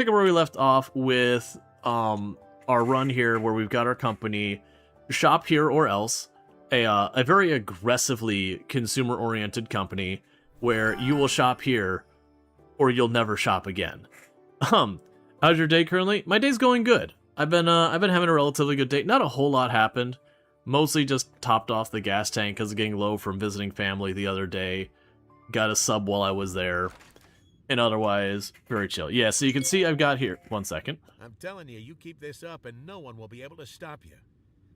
pick up where we left off with our run here, where we've got our company, shop here or else, a very aggressively consumer-oriented company where you will shop here or you'll never shop again. How's your day currently? My day's going good. I've been having a relatively good day. Not a whole lot happened. Mostly just topped off the gas tank because it's getting low from visiting family the other day. Got a sub while I was there. And otherwise, very chill. Yeah, so you can see I've got here. 1 second. I'm telling you, you keep this up and no one will be able to stop you.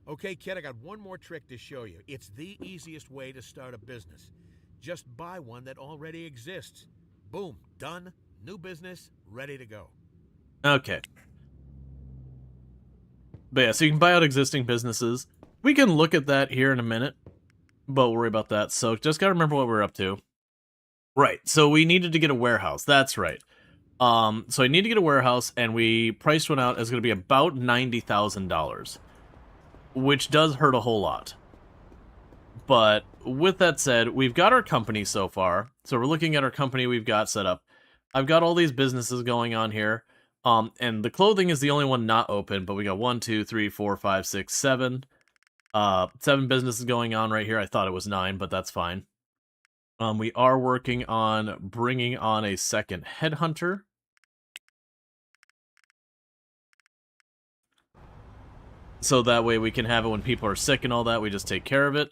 Okay, kid, I got one more trick to show you. It's the easiest way to start a business. Just buy one that already exists. Boom, done. New business, ready to go. Okay. But yeah, so you can buy out existing businesses. We can look at that here in a minute, but we'll worry about that. So just gotta remember what we're up to. Right, so we needed to get a warehouse. That's right. So I need to get a warehouse, and we priced one out as going to be about $90,000, which does hurt a whole lot. But with that said, we've got our company so far. So we're looking at our company we've got set up. I've got all these businesses going on here. And the clothing is the only one not open, but we got 1, 2, 3, 4, 5, 6, 7. 7 businesses going on right here. I thought it was 9, but that's fine. We are working on bringing on a second headhunter. So that way we can have it when people are sick and all that, we just take care of it.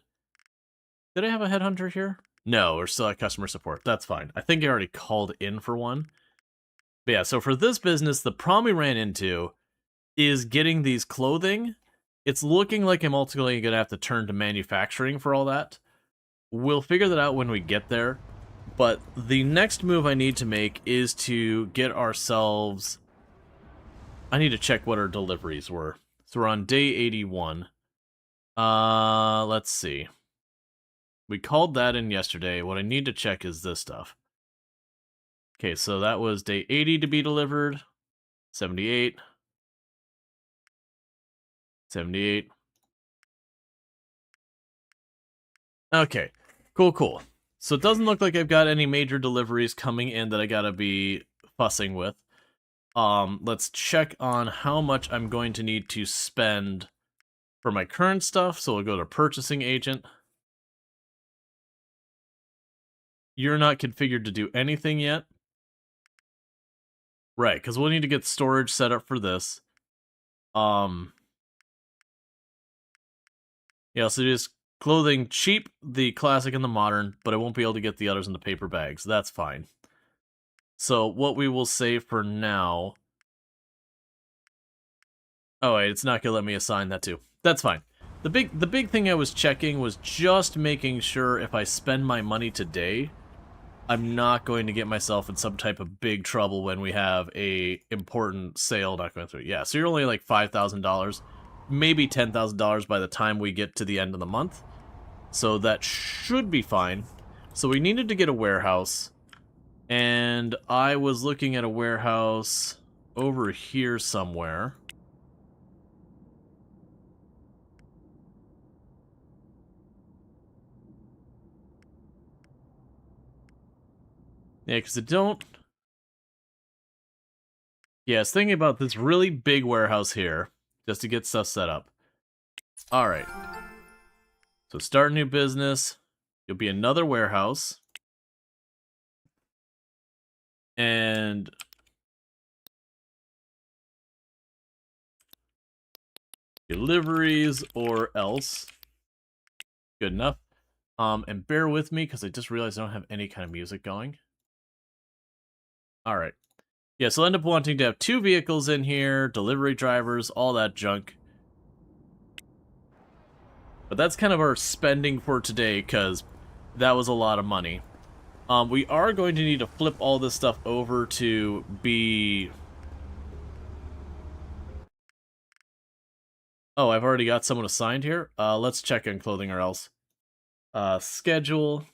Did I have a headhunter here? No, we're still at customer support. That's fine. I think I already called in for one. But yeah, so for this business, the problem we ran into is getting these clothing. It's looking like I'm ultimately going to have to turn to manufacturing for all that. We'll figure that out when we get there, but the next move I need to make is to get ourselves... I need to check what our deliveries were. So we're on day 81. Let's see. We called that in yesterday. What I need to check is this stuff. Okay, so that was day 80 to be delivered. 78. 78. Okay. Cool. So it doesn't look like I've got any major deliveries coming in that I gotta be fussing with. Let's check on how much I'm going to need to spend for my current stuff. So we'll go to purchasing agent. You're not configured to do anything yet. Right, because we'll need to get storage set up for this. Yeah, so just clothing cheap, the classic and the modern, but I won't be able to get the others in the paper bags. That's fine. So what we will say for now... Oh wait, it's not gonna let me assign that too. That's fine. The big thing I was checking was just making sure if I spend my money today, I'm not going to get myself in some type of big trouble when we have a important sale not going through. Yeah, so you're only like $5,000, maybe $10,000 by the time we get to the end of the month. So that should be fine. So we needed to get a warehouse, and I was looking at a warehouse over here somewhere. Yeah, because it don't... Yeah, I was thinking about this really big warehouse here, just to get stuff set up. Alright. So start a new business. You'll be another warehouse. And... deliveries or else. Good enough. And bear with me, because I just realized I don't have any kind of music going. Alright. Yeah, so I'll end up wanting to have 2 vehicles in here, delivery drivers, all that junk. But that's kind of our spending for today, because that was a lot of money. We are going to need to flip all this stuff over to be... Oh, I've already got someone assigned here. Let's check in clothing or else. Schedule.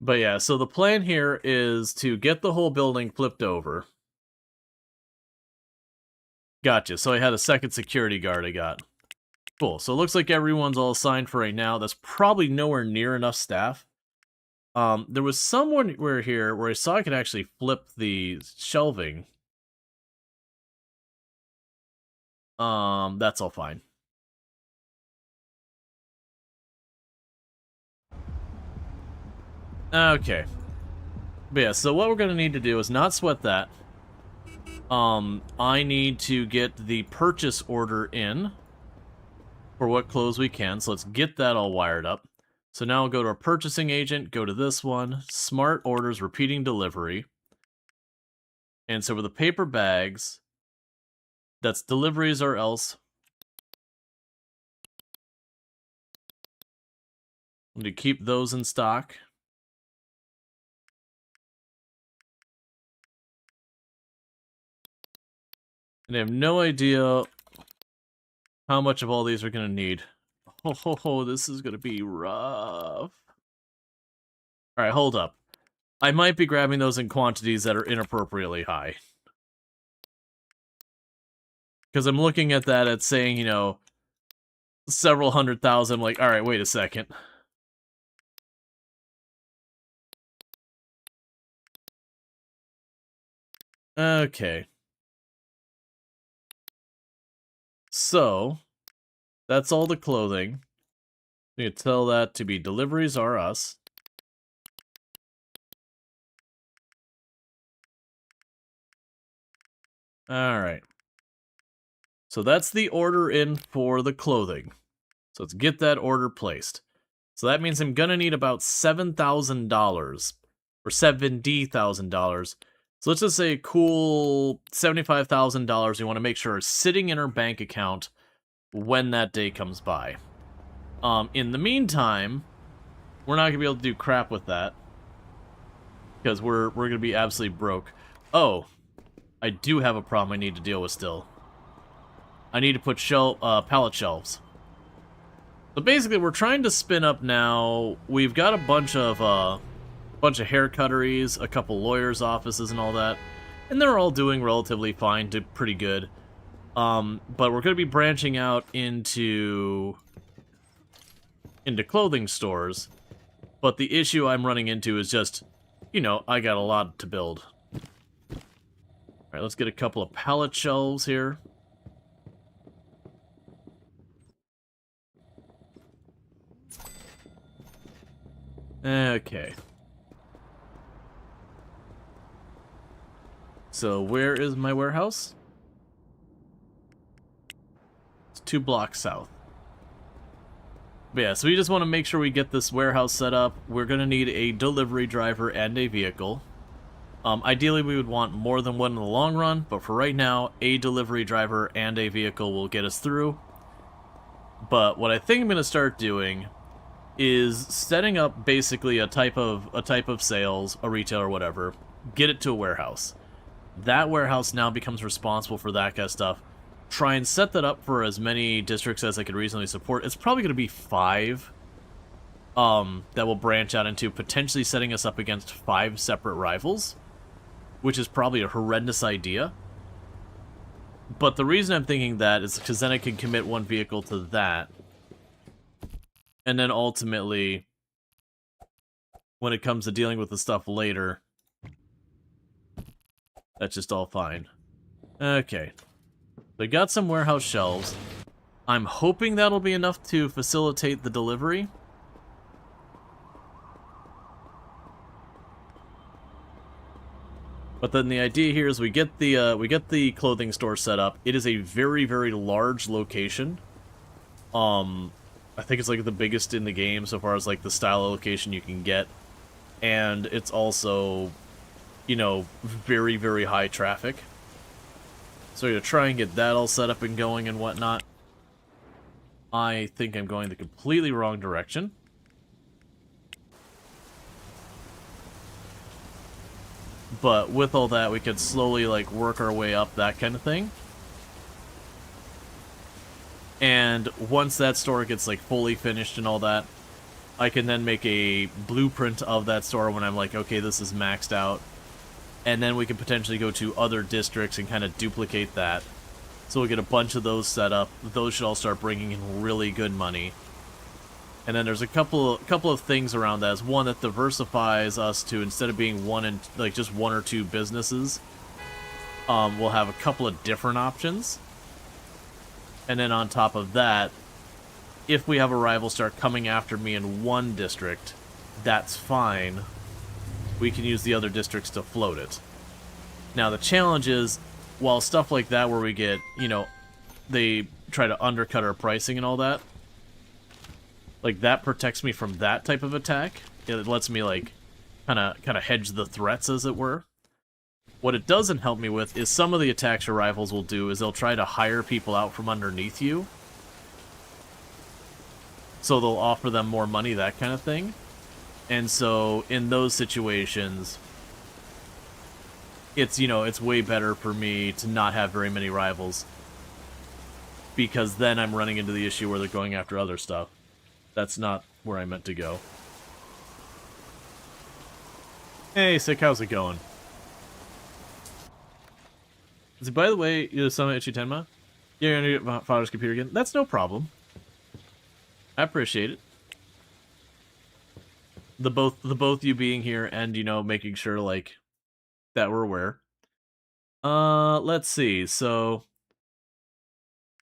But yeah, so the plan here is to get the whole building flipped over. Gotcha. So I had a second security guard I got. Cool. So it looks like everyone's all assigned for right now. That's probably nowhere near enough staff. There was somewhere here where I saw I could actually flip the shelving. That's all fine. Okay. But yeah, so what we're gonna need to do is not sweat that. I need to get the purchase order in for what clothes we can, so let's get that all wired up. So now we'll go to our purchasing agent, go to this one, smart orders, repeating delivery. And so for the paper bags, that's deliveries or else. I'm going to keep those in stock. And I have no idea how much of all these are going to need. Ho ho ho, this is going to be rough. Alright, hold up. I might be grabbing those in quantities that are inappropriately high. Because I'm looking at that, it's saying, you know, several 100,000. I'm like, alright, wait a second. Okay. So, that's all the clothing. We can tell that to be deliveries are us. Alright. So that's the order in for the clothing. So let's get that order placed. So that means I'm gonna need about $7,000. Or $70,000. So let's just say a cool $75,000 we want to make sure is sitting in our bank account when that day comes by. In the meantime, we're not gonna be able to do crap with that. Because we're gonna be absolutely broke. Oh, I do have a problem I need to deal with still. I need to put pallet shelves. So basically, we're trying to spin up now. We've got a bunch of hair cutteries, a couple lawyers' offices, and all that, and they're all doing relatively fine to pretty good. But we're going to be branching out into clothing stores. But the issue I'm running into is just, you know, I got a lot to build. All right, let's get a couple of pallet shelves here. Okay. So where is my warehouse? It's 2 blocks south. But yeah, so we just want to make sure we get this warehouse set up. We're going to need a delivery driver and a vehicle. Ideally, we would want more than one in the long run, but for right now, a delivery driver and a vehicle will get us through. But what I think I'm going to start doing is setting up basically a type of sales, a retail or whatever, get it to a warehouse. That warehouse now becomes responsible for that kind of stuff. Try and set that up for as many districts as I could reasonably support. It's probably going to be 5 that will branch out into potentially setting us up against 5 separate rivals, which is probably a horrendous idea. But the reason I'm thinking that is because then I can commit 1 vehicle to that. And then ultimately, when it comes to dealing with the stuff later, that's just all fine. Okay. So I got some warehouse shelves. I'm hoping that'll be enough to facilitate the delivery. But then the idea here is we get the clothing store set up. It is a very, very large location. I think it's like the biggest in the game so far as like the style of location you can get. And it's also, you know, very, very high traffic. So we're going to try and get that all set up and going and whatnot. I think I'm going the completely wrong direction. But with all that, we could slowly, like, work our way up, that kind of thing. And once that store gets, like, fully finished and all that, I can then make a blueprint of that store when I'm like, okay, this is maxed out. And then we can potentially go to other districts and kind of duplicate that. So we'll get a bunch of those set up. Those should all start bringing in really good money. And then there's a couple of things around that. Is one that diversifies us to, instead of being just one or two businesses, we'll have a couple of different options. And then on top of that, if we have a rival start coming after me in one district, that's fine. We can use the other districts to float it. Now the challenge is, while stuff like that where we get, they try to undercut our pricing and all that, like, that protects me from that type of attack. It lets me, like, kind of hedge the threats, as it were. What it doesn't help me with is some of the attacks your rivals will do is they'll try to hire people out from underneath you. So they'll offer them more money, that kind of thing. And so, in those situations, it's, it's way better for me to not have very many rivals. Because then I'm running into the issue where they're going after other stuff. That's not where I meant to go. Hey, Sick, how's it going? By the way, you summon Ichi Tenma? You're gonna get my father's computer again? That's no problem. I appreciate it. The both you being here and, making sure, like, that we're aware. Let's see, so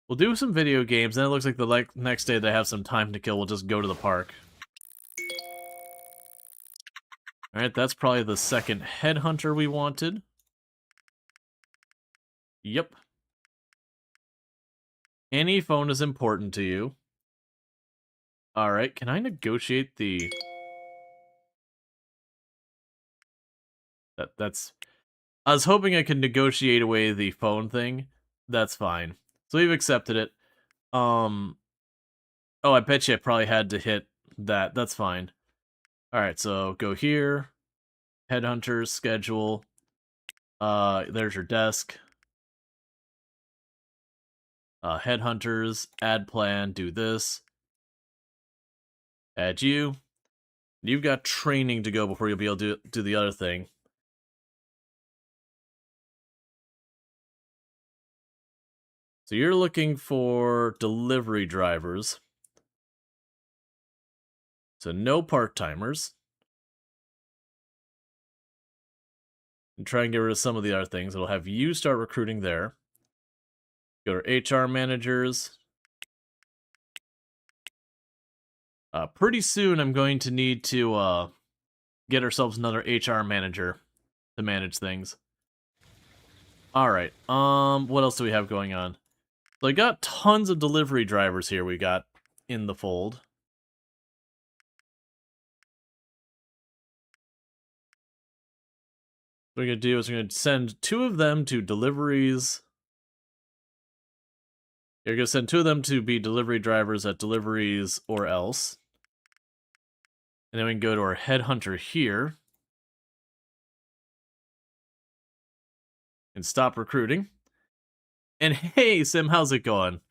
we'll do some video games, and it looks like the next day they have some time to kill, we'll just go to the park. Alright, that's probably the second headhunter we wanted. Yep. Any phone is important to you. Alright, can I negotiate the... That's... I was hoping I could negotiate away the phone thing. That's fine. So we've accepted it. Oh, I bet you I probably had to hit that. That's fine. Alright, so go here. Headhunters, schedule. There's your desk. Headhunters, add plan, do this. Add you. You've got training to go before you'll be able to do the other thing. So you're looking for delivery drivers. So no part-timers. And try and get rid of some of the other things. It'll have you start recruiting there. Go to HR managers. Pretty soon I'm going to need to get ourselves another HR manager to manage things. Alright, what else do we have going on? So I got tons of delivery drivers here we got in the fold. What we're going to do is we're going to send 2 of them to deliveries. You're going to send 2 of them to be delivery drivers at deliveries or else. And then we can go to our headhunter here. And stop recruiting. And hey, Sim, how's it going?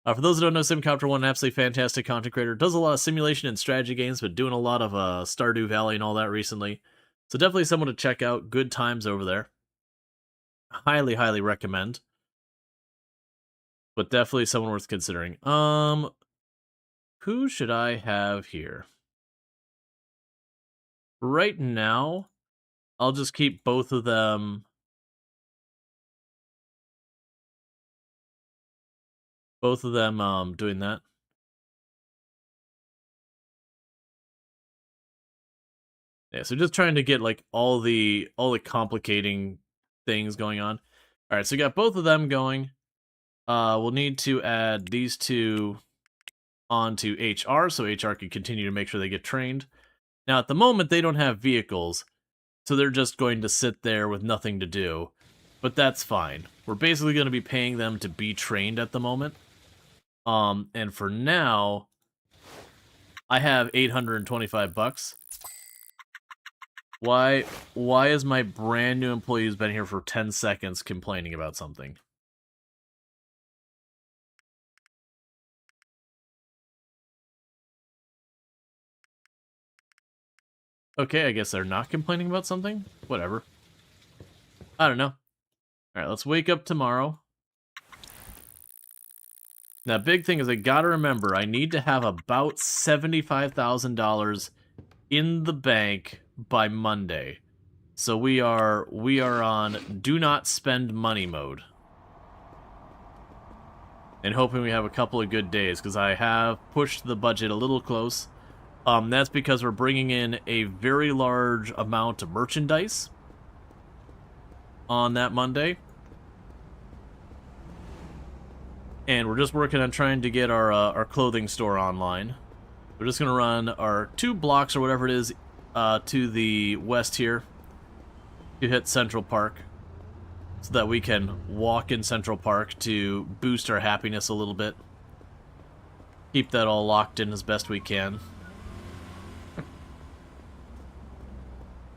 For those who don't know, SimCopter1, an absolutely fantastic content creator. Does a lot of simulation and strategy games, but doing a lot of Stardew Valley and all that recently. So definitely someone to check out. Good times over there. Highly, highly recommend. But definitely someone worth considering. Who should I have here? Right now, I'll just keep both of them... doing that. Yeah, so just trying to get, like, all the complicating things going on. Alright, so we got both of them going. We'll need to add these 2 onto HR, so HR can continue to make sure they get trained. Now, at the moment, they don't have vehicles, so they're just going to sit there with nothing to do. But that's fine. We're basically going to be paying them to be trained at the moment. And for now, I have 825 bucks. Why is my brand new employee who's been here for 10 seconds complaining about something? Okay, I guess they're not complaining about something? Whatever. I don't know. Alright, let's wake up tomorrow. Now, big thing is I gotta remember, I need to have about $75,000 in the bank by Monday. So we are on do not spend money mode. And hoping we have a couple of good days, because I have pushed the budget a little close. That's because we're bringing in a very large amount of merchandise on that Monday. And we're just working on trying to get our clothing store online. We're just going to run our 2 blocks or whatever it is to the west here to hit Central Park, so that we can walk in Central Park to boost our happiness a little bit. Keep that all locked in as best we can.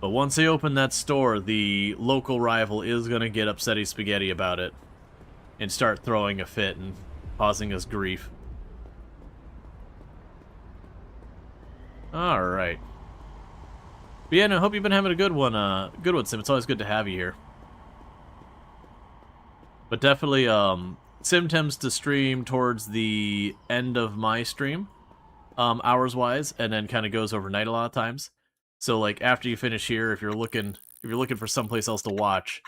But once they open that store, the local rival is going to get upsetty spaghetti about it and start throwing a fit and causing us grief. Alright. But yeah, no, I hope you've been having a good one, Sim. It's always good to have you here. But definitely, Sim tends to stream towards the end of my stream, hours-wise, and then kind of goes overnight a lot of times. So, like, after you finish here, if you're looking for someplace else to watch,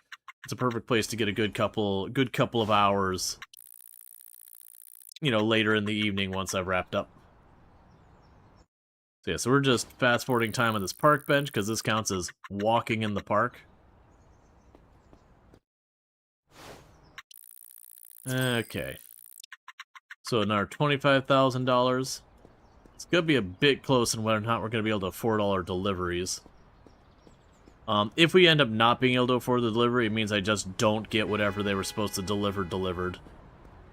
it's a perfect place to get a good couple of hours, you know, later in the evening once I've wrapped up. So yeah, so we're just fast-forwarding time on this park bench, because this counts as walking in the park. Okay. So another $25,000. It's going to be a bit close in whether or not we're going to be able to afford all our deliveries. If we end up not being able to afford the delivery, it means I just don't get whatever they were supposed to deliver delivered,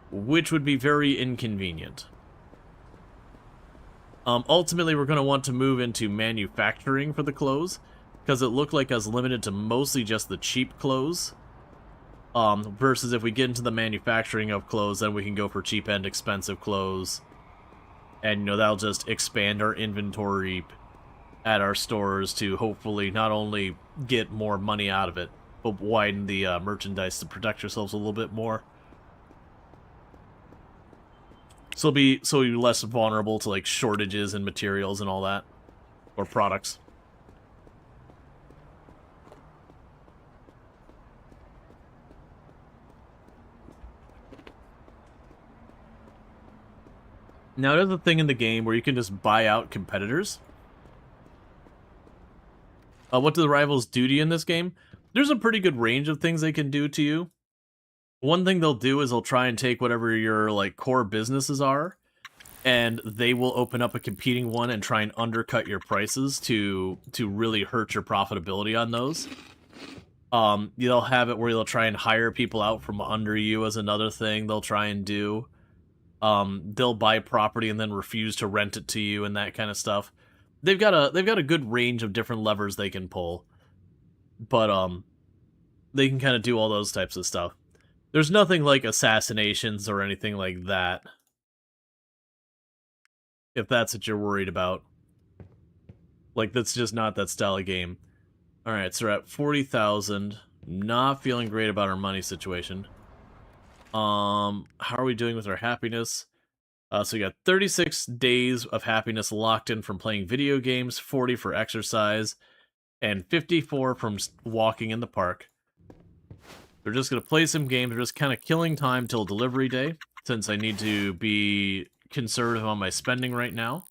which would be very inconvenient. Ultimately, we're going to want to move into manufacturing for the clothes, because it looked like I was limited to mostly just the cheap clothes. Versus if we get into the manufacturing of clothes, then we can go for cheap and expensive clothes. And, you know, that'll just expand our inventory at our stores to hopefully not only get more money out of it, but widen the merchandise to protect ourselves a little bit more. So we'll be less vulnerable to, like, shortages in materials and all that. Or products. Now, there's a thing in the game where you can just buy out competitors. What do the rivals do to you in this game? There's a pretty good range of things they can do to you. One thing they'll do is they'll try and take whatever your, like, core businesses are, and they will open up a competing one and try and undercut your prices to really hurt your profitability on those. They'll have it where they'll try and hire people out from under you as another thing they'll try and do. They'll buy property and then refuse to rent it to you and that kind of stuff. They've got a good range of different levers they can pull, but they can kind of do all those types of stuff. There's nothing like assassinations or anything like that, if that's what you're worried about. Like, that's just not that style of game. Alright, so we're at 40,000. Not feeling great about our money situation. How are we doing with our happiness? So we got 36 days of happiness locked in from playing video games, 40 for exercise, and 54 from walking in the park. We're just going to play some games. We're just kind of killing time till delivery day, since I need to be conservative on my spending right now.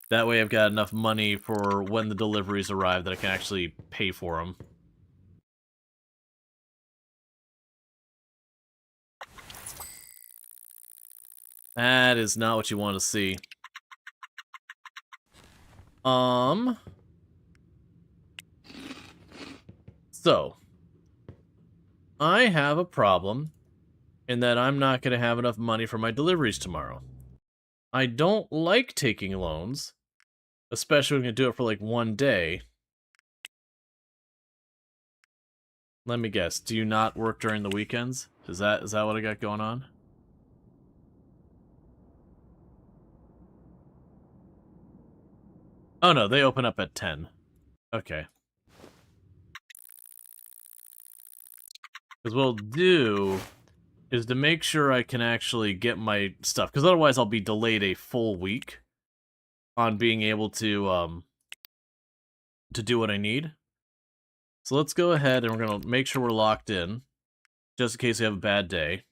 That way I've got enough money for when the deliveries arrive that I can actually pay for them. That is not what you want to see. So, I have a problem in that I'm not going to have enough money for my deliveries tomorrow. I don't like taking loans, especially when you do it for like one day. Let me guess, do you not work during the weekends? Is that what I got going on? Oh no, they open up at 10. Okay. Because what I'll do is to make sure I can actually get my stuff, because otherwise I'll be delayed a full week on being able to do what I need. So let's go ahead and we're going to make sure we're locked in, just in case we have a bad day.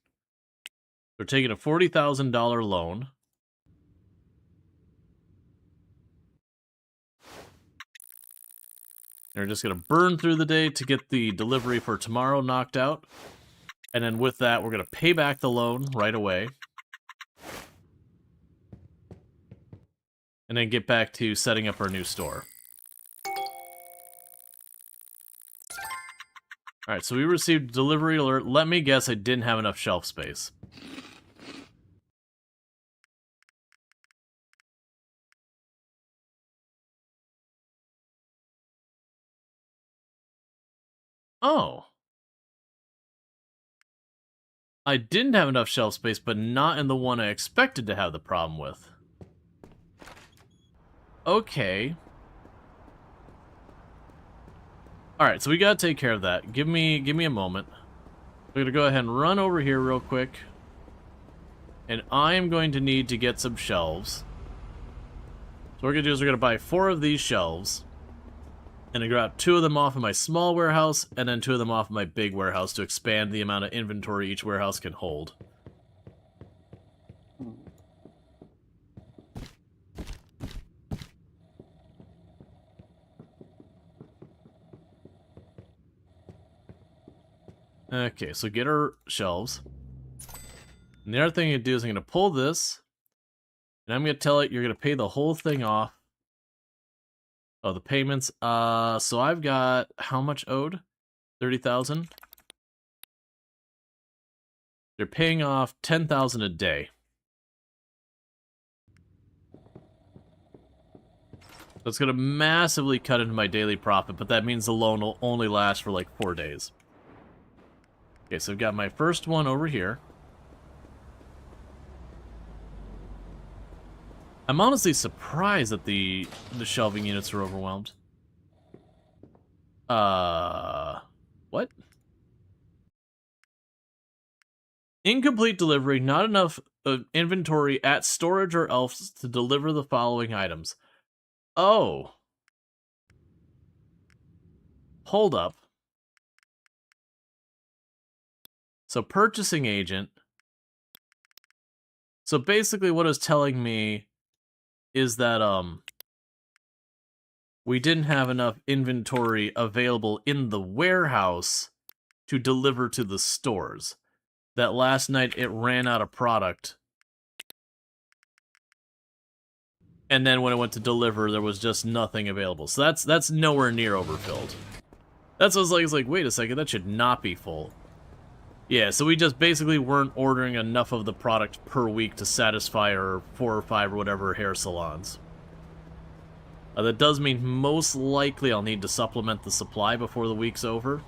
We're taking a $40,000 loan. And we're just going to burn through the day to get the delivery for tomorrow knocked out. And then with that, we're going to pay back the loan right away. And then get back to setting up our new store. Alright, so we received delivery alert. Let me guess I didn't have enough shelf space. Oh. I didn't have enough shelf space, but not in the one I expected to have the problem with. Okay. Alright, so we gotta take care of that. Give me a moment. We're gonna go ahead and run over here real quick. And I am going to need to get some shelves. So what we're gonna do is we're gonna buy 4 of these shelves. And I grab 2 of them off of my small warehouse, and then 2 of them off of my big warehouse to expand the amount of inventory each warehouse can hold. Okay, so get our shelves. And the other thing you do is I'm going to pull this, and I'm going to tell it you're going to pay the whole thing off. Oh, the payments. So I've got how much owed? 30,000. They're paying off 10,000 a day. That's going to massively cut into my daily profit, but that means the loan will only last for like 4 days. Okay, so I've got my first one over here. I'm honestly surprised that the shelving units are overwhelmed. What? Incomplete delivery, not enough inventory at storage or else to deliver the following items. Oh. Hold up. So purchasing agent. So basically what it's telling me is that we didn't have enough inventory available in the warehouse to deliver to the stores. That last night it ran out of product. And then when it went to deliver, there was just nothing available. So that's nowhere near overfilled. That's what I was like, it's like, wait a second, that should not be full. Yeah, so we just basically weren't ordering enough of the product per week to satisfy our 4 or 5 or whatever hair salons. That does mean most likely I'll need to supplement the supply before the week's over.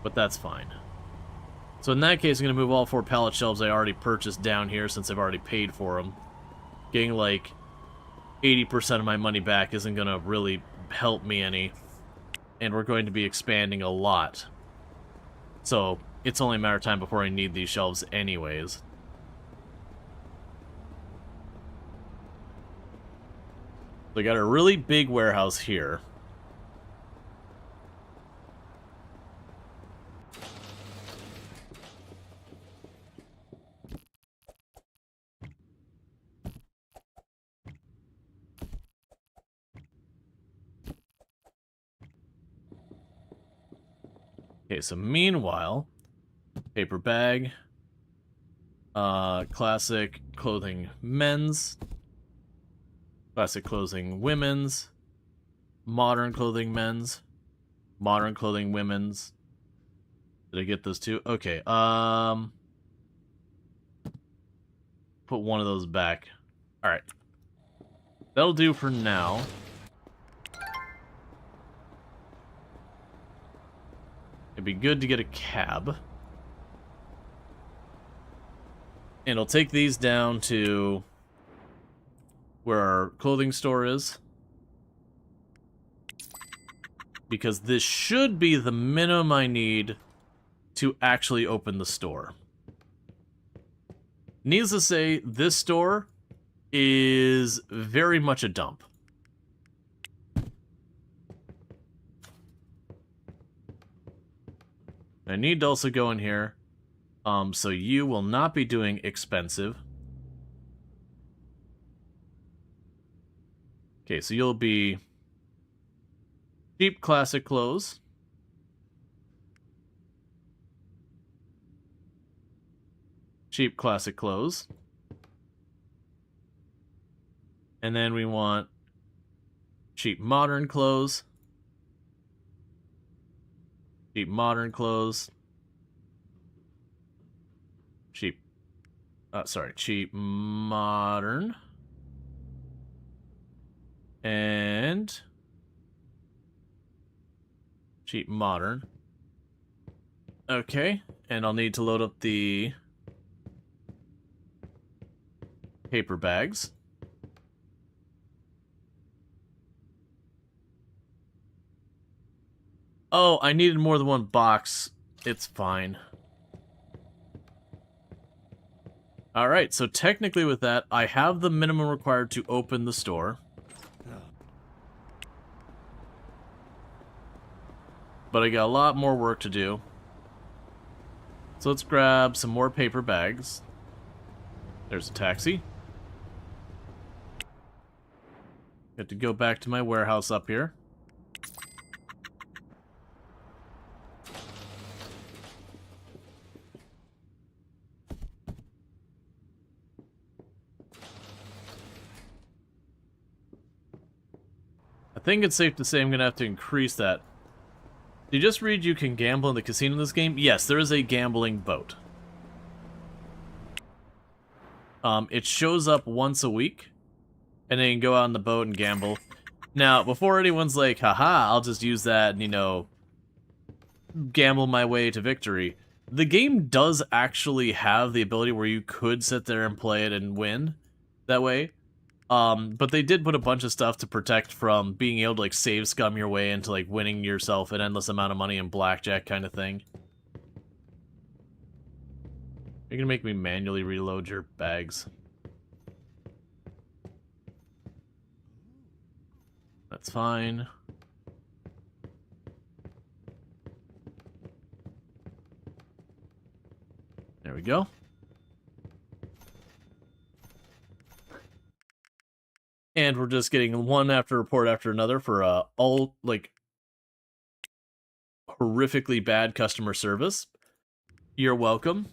But that's fine. So in that case, I'm going to move all 4 pallet shelves I already purchased down here since I've already paid for them. Getting like 80% of my money back isn't going to really help me any. And we're going to be expanding a lot. So it's only a matter of time before I need these shelves anyways. So I got a really big warehouse here. Okay, so meanwhile, paper bag, classic clothing men's, classic clothing women's, modern clothing men's, modern clothing women's. Did I get those two? Okay, put one of those back. Alright. That'll do for now. It'd be good to get a cab. And I'll take these down to where our clothing store is. Because this should be the minimum I need to actually open the store. Needless to say, this store is very much a dump. I need to also go in here. So you will not be doing expensive. Okay, so you'll be cheap classic clothes. Cheap classic clothes. And then we want cheap modern clothes. Cheap modern clothes. Cheap modern. And cheap modern. Okay, and I'll need to load up the paper bags. Oh, I needed more than one box. It's fine. Alright, so technically with that, I have the minimum required to open the store. But I got a lot more work to do. So let's grab some more paper bags. There's a taxi. Got to go back to my warehouse up here. I think it's safe to say I'm going to have to increase that. Did you just read you can gamble in the casino in this game? Yes, there is a gambling boat. It shows up once a week, and then you can go out on the boat and gamble. Now, before anyone's like, haha, I'll just use that and, you know, gamble my way to victory, the game does actually have the ability where you could sit there and play it and win that way. But they did put a bunch of stuff to protect from being able to, like, save scum your way into, like, winning yourself an endless amount of money in blackjack kind of thing. You're gonna make me manually reload your bags. That's fine. There we go. And we're just getting one report after another for all, like, horrifically bad customer service. You're welcome.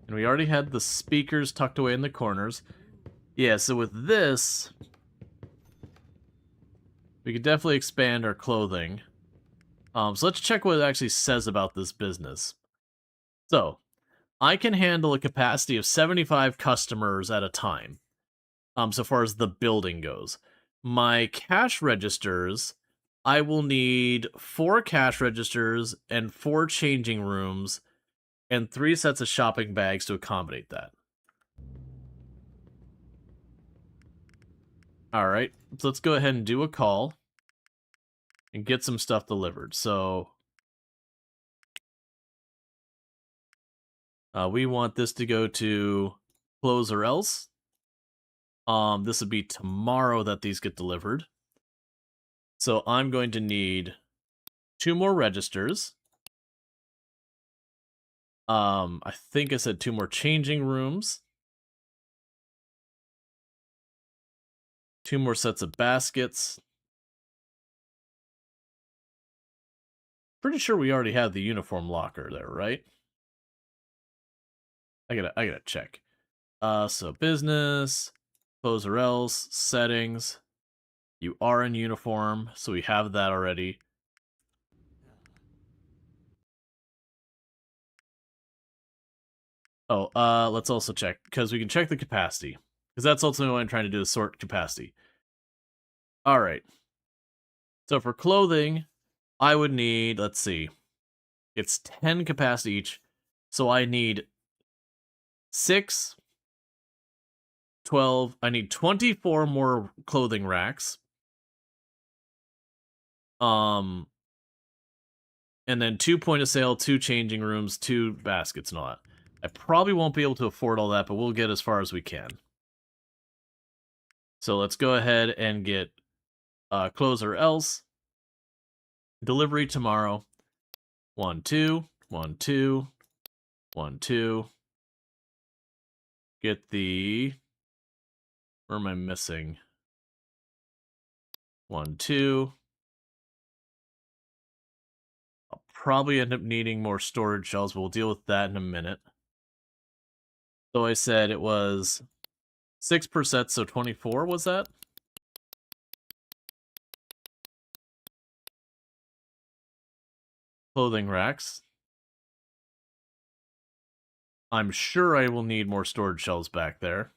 And we already had the speakers tucked away in the corners. Yeah, so with this, we could definitely expand our clothing. So let's check what it actually says about this business. So, I can handle a capacity of 75 customers at a time, so far as the building goes. My cash registers, I will need 4 cash registers and 4 changing rooms and 3 sets of shopping bags to accommodate that. Alright, so let's go ahead and do a call and get some stuff delivered. So, we want this to go to Close or Else. This would be tomorrow that these get delivered. So I'm going to need 2 more registers. I think I said 2 more changing rooms. 2 more sets of baskets. Pretty sure we already have the uniform locker there, right? I gotta check. So business, Close or Else, settings. You are in uniform, so we have that already. Oh, let's also check, because we can check the capacity. Because that's ultimately what I'm trying to do, is sort capacity. Alright. So for clothing, I would need, let's see, it's 10 capacity each, so I need 6, 12, I need 24 more clothing racks. And then 2 point of sale, 2 changing rooms, 2 baskets and all that. I probably won't be able to afford all that, but we'll get as far as we can. So let's go ahead and get close or else. Delivery tomorrow. 1, 2, 1, 2, 1, 2. Get the... Where am I missing? 1, 2. I'll probably end up needing more storage shells, but we'll deal with that in a minute. So I said it was 6%, so 24 was that? Clothing racks. I'm sure I will need more storage shells back there.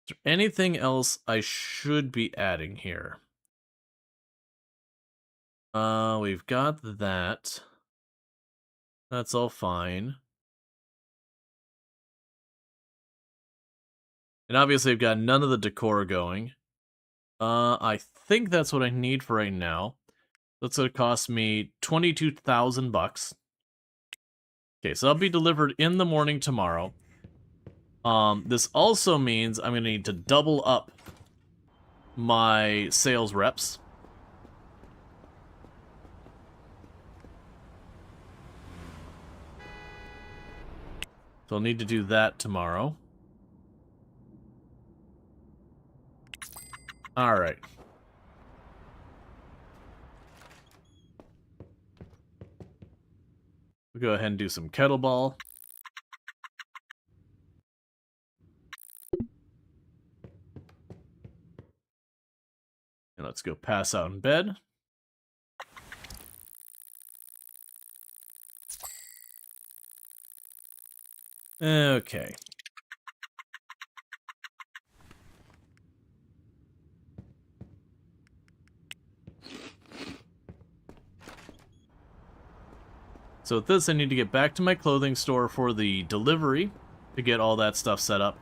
Is there anything else I should be adding here? We've got that. That's all fine. And obviously I've got none of the decor going. I think that's what I need for right now. That's gonna cost me 22,000 bucks. Okay, so that'll be delivered in the morning tomorrow. This also means I'm gonna need to double up my sales reps. So I'll need to do that tomorrow. Alright. We'll go ahead and do some kettlebell. And let's go pass out in bed. Okay. So with this, I need to get back to my clothing store for the delivery to get all that stuff set up.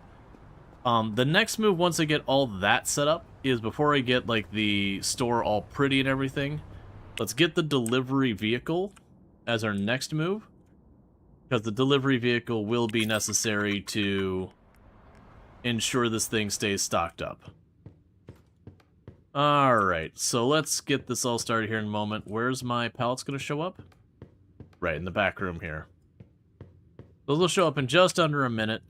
The next move, once I get all that set up, is before I get like the store all pretty and everything, let's get the delivery vehicle as our next move. Because the delivery vehicle will be necessary to ensure this thing stays stocked up. Alright, so let's get this all started here in a moment. Where's my pallets going to show up? Right, in the back room here. Those will show up in just under a minute.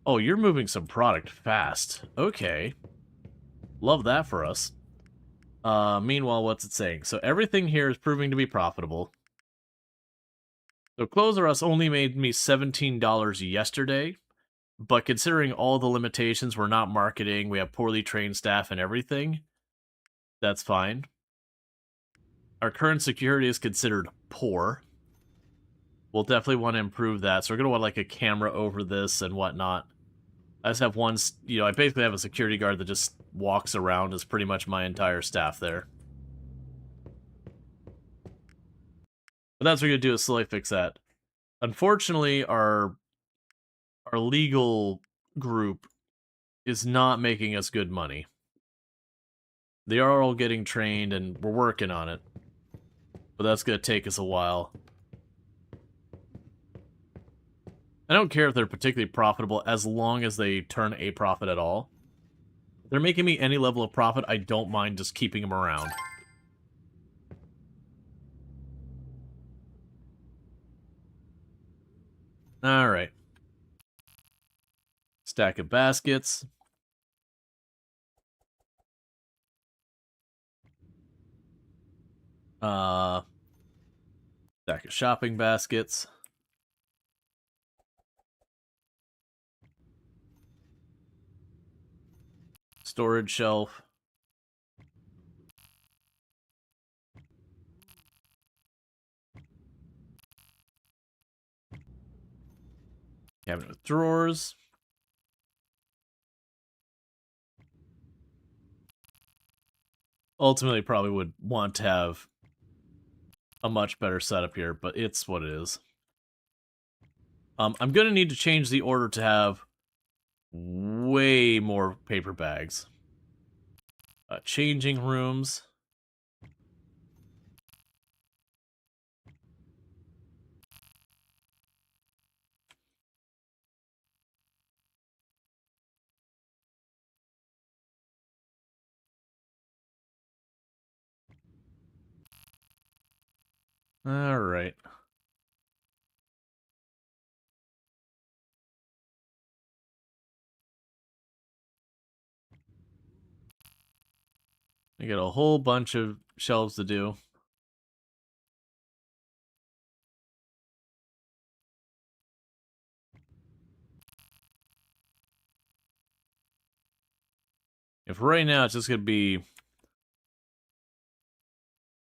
Oh, you're moving some product fast. Okay. Love that for us. Meanwhile, what's it saying? So everything here is proving to be profitable. So Clothes R Us only made me $17 yesterday, but considering all the limitations, we're not marketing, we have poorly trained staff and everything, that's fine. Our current security is considered poor. We'll definitely want to improve that, so we're going to want like a camera over this and whatnot. I just have one, you know, I basically have a security guard that just walks around as pretty much my entire staff there. But that's what we're going to do is slowly fix that. Unfortunately, our legal group is not making us good money. They are all getting trained and we're working on it. But that's going to take us a while. I don't care if they're particularly profitable as long as they turn a profit at all. If they're making me any level of profit, I don't mind just keeping them around. Alright. Stack of baskets. Stack of shopping baskets. Storage shelf. Cabinet with drawers. Ultimately, probably would want to have a much better setup here, but it's what it is. I'm going to need to change the order to have way more paper bags. Changing rooms. All right. I got a whole bunch of shelves to do. If right now it's just gonna be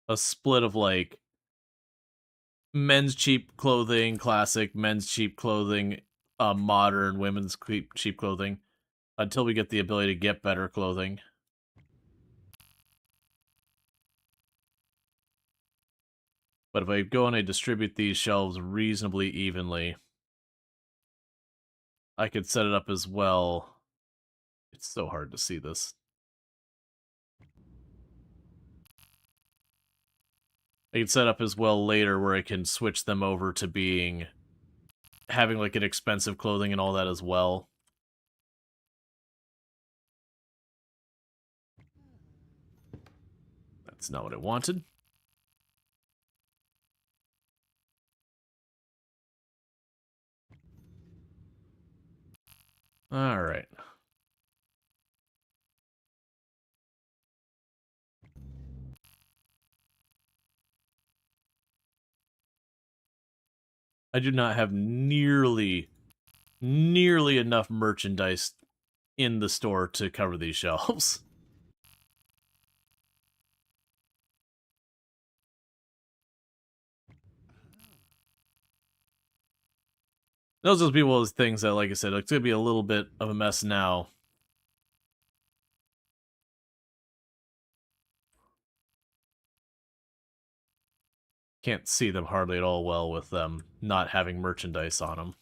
a split of like men's cheap clothing, classic, men's cheap clothing, modern, women's cheap clothing, until we get the ability to get better clothing. But if I go and I distribute these shelves reasonably evenly, I could set it up as well. It's so hard to see this. I can set up as well later where I can switch them over to being having like an expensive clothing and all that as well. That's not what I wanted. All right. I do not have nearly enough merchandise in the store to cover these shelves. Those will be one of those things that, like I said, it's going to be a little bit of a mess now. Can't see them hardly at all well with them not having merchandise on them.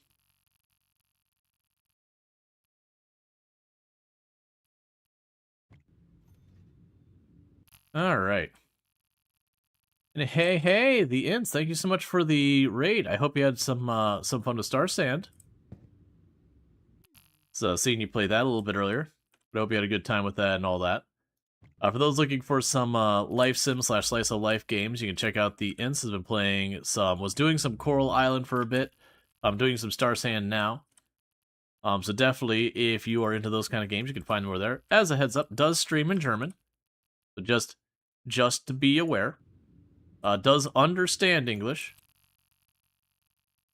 All right. And hey, the Ints, thank you so much for the raid. I hope you had some fun with Star Sand. So seeing you play that a little bit earlier. But I hope you had a good time with that and all that. For those looking for some life sim / slice of life games, you can check out the Ints. Has been playing some, was doing some Coral Island for a bit. I'm doing some Star Sand now. So definitely, if you are into those kind of games, you can find them over there. As a heads up, does stream in German. So just to be aware. Does understand English.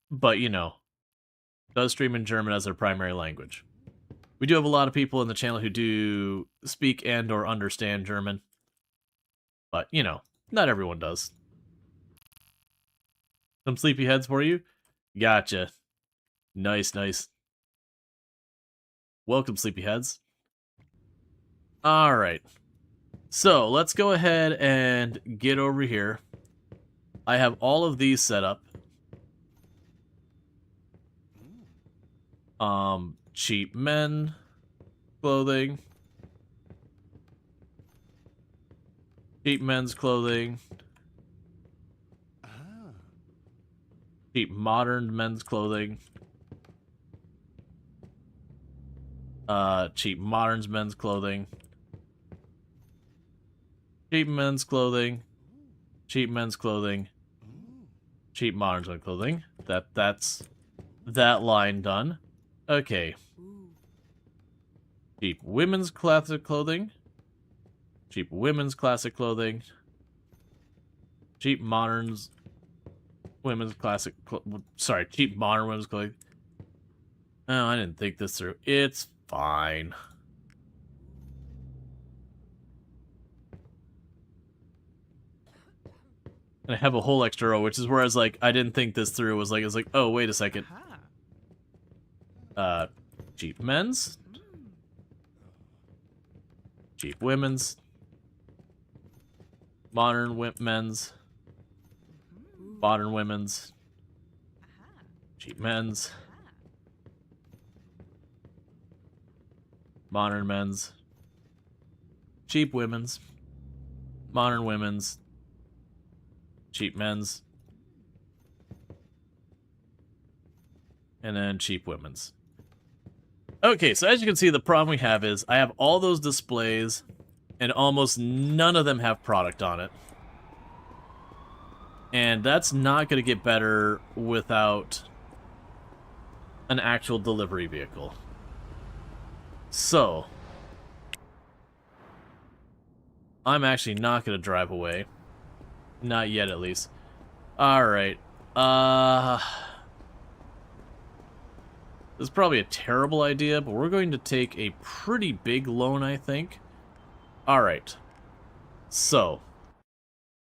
But, you know, does stream in German as their primary language. We do have a lot of people in the channel who do speak and or understand German. But, you know, not everyone does. Some sleepy heads for you? Gotcha. Nice. Welcome, sleepyheads. Alright. So, let's go ahead and get over here. I have all of these set up. Cheap men clothing. Cheap men's clothing. Cheap modern men's clothing. Cheap modern men's clothing. Cheap men's clothing. Cheap men's clothing. Cheap modern men's clothing. That's that line done. Okay. Cheap women's classic clothing. Cheap women's classic clothing. Cheap moderns women's classic sorry, cheap modern women's clothing. Oh, I didn't think this through. It's fine. And I have a whole extra row, which is where I was like, I didn't think this through. It was like, oh, wait a second. Cheap men's. Cheap women's. Modern men's. Modern women's. Cheap men's. Modern men's. cheap women's, modern women's, cheap men's, and then cheap women's. Okay, so as you can see, the problem we have is I have all those displays, and almost none of them have product on it. And that's not going to get better without an actual delivery vehicle. So, I'm actually not going to drive away. Not yet, at least. Alright. This is probably a terrible idea, but we're going to take a pretty big loan, I think. Alright. So,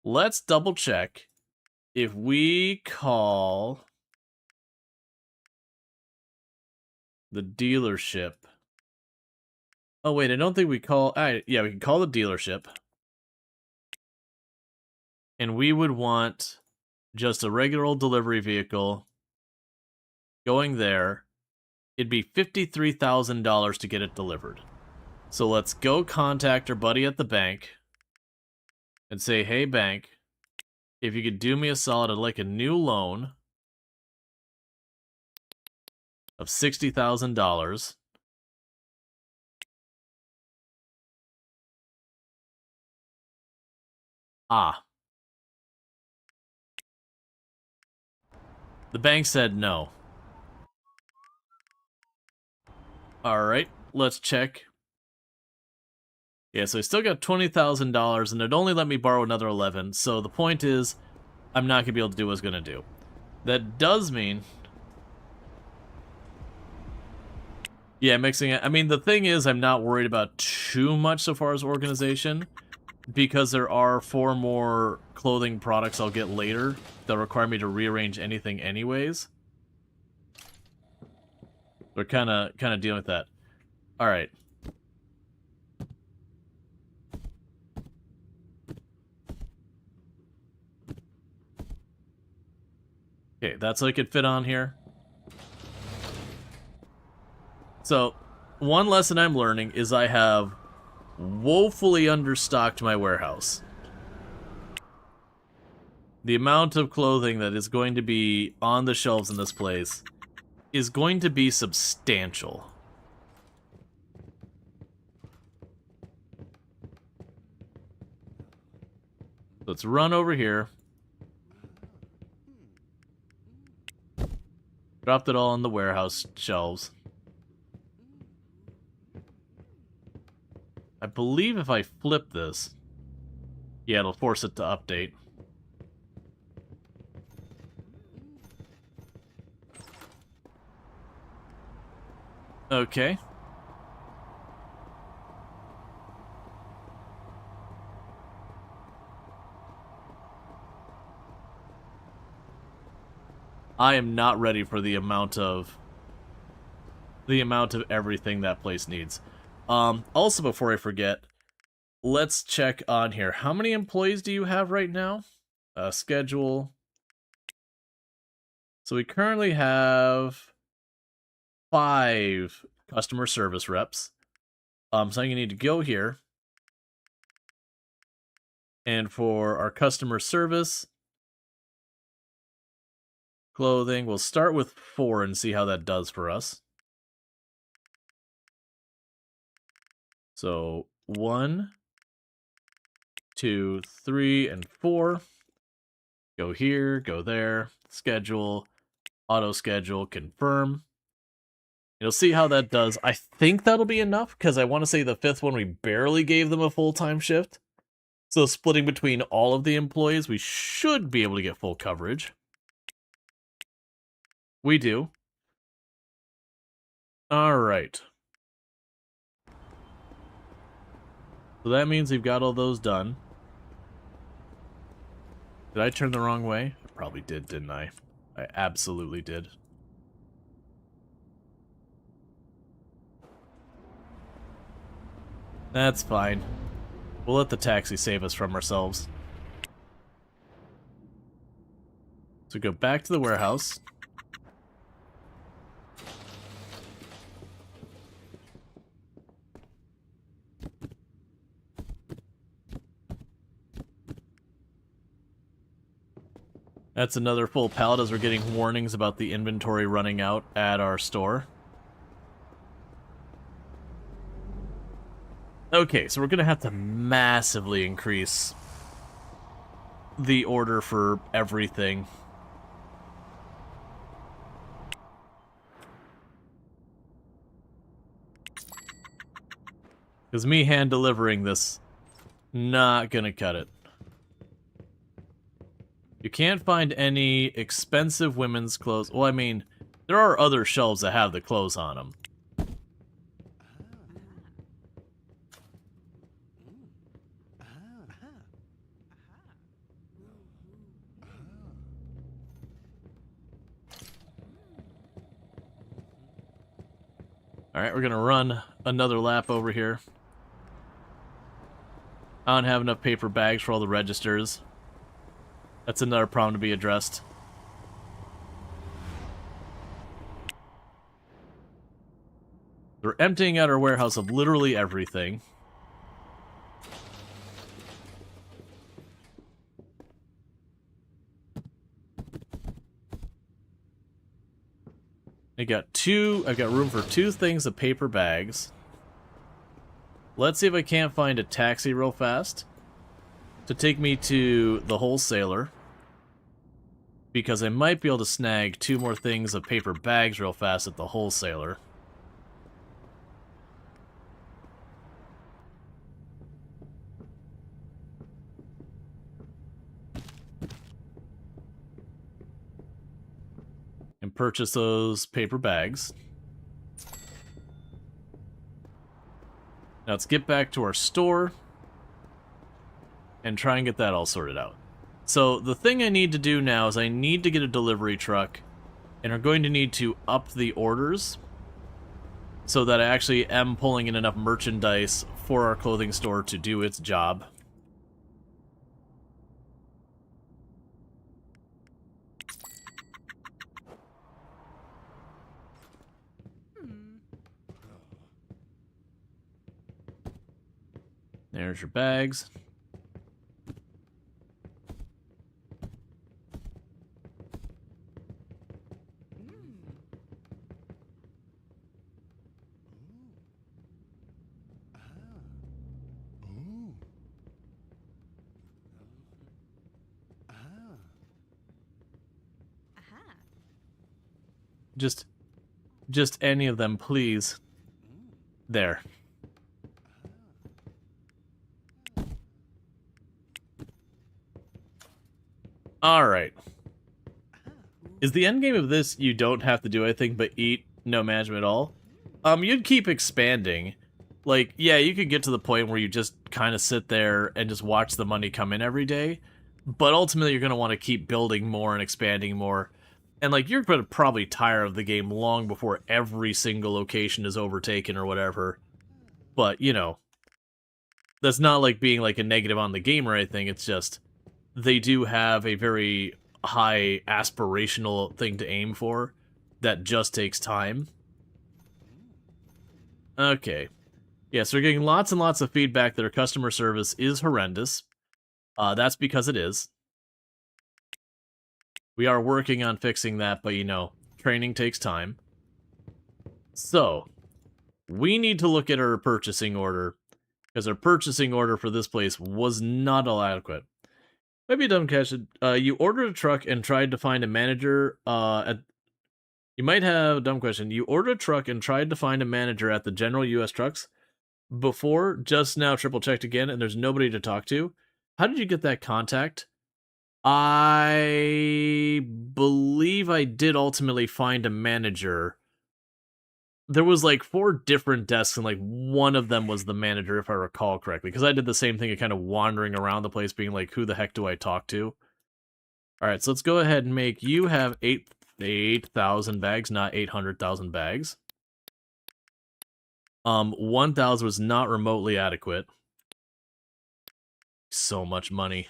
let's double check if we call the dealership. Oh, wait, I don't think we call... yeah, we can call the dealership. And we would want just a regular old delivery vehicle going there. It'd be $53,000 to get it delivered. So let's go contact our buddy at the bank and say, hey, bank, if you could do me a solid, I'd like a new loan of $60,000. Ah. The bank said no. Alright, let's check. Yeah, so I still got $20,000, and it only let me borrow another 11. So the point is, I'm not going to be able to do what I was going to do. That does mean... yeah, mixing it. I mean, the thing is, I'm not worried about too much so far as organization, because there are 4 more clothing products I'll get later that require me to rearrange anything anyways. We're kind of dealing with that. All right. Okay, that's what I could fit on here. So, one lesson I'm learning is I have woefully understocked my warehouse. The amount of clothing that is going to be on the shelves in this place is going to be substantial. Let's run over here. Dropped it all on the warehouse shelves. I believe if I flip this, yeah, it'll force it to update. Okay. I am not ready for the amount of everything that place needs. Also, before I forget, let's check on here. How many employees do you have right now? Schedule. So we currently have 5 customer service reps. So I'm going to need to go here. And for our customer service clothing, we'll start with 4 and see how that does for us. So 1, 2, 3, and 4. Go here, go there, schedule, auto schedule, confirm. You'll see how that does. I think that'll be enough, because I want to say the 5th one we barely gave them a full-time shift. So splitting between all of the employees, we should be able to get full coverage. We do. Alright. So that means we've got all those done. Did I turn the wrong way? I probably did, didn't I? I absolutely did. That's fine. We'll let the taxi save us from ourselves. So go back to the warehouse. That's another full pallet as we're getting warnings about the inventory running out at our store. Okay, so we're gonna have to massively increase the order for everything. Because me hand delivering this, not gonna cut it. You can't find any expensive women's clothes. Well, I mean, there are other shelves that have the clothes on them. Alright, we're gonna run another lap over here. I don't have enough paper bags for all the registers. That's another problem to be addressed. We're emptying out our warehouse of literally everything. I've got room for 2 things of paper bags. Let's see if I can't find a taxi real fast to take me to the wholesaler, because I might be able to snag 2 more things of paper bags real fast at the wholesaler. And purchase those paper bags. Now let's get back to our store and try and get that all sorted out. So the thing I need to do now is I need to get a delivery truck, and are going to need to up the orders so that I actually am pulling in enough merchandise for our clothing store to do its job. There's your bags. Just any of them, please. There. Alright. Is the end game of this you don't have to do anything but eat, no management at all? You'd keep expanding. Like, yeah, you could get to the point where you just kind of sit there and just watch the money come in every day, but ultimately you're going to want to keep building more and expanding more. And, like, you're going to probably tire of the game long before every single location is overtaken or whatever. But, you know, that's not like being, like, a negative on the game or anything. It's just, they do have a very high aspirational thing to aim for that just takes time. Okay. Yeah, so we're getting lots and lots of feedback that our customer service is horrendous. That's because it is. We are working on fixing that, but, you know, training takes time. So, we need to look at our purchasing order, because our purchasing order for this place was not all adequate. Maybe a dumb question. You ordered a truck and tried to find a manager You might have a dumb question. You ordered a truck and tried to find a manager at the General US Trucks before, just now triple checked again, and there's nobody to talk to. How did you get that contact? I believe I did ultimately find a manager. There was like 4 different desks, and like one of them was the manager, if I recall correctly. Because I did the same thing of kind of wandering around the place, being like, who the heck do I talk to? Alright, so let's go ahead and make you have 8,000 bags, not 800,000 bags. 1,000 was not remotely adequate. So much money.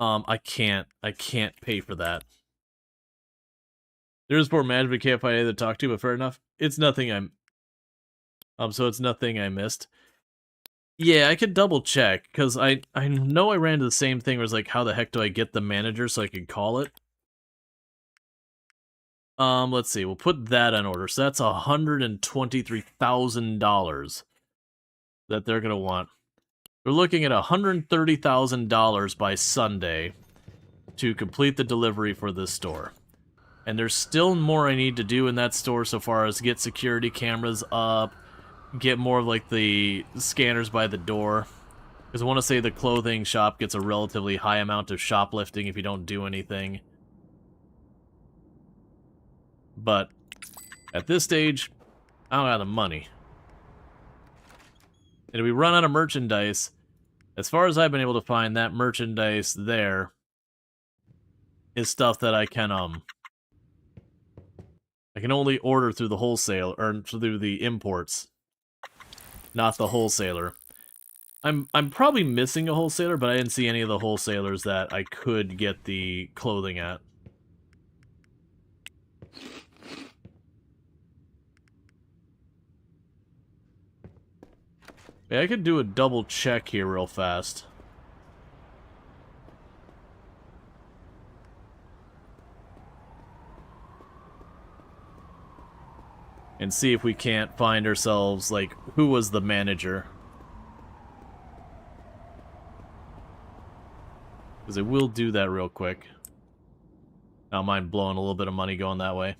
I can't pay for that. There's poor management, can't find anything to talk to, but fair enough. It's nothing so it's nothing I missed. Yeah, I could double check, because I know I ran into the same thing where it's like, how the heck do I get the manager so I can call it? Let's see, we'll put that on order. So that's $123,000 that they're gonna want. We're looking at $130,000 by Sunday to complete the delivery for this store. And there's still more I need to do in that store so far as get security cameras up, get more of like the scanners by the door. Because I want to say the clothing shop gets a relatively high amount of shoplifting if you don't do anything. But at this stage, I don't have the money. And if we run out of merchandise, as far as I've been able to find, that merchandise there is stuff that I can only order through the wholesale, or through the imports, not the wholesaler. I'm probably missing a wholesaler, but I didn't see any of the wholesalers that I could get the clothing at. Yeah, I could do a double check here real fast. And see if we can't find ourselves, like, who was the manager. Because I will do that real quick. I don't mind blowing a little bit of money going that way.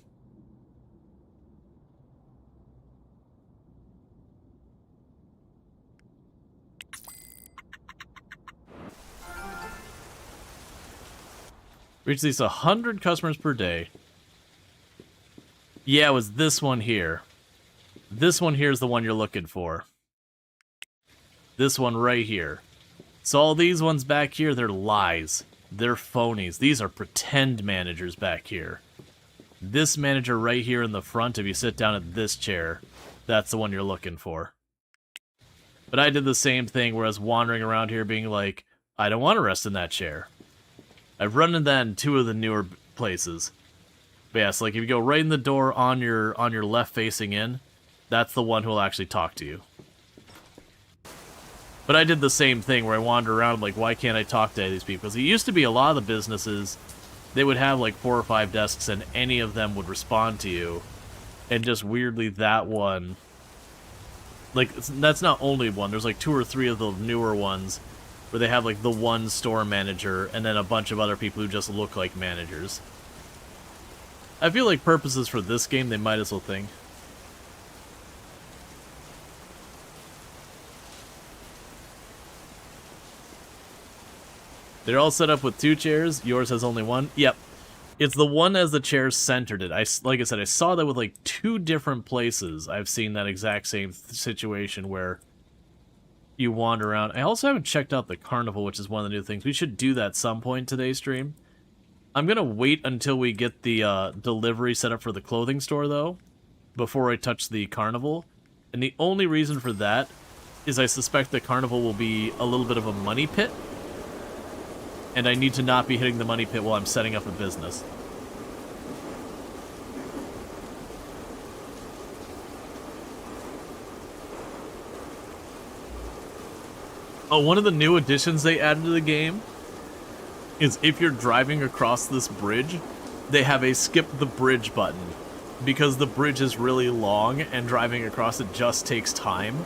Reach at least 100 customers per day. Yeah, it was this one here. This one here is the one you're looking for. This one right here. So all these ones back here, they're lies. They're phonies. These are pretend managers back here. This manager right here in the front, if you sit down at this chair, that's the one you're looking for. But I did the same thing where I was wandering around here being like, I don't want to rest in that chair. I've run into that in 2 of the newer places. But yeah, so like if you go right in the door on your left facing in, that's the one who will actually talk to you. But I did the same thing where I wandered around like, why can't I talk to these people? Because it used to be a lot of the businesses, they would have like 4 or 5 desks and any of them would respond to you. And just weirdly that one, like that's not only one, there's like 2 or 3 of the newer ones where they have like the one store manager and then a bunch of other people who just look like managers. I feel like purposes for this game, they might as well think. They're all set up with 2 chairs. Yours has only 1. Yep. It's the one as the chair centered it. Like I said, I saw that with like 2 different places. I've seen that exact same situation where you wander around. I also haven't checked out the carnival, which is one of the new things. We should do that some point today's stream. I'm going to wait until we get the delivery set up for the clothing store, though, before I touch the carnival. And the only reason for that is I suspect the carnival will be a little bit of a money pit. And I need to not be hitting the money pit while I'm setting up a business. Oh, one of the new additions they added to the game is if you're driving across this bridge, they have a skip the bridge button. Because the bridge is really long and driving across it just takes time,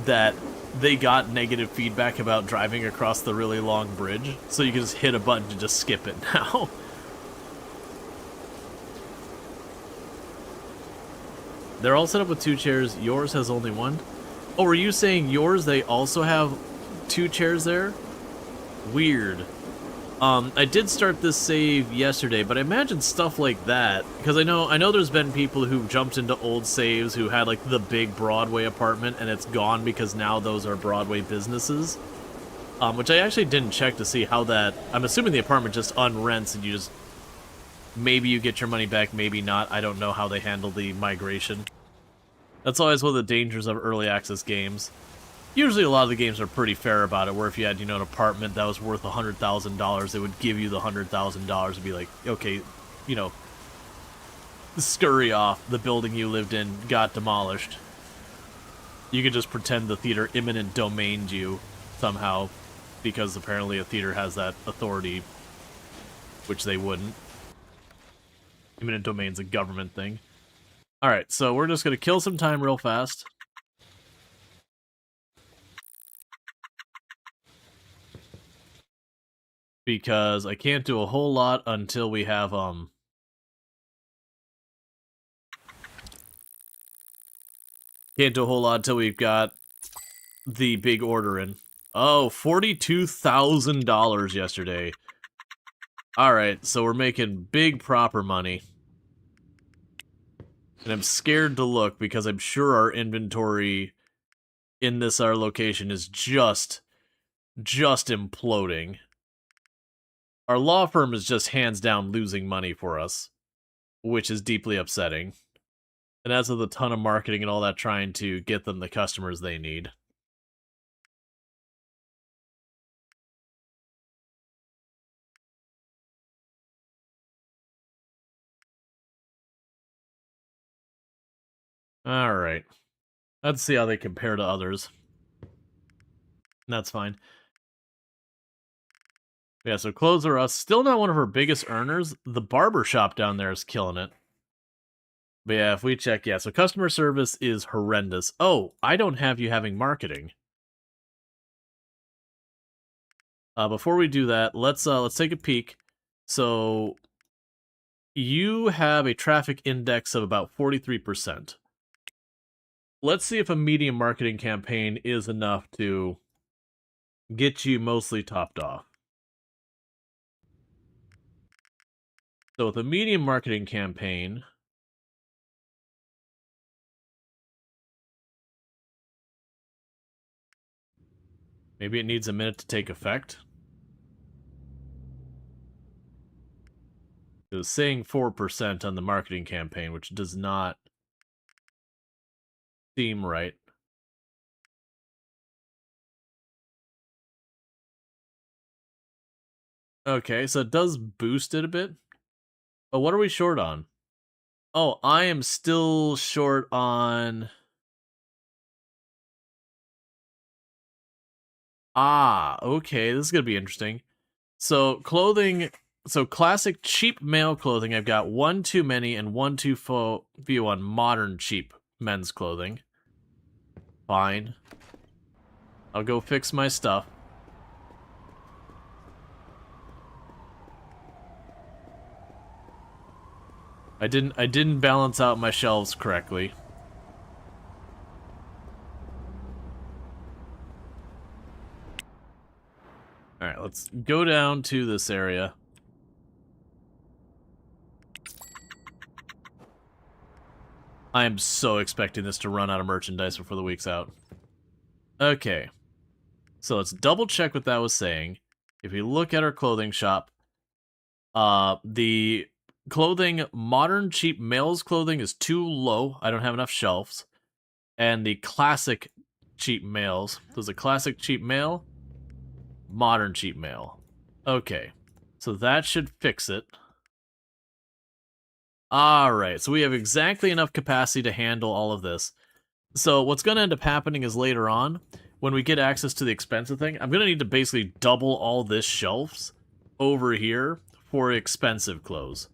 that they got negative feedback about driving across the really long bridge, so you can just hit a button to just skip it now. They're all set up with 2 chairs. Yours has only 1. Oh, were you saying yours, they also have 2 chairs there? Weird. I did start this save yesterday, but I imagine stuff like that, because I know there's been people who jumped into old saves who had like the big Broadway apartment and it's gone because now those are Broadway businesses. Which I actually didn't check to see how that, I'm assuming the apartment just unrents and you just, maybe you get your money back, maybe not. I don't know how they handle the migration. That's always one of the dangers of early access games. Usually a lot of the games are pretty fair about it, where if you had, an apartment that was worth $100,000, they would give you the $100,000 and be like, okay, scurry off, the building you lived in got demolished. you could just pretend the theater eminent domained you somehow, because apparently a theater has that authority, which they wouldn't. Eminent domain's a government thing. Alright, so we're just gonna kill some time real fast. Because I can't do a whole lot until we have, Can't do a whole lot until we've got the big order in. Oh, $42,000 yesterday. Alright, so we're making big proper money. And I'm scared to look because I'm sure our inventory in this our location is just imploding. Our law firm is just hands down losing money for us, which is deeply upsetting. And as with a ton of marketing and all that trying to get them the customers they need. Alright. Let's see how they compare to others. That's fine. Yeah, so clothes are us. Still not one of our biggest earners. The barber shop down there is killing it. But yeah, if we check, yeah, so customer service is horrendous. Oh, I don't have you having marketing. Before we do that, let's take a peek. So you have a traffic index of about 43%. Let's see if a medium marketing campaign is enough to get you mostly topped off. So with a medium marketing campaign, maybe it needs a minute to take effect. It was saying 4% on the marketing campaign, which does not seem right. Okay, so it does boost it a bit. But what are we short on? Oh, I am still short on... Ah, okay, this is gonna be interesting. So, clothing... So, classic cheap male clothing, I've got one too many and one too few on modern cheap men's clothing. Fine. I'll go fix my stuff. I didn't balance out my shelves correctly. Alright, let's go down to this area. I am so expecting this to run out of merchandise before the week's out. Okay. So let's double check what that was saying. If we look at our clothing shop, the clothing, modern cheap male's clothing is too low. I don't have enough shelves. And the classic cheap males. There's a classic cheap male, modern cheap male. Okay. So that should fix it. Alright, so we have exactly enough capacity to handle all of this. So what's going to end up happening is later on, when we get access to the expensive thing, I'm going to need to basically double all this shelves over here for expensive clothes.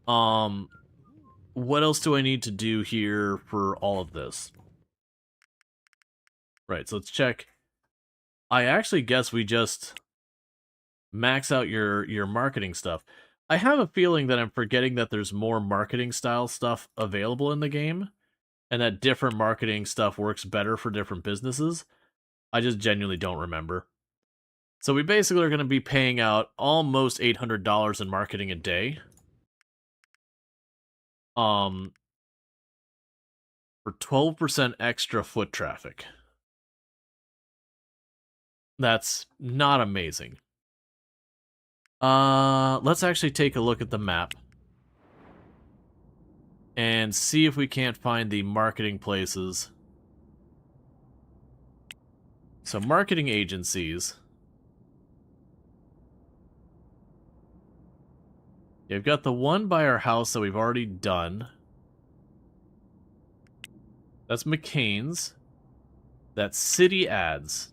What else do I need to do here for all of this? Right, so let's check. I actually guess we just max out your marketing stuff. I have a feeling that I'm forgetting that there's more marketing style stuff available in the game, and that different marketing stuff works better for different businesses. I just genuinely don't remember. So we basically are going to be paying out almost $800 in marketing a day. For 12% extra foot traffic. That's not amazing. Let's actually take a look at the map and see if we can't find the marketing places. So marketing agencies. You've got the one by our house that we've already done. That's McCain's. That's city ads.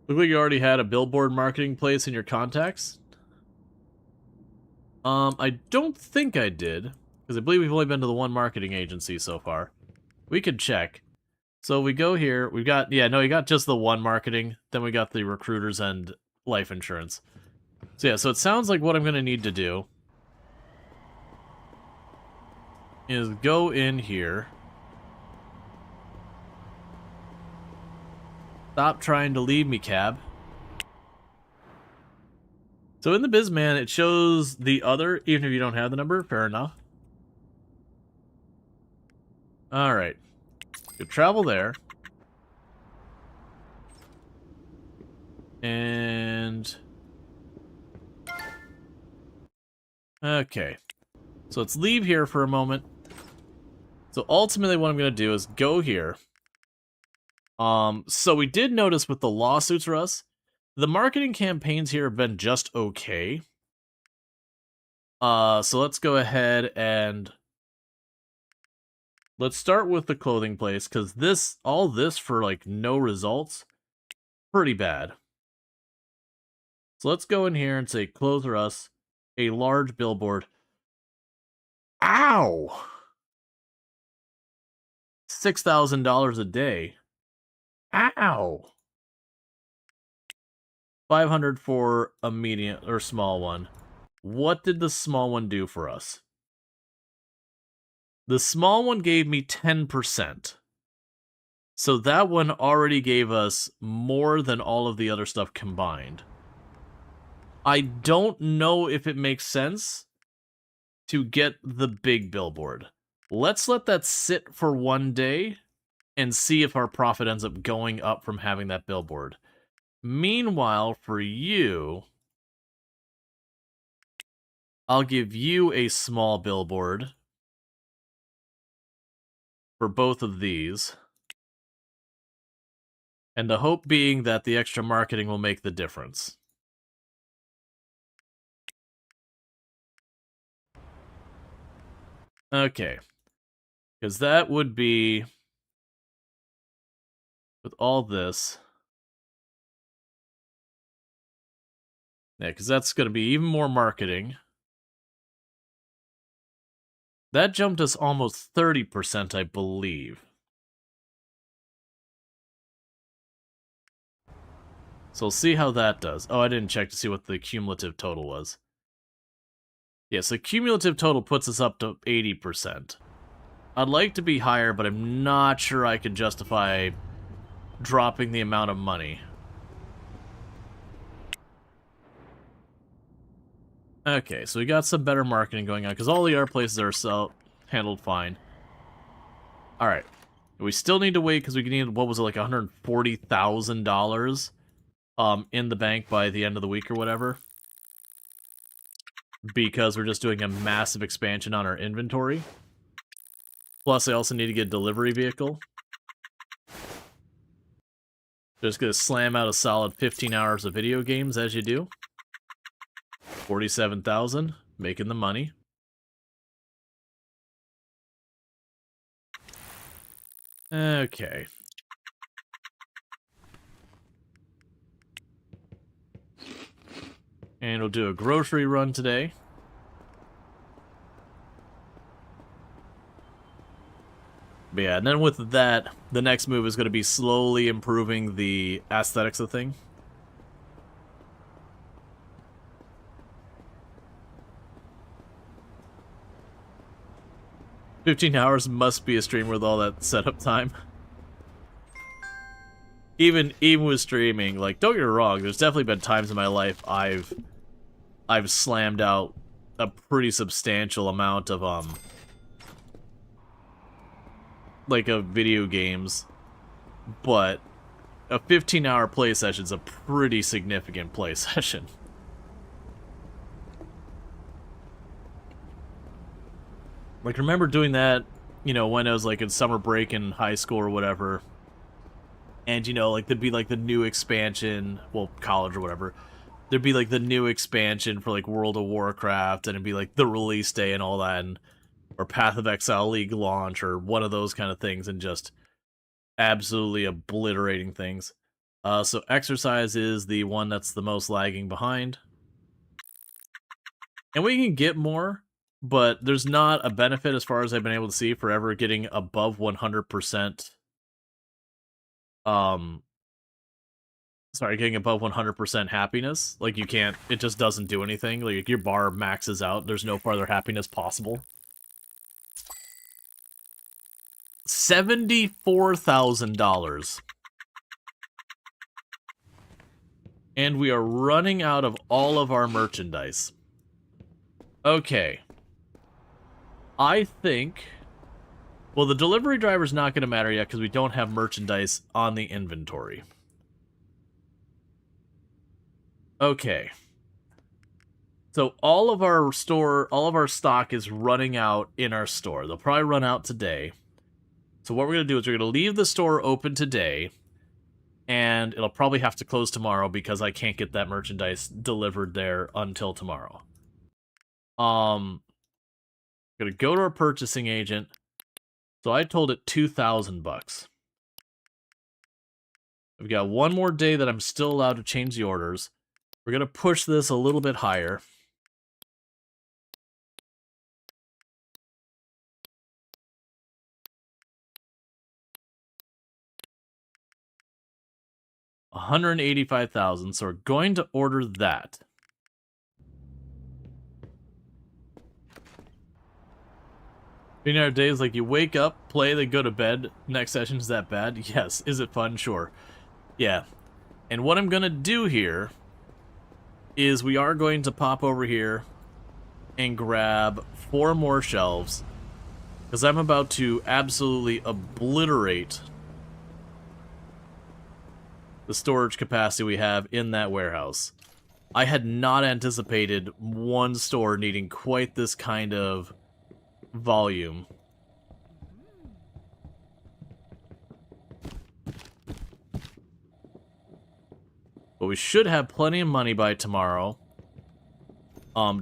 Look like you already had a billboard marketing place in your contacts. I don't think I did, because I believe we've only been to the one marketing agency so far. We could check. So we go here, we got we got just the one marketing, then we got the recruiters and life insurance. So yeah, so it sounds like what I'm gonna need to do is go in here. Stop trying to leave me, cab. So in the BizMan, it shows the other, even if you don't have the number, fair enough. Alright. You travel there. And... okay. So let's leave here for a moment. So ultimately what I'm going to do is go here. So we did notice with the lawsuits, Russ, the marketing campaigns here have been just okay. So let's go ahead and let's start with the clothing place, because all this for like no results, pretty bad. So let's go in here and say clothes us a large billboard. Ow! $6,000 a day. Ow! 500 for a medium or small one. What did the small one do for us? The small one gave me 10%. So that one already gave us more than all of the other stuff combined. I don't know if it makes sense to get the big billboard. Let's let that sit for one day and see if our profit ends up going up from having that billboard. Meanwhile, for you, I'll give you a small billboard for both of these. And the hope being that the extra marketing will make the difference. Okay. Because that would be, with all this. Yeah, because that's going to be even more marketing. That jumped us almost 30%, I believe. So we'll see how that does. Oh, I didn't check to see what the cumulative total was. Yeah, so cumulative total puts us up to 80%. I'd like to be higher, but I'm not sure I can justify dropping the amount of money. Okay, so we got some better marketing going on, because all the other places are handled fine. Alright. We still need to wait, because we need, what was it, like $140,000 in the bank by the end of the week or whatever. Because we're just doing a massive expansion on our inventory. Plus, I also need to get a delivery vehicle. Just gonna slam out a solid 15 hours of video games, as you do. 47,000, making the money. Okay. And we'll do a grocery run today. But yeah, and then with that, the next move is going to be slowly improving the aesthetics of the thing. $15 hours must be a stream with all that setup time. Even with streaming, like, don't get me wrong, there's definitely been times in my life I've slammed out a pretty substantial amount of video games, but a 15-hour play session is a pretty significant play session. Like, remember doing that, you know, when I was like in summer break in high school or whatever, and you know, like there'd be like the new expansion, well, college or whatever, there'd be like the new expansion for like World of Warcraft, and it'd be like the release day and all that, and or Path of Exile League launch or one of those kind of things and just absolutely obliterating things. So exercise is the one that's the most lagging behind. And we can get more, but there's not a benefit as far as I've been able to see for ever getting above 100%. Getting above 100% happiness. Like, you can't, it just doesn't do anything. Like, your bar maxes out. There's no further happiness possible. $74,000. And we are running out of all of our merchandise. Okay. I think... Well, the delivery driver's not going to matter yet because we don't have merchandise on the inventory. Okay. So all of our stock is running out in our store. They'll probably run out today. So what we're going to do is we're going to leave the store open today, and it'll probably have to close tomorrow because I can't get that merchandise delivered there until tomorrow. I'm going to go to our purchasing agent. So I told it $2,000. We've got one more day that I'm still allowed to change the orders. We're going to push this a little bit higher. $185,000, so we're going to order that. You know, days like you wake up, play, then go to bed. Next session's that bad? Yes. Is it fun? Sure. Yeah. And what I'm going to do here is we are going to pop over here and grab 4 more shelves because I'm about to absolutely obliterate the storage capacity we have in that warehouse. I had not anticipated one store needing quite this kind of volume. But we should have plenty of money by tomorrow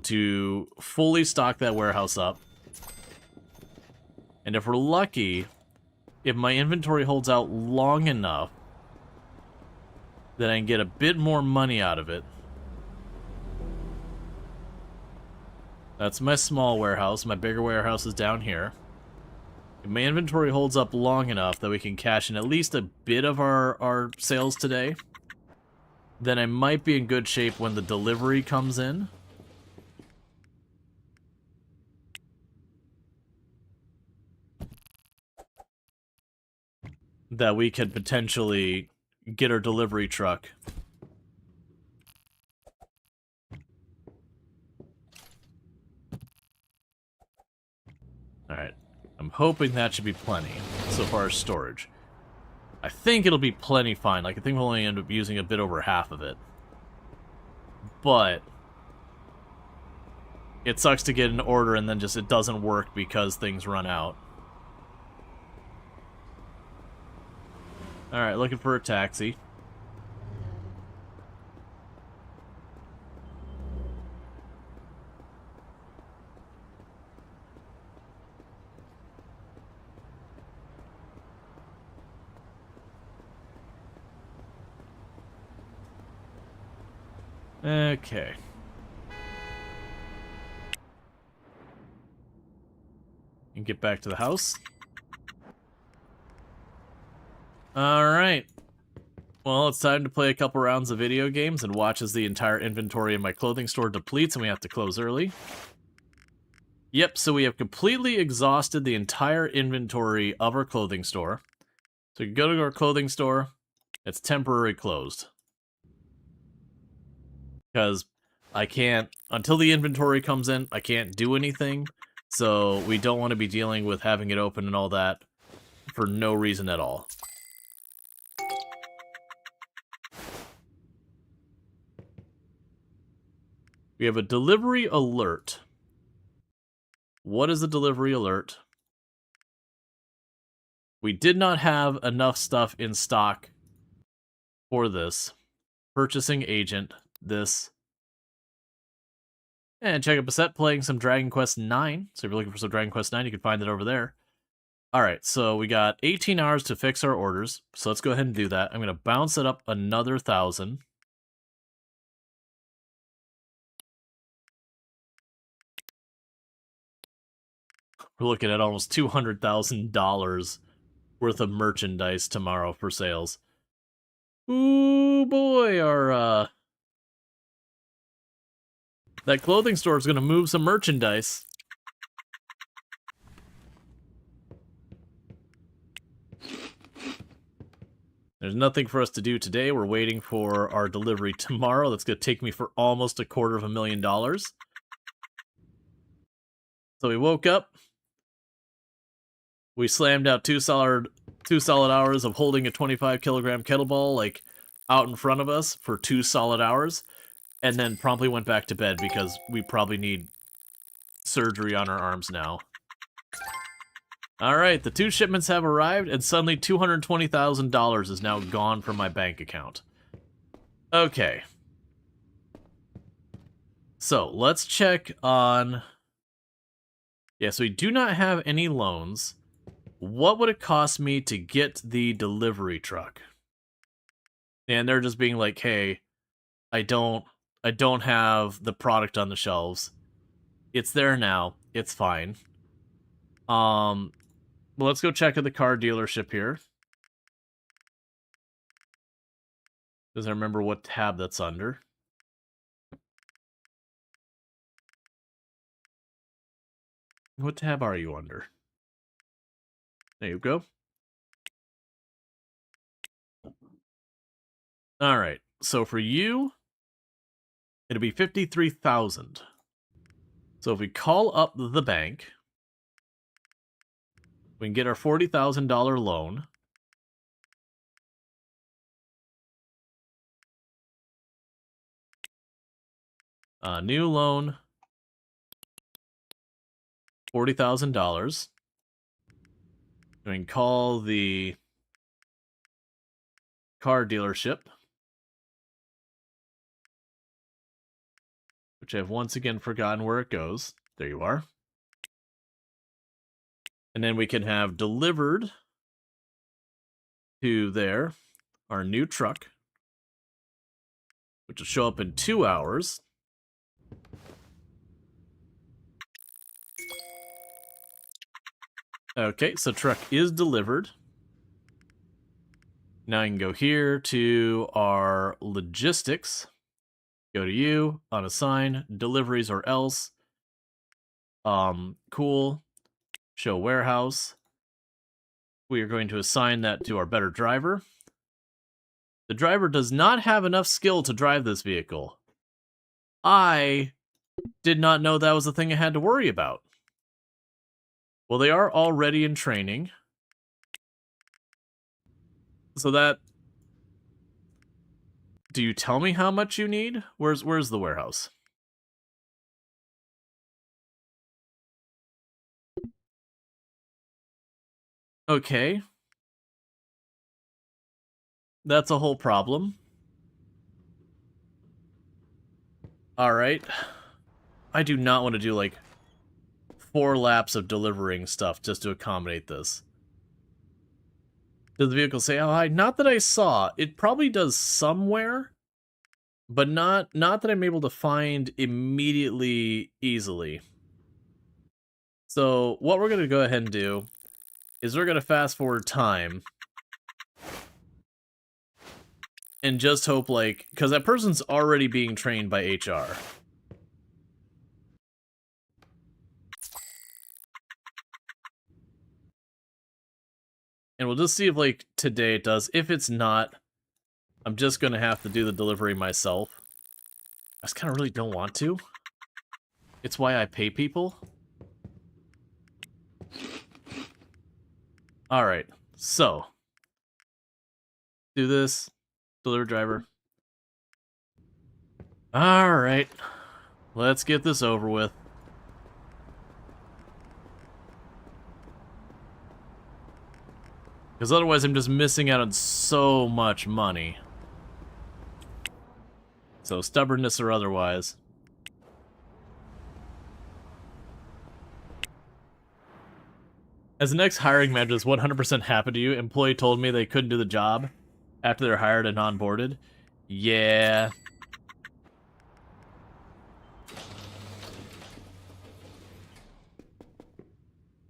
to fully stock that warehouse up. And if we're lucky, if my inventory holds out long enough, then I can get a bit more money out of it. That's my small warehouse. My bigger warehouse is down here. If my inventory holds up long enough that we can cash in at least a bit of our sales today, then I might be in good shape when the delivery comes in. That we could potentially get our delivery truck. Alright. I'm hoping that should be plenty so far as storage. I think it'll be plenty fine. Like, I think we'll only end up using a bit over half of it. But it sucks to get an order and then just it doesn't work because things run out. Alright, looking for a taxi. Okay. And get back to the house. Alright. Well, it's time to play a couple rounds of video games and watch as the entire inventory in my clothing store depletes and we have to close early. Yep, so we have completely exhausted the entire inventory of our clothing store. So we can go to our clothing store. It's temporarily closed. Because I can't, until the inventory comes in, I can't do anything. So we don't want to be dealing with having it open and all that for no reason at all. We have a delivery alert. What is the delivery alert? We did not have enough stuff in stock for this. Purchasing agent, this. And check up a set playing some Dragon Quest 9. So if you're looking for some Dragon Quest 9, you can find it over there. Alright, so we got 18 hours to fix our orders. So let's go ahead and do that. I'm going to bounce it up another 1,000. We're looking at almost $200,000 worth of merchandise tomorrow for sales. Ooh, boy, our, that clothing store is going to move some merchandise. There's nothing for us to do today. We're waiting for our delivery tomorrow. That's going to take me for almost $250,000. So we woke up. We slammed out two solid hours of holding a 25-kilogram kettlebell, like, out in front of us for 2 solid hours, and then promptly went back to bed because we probably need surgery on our arms now. Alright, the 2 shipments have arrived, and suddenly $220,000 is now gone from my bank account. Okay. So, let's check on... Yeah, so we do not have any loans. What would it cost me to get the delivery truck? And they're just being like, hey, I don't have the product on the shelves. It's there now. It's fine. Well, let's go check at the car dealership here. Does I remember what tab that's under? What tab are you under? There you go. Alright, so for you, it'll be 53,000. So if we call up the bank, we can get our $40,000 loan. New loan, $40,000. We can call the car dealership, which I've once again forgotten where it goes. There you are. And then we can have delivered to there our new truck, which will show up in 2 hours. Okay, so truck is delivered. Now I can go here to our logistics. Go to you, unassign, deliveries or else. Cool. Show warehouse. We are going to assign that to our better driver. The driver does not have enough skill to drive this vehicle. I did not know that was a thing I had to worry about. Well, they are already in training. So that... Do you tell me how much you need? Where's the warehouse? Okay. That's a whole problem. Alright. I do not want to do, like, 4 laps of delivering stuff just to accommodate this. Does the vehicle say how high? Not that I saw. It probably does somewhere, but not that I'm able to find immediately easily. So what we're going to go ahead and do is we're going to fast forward time and just hope, like, because that person's already being trained by HR. And we'll just see if, like, today it does. If it's not, I'm just going to have to do the delivery myself. I just kind of really don't want to. It's why I pay people. Alright, so. Do this. Deliver driver. Alright. Let's get this over with. Because otherwise I'm just missing out on so much money. So, stubbornness or otherwise. As the next hiring manager is 100% happy to you, employee told me they couldn't do the job after they're hired and onboarded. Yeah.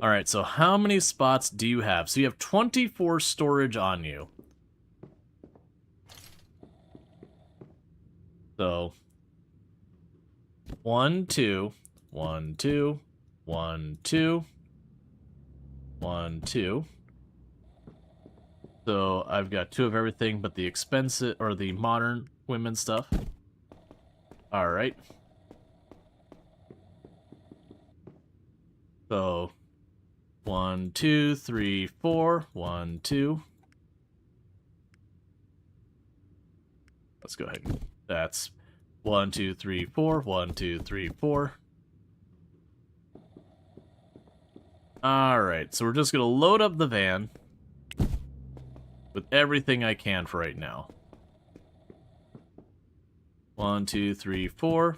Alright, so how many spots do you have? So you have 24 storage on you. So 1, 2, 1, 2, 1, 2, 1, 2. So I've got 2 of everything but the expensive or the modern women's stuff. Alright. So 1, 2, 3, 4, 1, 2. Let's go ahead. That's 1, 2, 3, 4, 1, 2, 3, 4. Alright, so we're just gonna load up the van with everything I can for right now. 1, 2, 3, 4.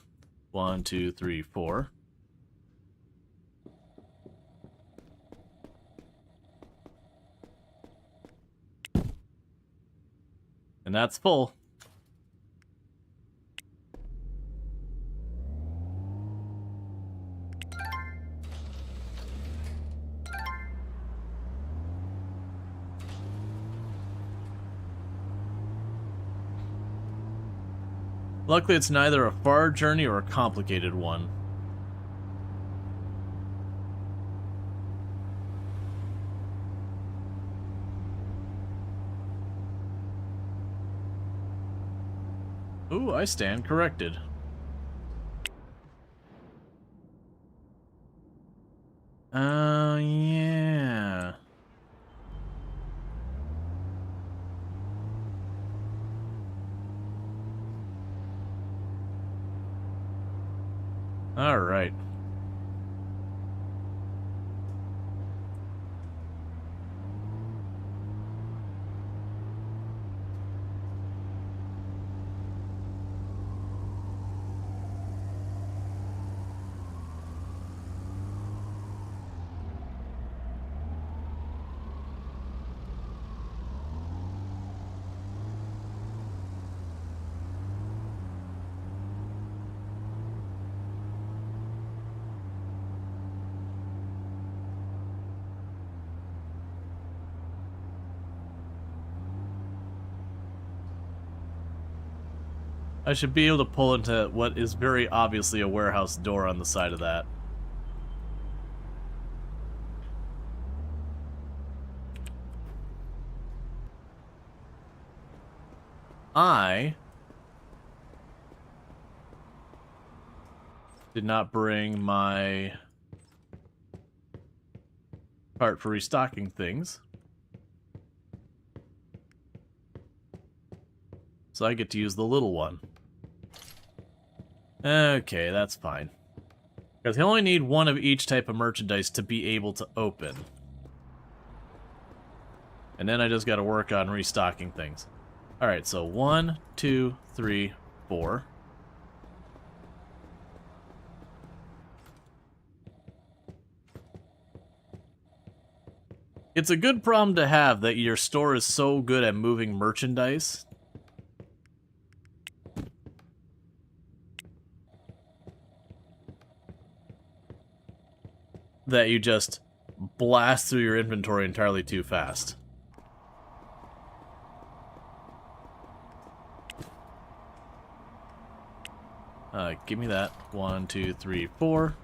1, 2, 3, 4. And that's full. Luckily, it's neither a far journey or a complicated one. Ooh, I stand corrected. Yeah. Alright. I should be able to pull into what is very obviously a warehouse door on the side of that. I did not bring my cart for restocking things. So I get to use the little one. Okay, that's fine. Because you only need one of each type of merchandise to be able to open. And then I just got to work on restocking things. Alright, so 1, 2, 3, 4. It's a good problem to have that your store is so good at moving merchandise that you just blast through your inventory entirely too fast. Give me that. 1, 2, 3, 4.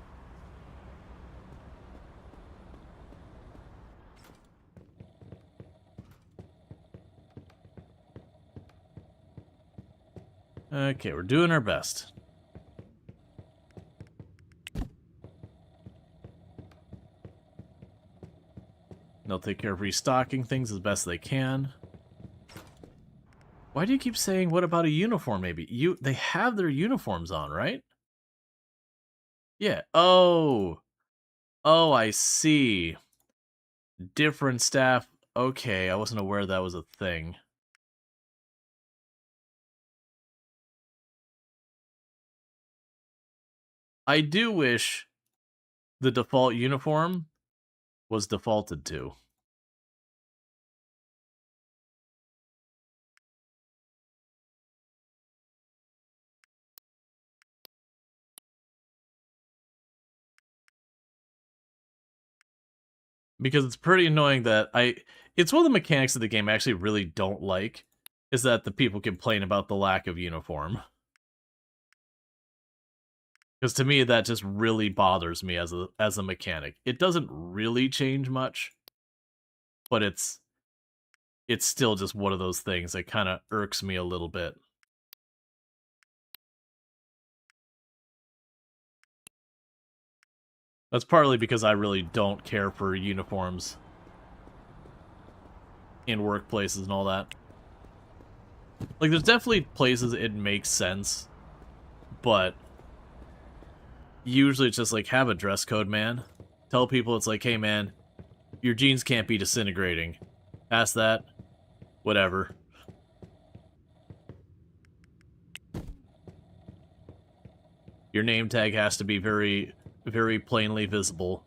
Okay, we're doing our best. They'll take care of restocking things as best they can. Why do you keep saying, what about a uniform, maybe? They have their uniforms on, right? Yeah. Oh. Oh, I see. Different staff. Okay, I wasn't aware that was a thing. I do wish the default uniform was defaulted to. Because it's pretty annoying that it's one of the mechanics of the game I actually really don't like, is that the people complain about the lack of uniform. Because to me, that just really bothers me as a mechanic. It doesn't really change much, but it's still just one of those things that kind of irks me a little bit. That's partly because I really don't care for uniforms in workplaces and all that. Like, there's definitely places it makes sense, but usually it's just like, have a dress code, man. Tell people it's like, hey, man, your jeans can't be disintegrating. Past that, whatever. Your name tag has to be very, very plainly visible.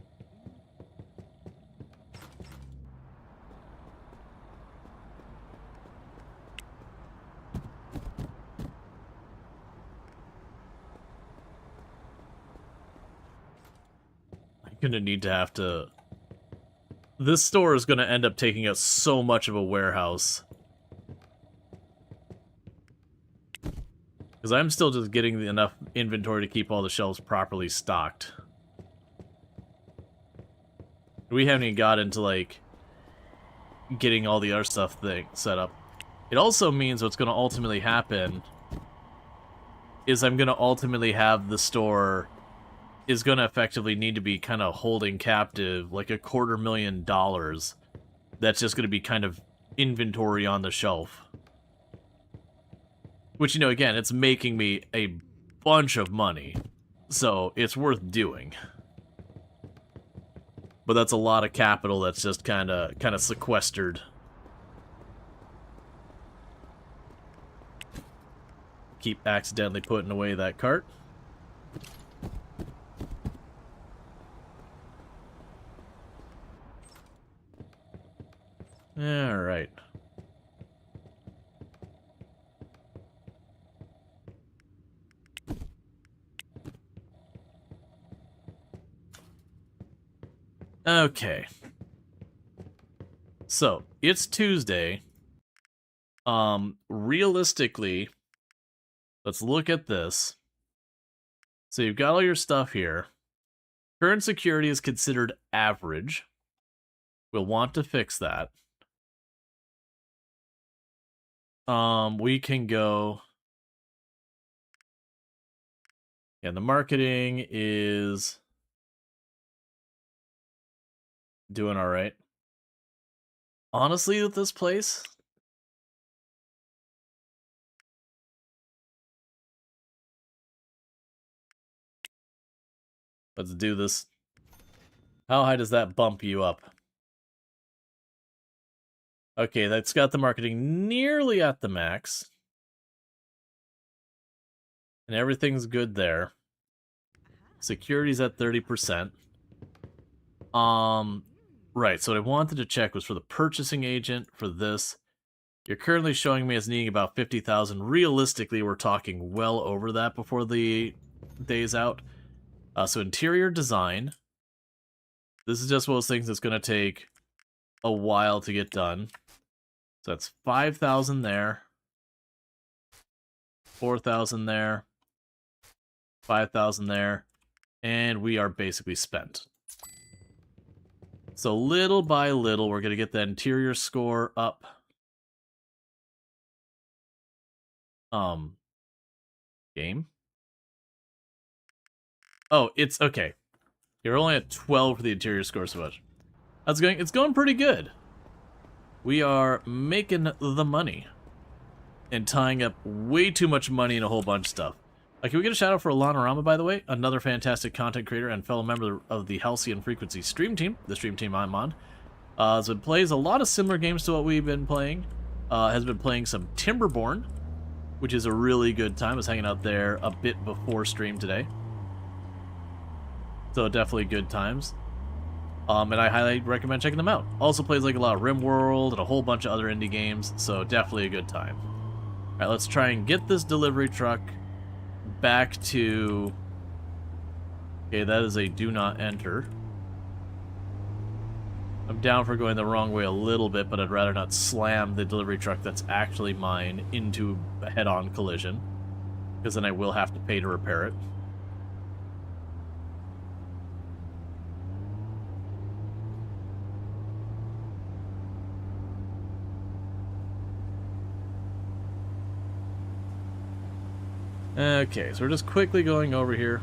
I'm gonna need to have to... This store is gonna end up taking up so much of a warehouse. Because I'm still just getting enough inventory to keep all the shelves properly stocked. We haven't even got into, like, getting all the other stuff set up. It also means what's going to ultimately happen is I'm going to ultimately have the store is going to effectively need to be kind of holding captive like $250,000 that's just going to be kind of inventory on the shelf. Which, you know, again, it's making me a bunch of money, so it's worth doing. But that's a lot of capital that's just kind of sequestered. Keep accidentally putting away that cart. All right. Okay. So, it's Tuesday. Realistically, let's look at this. So you've got all your stuff here. Current security is considered average. We'll want to fix that. We can go... Yeah, the marketing is... doing alright. Honestly, with this place... Let's do this. How high does that bump you up? Okay, that's got the marketing nearly at the max. And everything's good there. Security's at 30%. Right, so what I wanted to check was for the purchasing agent for this. You're currently showing me as needing about 50,000. Realistically, we're talking well over that before the day's out. So interior design. This is just one of those things that's going to take a while to get done. So that's 5,000 there. 4,000 there. 5,000 there. And we are basically spent. So little by little, we're going to get that interior score up. Game? Oh, it's okay. You're only at 12 for the interior score so much. It's going pretty good. We are making the money. And tying up way too much money in a whole bunch of stuff. Can we get a shout out for Alanorama, by the way? Another fantastic content creator and fellow member of the Halcyon Frequency stream team, the stream team I'm on. So it plays a lot of similar games to what we've been playing. Has been playing some Timberborn, which is a really good time. I was hanging out there a bit before stream today. So definitely good times. And I highly recommend checking them out. Also plays like a lot of RimWorld and a whole bunch of other indie games, so definitely a good time. Alright, let's try and get this delivery truck back to... Okay, that is a do not enter. I'm down for going the wrong way a little bit, but I'd rather not slam the delivery truck that's actually mine into a head-on collision, because then I will have to pay to repair it. Okay, so we're just quickly going over here.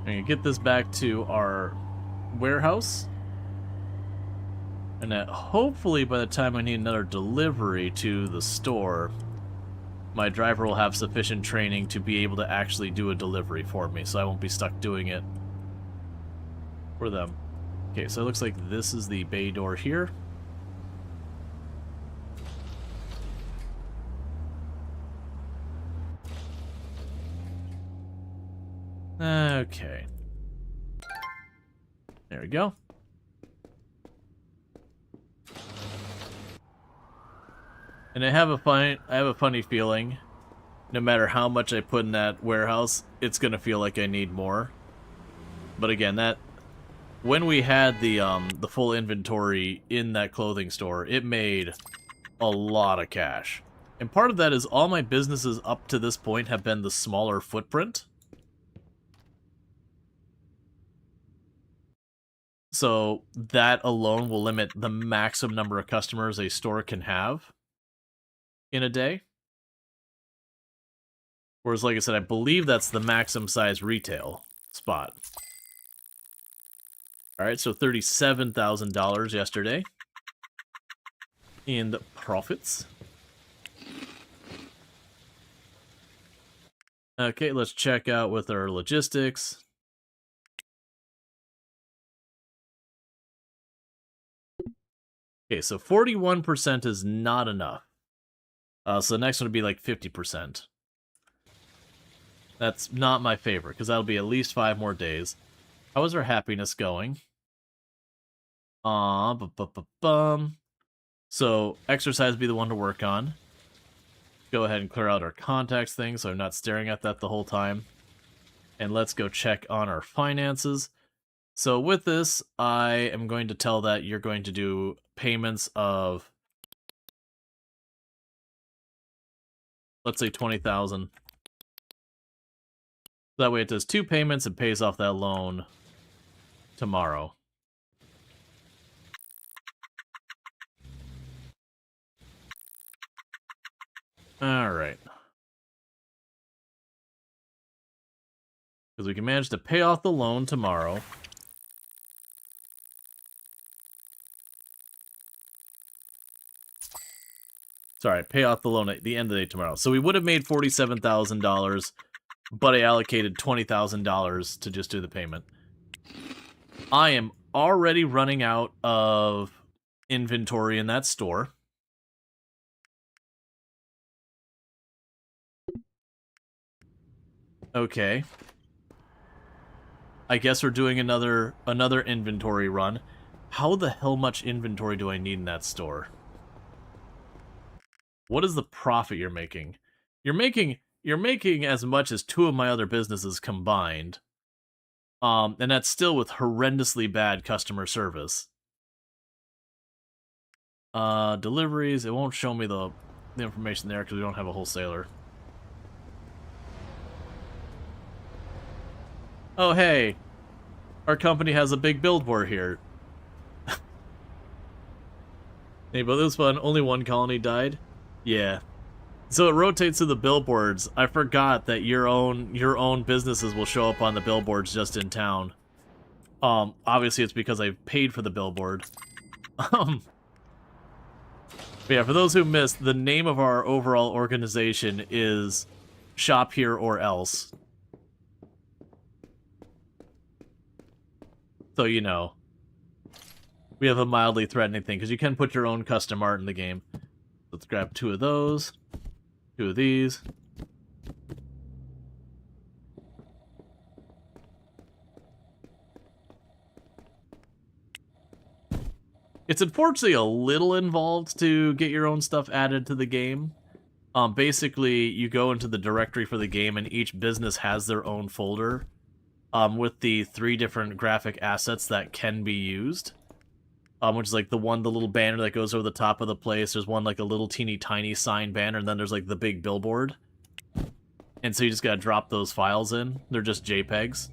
I'm gonna get this back to our warehouse. And that hopefully by the time I need another delivery to the store, my driver will have sufficient training to be able to actually do a delivery for me, so I won't be stuck doing it for them. Okay, so it looks like this is the bay door here. Okay. There we go. And I have a funny feeling, no matter how much I put in that warehouse, it's gonna feel like I need more. But again, that when we had the full inventory in that clothing store, it made a lot of cash. And part of that is all my businesses up to this point have been the smaller footprint. So that alone will limit the maximum number of customers a store can have in a day. Whereas, like I said, I believe that's the maximum size retail spot. Alright, so $37,000 yesterday in profits. Okay, let's check out with our logistics. Okay, so 41% is not enough. So the next one would be like 50%. That's not my favorite, because that'll be at least 5 more days. How is our happiness going? So, exercise would be the one to work on. Go ahead and clear out our contacts thing, so I'm not staring at that the whole time. And let's go check on our finances. So with this, I am going to tell that you're going to do payments of, let's say 20,000. That way it does 2 payments and pays off that loan tomorrow. Alright. Because we can manage to pay off the loan tomorrow. Sorry, pay off the loan at the end of the day tomorrow. So we would have made $47,000, but I allocated $20,000 to just do the payment. I am already running out of inventory in that store. Okay. I guess we're doing another inventory run. How the hell much inventory do I need in that store? What is the profit you're making? You're making as much as 2 of my other businesses combined. And that's still with horrendously bad customer service. Deliveries, it won't show me the information there because we don't have a wholesaler. Oh, hey. Our company has a big billboard here. Hey, but this one, only 1 colony died? Yeah. So it rotates to the billboards. I forgot that your own businesses will show up on the billboards just in town. Obviously it's because I paid for the billboard. But yeah, for those who missed, the name of our overall organization is Shop Here or Else. So, you know, we have a mildly threatening thing, because you can put your own custom art in the game. Let's grab 2 of those, 2 of these. It's unfortunately a little involved to get your own stuff added to the game. Basically, you go into the directory for the game, and each business has their own folder with the 3 different graphic assets that can be used. Which is like the little banner that goes over the top of the place. There's one like a little teeny tiny sign banner, and then there's like the big billboard. And so you just gotta drop those files in. They're just JPEGs.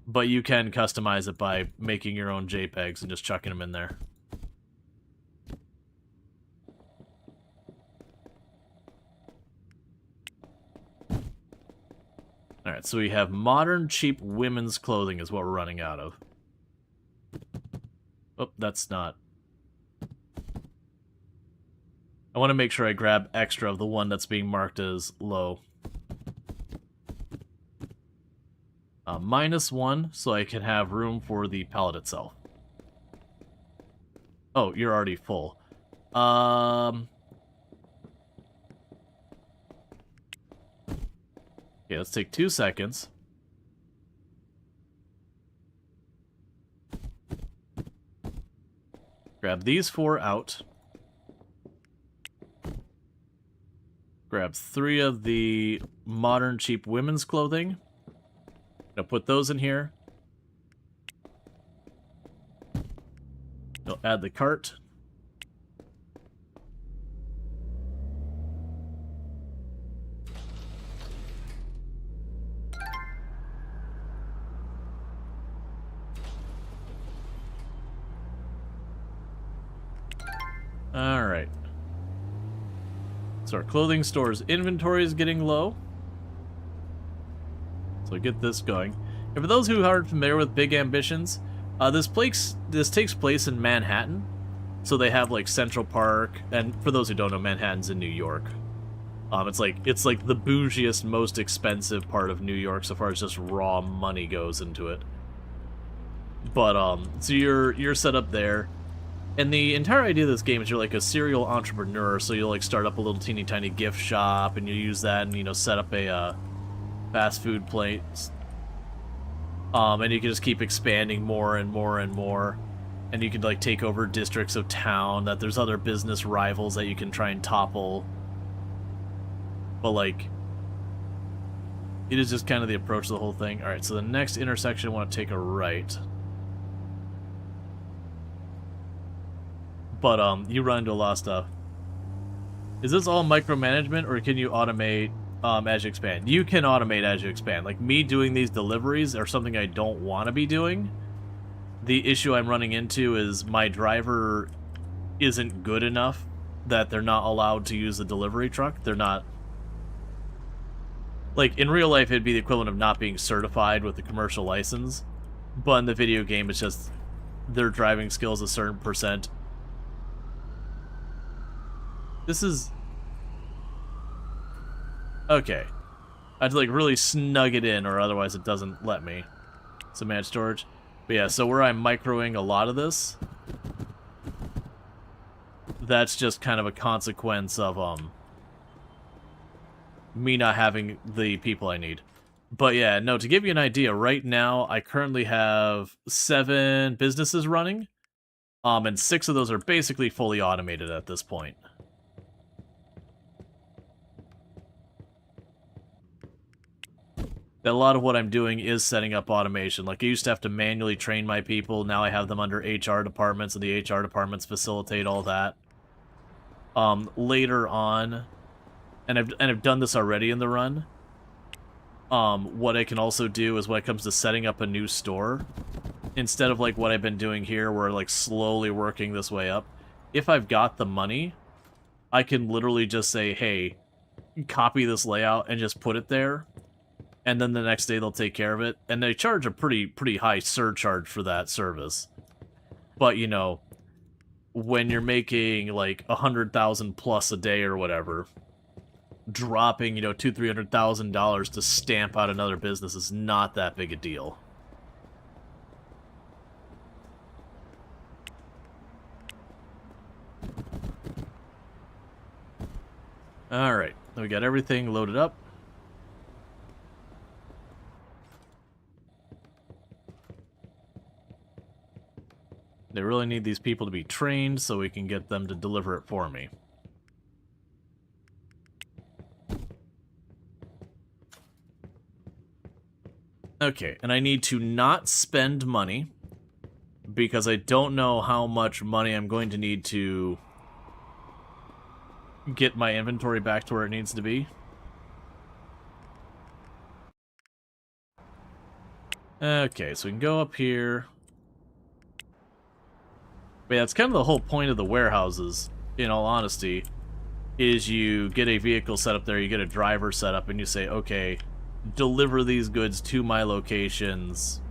But you can customize it by making your own JPEGs and just chucking them in there. Alright, so we have modern, cheap women's clothing is what we're running out of. Oh, that's not. I want to make sure I grab extra of the one that's being marked as low. -1, so I can have room for the pallet itself. Oh, you're already full. Okay, let's take 2 seconds. Grab these 4 out. Grab 3 of the modern cheap women's clothing. Now put those in here. I'll add the cart. Alright. So our clothing store's inventory is getting low. So get this going. And for those who aren't familiar with Big Ambitions, this takes place in Manhattan. So they have like Central Park, and for those who don't know, Manhattan's in New York. It's like the bougiest, most expensive part of New York so far as just raw money goes into it. But so you're set up there. And the entire idea of this game is you're like a serial entrepreneur, so you'll like start up a little teeny tiny gift shop, and you use that and, you know, set up a fast food place. And you can just keep expanding more and more and more. And you could like take over districts of town that there's other business rivals that you can try and topple. But like, it is just kind of the approach to the whole thing. Alright, so the next intersection I want to take a right. But you run into a lot of stuff. Is this all micromanagement, or can you automate as you expand? You can automate as you expand. Like, me doing these deliveries are something I don't want to be doing. The issue I'm running into is my driver isn't good enough that they're not allowed to use the delivery truck. They're not... Like, in real life, it'd be the equivalent of not being certified with the commercial license. But in the video game, it's just their driving skills a certain percent. This is... Okay. I have to, like, really snug it in, or otherwise it doesn't let me. So manage storage. But yeah, so where I'm microing a lot of this, that's just kind of a consequence of, me not having the people I need. But yeah, no, to give you an idea, right now, I currently have 7 businesses running, and 6 of those are basically fully automated at this point. A lot of what I'm doing is setting up automation. Like, I used to have to manually train my people. Now I have them under HR departments, and the HR departments facilitate all that. Later on, and I've done this already in the run. What I can also do is when it comes to setting up a new store, instead of like what I've been doing here, where like slowly working this way up, if I've got the money, I can literally just say, hey, copy this layout and just put it there. And then the next day they'll take care of it. And they charge a pretty high surcharge for that service. But, you know, when you're making like 100,000 plus a day or whatever, dropping, you know, $200,000-$300,000 to stamp out another business is not that big a deal. Alright, we got everything loaded up. They really need these people to be trained so we can get them to deliver it for me. Okay, and I need to not spend money because I don't know how much money I'm going to need to get my inventory back to where it needs to be. Okay, so we can go up here. But yeah, that's kind of the whole point of the warehouses, in all honesty, is you get a vehicle set up there, you get a driver set up, and you say, okay, deliver these goods to my locations,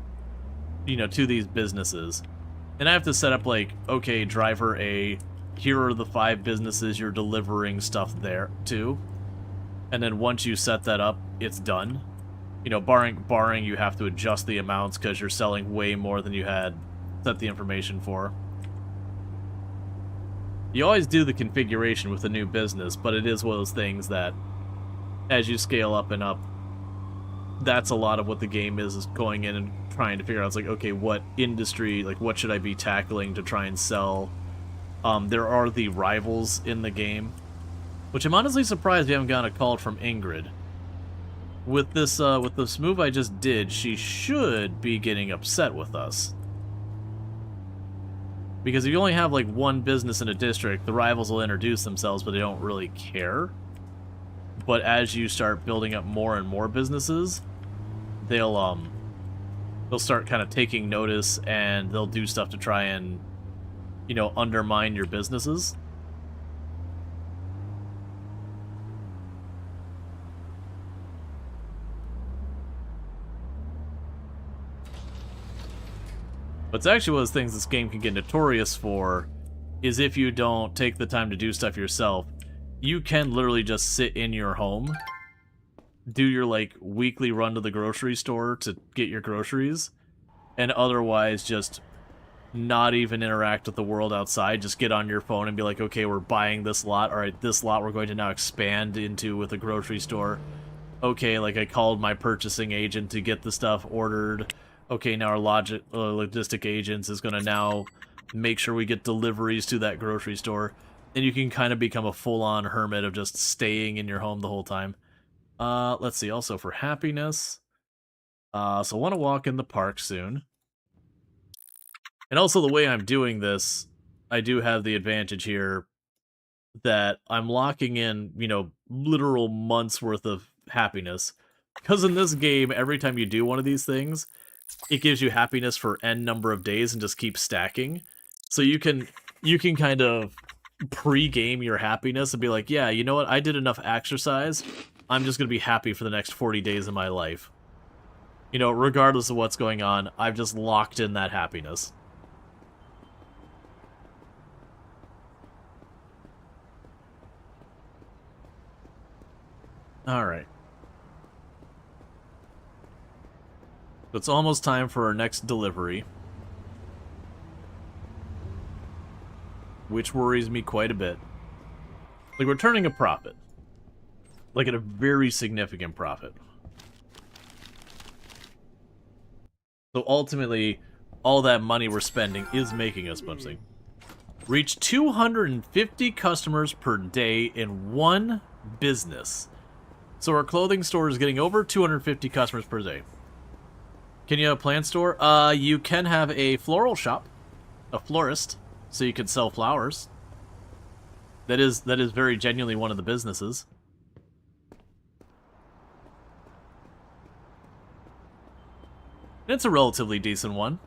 you know, to these businesses. And I have to set up, like, okay, driver A, here are the 5 businesses you're delivering stuff there to. And then once you set that up, it's done. You know, barring you have to adjust the amounts because you're selling way more than you had set the information for. You always do the configuration with a new business, but it is one of those things that, as you scale up and up, that's a lot of what the game is going in and trying to figure out. It's like, okay, what industry, like, what should I be tackling to try and sell? There are the rivals in the game, which I'm honestly surprised we haven't gotten a call from Ingrid. With this move I just did, she should be getting upset with us. Because if you only have, like, one business in a district, the rivals will introduce themselves, but they don't really care. But as you start building up more and more businesses, they'll start kind of taking notice, and they'll do stuff to try and, you know, undermine your businesses. But it's actually one of those things this game can get notorious for, is if you don't take the time to do stuff yourself, you can literally just sit in your home, do your, like, weekly run to the grocery store to get your groceries, and otherwise just not even interact with the world outside. Just get on your phone and be like, okay, we're buying this lot. Alright, this lot we're going to now expand into with a grocery store. Okay, like, I called my purchasing agent to get the stuff ordered. Okay, now our logistic agents is going to now make sure we get deliveries to that grocery store. And you can kind of become a full-on hermit of just staying in your home the whole time. Let's see, also for happiness. So I want to walk in the park soon. And also the way I'm doing this, I do have the advantage here that I'm locking in, you know, literal months worth of happiness. Because in this game, every time you do one of these things, it gives you happiness for n number of days and just keeps stacking. So you can kind of pre-game your happiness and be like, yeah, you know what, I did enough exercise, I'm just going to be happy for the next 40 days of my life. You know, regardless of what's going on, I've just locked in that happiness. Alright. It's almost time for our next delivery, which worries me quite a bit. Like, we're turning a profit. Like, at a very significant profit. So ultimately, all that money we're spending is making us something. Reach 250 customers per day in one business. So our clothing store is getting over 250 customers per day. Can you have a plant store? You can have a floral shop, a florist, so you can sell flowers. That is very genuinely one of the businesses. It's a relatively decent one.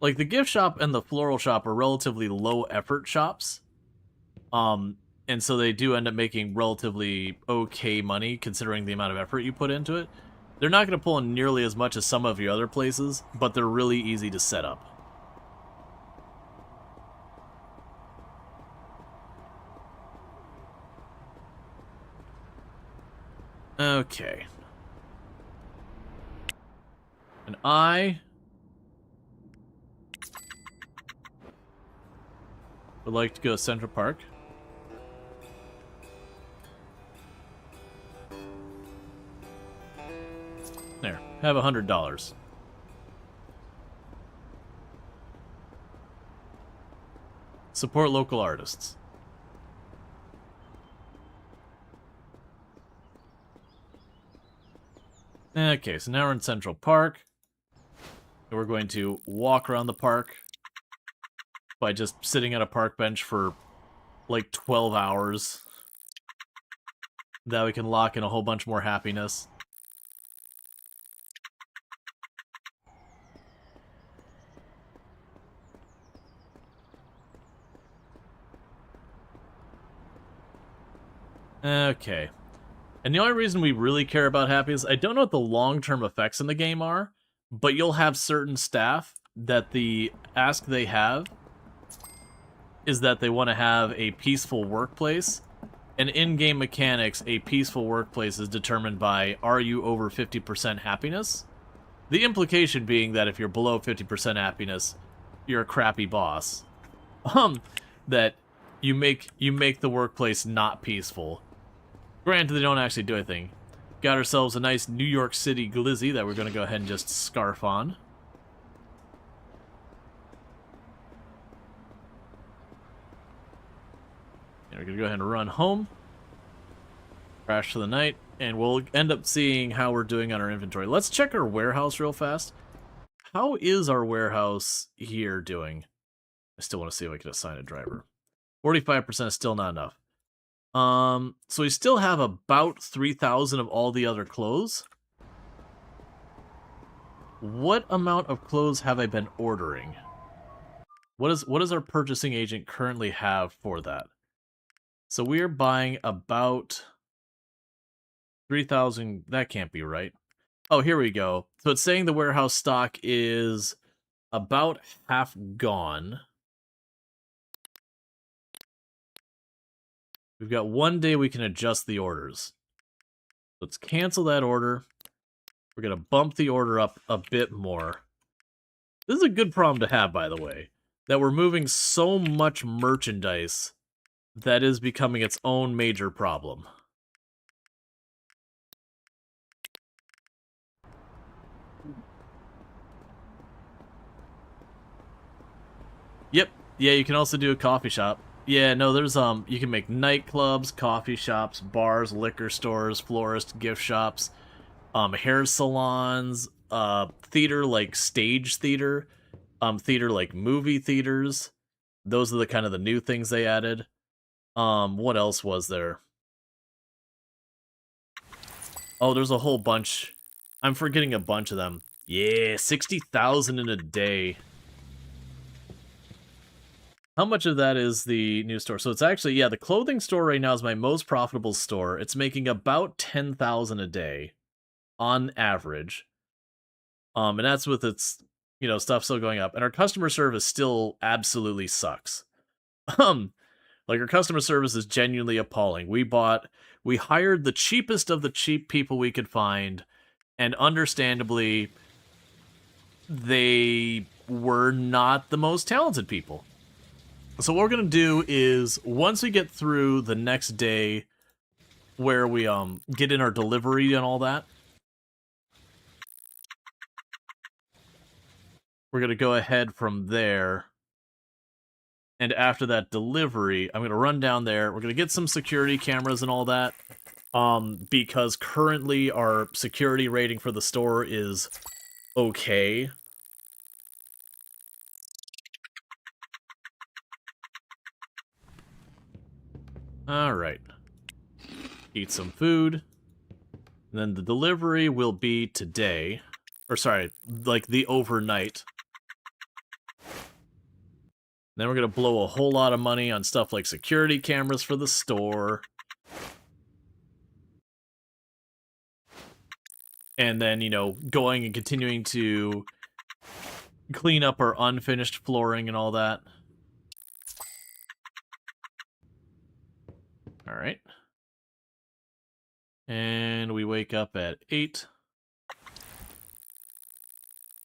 Like, the gift shop and the floral shop are relatively low-effort shops. And so they do end up making relatively okay money, considering the amount of effort you put into it. They're not going to pull in nearly as much as some of your other places, but they're really easy to set up. Okay. And I would like to go to Central Park. There, have $100. Support local artists. Okay, so now we're in Central Park. And we're going to walk around the park by just sitting at a park bench for like 12 hours. That we can lock in a whole bunch more happiness. Okay. And the only reason we really care about happiness, I don't know what the long-term effects in the game are, but you'll have certain staff that the ask they have is that they want to have a peaceful workplace. And in-game mechanics, a peaceful workplace is determined by, are you over 50% happiness? The implication being that if you're below 50% happiness, you're a crappy boss. That you make the workplace not peaceful. Granted, they don't actually do anything. Got ourselves a nice New York City glizzy that we're going to go ahead and just scarf on. And we're going to go ahead and run home. Crash for the night. And we'll end up seeing how we're doing on our inventory. Let's check our warehouse real fast. How is our warehouse here doing? I still want to see if I can assign a driver. 45% is still not enough. So we still have about 3,000 of all the other clothes. What amount of clothes have I been ordering? What does our purchasing agent currently have for that? So we're buying about 3,000. That can't be right. Oh, here we go. So it's saying the warehouse stock is about half gone. We've got 1 day we can adjust the orders. Let's cancel that order. We're going to bump the order up a bit more. This is a good problem to have, by the way, that we're moving so much merchandise that is becoming its own major problem. Yep. Yeah, you can also do a coffee shop. Yeah, no, there's you can make nightclubs, coffee shops, bars, liquor stores, florists, gift shops, hair salons, theater like stage theater, theater like movie theaters. Those are the kind of the new things they added. What else was there? Oh, there's a whole bunch. I'm forgetting a bunch of them. Yeah, 60,000 in a day. How much of that is the new store? So it's actually, yeah, the clothing store right now is my most profitable store. It's making about 10,000 a day on average. And that's with its, stuff still going up. And our customer service still absolutely sucks. Like our customer service is genuinely appalling. We hired the cheapest of the cheap people we could find, and understandably, they were not the most talented people. So what we're going to do is, once we get through the next day where we get in our delivery and all that, we're going to go ahead from there. And after that delivery, I'm going to run down there. We're going to get some security cameras and all that, because currently our security rating for the store is okay. Alright. Eat some food. And then the delivery will be today. Or sorry, like the overnight. Then we're going to blow a whole lot of money on stuff like security cameras for the store. And then, going and continuing to clean up our unfinished flooring and all that. Alright. And we wake up at 8.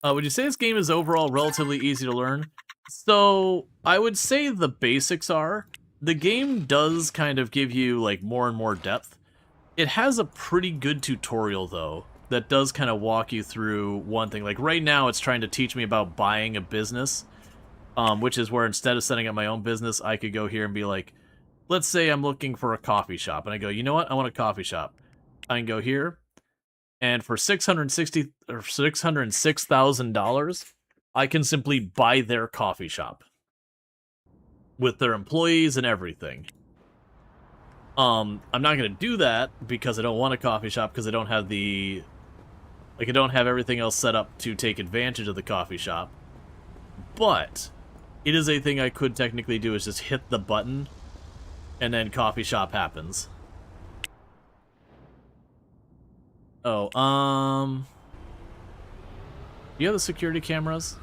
Would you say this game is overall relatively easy to learn? So, I would say the basics are. The game does kind of give you, like, more and more depth. It has a pretty good tutorial, though. that does kind of walk you through one thing. Like right now, it's trying to teach me about buying a business, which is where instead of setting up my own business, I could go here and be like, let's say I'm looking for a coffee shop, and I go, you know what? I want a coffee shop. I can go here, and for $606,000, I can simply buy their coffee shop with their employees and everything. I'm not gonna do that because I don't want a coffee shop because I don't have the, like, I don't have everything else set up to take advantage of the coffee shop. But it is a thing I could technically do, is just hit the button and then coffee shop happens. Oh, do you have the security cameras?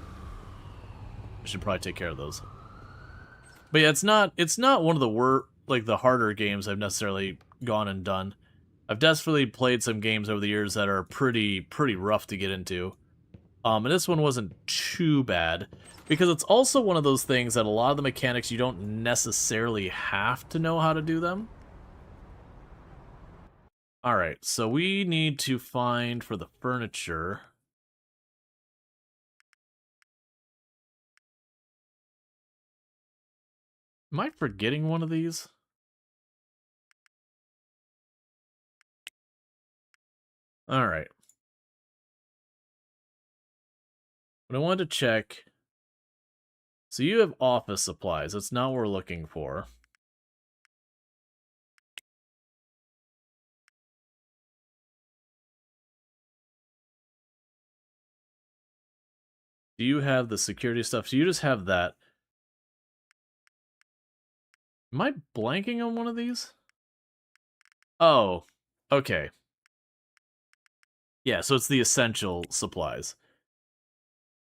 I should probably take care of those. But yeah, it's not one of the the harder games I've necessarily gone and done. I've definitely played some games over the years that are pretty rough to get into. And this one wasn't too bad, because it's also one of those things that a lot of the mechanics you don't necessarily have to know how to do them. Alright, so we need to find for the furniture. Am I forgetting one of these? Alright. But I wanted to check. So you have office supplies. That's not what we're looking for. Do you have the security stuff? So you just have that. Am I blanking on one of these? Oh, okay. Yeah, so it's the essential supplies.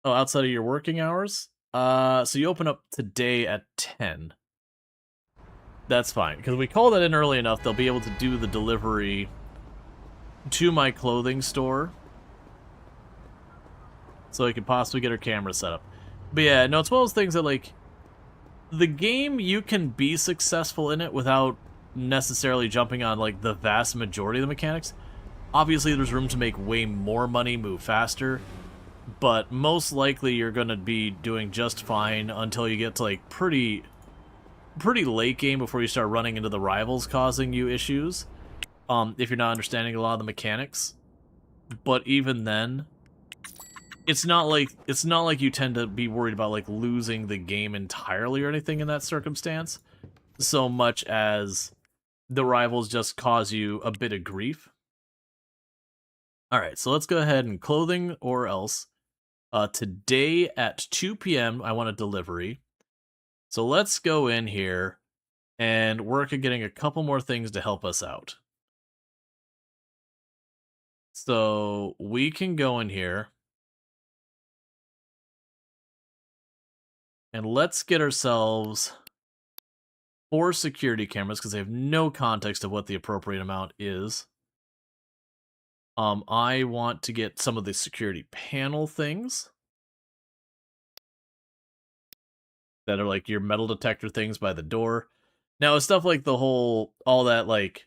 Oh, outside of your working hours? So you open up today at 10. That's fine, because we call that in early enough, they'll be able to do the delivery to my clothing store. So I could possibly get her camera set up. But yeah, no, it's one of those things that, like, the game, you can be successful in it without necessarily jumping on, like, the vast majority of the mechanics. Obviously, there's room to make way more money, move faster, but most likely you're going to be doing just fine until you get to, like, pretty late game before you start running into the rivals causing you issues, if you're not understanding a lot of the mechanics. But even then, it's not like you tend to be worried about, like, losing the game entirely or anything in that circumstance, so much as the rivals just cause you a bit of grief. Alright, so let's go ahead and clothing or else. Today at 2 p.m. I want a delivery. So let's go in here and work at getting a couple more things to help us out. So we can go in here. And let's get ourselves 4 security cameras, because I have no context of what the appropriate amount is. I want to get some of the security panel things that are like your metal detector things by the door. Now, stuff like all that, like,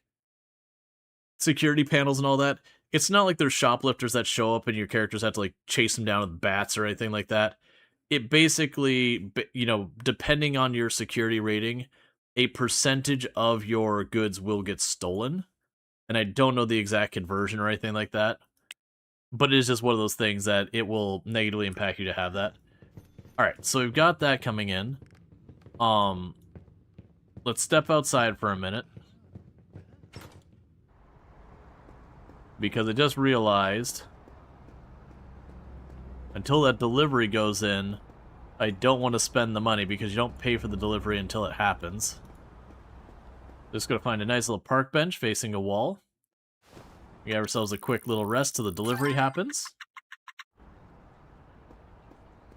security panels and all that, it's not like there's shoplifters that show up and your characters have to, like, chase them down with bats or anything like that. It basically, you know, depending on your security rating, a percentage of your goods will get stolen. And I don't know the exact conversion or anything like that. But it is just one of those things that it will negatively impact you to have that. Alright, so we've got that coming in. Let's step outside for a minute. Because I just realized, until that delivery goes in, I don't want to spend the money, because you don't pay for the delivery until it happens. Just gonna find a nice little park bench facing a wall. We have ourselves a quick little rest till the delivery happens.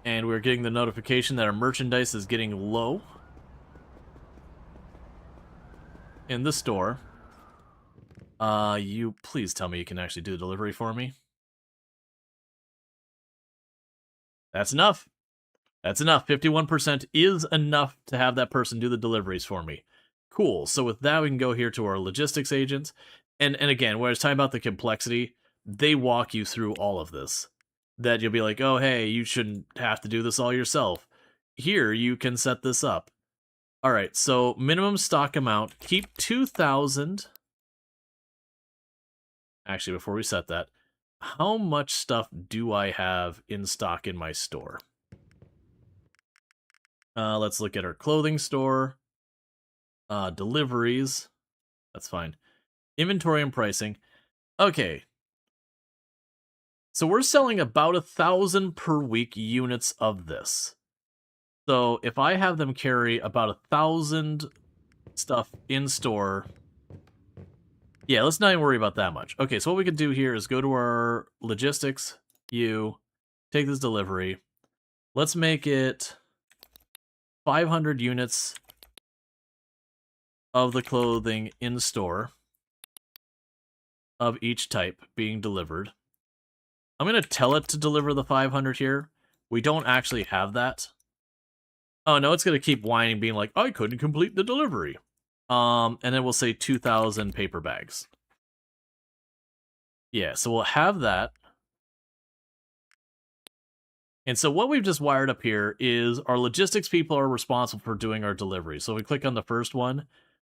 And we're getting the notification that our merchandise is getting low in the store. You please tell me you can actually do the delivery for me. That's enough. That's enough. 51% is enough to have that person do the deliveries for me. Cool. So with that, we can go here to our logistics agents. And again, when I was talking about the complexity, they walk you through all of this. That you'll be like, oh, hey, you shouldn't have to do this all yourself. Here, you can set this up. All right, so minimum stock amount, keep 2,000. Actually, before we set that, how much stuff do I have in stock in my store? Let's look at our clothing store. Deliveries. That's fine. Inventory and pricing. Okay. So we're selling about 1,000 per week units of this. So if I have them carry about 1,000 stuff in store, yeah, let's not even worry about that much. Okay, so what we could do here is go to our logistics, take this delivery. Let's make it 500 units of the clothing in store of each type being delivered. I'm going to tell it to deliver the 500 here. We don't actually have that. Oh, no, it's going to keep whining, being like, I couldn't complete the delivery. And then we'll say 2,000 paper bags. Yeah, so we'll have that. And so what we've just wired up here is our logistics people are responsible for doing our delivery. So if we click on the first one,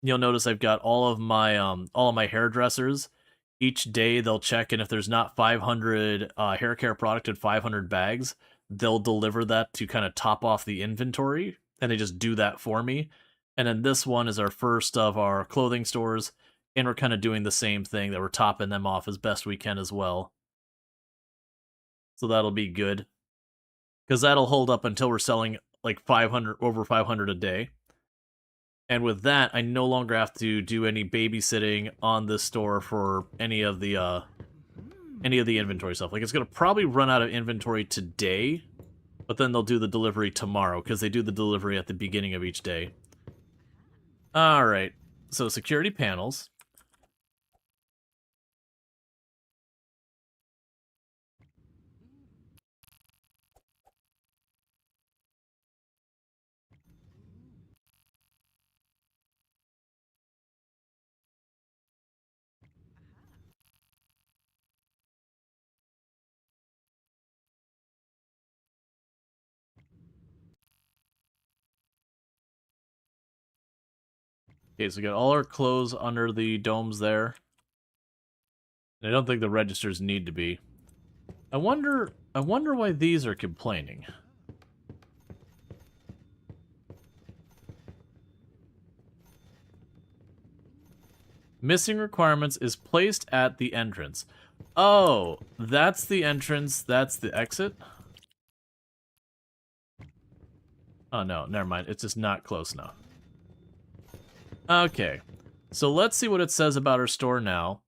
you'll notice I've got all of my hairdressers. Each day they'll check, and if there's not 500 hair care product and 500 bags, they'll deliver that to kind of top off the inventory, and they just do that for me. And then this one is our first of our clothing stores, and we're kind of doing the same thing, that we're topping them off as best we can as well. So that'll be good, because that'll hold up until we're selling like 500, over 500 a day. And with that, I no longer have to do any babysitting on this store for any of the inventory stuff. Like, it's going to probably run out of inventory today, but then they'll do the delivery tomorrow, because they do the delivery at the beginning of each day. Alright, so security panels. Okay, so we got all our clothes under the domes there. I don't think the registers need to be. I wonder why these are complaining. Missing requirements is placed at the entrance. Oh, that's the entrance, that's the exit? Oh no, never mind. It's just not close enough. Okay, so let's see what it says about our store now.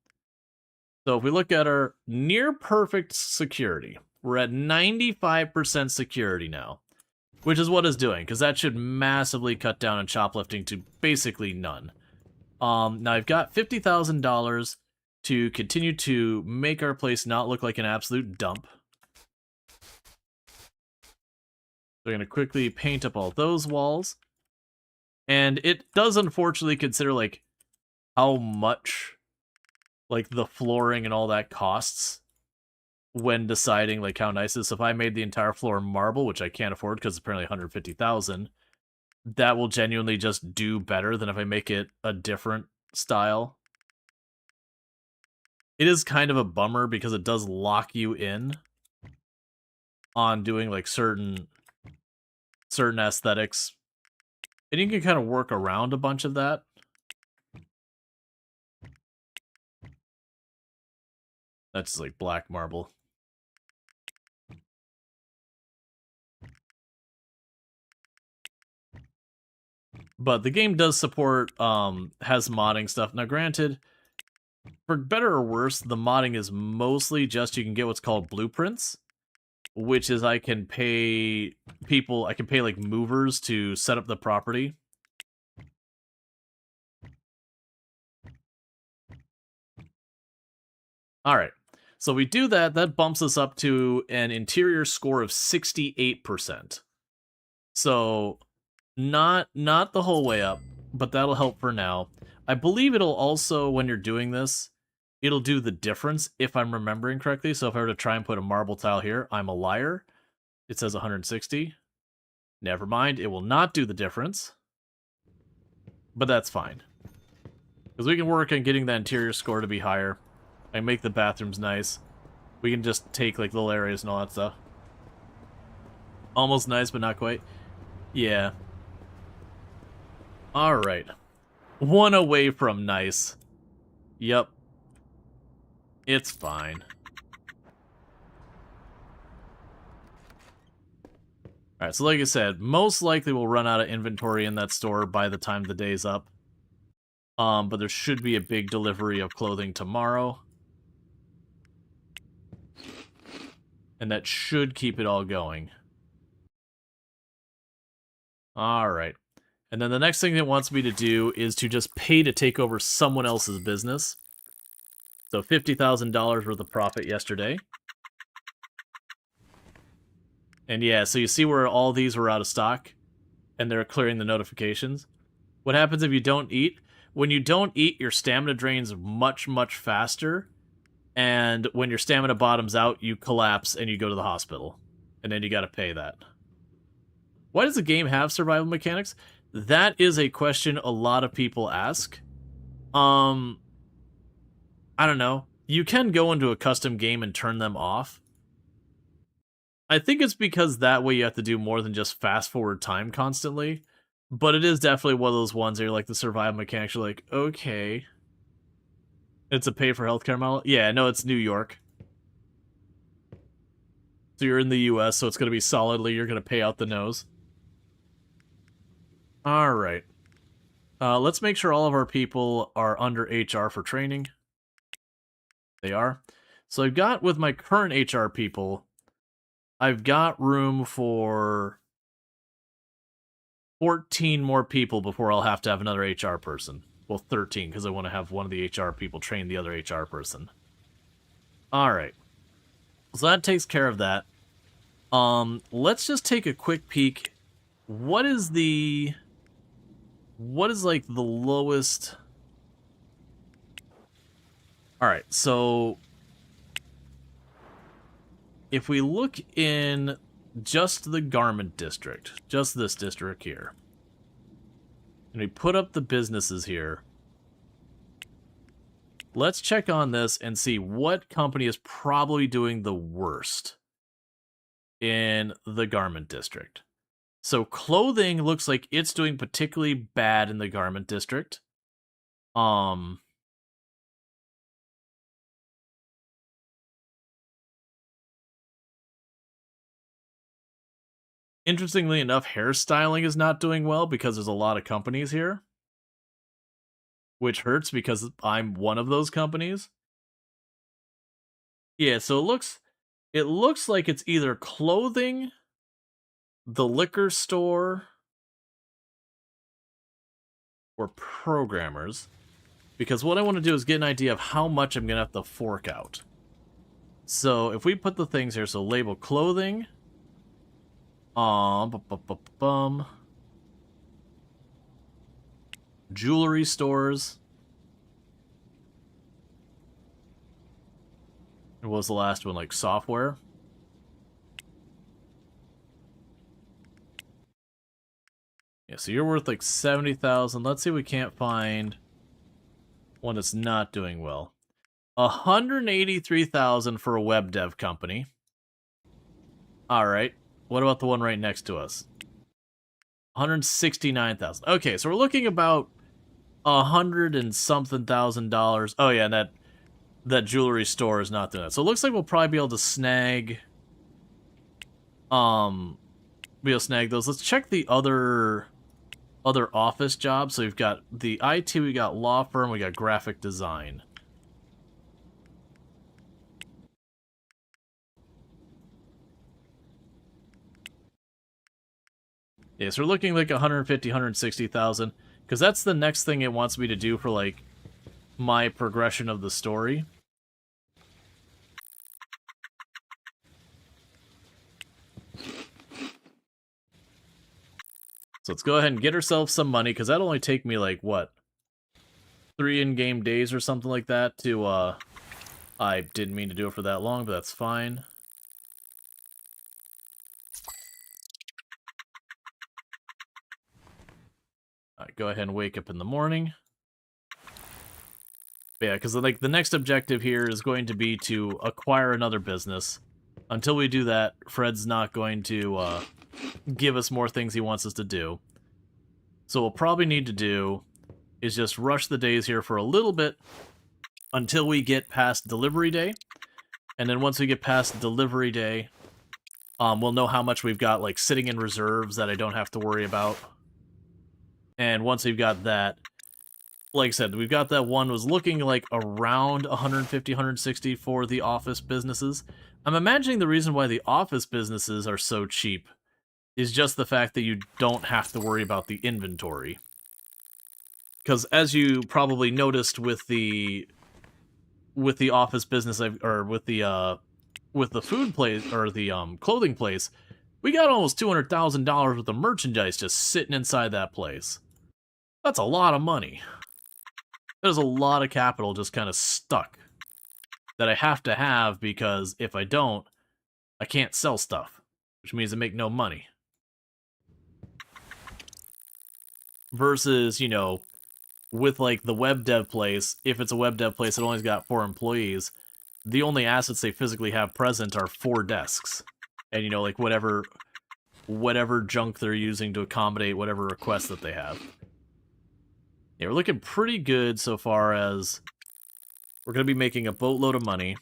So if we look at our near perfect security, we're at 95% security now, which is what it's doing, because that should massively cut down on shoplifting to basically none. Now I've got $50,000 to continue to make our place not look like an absolute dump. We're going to quickly paint up all those walls. And it does unfortunately consider, like, how much, like, the flooring and all that costs when deciding, like, how nice it is. So if I made the entire floor marble, which I can't afford because it's apparently $150,000, that will genuinely just do better than if I make it a different style. It is kind of a bummer because it does lock you in on doing, like, certain aesthetics. And you can kind of work around a bunch of that. That's like black marble. But the game does support, has modding stuff. Now granted, for better or worse, the modding is mostly just you can get what's called blueprints, which is I can pay people, I can pay like movers to set up the property. Alright, so we do that, that bumps us up to an interior score of 68%. So, not the whole way up, but that'll help for now. I believe it'll also, when you're doing this, it'll do the difference if I'm remembering correctly. So if I were to try and put a marble tile here, I'm a liar. It says 160. Never mind, it will not do the difference. But that's fine. Because we can work on getting the interior score to be higher. And make the bathrooms nice. We can just take, like, little areas and all that stuff. Almost nice, but not quite. Yeah. Alright. One away from nice. Yep. It's fine. Alright, so like I said, most likely we'll run out of inventory in that store by the time the day's up. But there should be a big delivery of clothing tomorrow. And that should keep it all going. Alright. And then the next thing it wants me to do is to just pay to take over someone else's business. So $50,000 worth of profit yesterday. And yeah, so you see where all these were out of stock? And they're clearing the notifications. What happens if you don't eat? When you don't eat, your stamina drains much, much faster. And when your stamina bottoms out, you collapse and you go to the hospital. And then you gotta pay that. Why does the game have survival mechanics? That is a question a lot of people ask. I don't know. You can go into a custom game and turn them off. I think it's because that way you have to do more than just fast forward time constantly. But it is definitely one of those ones where you're like the survival mechanics, you're like, okay. It's a pay for healthcare model? Yeah, no, it's New York. So you're in the US, so it's going to be solidly, you're going to pay out the nose. Alright. Let's make sure all of our people are under HR for training. They are. So I've got, with my current HR people, I've got room for 14 more people before I'll have to have another HR person. Well, 13, because I want to have one of the HR people train the other HR person. Alright. So that takes care of that. Let's just take a quick peek. What is like the lowest? Alright, so if we look in just the garment district, just this district here, and we put up the businesses here, let's check on this and see what company is probably doing the worst in the garment district. So clothing looks like it's doing particularly bad in the garment district. Interestingly enough, hairstyling is not doing well because there's a lot of companies here. Which hurts because I'm one of those companies. Yeah, so it looks like it's either clothing, the liquor store, or programmers. Because what I want to do is get an idea of how much I'm going to have to fork out. So if we put the things here, so label clothing, jewelry stores. What was the last one? Like software? Yeah, so you're worth like 70,000. Let's see if we can't find one that's not doing well. 183,000 for a web dev company. Alright. What about the one right next to us? 169,000. Okay, so we're looking about $100 and something thousand. Oh yeah, and that jewelry store is not doing that. So it looks like we'll probably be able to snag those. Let's check the other office jobs. So we've got the IT, we got law firm, we got graphic design. Yeah, so we're looking like 150, 160,000, because that's the next thing it wants me to do for like my progression of the story. So let's go ahead and get ourselves some money, because that'll only take me like, what? 3 in-game days or something like that to I didn't mean to do it for that long, but that's fine. Alright, go ahead and wake up in the morning. But yeah, because like the next objective here is going to be to acquire another business. Until we do that, Fred's not going to give us more things he wants us to do. So what we'll probably need to do is just rush the days here for a little bit until we get past delivery day. And then once we get past delivery day, we'll know how much we've got like sitting in reserves that I don't have to worry about. And once we've got that, like I said, we've got that one was looking like around 150, 160 for the office businesses. I'm imagining the reason why the office businesses are so cheap is just the fact that you don't have to worry about the inventory. Because as you probably noticed with the office business, or with the food place, or the clothing place, we got almost $200,000 worth of merchandise just sitting inside that place. That's a lot of money. There's a lot of capital just kind of stuck that I have to have, because if I don't, I can't sell stuff, which means I make no money. Versus, you know, with like the web dev place, if it's a web dev place that only's got 4 employees, the only assets they physically have present are 4 desks. And, you know, like whatever junk they're using to accommodate whatever requests that they have. Yeah, we're looking pretty good so far as we're going to be making a boatload of money.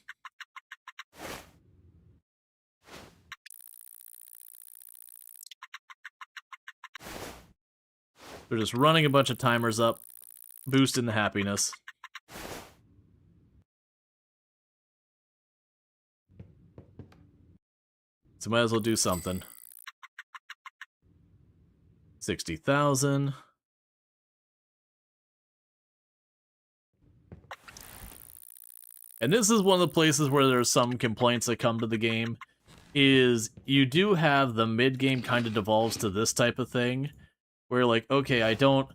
We're just running a bunch of timers up, boosting the happiness. So might as well do something. 60,000. And this is one of the places where there's some complaints that come to the game, is you do have the mid-game kind of devolves to this type of thing, where like, okay, I don't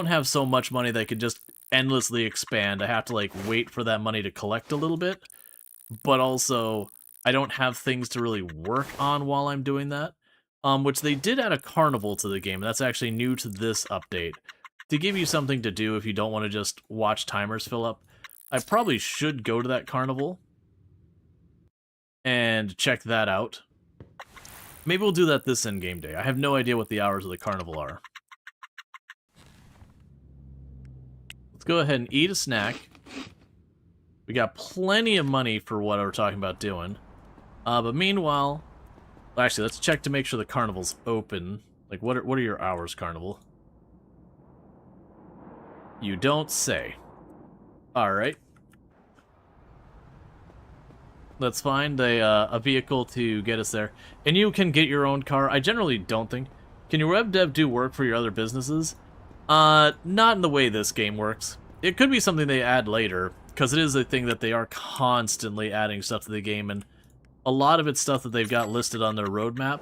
have so much money that I could just endlessly expand. I have to like wait for that money to collect a little bit, but also I don't have things to really work on while I'm doing that. Which they did add a carnival to the game. That's actually new to this update, to give you something to do if you don't want to just watch timers fill up. I probably should go to that carnival and check that out. Maybe we'll do that this in-game day. I have no idea what the hours of the carnival are. Let's go ahead and eat a snack. We got plenty of money for what we're talking about doing. But meanwhile, actually, let's check to make sure the carnival's open. Like, what are your hours, carnival? You don't say. Alright. Let's find a vehicle to get us there. And you can get your own car. I generally don't think. Can your web dev do work for your other businesses? Not in the way this game works. It could be something they add later, because it is a thing that they are constantly adding stuff to the game, and a lot of it's stuff that they've got listed on their roadmap,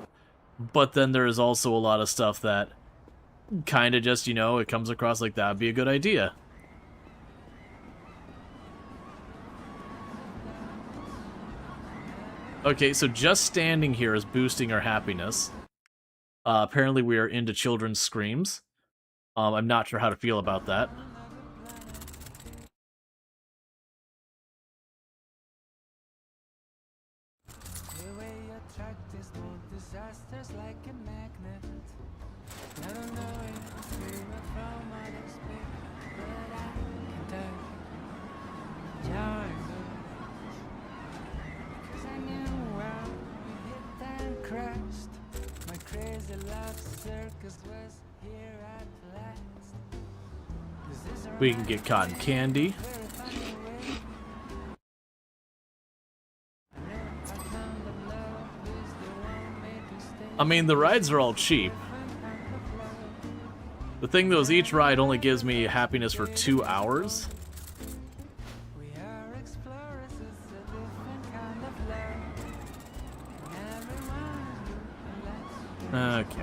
but then there is also a lot of stuff that kind of just, you know, it comes across like that would be a good idea. Okay, so just standing here is boosting our happiness. Apparently we are into children's screams. I'm not sure how to feel about that. We can get cotton candy. I mean, the rides are all cheap. The thing though is each ride only gives me happiness for 2 hours. Okay.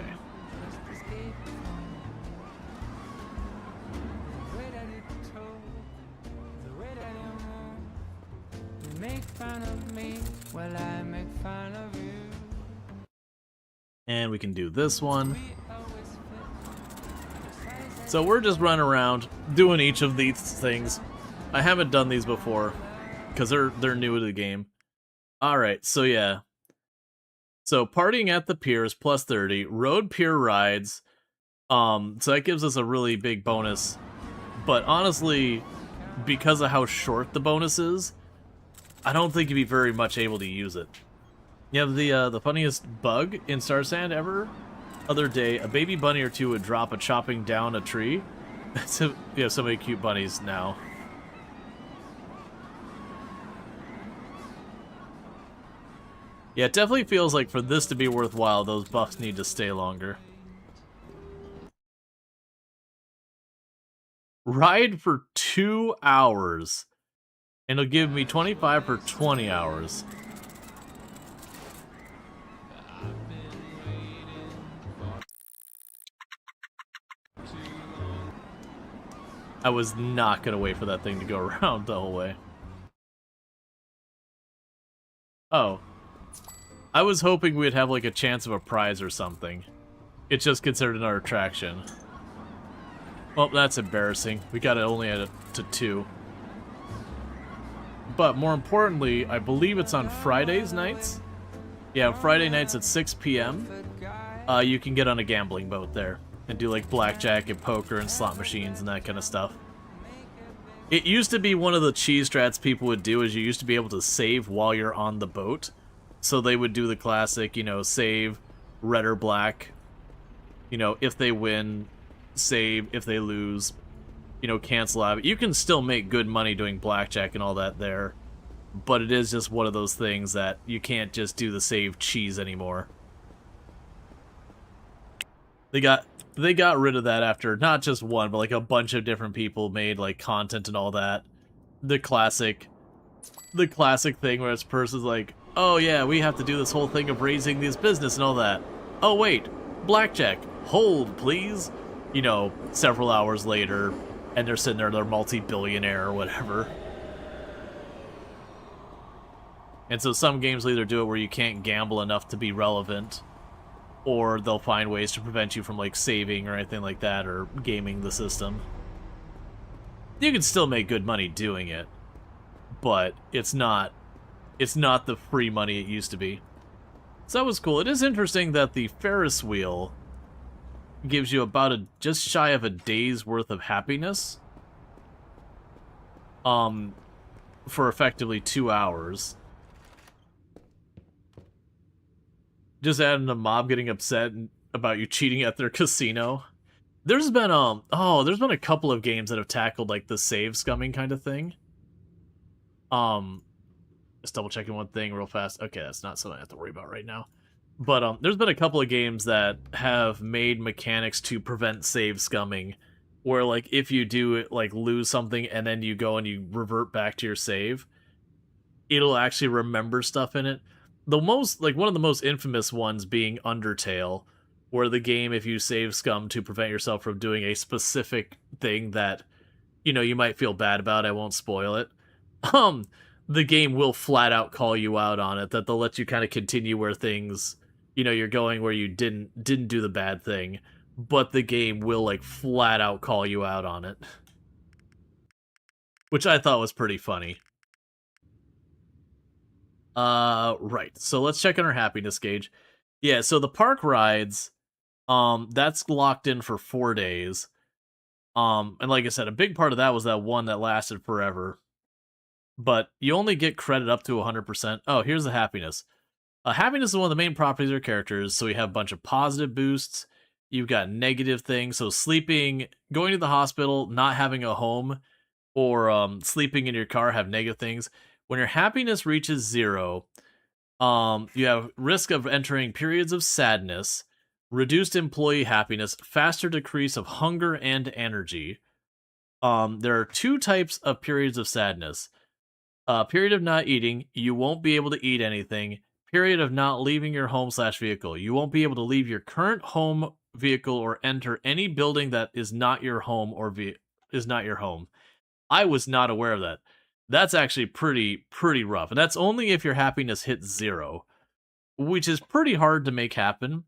Make fun of me while I make fun of you. And we can do this one. We always fit. So we're just running around doing each of these things. I haven't done these before because they're new to the game. All right, so yeah. So partying at the pier is plus 30. Road pier rides. So that gives us a really big bonus. But honestly, because of how short the bonus is, I don't think you'd be very much able to use it. You have the funniest bug in Star Sand ever. Other day, a baby bunny or two would drop a chopping down a tree. So, you have so many cute bunnies now. Yeah, it definitely feels like for this to be worthwhile, those buffs need to stay longer. Ride for 2 hours. And it'll give me 25 for 20 hours. I was not gonna wait for that thing to go around the whole way. Oh. I was hoping we'd have like a chance of a prize or something. It's just considered another attraction. Well, that's embarrassing. We got it only at to 2. But more importantly, I believe it's on Fridays nights. Yeah, Friday nights at 6 p.m. You can get on a gambling boat there and do like blackjack and poker and slot machines and that kind of stuff. It used to be one of the cheese strats people would do is you used to be able to save while you're on the boat. So they would do the classic, you know, save red or black. You know, if they win, save. If they lose, you know, cancel out. You can still make good money doing blackjack and all that there. But it is just one of those things that you can't just do the save cheese anymore. They got rid of that after not just one, but like a bunch of different people made like content and all that. The classic thing where this person's like, oh yeah, we have to do this whole thing of raising this business and all that. Oh wait, blackjack, hold please. You know, several hours later, and they're sitting there, they're multi-billionaire or whatever. And so some games will either do it where you can't gamble enough to be relevant, or they'll find ways to prevent you from like saving or anything like that, or gaming the system. You can still make good money doing it, but it's not the free money it used to be. So that was cool. It is interesting that the Ferris wheel gives you about just shy of a day's worth of happiness. For effectively 2 hours. Just adding a mob getting upset about you cheating at their casino. There's been there's been a couple of games that have tackled like the save scumming kind of thing. Just double checking one thing real fast. Okay, that's not something I have to worry about right now. But there's been a couple of games that have made mechanics to prevent save scumming, where like if you do like lose something and then you go and you revert back to your save, it'll actually remember stuff in it. The most like one of the most infamous ones being Undertale, where the game, if you save scum to prevent yourself from doing a specific thing that, you know, you might feel bad about, I won't spoil it. The game will flat out call you out on it, that they'll let you kind of continue where things, you know, you're going where you didn't do the bad thing, but the game will like flat out call you out on it. Which I thought was pretty funny. Right. So let's check on our happiness gauge. Yeah, so the park rides, that's locked in for 4 days. And like I said, a big part of that was that one that lasted forever. But you only get credit up to 100%. Oh, here's the happiness. Happiness is one of the main properties of your characters, so you have a bunch of positive boosts. You've got negative things, so sleeping, going to the hospital, not having a home, or sleeping in your car have negative things. When your happiness reaches 0, you have risk of entering periods of sadness, reduced employee happiness, faster decrease of hunger and energy. There are 2 types of periods of sadness. Period of not eating, you won't be able to eat anything. Period of not leaving your home/vehicle. You won't be able to leave your current home, vehicle, or enter any building that is not your home or is not your home. I was not aware of that. That's actually pretty rough. And that's only if your happiness hits 0, which is pretty hard to make happen,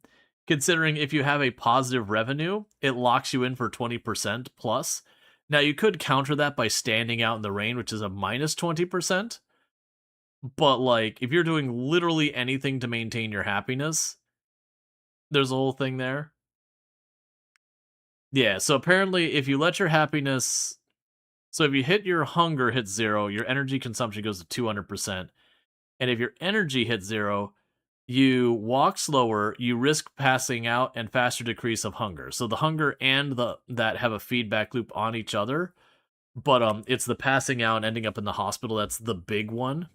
considering if you have a positive revenue, it locks you in for 20% plus. Now, you could counter that by standing out in the rain, which is a minus 20%. But, like, if you're doing literally anything to maintain your happiness, there's a whole thing there. Yeah, so apparently if you let your happiness... So if you hit your hunger hits 0, your energy consumption goes to 200%. And if your energy hits 0, you walk slower, you risk passing out, and faster decrease of hunger. So the hunger and that have a feedback loop on each other. But it's the passing out and ending up in the hospital that's the big one.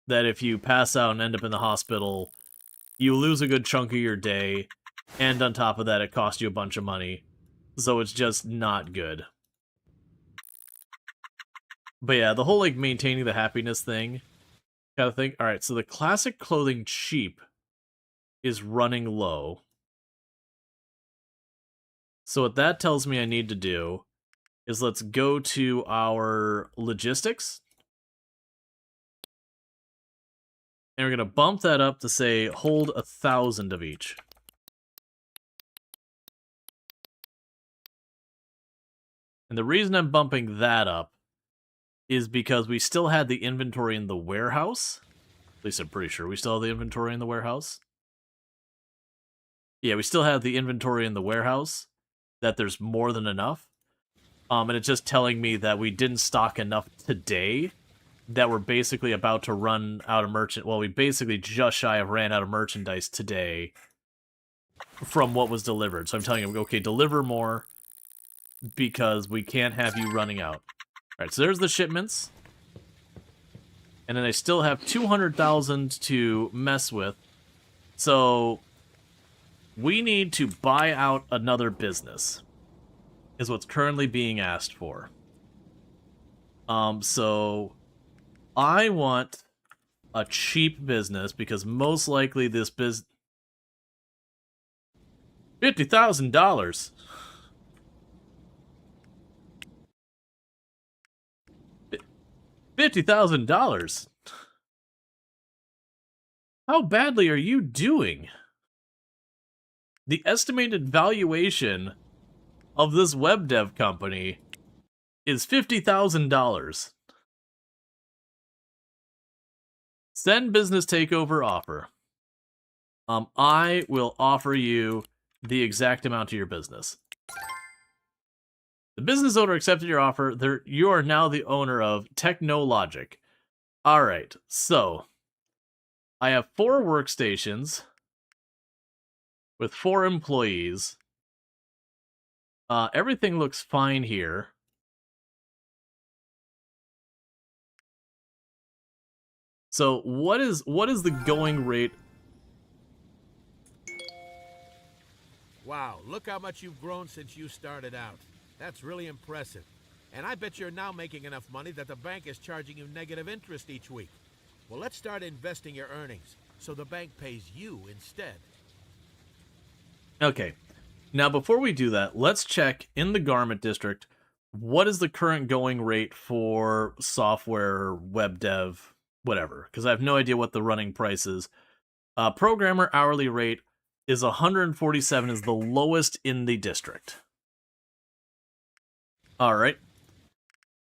That if you pass out and end up in the hospital, you lose a good chunk of your day, and on top of that, it costs you a bunch of money. So it's just not good. But yeah, the whole, like, maintaining the happiness thing kind of thing. Alright, so the classic clothing cheap is running low. So what that tells me I need to do is let's go to our logistics. And we're going to bump that up to say, hold 1,000 of each. And the reason I'm bumping that up is because we still had the inventory in the warehouse. At least I'm pretty sure we still have the inventory in the warehouse. Yeah, we still have the inventory in the warehouse, that there's more than enough. And it's just telling me that we didn't stock enough today, that we're basically about to run out of well, we basically just shy of ran out of merchandise today from what was delivered. So I'm telling you, okay, deliver more, because we can't have you running out. Alright, so there's the shipments. And then I still have 200,000 to mess with. So we need to buy out another business, is what's currently being asked for. So I want a cheap business, because most likely this business... $50,000! $50,000! How badly are you doing? The estimated valuation of this web dev company is $50,000. Send business takeover offer. I will offer you the exact amount of your business. The business owner accepted your offer. You are now the owner of Technologic. Alright, so I have 4 workstations with 4 employees. Everything looks fine here. So what is the going rate? Wow, look how much you've grown since you started out. That's really impressive. And I bet you're now making enough money that the bank is charging you negative interest each week. Well, let's start investing your earnings, so the bank pays you instead. Okay. Now, before we do that, let's check in the garment district, what is the current going rate for software, web dev, whatever, because I have no idea what the running price is. Programmer hourly rate is 147, is the lowest in the district. Alright.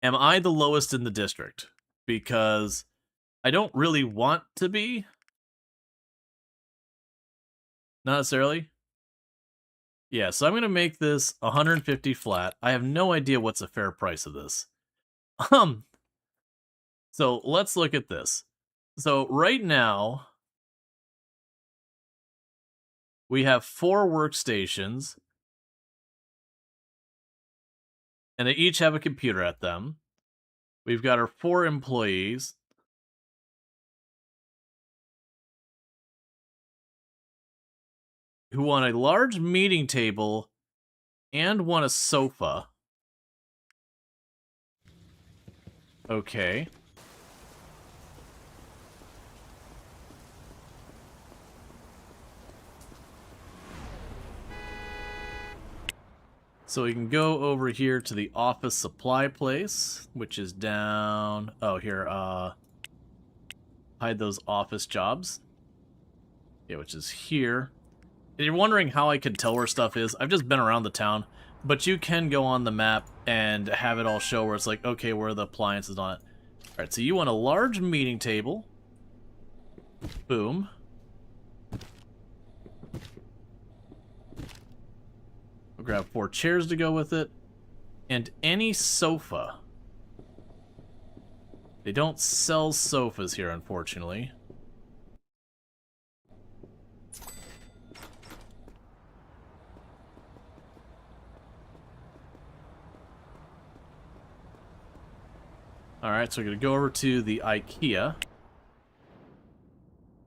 Am I the lowest in the district? Because I don't really want to be. Not necessarily. Yeah, so I'm going to make this 150 flat. I have no idea what's a fair price of this. So let's look at this. So right now, we have 4 workstations, and they each have a computer at them. We've got our 4 employees. Who want a large meeting table and want a sofa. Okay. So we can go over here to the office supply place, which is down... Oh, here, hide those office jobs. Yeah, which is here. And you're wondering how I can tell where stuff is. I've just been around the town, but you can go on the map and have it all show where it's like, okay, where are the appliances on it. Alright, so you want a large meeting table. Boom. We'll grab 4 chairs to go with it. And any sofa. They don't sell sofas here, unfortunately. Alright, so we're going to go over to the IKEA,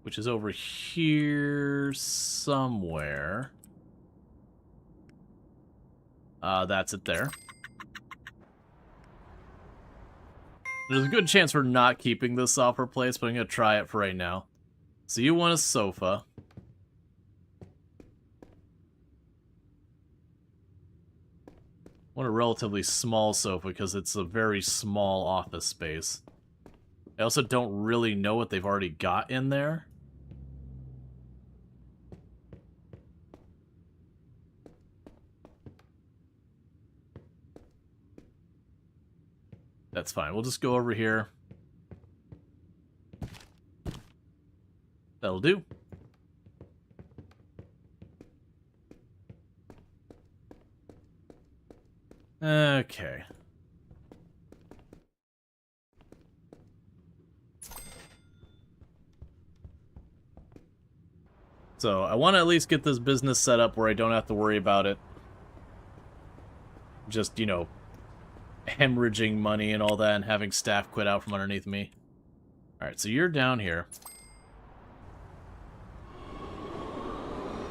which is over here somewhere. That's it there. There's a good chance we're not keeping this software place, but I'm going to try it for right now. So you want a sofa. I want a relatively small sofa because it's a very small office space. I also don't really know what they've already got in there. That's fine. We'll just go over here. That'll do. Okay. So, I want to at least get this business set up where I don't have to worry about it. Just, you know, hemorrhaging money and all that and having staff quit out from underneath me. Alright, so you're down here.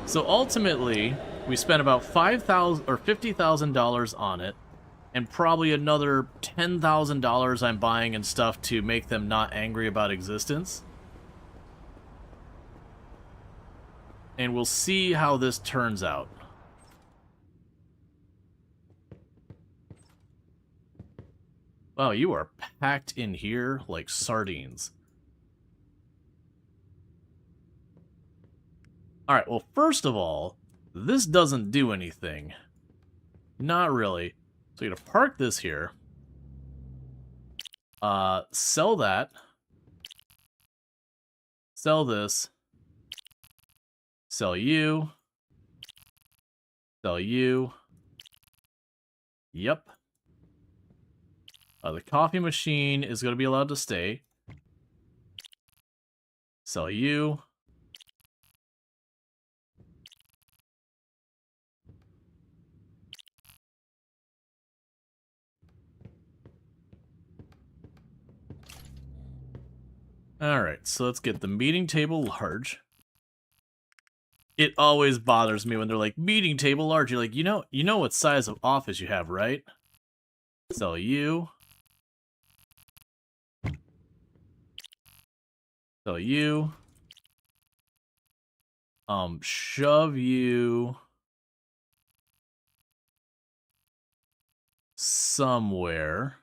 So ultimately, we spent about $5,000 or $50,000 on it, and probably another $10,000 I'm buying and stuff to make them not angry about existence. And we'll see how this turns out. Wow, you are packed in here like sardines. Alright, well, first of all, this doesn't do anything. Not really. So you're gonna park this here. Sell that. Sell this. Sell you. Sell you. Yep. The coffee machine is going to be allowed to stay. Sell you. Alright, so let's get the meeting table large. It always bothers me when they're like, meeting table large. You're like, you know what size of office you have, right? Sell you. Sell you. Shove you somewhere.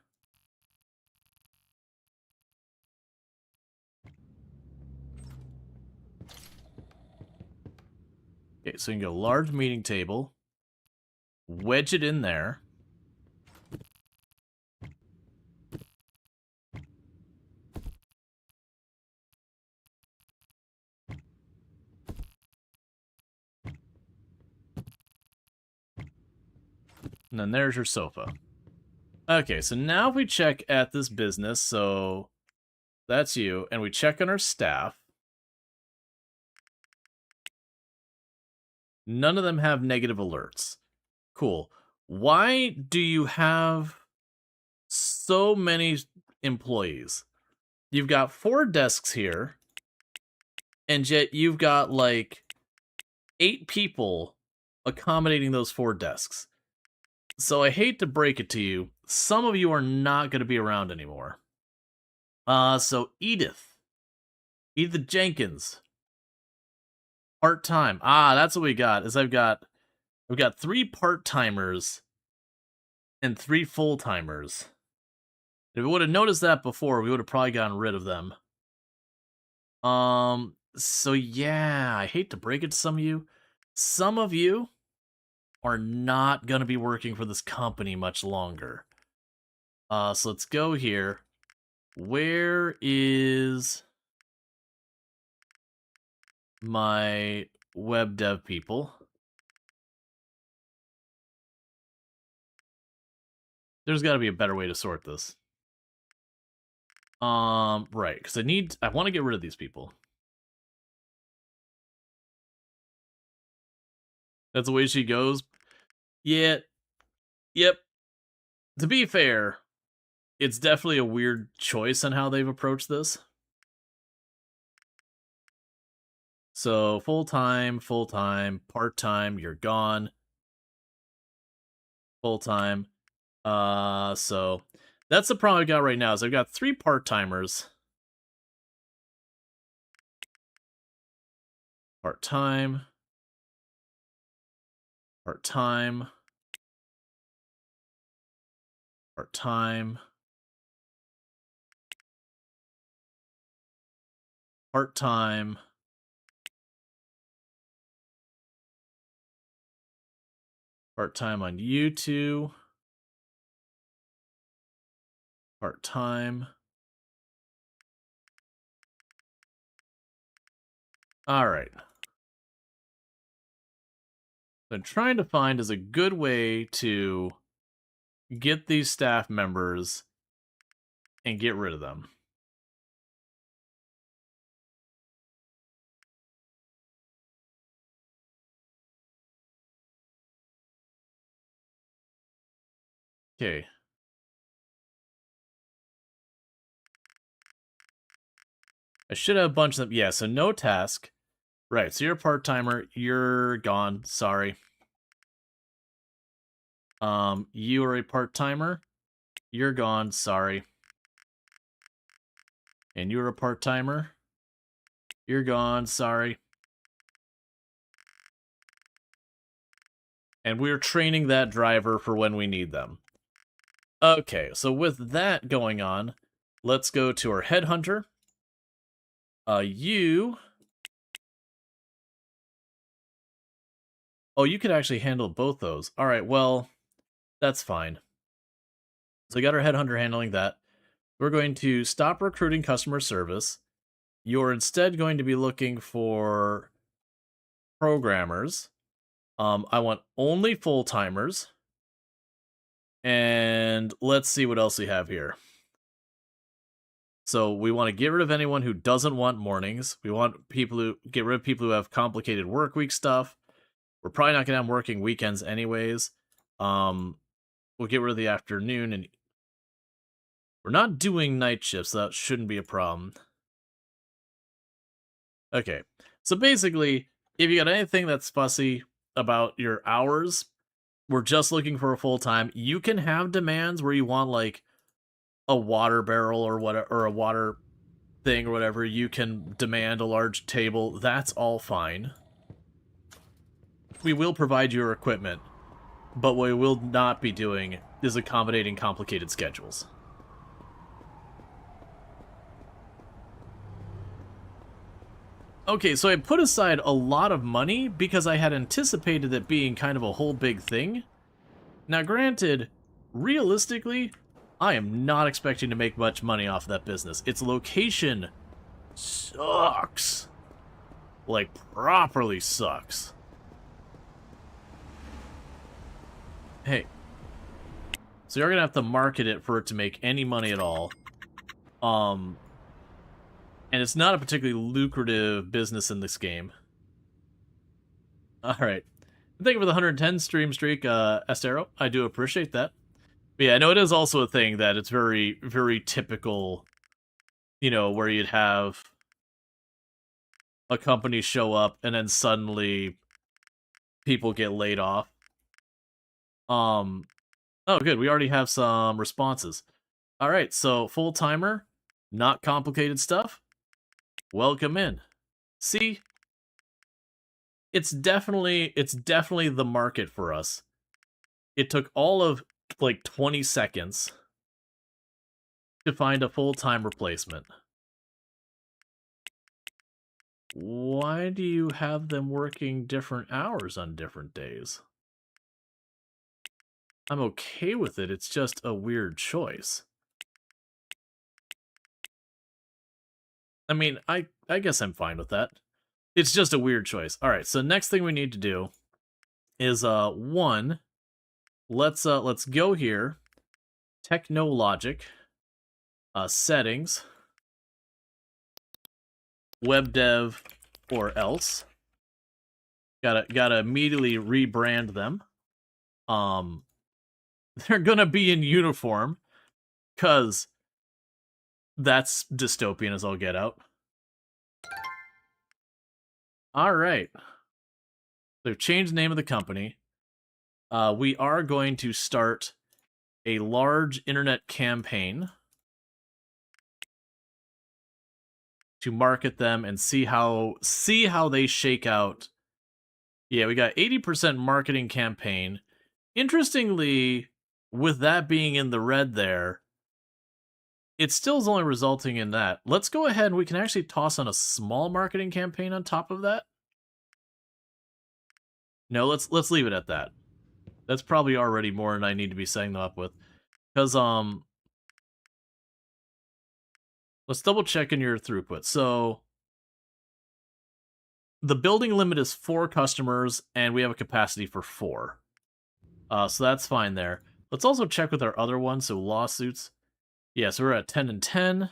Okay, so you can go large meeting table, wedge it in there. And then there's your sofa. Okay, so now if we check at this business, so that's you, and we check on our staff. None of them have negative alerts. Cool. Why do you have so many employees? You've got 4 desks here, and yet you've got like 8 people accommodating those 4 desks. So I hate to break it to you, some of you are not going to be around anymore. So Edith Jenkins, part-time. That's what we got. Is I've got 3 part-timers and 3 full-timers. If we would have noticed that before, we would have probably gotten rid of them. So yeah, I hate to break it to some of you. Some of you are not going to be working for this company much longer. So let's go here. Where is my web dev people? There's got to be a better way to sort this. Right, because I want to get rid of these people. That's the way she goes. Yeah. Yep. To be fair, it's definitely a weird choice on how they've approached this. So full-time, part-time, you're gone. Full-time. So that's the problem I got right now is I've got 3 part-timers. Part-time. Part-time. Part-time. Part-time. Part-time on you two. Part-time. Alright. So I'm trying to find is a good way to get these staff members and get rid of them. Okay. I should have a bunch of them. Yeah, so no task. Right, so you're a part-timer. You're gone. Sorry. You are a part-timer. You're gone. Sorry. And you're a part-timer. You're gone. Sorry. And we're training that driver for when we need them. Okay, so with that going on, let's go to our headhunter. You... Oh, you could actually handle both those. Alright, well, that's fine. So we got our headhunter handling that. We're going to stop recruiting customer service. You're instead going to be looking for programmers. I want only full-timers. And let's see what else we have here. So we want to get rid of anyone who doesn't want mornings. We want people who get rid of people who have complicated work week stuff. We're probably not gonna have working weekends anyways. We'll get rid of the afternoon, and we're not doing night shifts, so that shouldn't be a problem. Okay, so basically, if you got anything that's fussy about your hours, we're just looking for a full-time. You can have demands where you want, like, a water barrel or whatever, or a water thing or whatever. You can demand a large table. That's all fine. We will provide your equipment, but what we will not be doing is accommodating complicated schedules. Okay, so I put aside a lot of money because I had anticipated it being kind of a whole big thing. Now, granted, realistically, I am not expecting to make much money off of that business. Its location sucks. Like, properly sucks. Hey. So you're gonna have to market it for it to make any money at all. And it's not a particularly lucrative business in this game. Alright. Thank you for the 110 stream streak, Estero. I do appreciate that. But yeah, I know it is also a thing that it's very, very typical, you know, where you'd have a company show up and then suddenly people get laid off. Oh, good. We already have some responses. Alright, so full-timer, not complicated stuff. Welcome in. See? It's definitely the market for us. It took all of like 20 seconds to find a full-time replacement. Why do you have them working different hours on different days? I'm okay with it, it's just a weird choice. I mean, I guess I'm fine with that. It's just a weird choice. All right, so next thing we need to do is one, let's go here, Technologic, settings, web dev or else. Gotta immediately rebrand them. They're gonna be in uniform, cause that's dystopian as all get out. All right. They've changed the name of the company. We are going to start a large internet campaign to market them and see how they shake out. Yeah, we got 80% marketing campaign. Interestingly, with that being in the red there, it still is only resulting in that. Let's go ahead and we can actually toss on a small marketing campaign on top of that. No, let's leave it at that. That's probably already more than I need to be setting them up with. Because, let's double check in your throughput. So, the building limit is 4 customers, and we have a capacity for 4. So that's fine there. Let's also check with our other one, so lawsuits. Yeah, so we're at 10 and 10.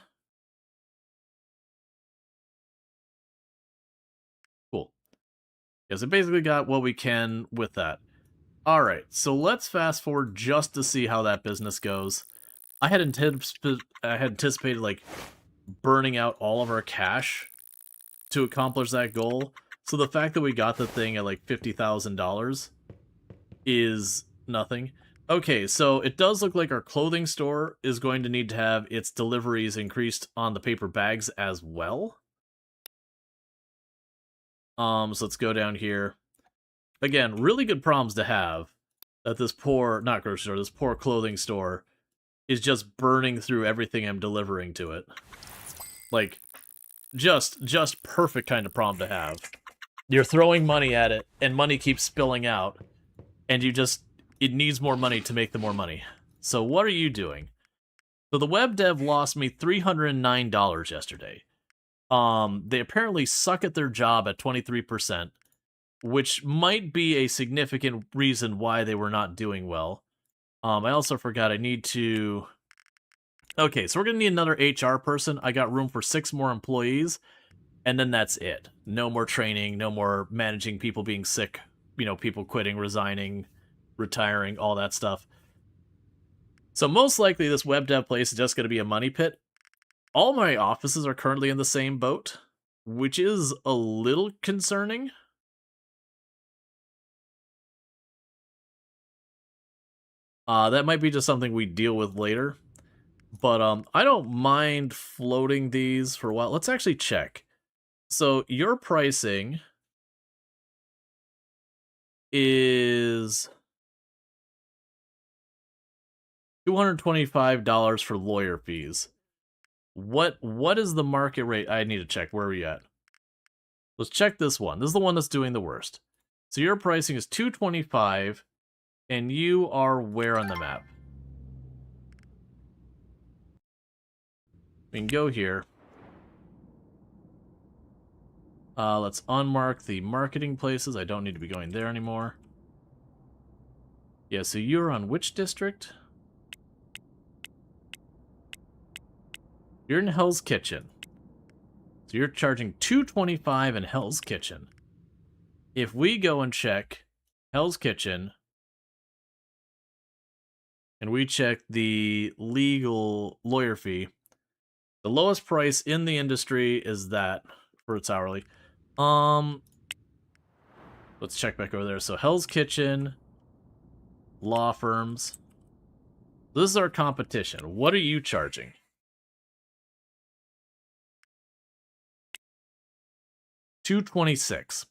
Cool. Yeah, so basically got what we can with that. Alright, so let's fast forward just to see how that business goes. I had anticipated, like, burning out all of our cash to accomplish that goal. So the fact that we got the thing at, like, $50,000 is nothing. Okay, so it does look like our clothing store is going to need to have its deliveries increased on the paper bags as well. So let's go down here. Again, really good problems to have, that this poor, not grocery store, this poor clothing store is just burning through everything I'm delivering to it. Like, just perfect kind of problem to have. You're throwing money at it, and money keeps spilling out, and it needs more money to make the more money. So what are you doing? So the web dev lost me $309 yesterday. They apparently suck at their job at 23%. Which might be a significant reason why they were not doing well. I also forgot I need to... Okay, so we're going to need another HR person. I got room for 6 more employees, and then that's it. No more training, no more managing people being sick, people quitting, resigning, retiring, all that stuff. So most likely this web dev place is just going to be a money pit. All my offices are currently in the same boat, which is a little concerning. That might be just something we deal with later. But I don't mind floating these for a while. Let's actually check. So your pricing is $225 for lawyer fees. What is the market rate? I need to check. Where are we at? Let's check this one. This is the one that's doing the worst. So your pricing is $225, and you are where on the map? We can go here. Let's unmark the marketing places. I don't need to be going there anymore. Yeah, so you're on which district? You're in Hell's Kitchen. So you're charging $225 in Hell's Kitchen. If we go and check Hell's Kitchen, and we check the legal lawyer fee, the lowest price in the industry is that for its hourly. Let's check back over there. So Hell's Kitchen, law firms. This is our competition. What are you charging? $226.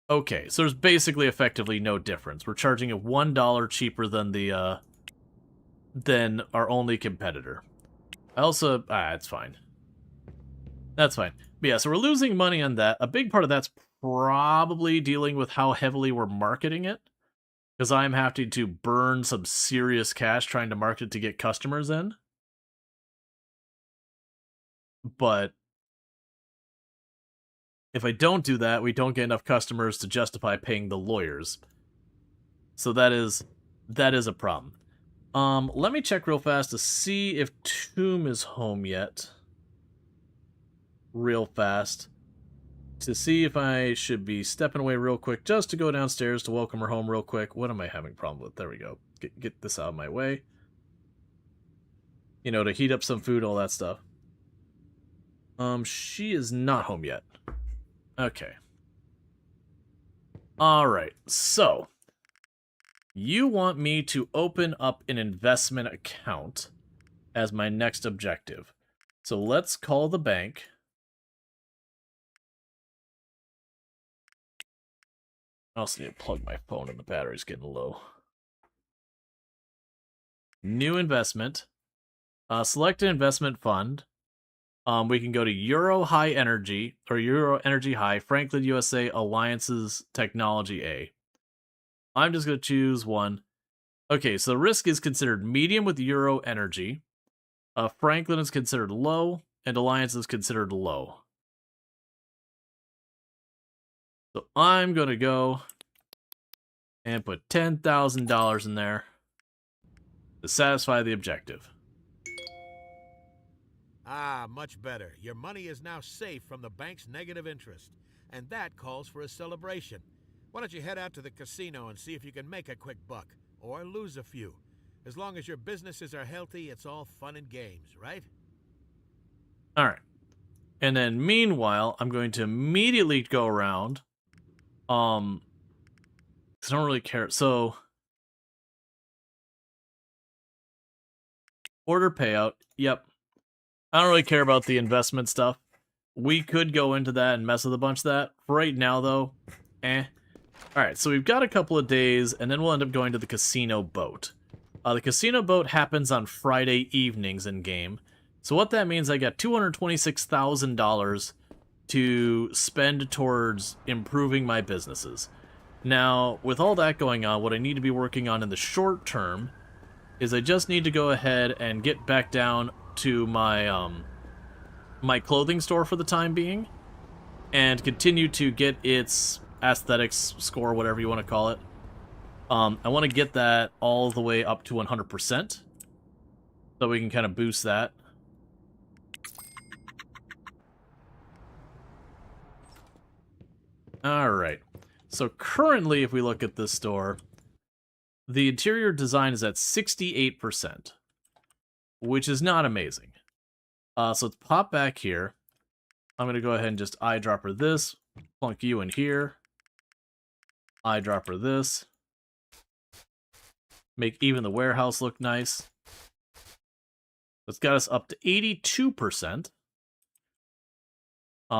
Okay, so there's basically effectively no difference. We're charging it $1 cheaper than the than our only competitor. I also... it's fine. That's fine. But yeah, so we're losing money on that. A big part of that's probably dealing with how heavily we're marketing it. Because I'm having to burn some serious cash trying to market it to get customers in. But if I don't do that, we don't get enough customers to justify paying the lawyers. So that is a problem. Let me check real fast to see if Tomb is home yet. Real fast. To see if I should be stepping away real quick just to go downstairs to welcome her home real quick. What am I having a problem with? There we go. Get this out of my way. You know, to heat up some food, all that stuff. She is not home yet. Okay. Alright, so you want me to open up an investment account as my next objective. So let's call the bank. I also need to plug my phone and the battery's getting low. New investment. Select an investment fund. We can go to Euro High Energy, or Euro Energy High, Franklin USA Alliances Technology A. I'm just going to choose one. Okay, so risk is considered medium with Euro Energy. Franklin is considered low, and Alliance is considered low. So I'm going to go and put $10,000 in there to satisfy the objective. Ah, much better. Your money is now safe from the bank's negative interest, and that calls for a celebration. Why don't you head out to the casino and see if you can make a quick buck, or lose a few. As long as your businesses are healthy, it's all fun and games, right? Alright. And then meanwhile, I'm going to immediately go around. 'Cause I don't really care. So, order payout. Yep. I don't really care about the investment stuff. We could go into that and mess with a bunch of that. For right now, though, Alright, so we've got a couple of days, and then we'll end up going to the casino boat. The casino boat happens on Friday evenings in-game. So what that means, I got $226,000 to spend towards improving my businesses. Now, with all that going on, what I need to be working on in the short term is I just need to go ahead and get back down to my my clothing store for the time being, and continue to get its aesthetics score, whatever you want to call it. I want to get that all the way up to 100%, so we can kind of boost that. Alright, so currently if we look at this store, the interior design is at 68%, which is not amazing. So let's pop back here. I'm going to go ahead and just eyedropper this, plunk you in here, eyedropper this, make even the warehouse look nice. That's got us up to 82%.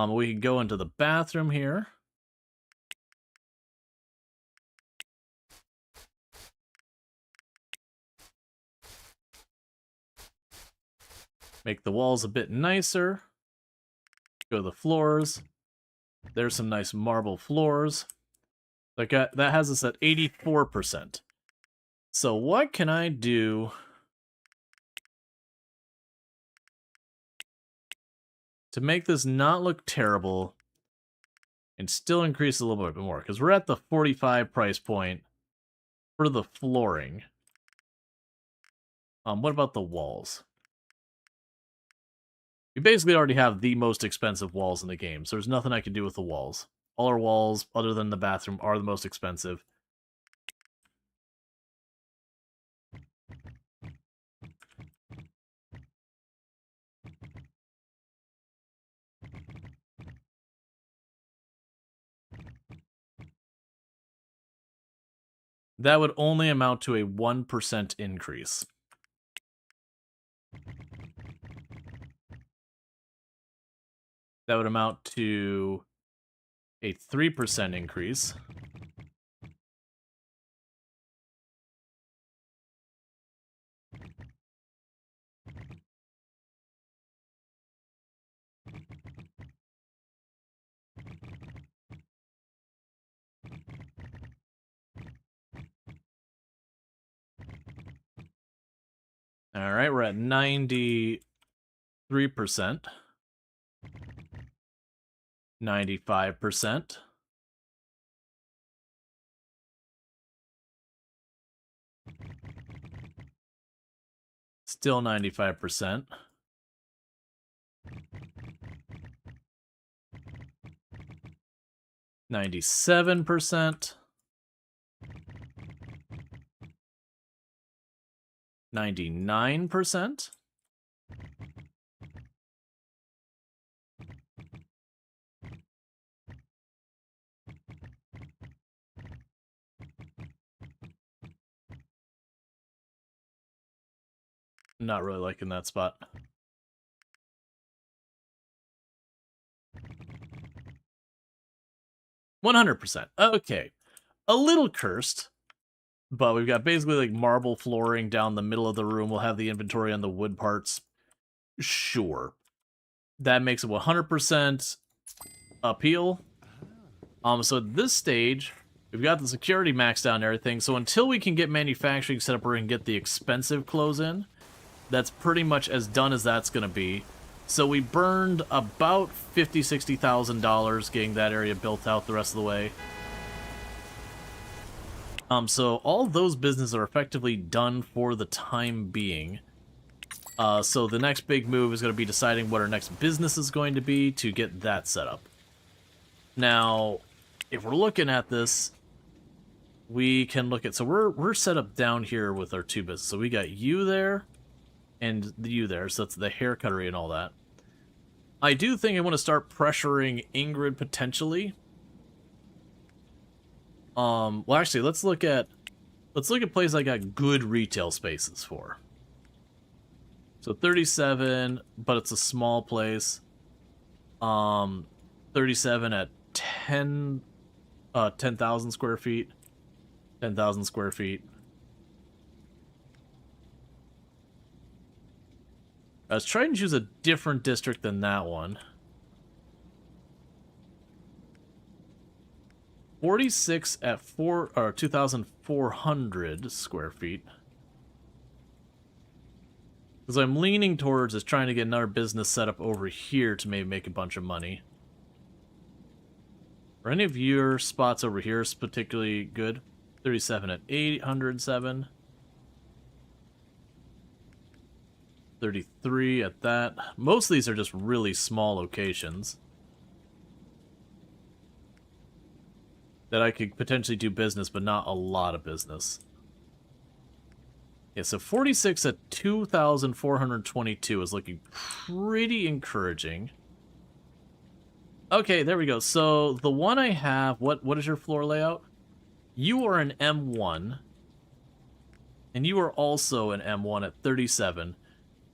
We can go into the bathroom here. Make the walls a bit nicer. Go to the floors. There's some nice marble floors. That has us at 84%. So what can I do to make this not look terrible and still increase a little bit more? Because we're at the 45 price point for the flooring. What about the walls? We basically already have the most expensive walls in the game, so there's nothing I can do with the walls. All our walls, other than the bathroom, are the most expensive. That would only amount to a 1% increase. That would amount to a 3% increase. All right, we're at 93%. 95%. Still 95%. 97%. 99%. Not really liking that spot. %100%. Okay. A little cursed, but we've got basically like marble flooring down the middle of the room. We'll have the inventory on the wood parts. Sure. That makes it 100% appeal. So at this stage, we've got the security maxed out and everything. So until we can get manufacturing set up where we can get the expensive clothes in, that's pretty much as done as that's going to be. So we burned about $50,000, $60,000 getting that area built out the rest of the way. So all those businesses are effectively done for the time being. So the next big move is going to be deciding what our next business is going to be to get that set up. Now, if we're looking at this, we can look at... So we're set up down here with our two businesses. So we got you there and you there. So that's the hair cuttery and all that. I do think I want to start pressuring Ingrid potentially. Well, actually, let's look at places I got good retail spaces for. So 37, but it's a small place. 37 at 10,000 square feet. 10,000 square feet. I was trying to choose a different district than that one. 46 at 2,400 square feet. Because I'm leaning towards is trying to get another business set up over here to maybe make a bunch of money. Are any of your spots over here particularly good? 37 at 807. 33 at that. Most of these are just really small locations that I could potentially do business, but not a lot of business. Yeah, so 46 at 2,422 is looking pretty encouraging. Okay, there we go. So the one I have, what is your floor layout? You are an M1, and you are also an M1 at 37.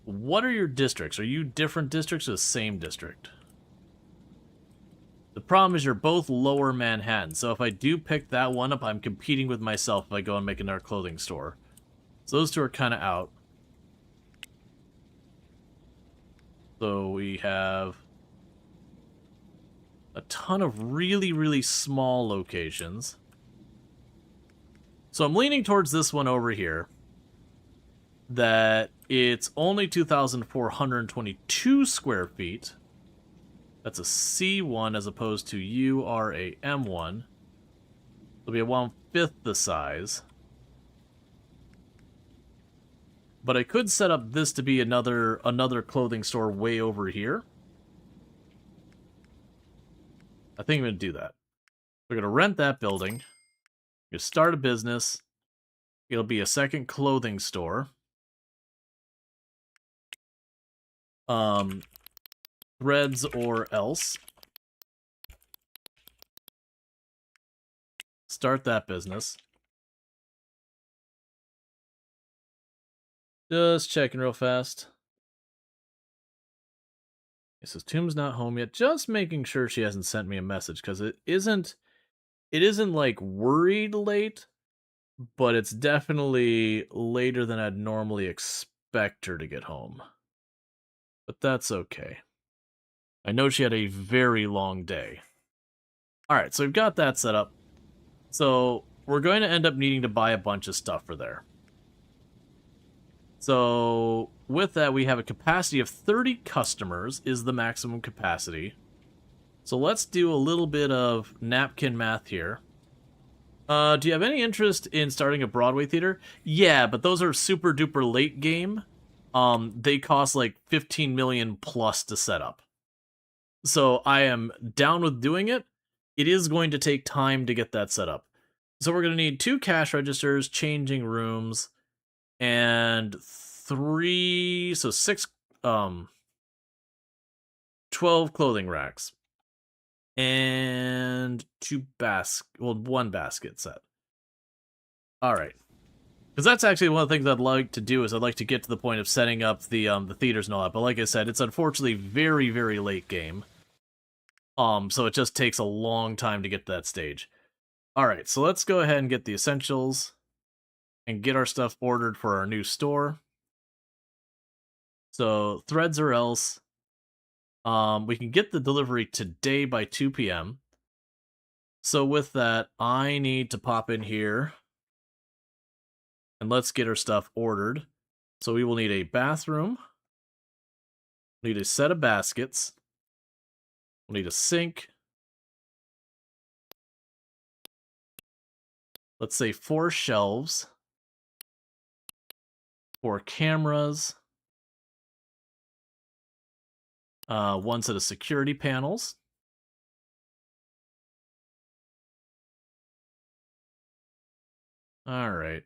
What are your districts? Are you different districts or the same district? The problem is you're both lower Manhattan, so if I do pick that one up, I'm competing with myself if I go and make another clothing store. So those two are kind of out. So we have a ton of really, really small locations. So I'm leaning towards this one over here. That it's only 2,422 square feet. That's a C1 as opposed to you are a M1. It'll be a 1/5 the size. But I could set up this to be another clothing store way over here. I think I'm going to do that. We're going to rent that building. We're going to start a business. It'll be a second clothing store. Threads or else. Start that business. Just checking real fast. It says Tomb's not home yet. Just making sure she hasn't sent me a message, because it isn't like worried late, but it's definitely later than I'd normally expect her to get home. But that's okay. I know she had a very long day. Alright, so we've got that set up. So we're going to end up needing to buy a bunch of stuff for there. So with that, we have a capacity of 30 customers is the maximum capacity. So let's do a little bit of napkin math here. Do you have any interest in starting a Broadway theater? Yeah, but those are super duper late game. They cost like 15 million plus to set up. So I am down with doing it. It is going to take time to get that set up. So we're going to need 2 cash registers, changing rooms, and 6 12 clothing racks. And 1 basket set. All right. Because that's actually one of the things I'd like to do is I'd like to get to the point of setting up the theaters and all that. But like I said, it's unfortunately very, very late game. So it just takes a long time to get to that stage. All right, so let's go ahead and get the essentials and get our stuff ordered for our new store. So threads or else. We can get the delivery today by 2 p.m. So with that, I need to pop in here and let's get our stuff ordered. So we will need a bathroom, need a set of baskets, we'll need a sink, let's say 4 shelves, 4 cameras, 1 set of security panels, all right.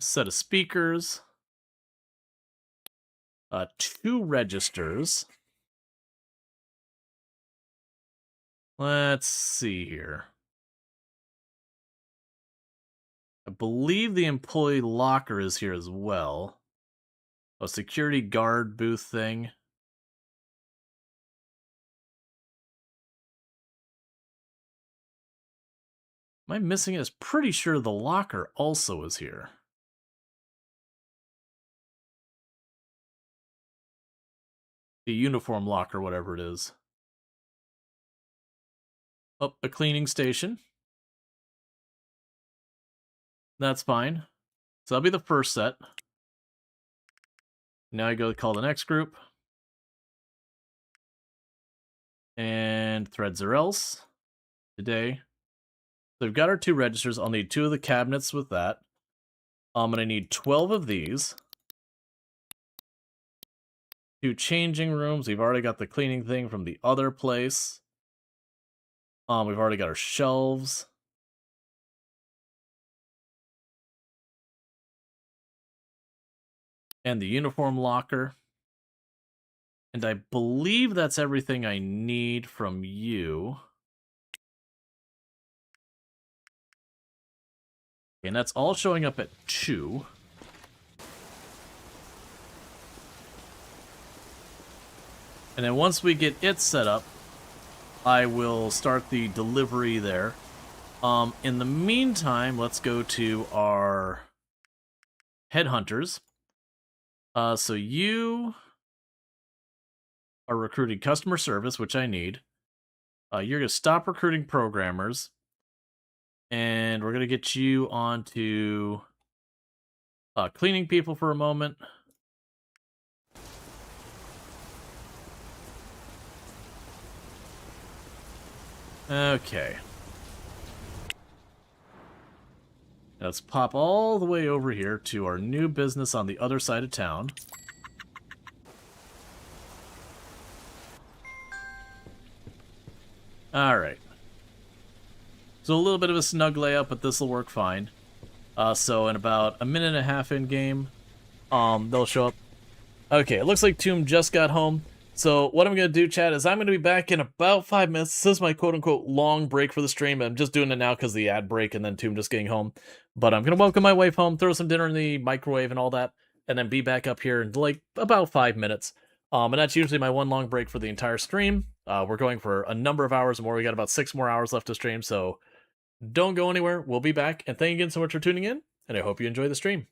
Set of speakers, 2 registers. Let's see here. I believe the employee locker is here as well. A security guard booth thing. Am I missing it? It's pretty sure the locker also is here. The uniform locker, whatever it is. Oh, a cleaning station. That's fine. So that'll be the first set. Now I go call the next group. And threads or else. Today. So we've got our 2 registers. I'll need 2 of the cabinets with that. I'm going to need 12 of these. 2 changing rooms. We've already got the cleaning thing from the other place. We've already got our shelves. And the uniform locker. And I believe that's everything I need from you. And that's all showing up at 2. And then once we get it set up, I will start the delivery there. In the meantime, let's go to our headhunters. So you are recruiting customer service, which I need. You're going to stop recruiting programmers. And we're going to get you onto cleaning people for a moment. Okay. Let's pop all the way over here to our new business on the other side of town. Alright. So a little bit of a snug layout, but this will work fine. So in about a minute and a half in game, they'll show up. Okay, it looks like Tomb just got home. So what I'm going to do, chat, is I'm going to be back in about 5 minutes. This is my quote-unquote long break for the stream. I'm just doing it now because of the ad break and then Tomb just getting home. But I'm going to welcome my wife home, throw some dinner in the microwave and all that, and then be back up here in like about 5 minutes. And that's usually my one long break for the entire stream. We're going for a number of hours more. We got about 6 more hours left to stream, so don't go anywhere. We'll be back. And thank you again so much for tuning in, and I hope you enjoy the stream.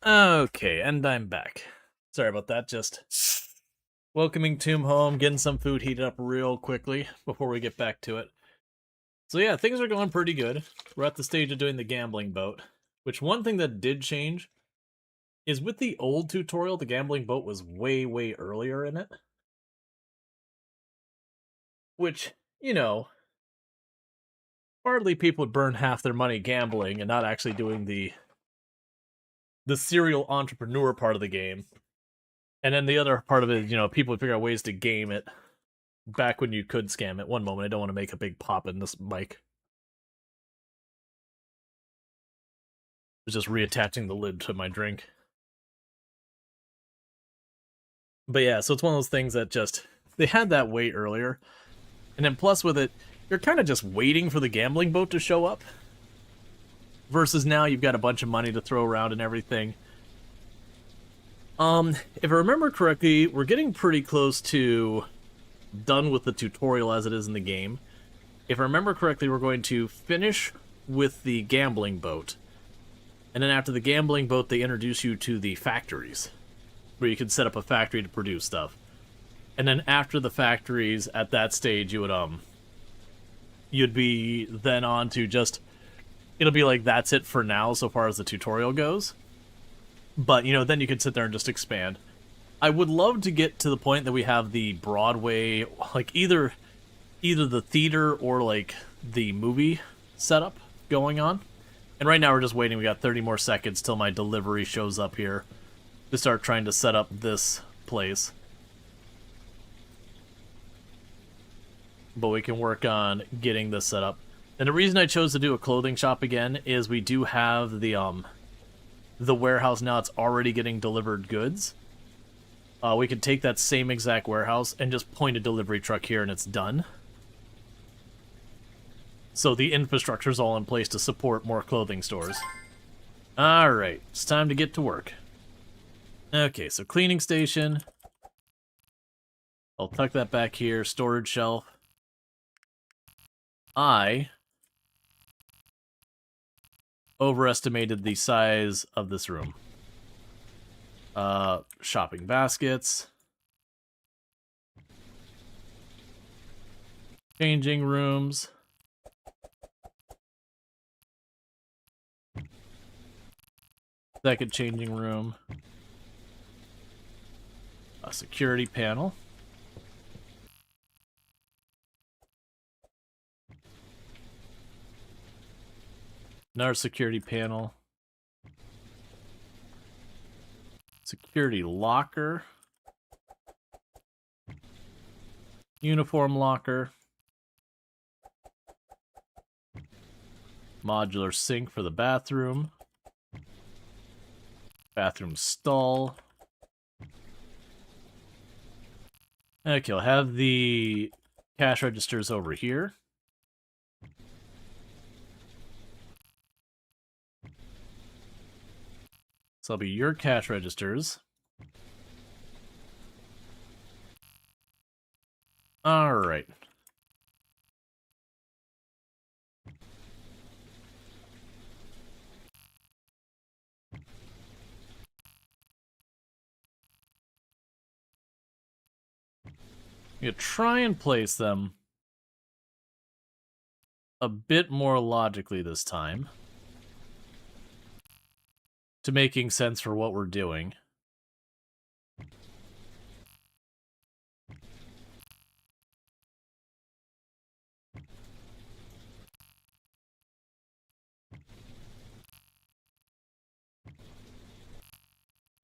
Okay, and I'm back. Sorry about that, just welcoming Tomb home, getting some food heated up real quickly before we get back to it. So yeah, things are going pretty good. We're at the stage of doing the gambling boat, which one thing that did change is with the old tutorial, the gambling boat was way, way earlier in it. Which, you know, hardly people would burn half their money gambling and not actually doing the serial entrepreneur part of the game. And then the other part of it, you know, people would figure out ways to game it back when you could scam it. One moment, I don't want to make a big pop in this mic. I was just reattaching the lid to my drink. But yeah, so it's one of those things that just, they had that way earlier. And then plus with it, you're kind of just waiting for the gambling boat to show up. Versus now you've got a bunch of money to throw around and everything. If I remember correctly, we're getting pretty close to done with the tutorial as it is in the game. If I remember correctly, we're going to finish with the gambling boat. And then after the gambling boat, they introduce you to the factories, where you can set up a factory to produce stuff. And then after the factories, at that stage, you'd be then on to just, it'll be like that's it for now so far as the tutorial goes. But, you know, then you can sit there and just expand. I would love to get to the point that we have the Broadway, like either the theater or like the movie setup going on. And right now we're just waiting. We got 30 more seconds till my delivery shows up here to start trying to set up this place. But we can work on getting this set up. And the reason I chose to do a clothing shop again is we do have the warehouse now. It's already getting delivered goods. We could take that same exact warehouse and just point a delivery truck here and it's done. So the infrastructure's all in place to support more clothing stores. Alright, it's time to get to work. Okay, so cleaning station. I'll tuck that back here. Storage shelf. I overestimated the size of this room. Shopping baskets. Changing rooms. Second changing room. A security panel. Another security panel. Security locker. Uniform locker. Modular sink for the bathroom. Bathroom stall. Okay, I'll have the cash registers over here. So that'll be your cash registers. Alright. You try and place them a bit more logically this time, to making sense for what we're doing.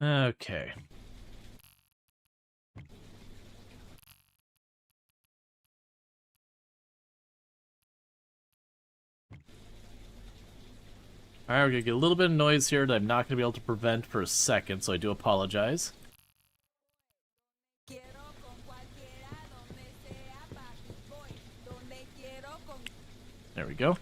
Okay. Alright, we're gonna get a little bit of noise here that I'm not gonna be able to prevent for a second, so I do apologize. There we go.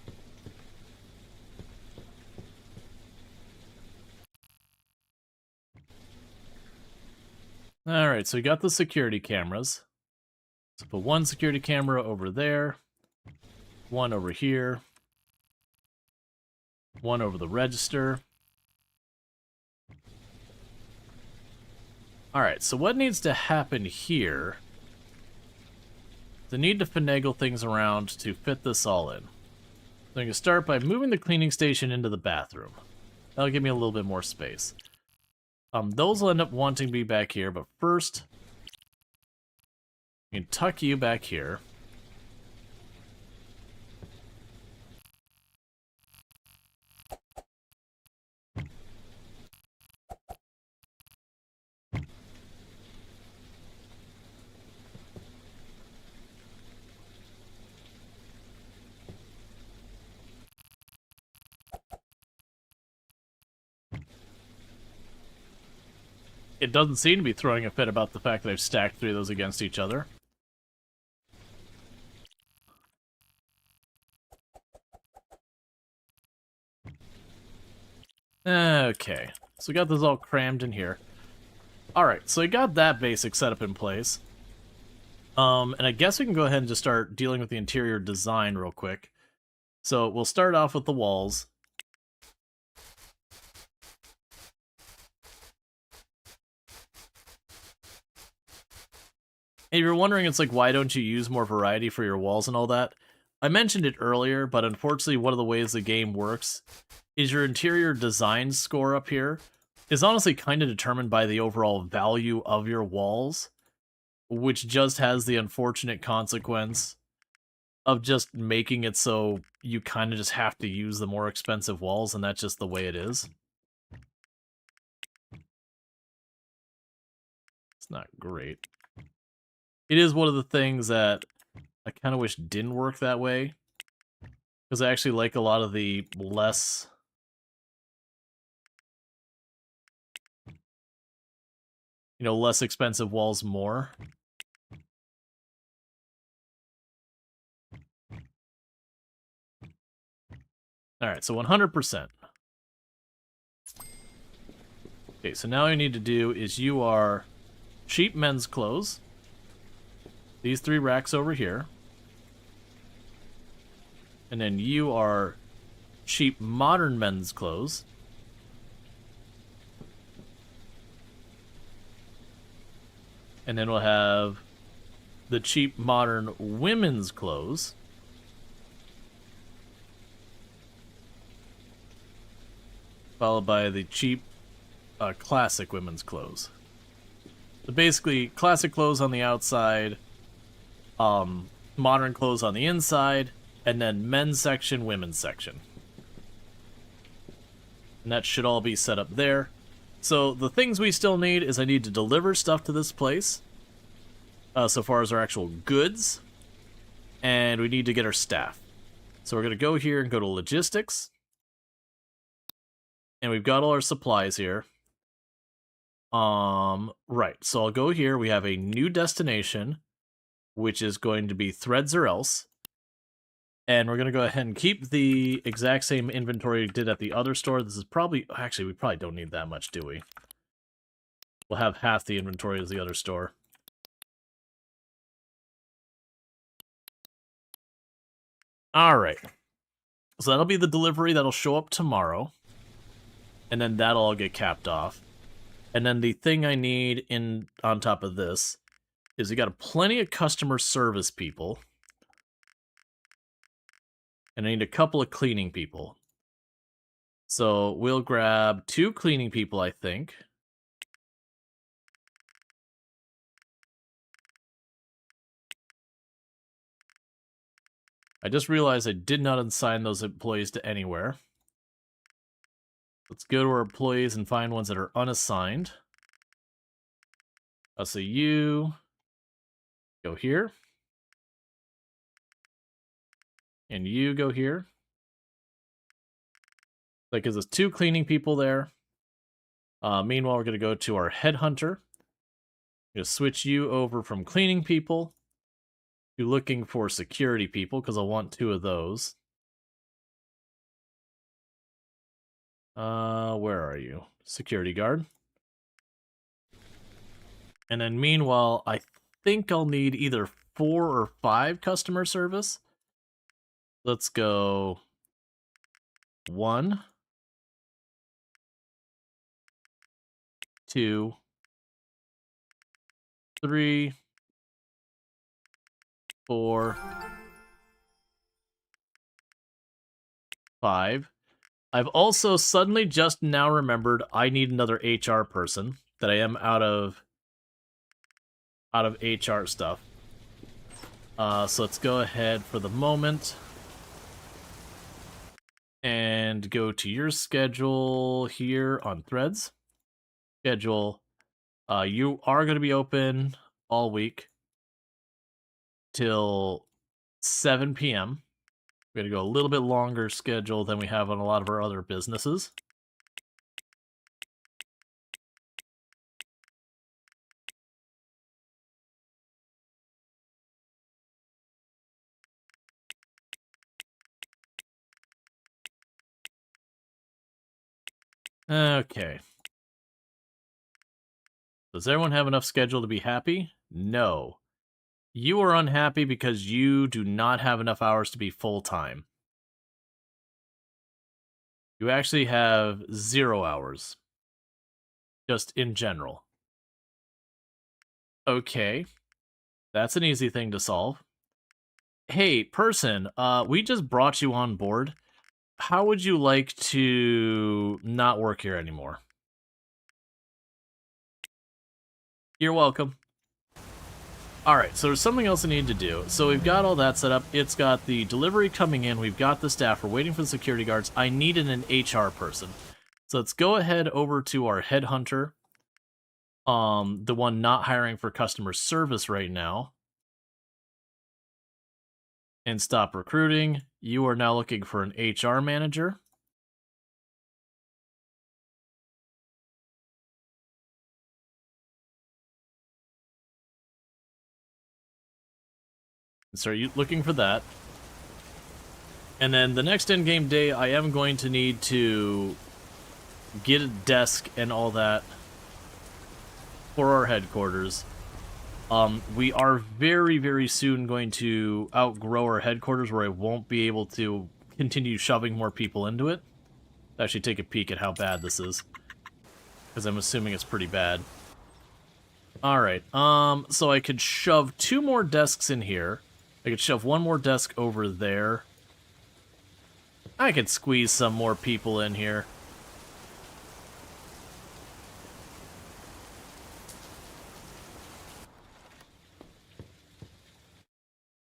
Alright, so we got the security cameras. So put one security camera over there, one over here, one over the register. Alright, so what needs to happen here? The need to finagle things around to fit this all in. So I'm going to start by moving the cleaning station into the bathroom. That'll give me a little bit more space. Those will end up wanting to be back here, but first, you can tuck you back here. It doesn't seem to be throwing a fit about the fact that I've stacked 3 of those against each other. Okay, so we got this all crammed in here. Alright, so I got that basic setup in place. And I guess we can go ahead and just start dealing with the interior design real quick. So we'll start off with the walls. And if you're wondering, it's like, why don't you use more variety for your walls and all that? I mentioned it earlier, but unfortunately one of the ways the game works is your interior design score up here is honestly kind of determined by the overall value of your walls, which just has the unfortunate consequence of just making it so you kind of just have to use the more expensive walls, and that's just the way it is. It's not great. It is one of the things that I kind of wish didn't work that way, because I actually like a lot of the less... less expensive walls more. Alright, so 100%. Okay, so now all you need to do is you are cheap men's clothes. These 3 racks over here. And then you are cheap modern men's clothes. And then we'll have the cheap modern women's clothes. Followed by the cheap classic women's clothes. So basically, classic clothes on the outside, modern clothes on the inside, and then men's section, women's section. And that should all be set up there. So the things we still need is I need to deliver stuff to this place, so far as our actual goods, and we need to get our staff. So we're going to go here and go to logistics, and we've got all our supplies here. Right, so I'll go here. We have a new destination, which is going to be Threads or Else. And we're going to go ahead and keep the exact same inventory we did at the other store. This is probably... Actually, we probably don't need that much, do we? We'll have half the inventory as the other store. Alright. So that'll be the delivery that'll show up tomorrow. And then that'll all get capped off. And then the thing I need in on top of this is we got plenty of customer service people. And I need a couple of cleaning people. So we'll grab 2 cleaning people, I think. I just realized I did not assign those employees to anywhere. Let's go to our employees and find ones that are unassigned. So you go here. And you go here. That gives us 2 cleaning people there. Meanwhile, we're going to go to our headhunter. I'm going to switch you over from cleaning people to looking for security people, because I want 2 of those. Where are you? Security guard. And then meanwhile, I think I'll need either 4 or 5 customer service. Let's go 1, 2, 3, 4, 5. I've also suddenly just now remembered I need another HR person, that I am out of HR stuff. So let's go ahead for the moment and go to your schedule here on Threads. Schedule. You are going to be open all week till 7 p.m. We're going to go a little bit longer schedule than we have on a lot of our other businesses. Okay. Does everyone have enough schedule to be happy? No. You are unhappy because you do not have enough hours to be full-time. You actually have 0 hours. Just in general. Okay. That's an easy thing to solve. Hey, person, we just brought you on board. How would you like to not work here anymore? You're welcome. Alright, so there's something else I need to do. So we've got all that set up. It's got the delivery coming in. We've got the staff. We're waiting for the security guards. I needed an HR person. So let's go ahead over to our headhunter. The one not hiring for customer service right now. And stop recruiting. You are now looking for an HR manager. So are you looking for that? And then the next in-game day, I am going to need to get a desk and all that for our headquarters. We are very, very soon going to outgrow our headquarters where I won't be able to continue shoving more people into it. Actually take a peek at how bad this is, because I'm assuming it's pretty bad. Alright, so I could shove 2 more desks in here. I could shove 1 more desk over there. I could squeeze some more people in here.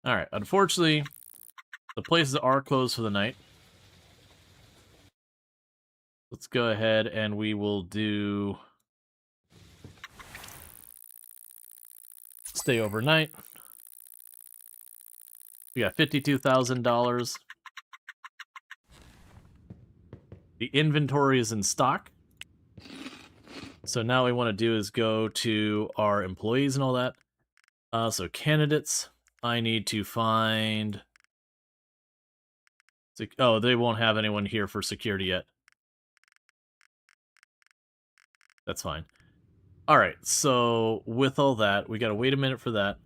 Alright, unfortunately, the places are closed for the night. Let's go ahead and we will do... stay overnight. We got $52,000. The inventory is in stock. So now what we want to do is go to our employees and all that. So candidates, I need to find... Oh, they won't have anyone here for security yet. That's fine. Alright, so with all that, we gotta wait a minute for that.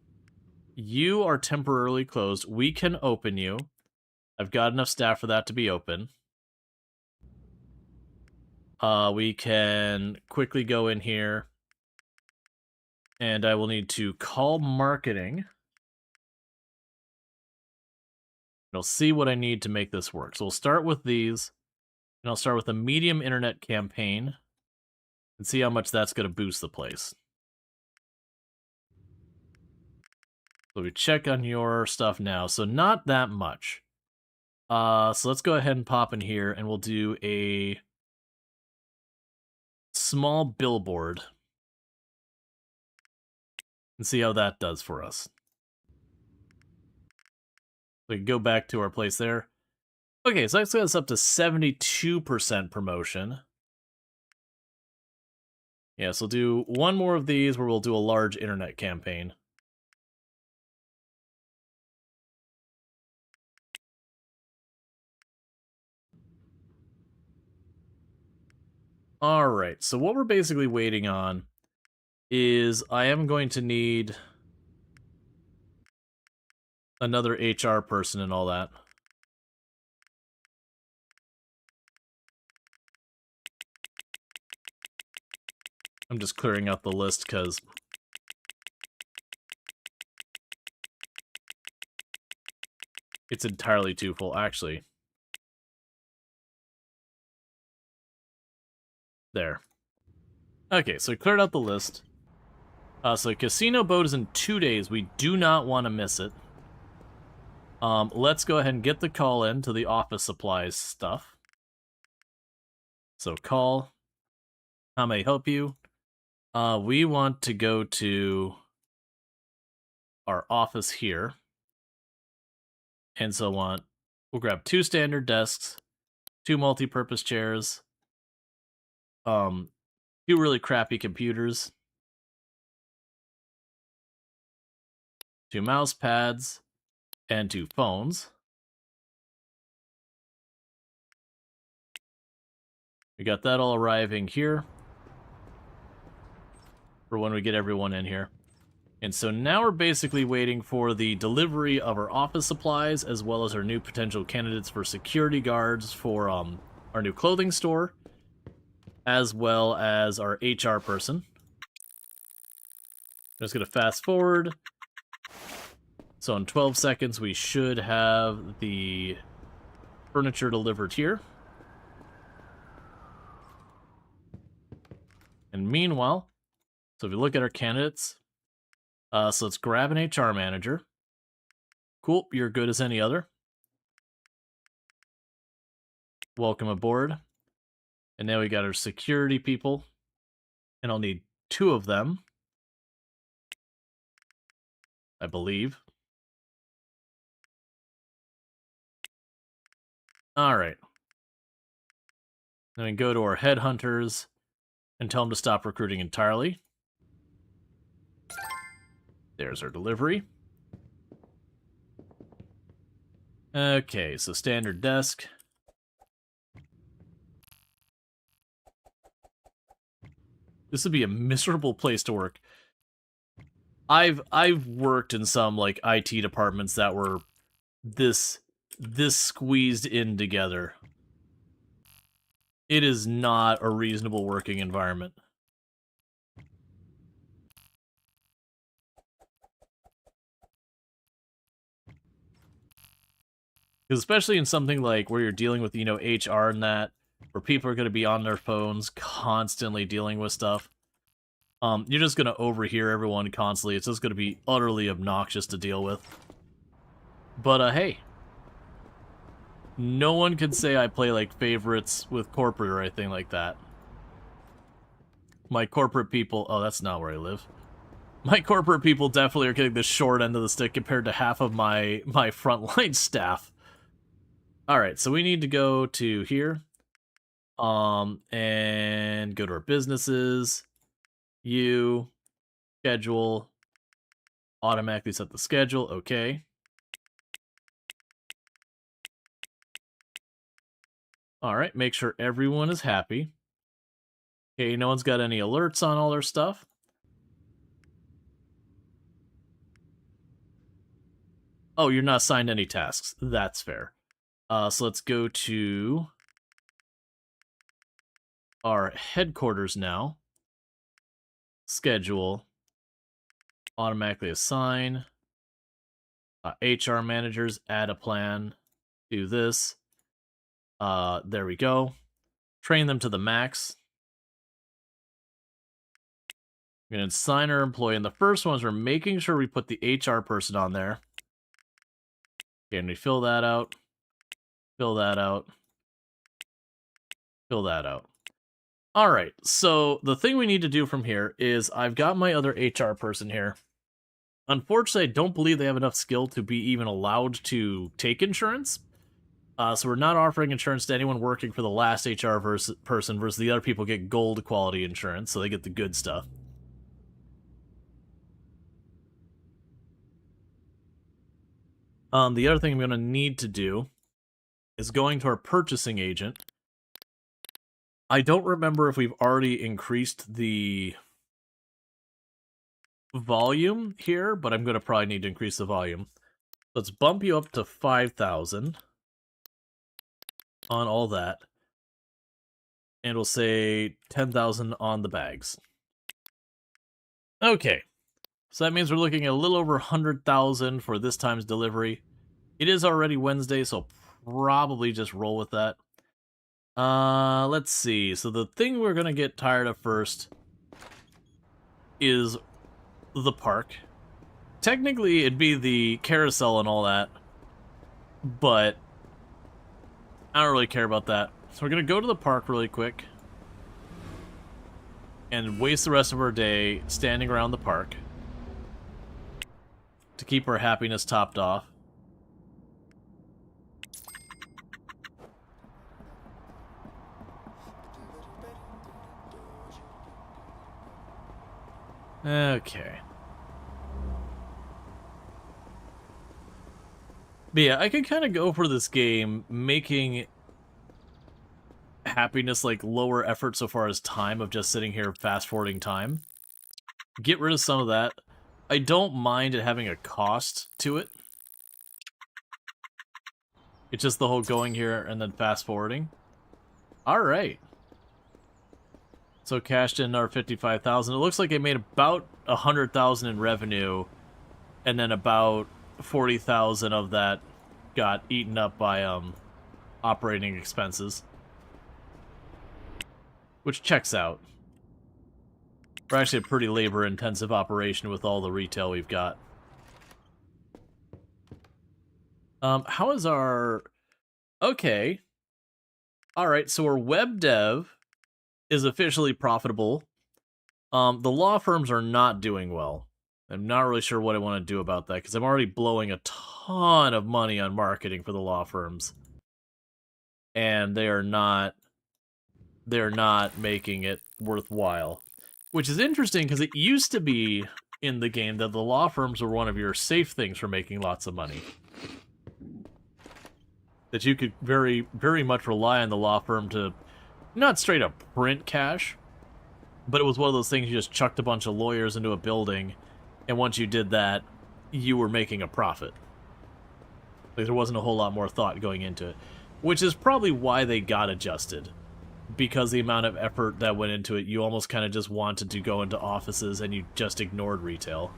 You are temporarily closed. We can open you. I've got enough staff for that to be open. We can quickly go in here. And I will need to call marketing. And I'll see what I need to make this work. So we'll start with these. And I'll start with a medium internet campaign. And see how much that's going to boost the place. So we check on your stuff now. So not that much. So let's go ahead and pop in here. And we'll do a small billboard. And see how that does for us. We can go back to our place there. Okay, so that's got us up to 72% promotion. Yeah, so we'll do 1 more of these where we'll do a large internet campaign. Alright, so what we're basically waiting on is I am going to need another HR person and all that. I'm just clearing out the list because It's entirely too full, actually. There. Okay, so we cleared out the list. So casino boat is in 2 days. We do not want to miss it. Let's go ahead and get the call in to the office supplies stuff. So call. How may I help you? We want to go to our office here. And so we'll grab 2 standard desks, 2 multi-purpose chairs, 2 really crappy computers, 2 mouse pads, and 2 phones. We got that all arriving here for when we get everyone in here. And so now we're basically waiting for the delivery of our office supplies, as well as our new potential candidates for security guards for our new clothing store, as well as our HR person. I'm just going to fast forward. So in 12 seconds, we should have the furniture delivered here. And meanwhile, so if you look at our candidates, so let's grab an HR manager. Cool, you're good as any other. Welcome aboard. And now we got our security people. And I'll need 2 of them, I believe. Alright. Then we go to our headhunters and tell them to stop recruiting entirely. There's our delivery. Okay, so standard desk. This would be a miserable place to work. I've worked in some like IT departments that were this squeezed in together. It is not a reasonable working environment. Because especially in something like where you're dealing with, HR and that, where people are going to be on their phones constantly dealing with stuff, you're just going to overhear everyone constantly. It's just going to be utterly obnoxious to deal with. But, hey. No one can say I play, like, favorites with corporate or anything like that. My corporate people... Oh, that's not where I live. My corporate people definitely are getting the short end of the stick compared to half of my frontline staff. Alright, so we need to go to here. And go to our businesses. Schedule. Automatically set the schedule. Okay. Alright, make sure everyone is happy. Okay, no one's got any alerts on all their stuff. Oh, you're not assigned any tasks. That's fair. So let's go to our headquarters now. Schedule. Automatically assign. HR managers, add a plan. Do this. There we go. Train them to the max. We're going to assign our employee. And the first ones, we're making sure we put the HR person on there. Okay, and we fill that out. Fill that out. Fill that out. Alright, so the thing we need to do from here is I've got my other HR person here. Unfortunately, I don't believe they have enough skill to be even allowed to take insurance. So we're not offering insurance to anyone working for the last HR person versus the other people get gold quality insurance, so they get the good stuff. The other thing I'm going to need to do is going to our purchasing agent. I don't remember if we've already increased the volume here, but I'm going to probably need to increase the volume. Let's bump you up to 5,000 on all that. And we'll say 10,000 on the bags. Okay. So that means we're looking at a little over 100,000 for this time's delivery. It is already Wednesday, so I'll probably just roll with that. Let's see. So the thing we're gonna get tired of first is the park. Technically, it'd be the carousel and all that, but I don't really care about that. So we're gonna go to the park really quick and waste the rest of our day standing around the park to keep our happiness topped off. Okay. But yeah, I could kind of go for this game, making happiness like lower effort so far as time of just sitting here fast-forwarding time. Get rid of some of that. I don't mind it having a cost to it. It's just the whole going here and then fast-forwarding. Alright. So cashed in our 55,000. It looks like I made about 100,000 in revenue, and then about 40,000 of that got eaten up by operating expenses, which checks out. We're actually a pretty labor-intensive operation with all the retail we've got. How is our... Okay. Alright, so our web dev is officially profitable. The law firms are not doing well. I'm not really sure what I want to do about that, because I'm already blowing a ton of money on marketing for the law firms. And they're not making it worthwhile. Which is interesting, because it used to be in the game that the law firms were one of your safe things for making lots of money. That you could very, very much rely on the law firm to not straight up print cash, but it was one of those things you just chucked a bunch of lawyers into a building, and once you did that, you were making a profit. Like, there wasn't a whole lot more thought going into it. Which is probably why they got adjusted. Because the amount of effort that went into it, you almost kind of just wanted to go into offices and you just ignored retail.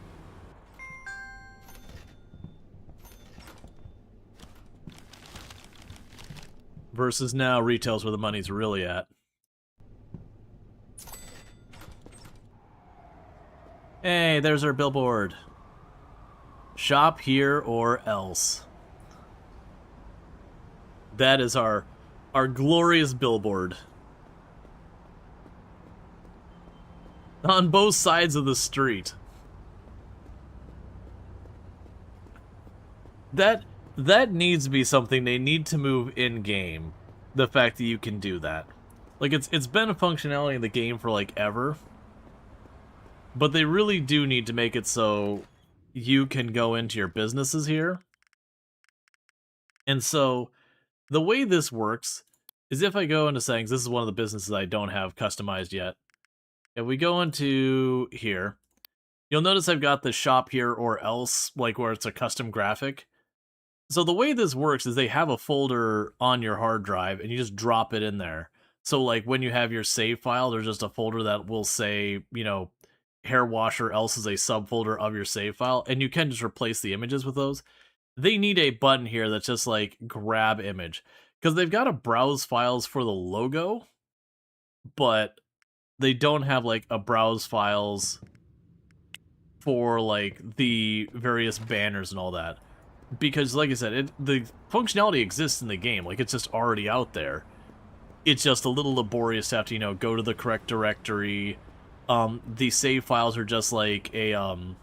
Versus now, retail's where the money's really at. Hey, there's our billboard. Shop here or else. That is our glorious billboard. On both sides of the street. That needs to be something they need to move in-game. The fact that you can do that. Like, it's been a functionality in the game for, like, ever. But they really do need to make it so you can go into your businesses here. And so, the way this works is if I go into settings, this is one of the businesses I don't have customized yet. If we go into here, you'll notice I've got the shop here or else, like where it's a custom graphic. So the way this works is they have a folder on your hard drive and you just drop it in there. So like when you have your save file, there's just a folder that will say, you know, hair wash or else is a subfolder of your save file, and you can just replace the images with those. They need a button here that's just like grab image, because they've got to browse files for the logo, but they don't have like a browse files for like the various banners and all that. Because like I said, the functionality exists in the game, like it's just already out there. It's just a little laborious to have to, you know, go to the correct directory. The save files are just like a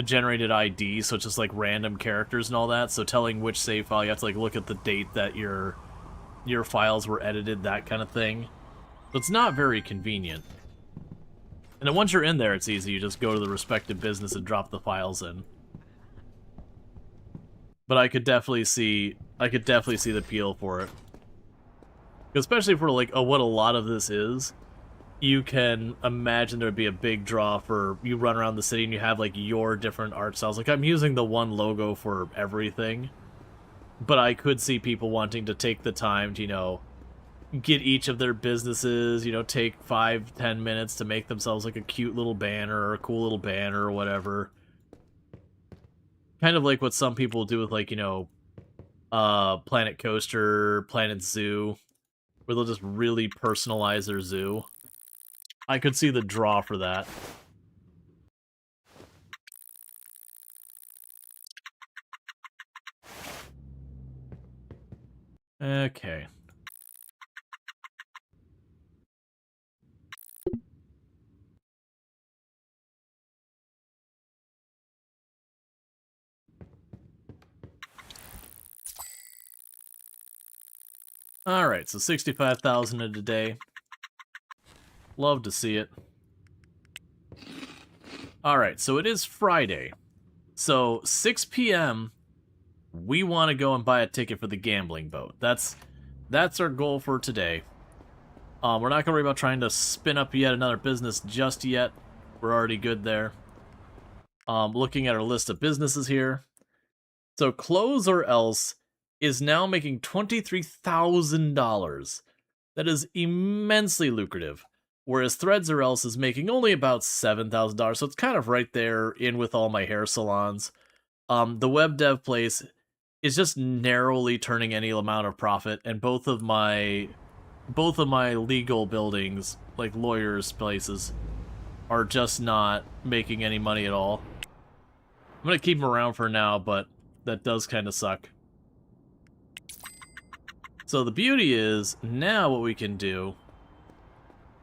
generated ID, so it's just like random characters and all that. So telling which save file, you have to like look at the date that your files were edited, that kind of thing. So it's not very convenient. And then once you're in there, it's easy. You just go to the respective business and drop the files in. But I could definitely see the appeal for it. Especially for like what a lot of this is. You can imagine there'd be a big draw for you run around the city and you have like your different art styles. Like I'm using the one logo for everything, but I could see people wanting to take the time to, you know, get each of their businesses, you know, take 5-10 minutes to make themselves like a cute little banner or a cool little banner or whatever. kind of like what some people do with, like, you know, Planet Coaster, Planet Zoo, where they'll just really personalize their zoo. I could see the draw for that. Okay. Alright, so 65,000 in a day. Love to see it. Alright, so it is Friday. So 6 p.m. we want to go and buy a ticket for the gambling boat. That's our goal for today. We're not going to worry about trying to spin up yet another business just yet. We're already good there. Looking at our list of businesses here. So Close or Else is now making $23,000. That is immensely lucrative. Whereas Threads or Else is making only about $7,000. So it's kind of right there in with all my hair salons. The web dev place is just narrowly turning any amount of profit, and both of my legal buildings, like lawyers' places, are just not making any money at all. I'm gonna keep them around for now, but that does kind of suck. So the beauty is, now what we can do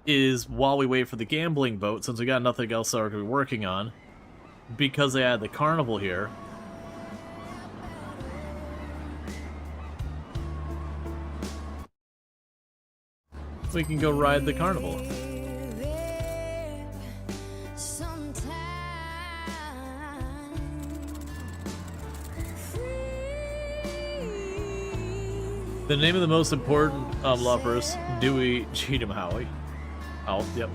is, while we wait for the gambling boat, since we got nothing else that we're going to be working on, because they had the carnival here, we can go ride the carnival. The name of the most important law first, Dewey Cheatham Howie. Oh, yep.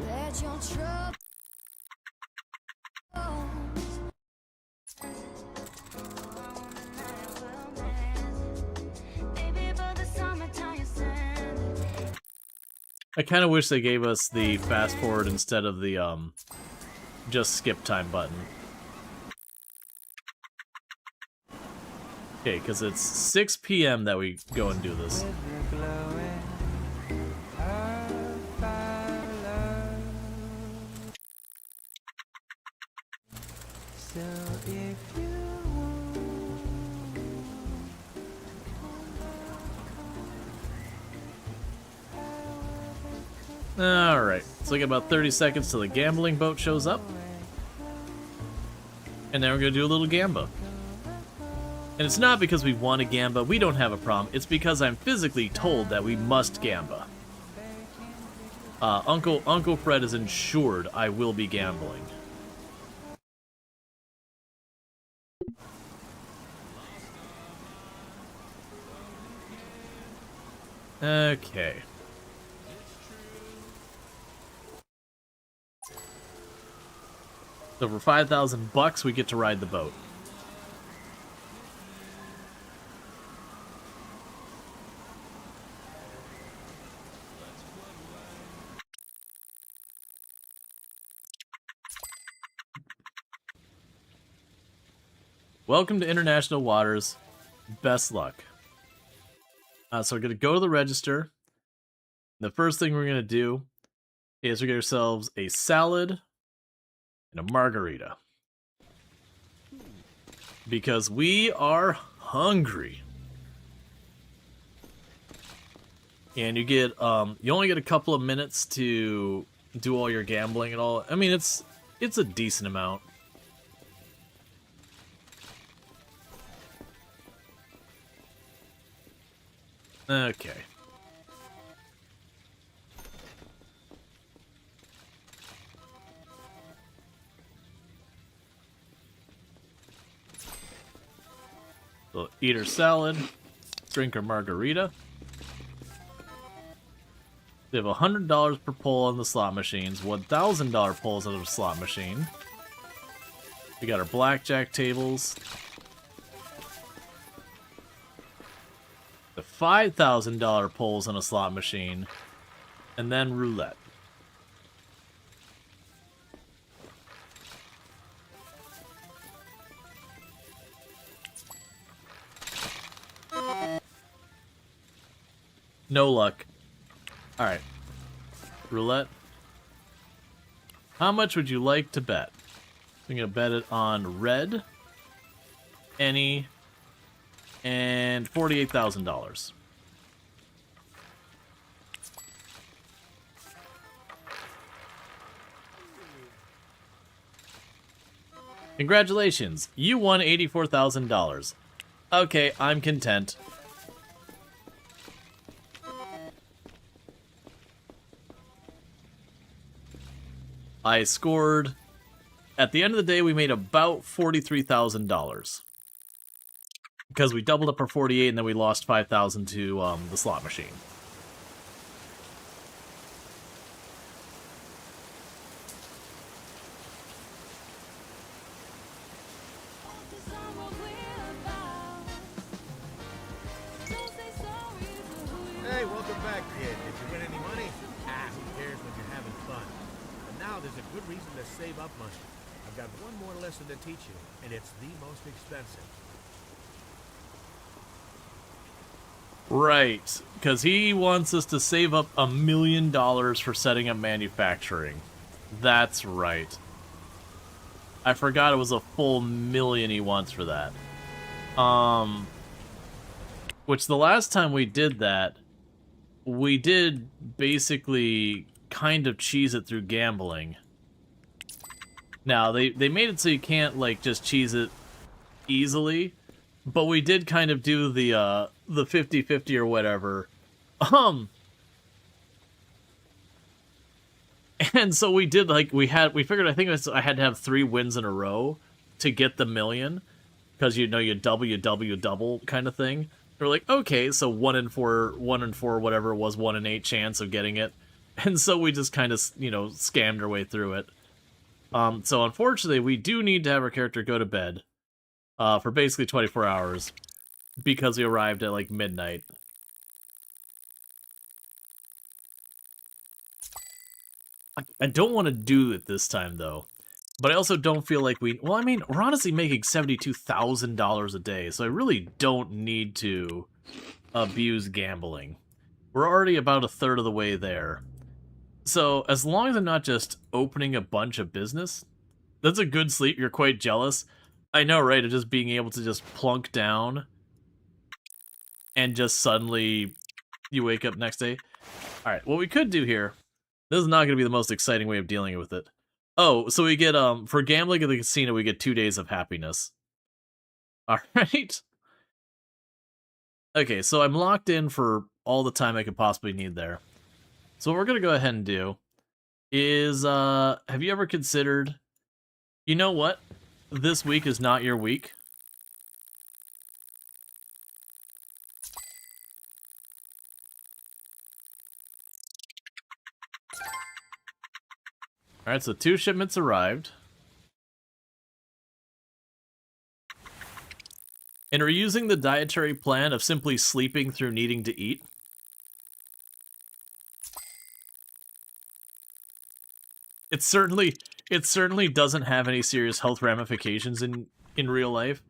I kind of wish they gave us the fast forward instead of the just skip time button. Okay, because it's 6 p.m. that we go and do this. Alright, so we got about 30 seconds till the gambling boat shows up. And then we're going to do a little gamba. And it's not because we want to gamba, we don't have a problem. It's because I'm physically told that we must gamba. Uncle Fred is ensured I will be gambling. Okay. So for $5,000, we get to ride the boat. Welcome to international waters. Best luck. So we're going to go to the register. The first thing we're going to do is we get ourselves a salad and a margarita. Because we are hungry. And you get, you only get a couple of minutes to do all your gambling and all. I mean, it's a decent amount. Okay. So eat our salad, drink our margarita. We have $100 per pull on the slot machines, $1,000 pulls on the slot machine. We got our blackjack tables. The $5,000 pulls on a slot machine, and then roulette. No luck. Alright. Roulette. How much would you like to bet? I'm going to bet it on red, any, and $48,000. Congratulations, you won $84,000. Okay, I'm content. I scored... At the end of the day, we made about $43,000. Because we doubled up our 48 and then we lost 5,000 to the slot machine. Hey, welcome back, kid. Did you win any money? Who cares when you're having fun? But now there's a good reason to save up money. I've got one more lesson to teach you, and it's the most expensive. Right, because he wants us to save up $1 million for setting up manufacturing. That's right. I forgot it was a full $1 million he wants for that. Which the last time we did that, we did basically kind of cheese it through gambling. Now, they made it so you can't, like, just cheese it easily, but we did kind of do the 50-50 or whatever. And so we did, like, we figured, I think I had to have 3 wins in a row to get the $1 million, because, you know, you double kind of thing. We're like, okay, so 1 in 4, whatever it was, 1 in 8 chance of getting it. And so we just kind of, you know, scammed our way through it. So unfortunately, we do need to have our character go to bed for basically 24 hours because we arrived at, like, midnight. I don't want to do it this time, though. But I also don't feel like we... Well, I mean, we're honestly making $72,000 a day, so I really don't need to abuse gambling. We're already about a third of the way there. So, as long as I'm not just opening a bunch of business, that's a good sleep. You're quite jealous. I know, right? Of just being able to just plunk down and just suddenly you wake up next day. Alright, what we could do here... This is not going to be the most exciting way of dealing with it. Oh, so we get, for gambling at the casino, we get 2 days of happiness. Alright. Okay, so I'm locked in for all the time I could possibly need there. So what we're going to go ahead and do is, have you ever considered, you know what? This week is not your week. Alright, so 2 shipments arrived. And we're using the dietary plan of simply sleeping through needing to eat. It certainly doesn't have any serious health ramifications in real life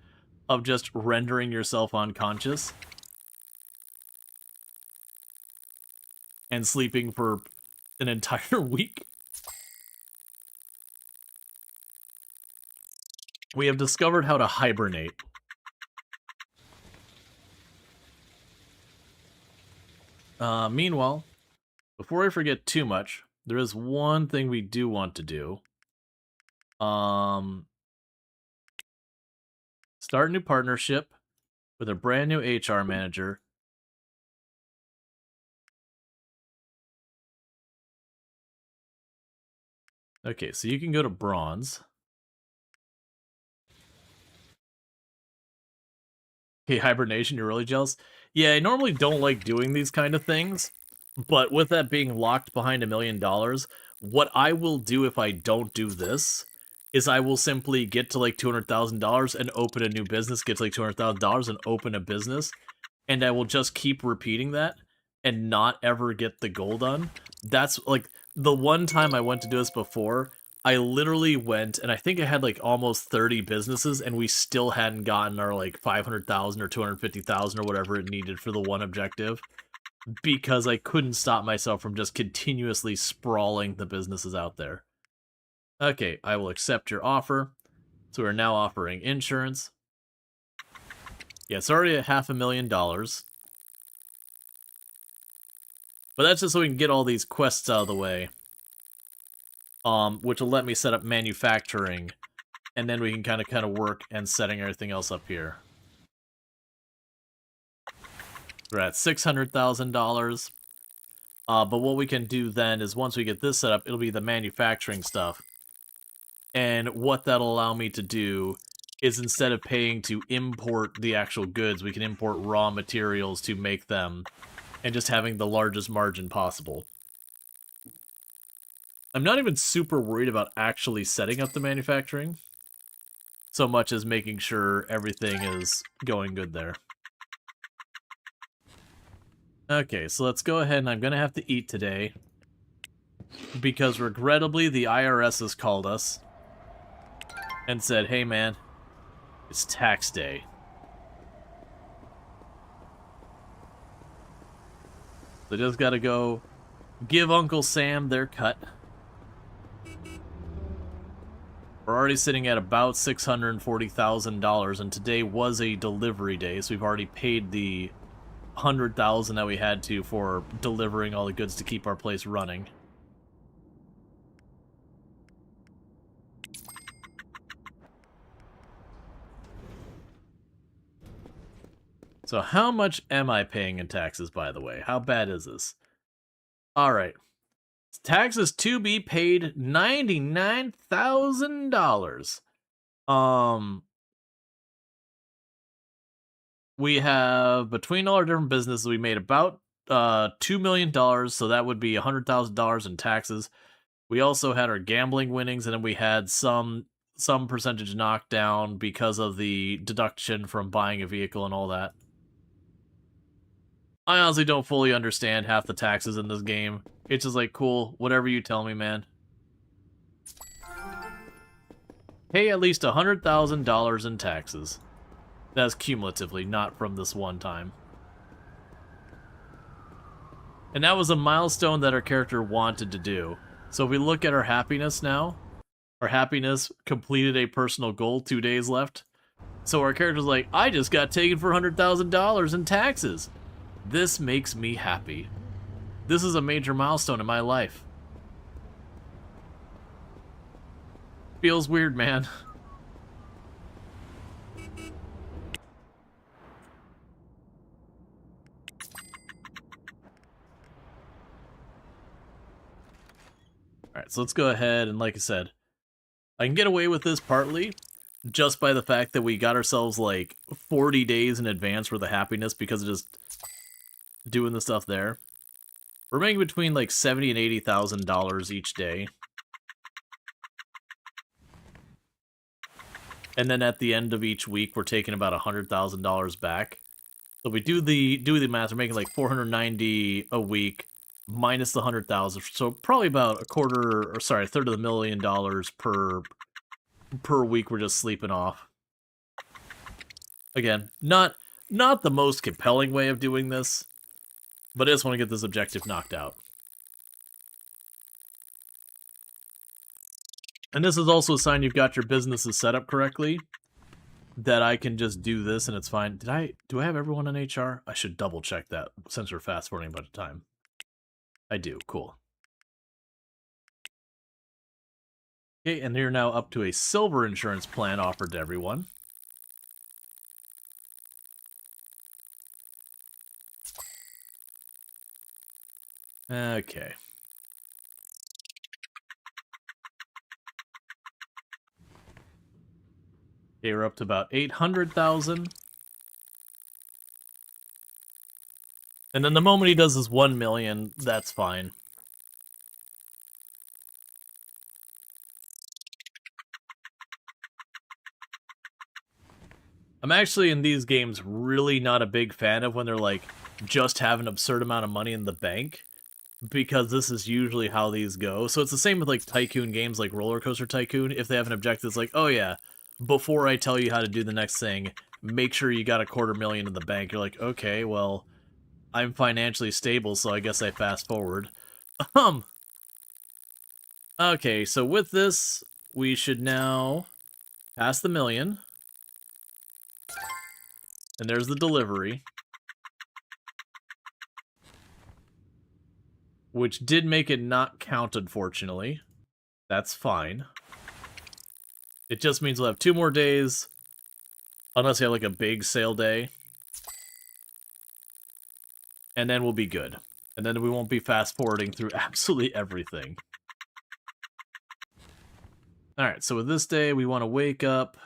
of just rendering yourself unconscious and sleeping for an entire week. We have discovered how to hibernate. Meanwhile, before I forget too much, there is one thing we do want to do. Start a new partnership with a brand new HR manager. Okay, so you can go to bronze. Okay, hibernation, you're really jealous? Yeah, I normally don't like doing these kind of things, but with that being locked behind $1 million, what I will do if I don't do this is I will simply get to like $200,000 and open a new business, get to like $200,000 and open a business, and I will just keep repeating that and not ever get the goal done. That's like the one time I went to do this before, I literally went, and I think I had like almost 30 businesses, and we still hadn't gotten our like 500,000 or 250,000 or whatever it needed for the one objective. because I couldn't stop myself from just continuously sprawling the businesses out there. Okay, I will accept your offer. So we're now offering insurance. Yeah, it's already at $500,000. But that's just so we can get all these quests out of the way. Which will let me set up manufacturing. And then we can kind of work and setting everything else up here. We're at $600,000. But what we can do then is once we get this set up, it'll be the manufacturing stuff. And what that'll allow me to do is instead of paying to import the actual goods, we can import raw materials to make them, and just having the largest margin possible. I'm not even super worried about actually setting up the manufacturing, so much as making sure everything is going good there. Okay, so let's go ahead, and I'm going to have to eat today, because regrettably the IRS has called us and said, hey man, it's tax day. So just gotta go give Uncle Sam their cut. We're already sitting at about $640,000, and today was a delivery day, so we've already paid the $100,000 that we had to for delivering all the goods to keep our place running. So how much am I paying in taxes, by the way? How bad is this? Alright. Taxes to be paid, $99,000. We have, between all our different businesses, we made about $2 million, so that would be $100,000 in taxes. We also had our gambling winnings, and then we had some percentage knocked down because of the deduction from buying a vehicle and all that. I honestly don't fully understand half the taxes in this game. It's just like, cool, whatever you tell me, man. Pay at least $100,000 in taxes. That's cumulatively, not from this one time. And that was a milestone that our character wanted to do. So if we look at our happiness now, our happiness completed a personal goal, 2 days left. So our character's like, I just got taken for $100,000 in taxes. This makes me happy. This is a major milestone in my life. Feels weird, man. Alright, so let's go ahead and, like I said, I can get away with this partly just by the fact that we got ourselves like 40 days in advance for the happiness because of just doing the stuff there. We're making between like $70,000 and $80,000 each day. And then at the end of each week, we're taking about $100,000 back. So we do the math, we're making like $490 a week minus the 100,000. So probably about a third of $1,000,000 per week we're just sleeping off. Again, not the most compelling way of doing this, but I just want to get this objective knocked out. And this is also a sign you've got your businesses set up correctly, that I can just do this and it's fine. Do I have everyone in HR? I should double check that since we're fast forwarding a bunch of time. I do, cool. Okay, and they're now up to a silver insurance plan offered to everyone. Okay. Okay, we're up to about 800,000. And then the moment he does his 1 million, that's fine. I'm actually, in these games, really not a big fan of when they're like, just have an absurd amount of money in the bank, because this is usually how these go. So it's the same with like Tycoon games like Roller Coaster Tycoon. If they have an objective, it's like, oh yeah, before I tell you how to do the next thing, make sure you got $250,000 in the bank. You're like, okay, well, I'm financially stable, so I guess I fast forward. Okay, so with this, we should now pass the million. And there's the delivery. Which did make it not count, unfortunately. That's fine. It just means we'll have 2 more days. Unless you have, like, a big sale day. And then we'll be good. And then we won't be fast-forwarding through absolutely everything. Alright, so with this day, we want to wake up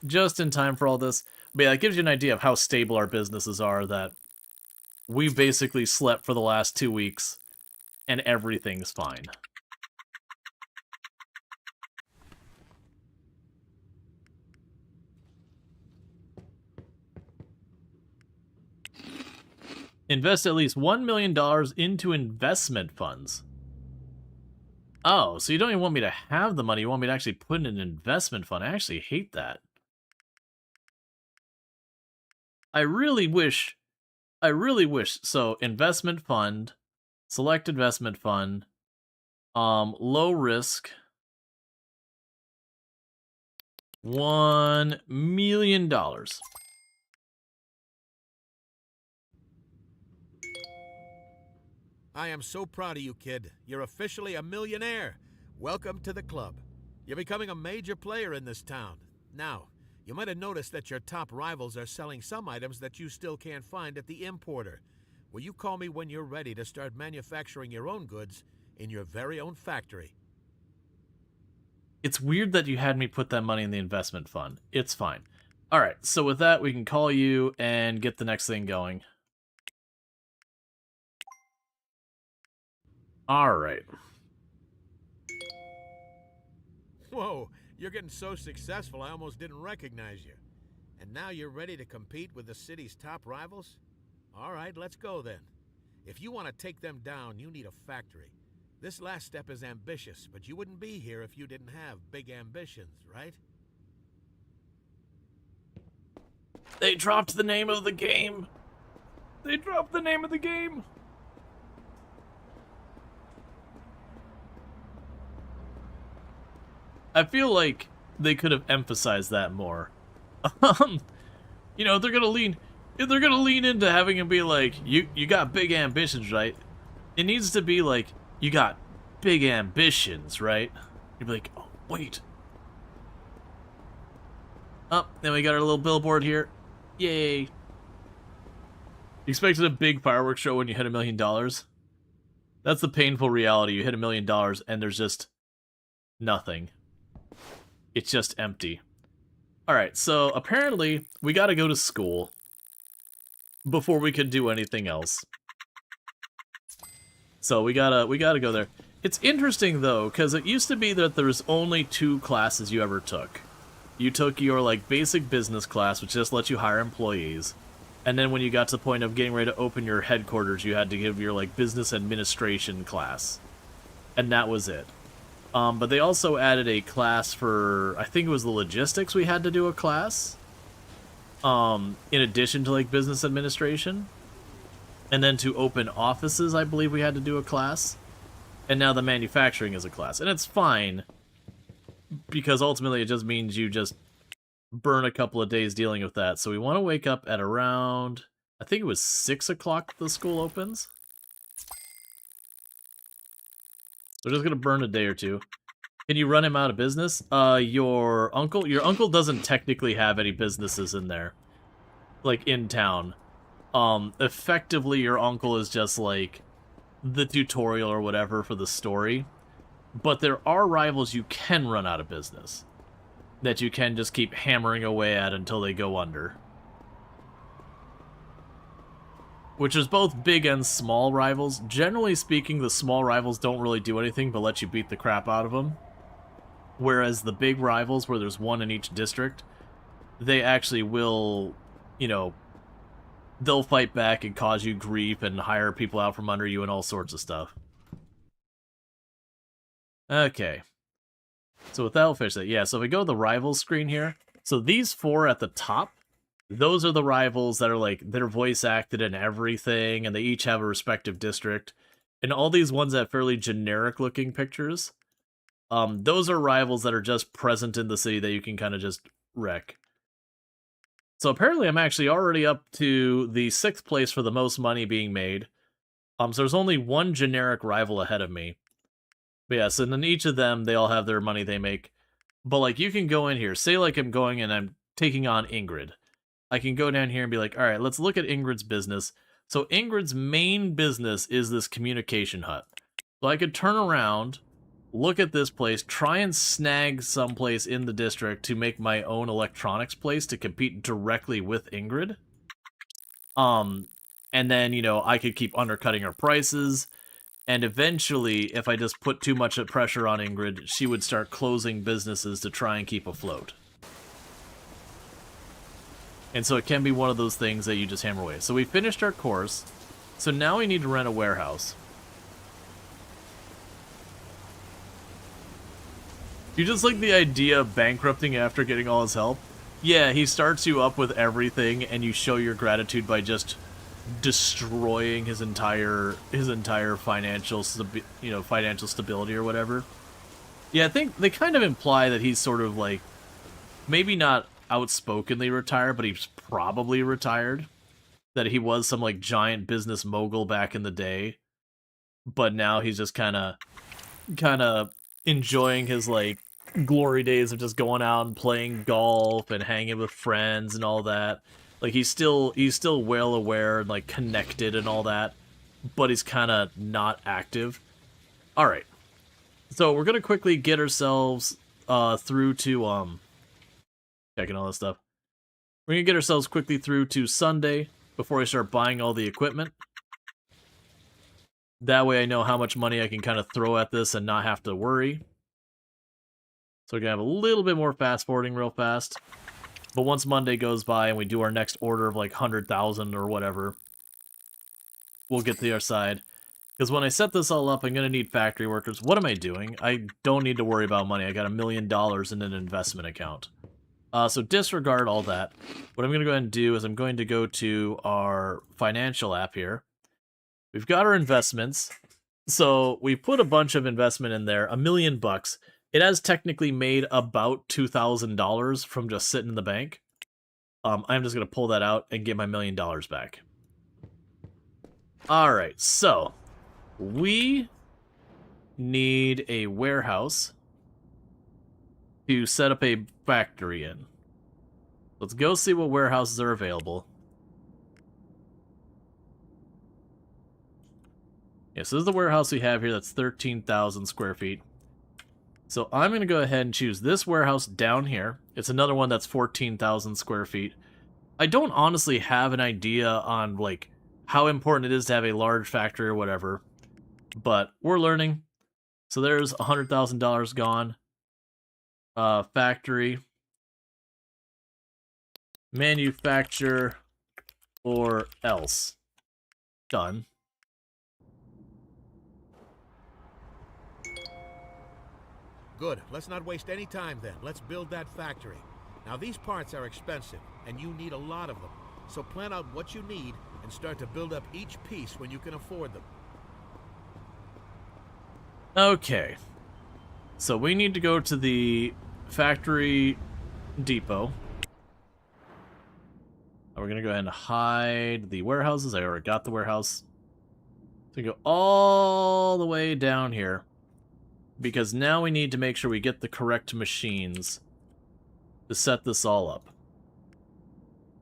just in time for all this. But yeah, it gives you an idea of how stable our businesses are, that we basically slept for the last 2 weeks, and everything's fine. Invest at least $1 million into investment funds. Oh, so you don't even want me to have the money, you want me to actually put in an investment fund. I actually hate that. I really wish, so investment fund, select investment fund, low risk, $1 million. I am so proud of you, kid. You're officially a millionaire. Welcome to the club. You're becoming a major player in this town. Now, you might have noticed that your top rivals are selling some items that you still can't find at the importer. Will you call me when you're ready to start manufacturing your own goods in your very own factory? It's weird that you had me put that money in the investment fund. It's fine. Alright, so with that, we can call you and get the next thing going. Alright. Whoa, you're getting so successful I almost didn't recognize you. And now you're ready to compete with the city's top rivals? All right, let's go then. If you want to take them down, you need a factory. This last step is ambitious, but you wouldn't be here if you didn't have big ambitions, right? They dropped the name of the game! They dropped the name of the game! I feel like they could have emphasized that more. You know, they're gonna lean into having him be like, you got big ambitions, right? It needs to be like, you got big ambitions, right? You'd be like, oh, wait. Oh, then we got our little billboard here. Yay. You expected a big fireworks show when you hit $1 million? That's the painful reality. You hit $1 million and there's just nothing. It's just empty. Alright, so apparently we gotta go to school before we could do anything else. So we gotta go there. It's interesting though, because it used to be that there was only 2 classes you ever took. You took your like basic business class, which just lets you hire employees. And then when you got to the point of getting ready to open your headquarters, you had to give your like business administration class. And that was it. But they also added a class for, I think it was the logistics, we had to do a class. In addition to, like, business administration. And then to open offices, I believe we had to do a class. And now the manufacturing is a class. And it's fine, because ultimately it just means you just burn a couple of days dealing with that. So we want to wake up at around, I think it was 6 o'clock the school opens. We're just gonna burn a day or two. Can you run him out of business? Your uncle doesn't technically have any businesses in there. Like, in town. Effectively, your uncle is just, like, the tutorial or whatever for the story. But there are rivals you can run out of business. That you can just keep hammering away at until they go under. Which is both big and small rivals. Generally speaking, the small rivals don't really do anything but let you beat the crap out of them. Whereas the big rivals, where there's one in each district, they actually will, you know, they'll fight back and cause you grief and hire people out from under you and all sorts of stuff. Okay. So with that, we'll finish that. Yeah, so if we go to the rivals screen here, so these 4 at the top Those are the rivals that are like, they're voice acted and everything, and they each have a respective district. And all these ones have fairly generic looking pictures. Those are rivals that are just present in the city that you can kind of just wreck. So apparently I'm actually already up to the 6th place for the most money being made. So there's only one generic rival ahead of me. But yes, and then each of them, they all have their money they make. But like, you can go in here, say like I'm going and I'm taking on Ingrid. I can go down here and be like, all right, let's look at Ingrid's business. So Ingrid's main business is this communication hut. So I could turn around, look at this place, try and snag someplace in the district to make my own electronics place to compete directly with Ingrid. And then, you know, I could keep undercutting her prices. And eventually, if I just put too much pressure on Ingrid, she would start closing businesses to try and keep afloat. And so it can be one of those things that you just hammer away. So we finished our course. So now we need to rent a warehouse. You just like the idea of bankrupting after getting all his help? Yeah, he starts you up with everything, and you show your gratitude by just destroying his entire financial stability or whatever. Yeah, I think they kind of imply that he's sort of like, maybe not outspokenly retired, but he's probably retired. That he was some like giant business mogul back in the day, but now he's just kind of enjoying his like glory days of just going out and playing golf and hanging with friends and all that. Like he's still well aware and like connected and all that, but he's kind of not active. All right, so we're gonna quickly get ourselves through to checking all this stuff. We're gonna get ourselves quickly through to Sunday before I start buying all the equipment. That way I know how much money I can kind of throw at this and not have to worry. So we're gonna have a little bit more fast forwarding real fast. But once Monday goes by and we do our next order of like 100,000 or whatever, we'll get to our side. Because when I set this all up, I'm going to need factory workers. What am I doing? I don't need to worry about money. I got $1 million in an investment account. So disregard all that. What I'm going to go ahead and do is I'm going to go to our financial app here. We've got our investments. So we put a bunch of investment in there, $1 million. It has technically made about $2,000 from just sitting in the bank. I'm just going to pull that out and get my $1 million back. Alright, so we need a warehouse to set up a factory in. Let's go see what warehouses are available. Yes, this is the warehouse we have here. That's 13,000 square feet. So I'm going to go ahead and choose this warehouse down here. It's another one that's 14,000 square feet. I don't honestly have an idea on, like, how important it is to have a large factory or whatever. But we're learning. So there's $100,000 gone. Factory. Manufacture or else. Done. Good. Let's not waste any time then. Let's build that factory. Now these parts are expensive, and you need a lot of them. So plan out what you need and start to build up each piece when you can afford them. Okay. So we need to go to the factory depot. We're going to go ahead and hide the warehouses. I already got the warehouse. So we go all the way down here. Because now we need to make sure we get the correct machines to set this all up.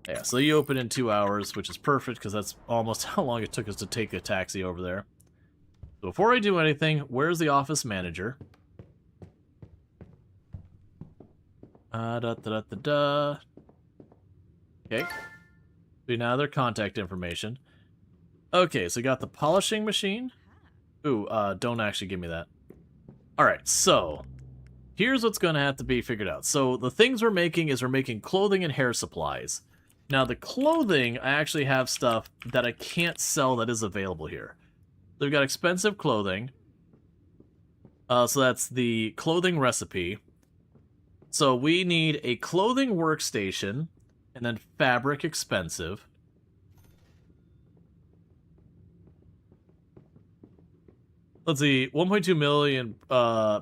Yeah, so you open in 2 hours, which is perfect, because that's almost how long it took us to take a taxi over there. So before I do anything, where's the office manager? Okay. So now their contact information. Okay, so we got the polishing machine. Ooh, don't actually give me that. Alright, so here's what's going to have to be figured out. So the things we're making is we're making clothing and hair supplies. Now the clothing, I actually have stuff that I can't sell that is available here. So we've got expensive clothing. So that's the clothing recipe. So we need a clothing workstation And then fabric expensive. Let's see, 1.2 million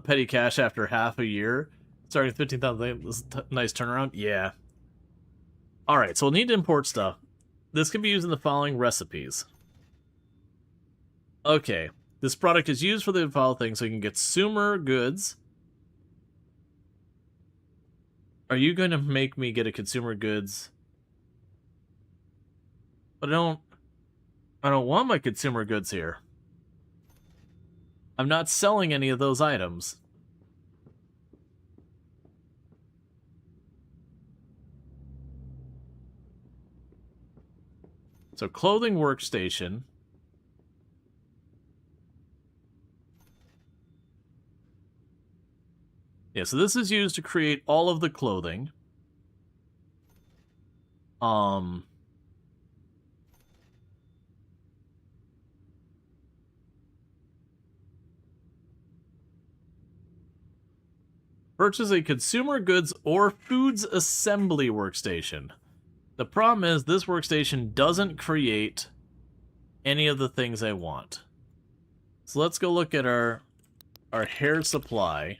petty cash after half a year. Starting with 15,000. This is nice turnaround. Yeah. Alright, so we'll need to import stuff. This can be used in the following recipes. Okay. This product is used for the following things, so you can get consumer goods. Are you going to make me get a consumer goods? But I don't want my consumer goods here. I'm not selling any of those items. So clothing workstation. Yeah, so this is used to create all of the clothing. Purchase a consumer goods or foods assembly workstation. The problem is this workstation doesn't create any of the things I want. So let's go look at our hair supply.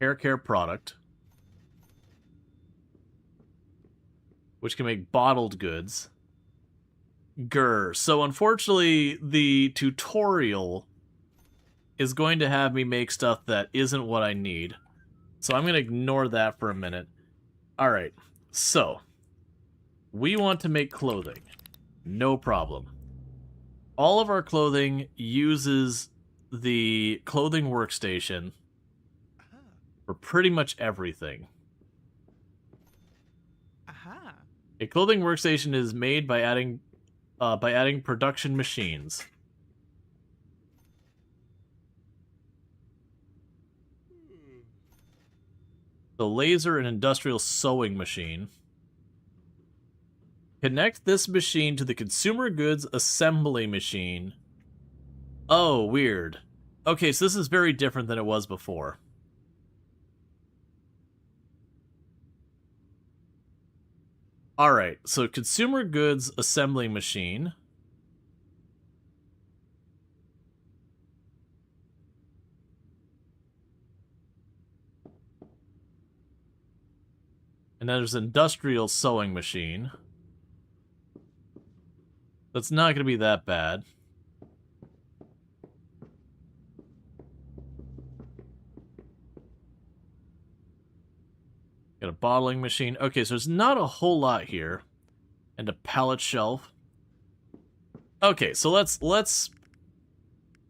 Hair care product. Which can make bottled goods. Grr. So unfortunately, the tutorial is going to have me make stuff that isn't what I need. So I'm going to ignore that for a minute. Alright, so we want to make clothing. No problem. All of our clothing uses the clothing workstation for pretty much everything. A clothing workstation is made by adding production machines. The laser and industrial sewing machine. Connect this machine to the consumer goods assembly machine. Oh, weird. Okay, so this is very different than it was before. Alright, so consumer goods assembly machine. And then there's industrial sewing machine. That's not going to be that bad. Got a bottling machine. Okay, so there's not a whole lot here. And a pallet shelf. Okay, so let's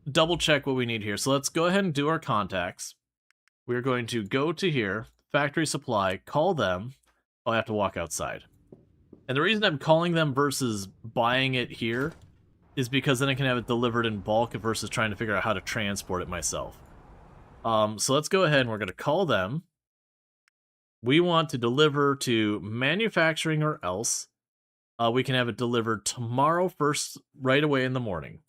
double check what we need here. So let's go ahead and do our contacts. We're going to go to here, factory supply, call them. Oh, I have to walk outside. And the reason I'm calling them versus buying it here is because then I can have it delivered in bulk versus trying to figure out how to transport it myself. So let's go ahead and we're going to call them. We want to deliver to manufacturing or else. We can have it delivered tomorrow first, right away in the morning.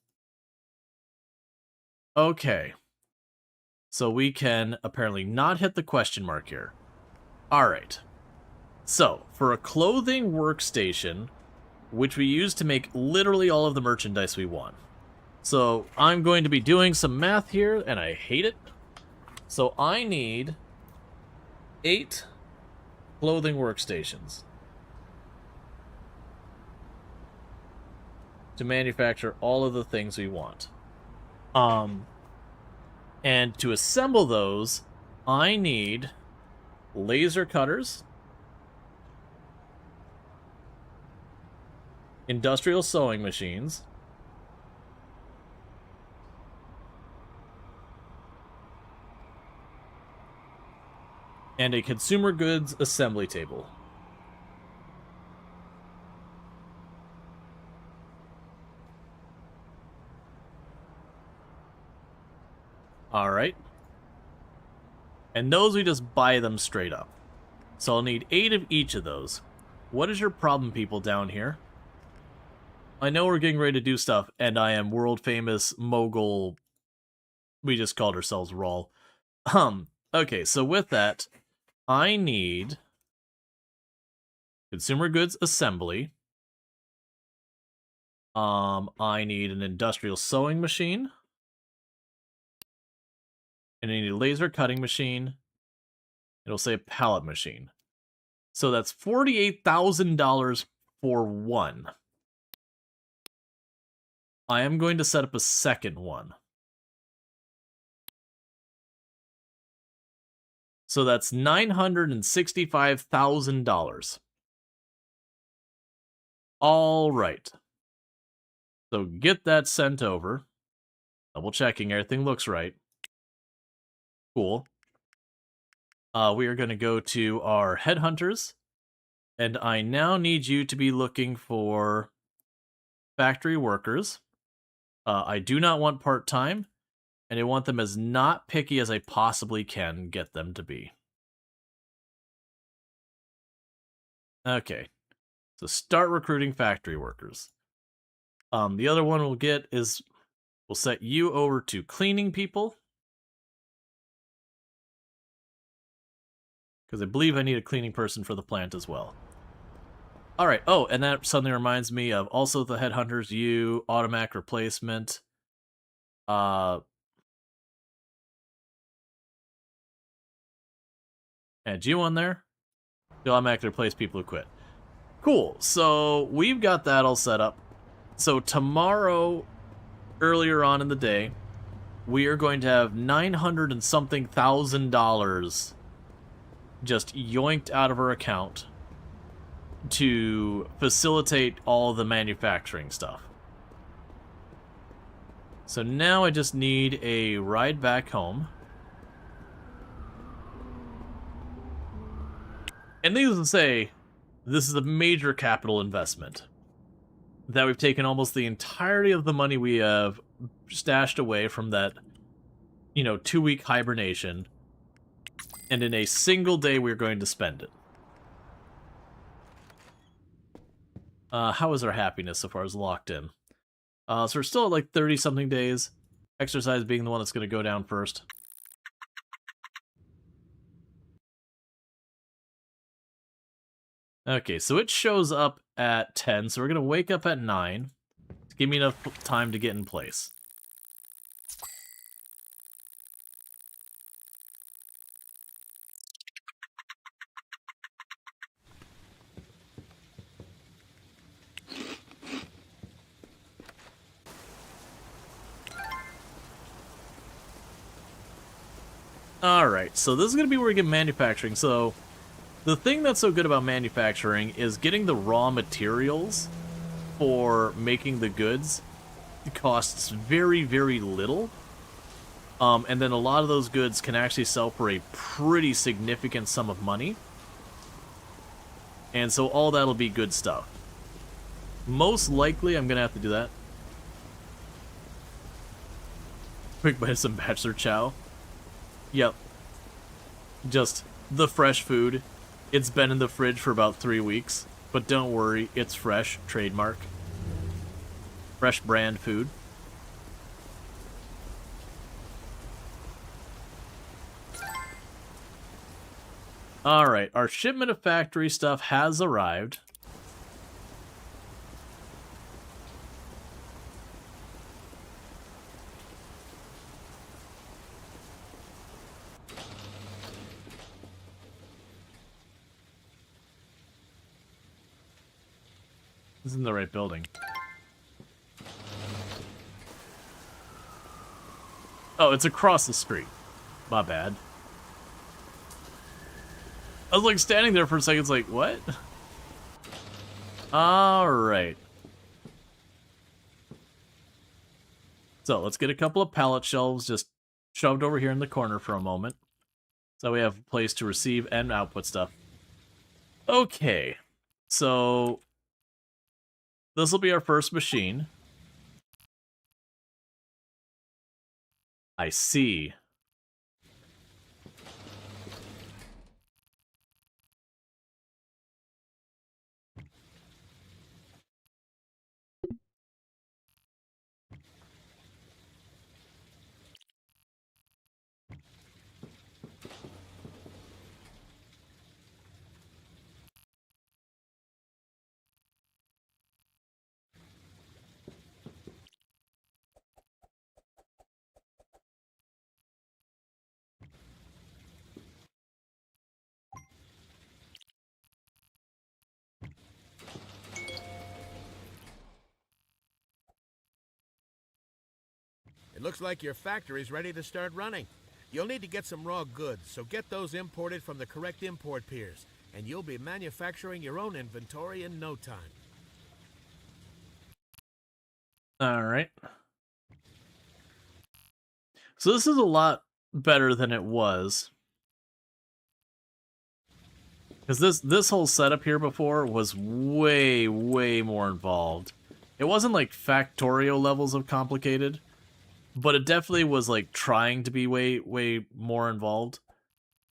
Okay. So we can apparently not hit the question mark here. Alright. So, for a clothing workstation, which we use to make literally all of the merchandise we want. So, I'm going to be doing some math here, and I hate it. So, I need 8 clothing workstations to manufacture all of the things we want. And to assemble those, I need laser cutters, industrial sewing machines, and a consumer goods assembly table. Alright. And those we just buy them straight up. So I'll need 8 of each of those. What is your problem, people down here? I know we're getting ready to do stuff, and I am world famous mogul. We just called ourselves Rual. Okay, so with that, I need Consumer goods assembly. I need an industrial sewing machine. And I need a laser cutting machine. It'll say a pallet machine. So that's $48,000 for one. I am going to set up a second one. So that's $965,000. All right. So get that sent over. Double checking everything looks right. Cool. We are going to go to our headhunters. And I now need you to be looking for factory workers. I do not want part-time. And I want them as not picky as I possibly can get them to be. Okay. So start recruiting factory workers. The other one we'll get is, we'll set you over to cleaning people. Because I believe I need a cleaning person for the plant as well. Alright, oh, and that suddenly reminds me of also the headhunters, you, automatic replacement. And you on there? You'll automatically replace people who quit. Cool, so we've got that all set up. So tomorrow, earlier on in the day, we are going to have $900 and something thousand just yoinked out of our account to facilitate all the manufacturing stuff. So now I just need a ride back home. And needless to say, this is a major capital investment. That we've taken almost the entirety of the money we have stashed away from that, 2-week hibernation. And in a single day, we're going to spend it. How is our happiness so far as locked in? So we're still at like 30-something days. Exercise being the one that's going to go down first. Okay, so it shows up at 10, so we're going to wake up at 9 to give me enough time to get in place. Alright, so this is going to be where we get manufacturing. So, the thing that's so good about manufacturing is getting the raw materials for making the goods costs very, very little. And then a lot of those goods can actually sell for a pretty significant sum of money. And so all that'll be good stuff. Most likely, I'm going to have to do that. Quick bite of some bachelor chow. Yep. Just the fresh food. It's been in the fridge for about 3 weeks. But don't worry, it's fresh. Trademark. Fresh brand food. Alright, our shipment of factory stuff has arrived. This isn't the right building. Oh, it's across the street. My bad. I was like standing there for a second, it's like, what? Alright. So let's get a couple of pallet shelves just shoved over here in the corner for a moment. So we have a place to receive and output stuff. Okay. So this will be our first machine. I see. It looks like your factory's ready to start running. You'll need to get some raw goods, so get those imported from the correct import piers, and you'll be manufacturing your own inventory in no time. All right. So this is a lot better than it was. Because this whole setup here before was way, way more involved. It wasn't like factorial levels of complicated, but it definitely was like trying to be way, way more involved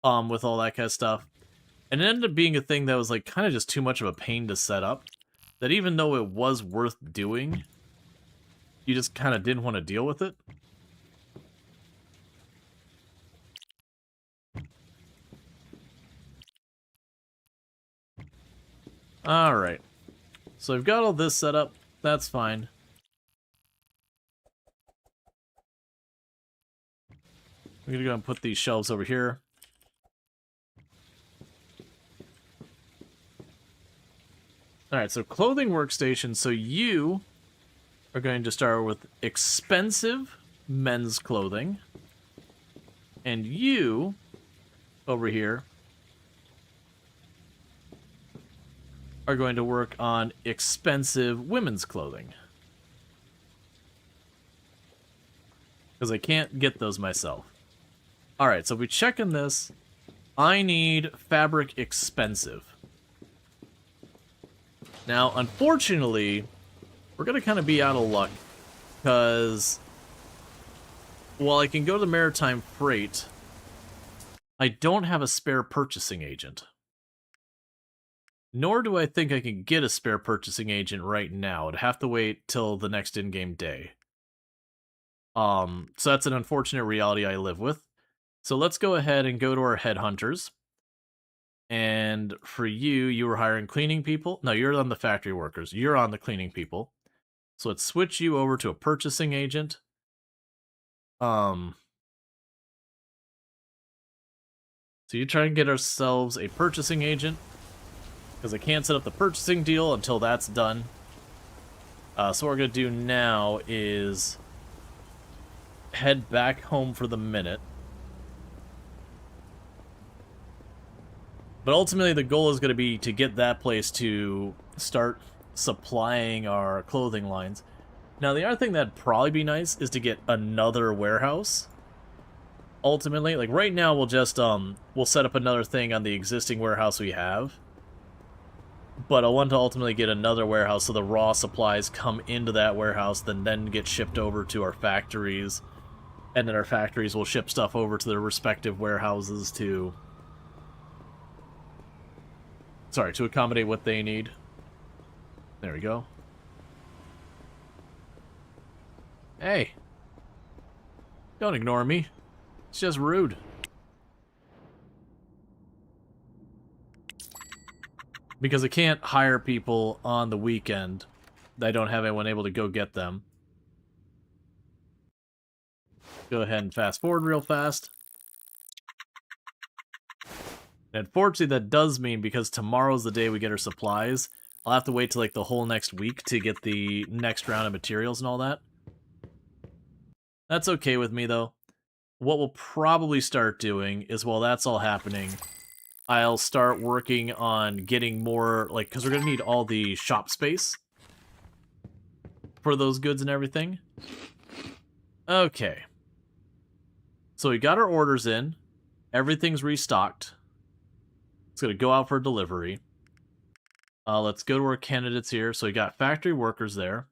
with all that kind of stuff. And it ended up being a thing that was like kind of just too much of a pain to set up, that even though it was worth doing, you just kind of didn't want to deal with it. Alright. So I've got all this set up. That's fine. I'm gonna go and put these shelves over here. Alright, so clothing workstation. So you are going to start with expensive men's clothing. And you, over here, are going to work on expensive women's clothing. Because I can't get those myself. Alright, so if we check in this, I need fabric expensive. Now, unfortunately, we're going to kind of be out of luck. Because while I can go to the maritime freight, I don't have a spare purchasing agent. Nor do I think I can get a spare purchasing agent right now. I'd have to wait till the next in-game day. So that's an unfortunate reality I live with. So let's go ahead and go to our headhunters. And for you, you were hiring cleaning people. No, you're on the factory workers. You're on the cleaning people. So let's switch you over to a purchasing agent. So you try and get ourselves a purchasing agent. Because I can't set up the purchasing deal until that's done. So what we're going to do now is head back home for the minute. But ultimately the goal is going to be to get that place to start supplying our clothing lines. Now the other thing that'd probably be nice is to get another warehouse. Ultimately, like right now we'll just we'll set up another thing on the existing warehouse we have. But I want to ultimately get another warehouse so the raw supplies come into that warehouse, then get shipped over to our factories. And then our factories will ship stuff over to their respective warehouses to accommodate what they need. There we go. Hey. Don't ignore me. It's just rude. Because I can't hire people on the weekend. I don't have anyone able to go get them. Go ahead and fast forward real fast. And unfortunately, that does mean because tomorrow's the day we get our supplies, I'll have to wait till like the whole next week to get the next round of materials and all that. That's okay with me, though. What we'll probably start doing is while that's all happening, I'll start working on getting more, like, because we're going to need all the shop space for those goods and everything. Okay. So we got our orders in. Everything's restocked. It's going to go out for delivery. Let's go to our candidates here. So we got factory workers there.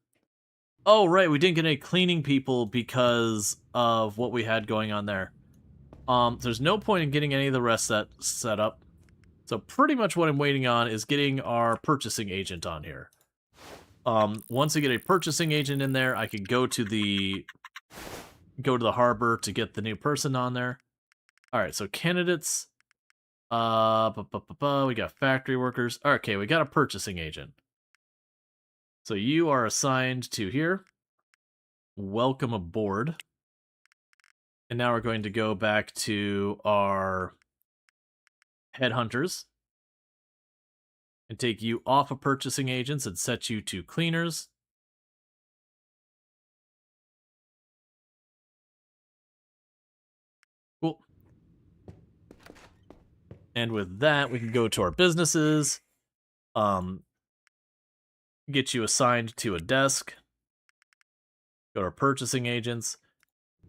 Oh, right, we didn't get any cleaning people because of what we had going on there. There's no point in getting any of the rest set up. So pretty much what I'm waiting on is getting our purchasing agent on here. Once I get a purchasing agent in there, I can go to the harbor to get the new person on there. All right, so candidates. We got factory workers. Okay, we got a purchasing agent. So you are assigned to here. Welcome aboard. And now we're going to go back to our headhunters and take you off of purchasing agents and set you to cleaners. And with that, we can go to our businesses, get you assigned to a desk, go to our purchasing agents.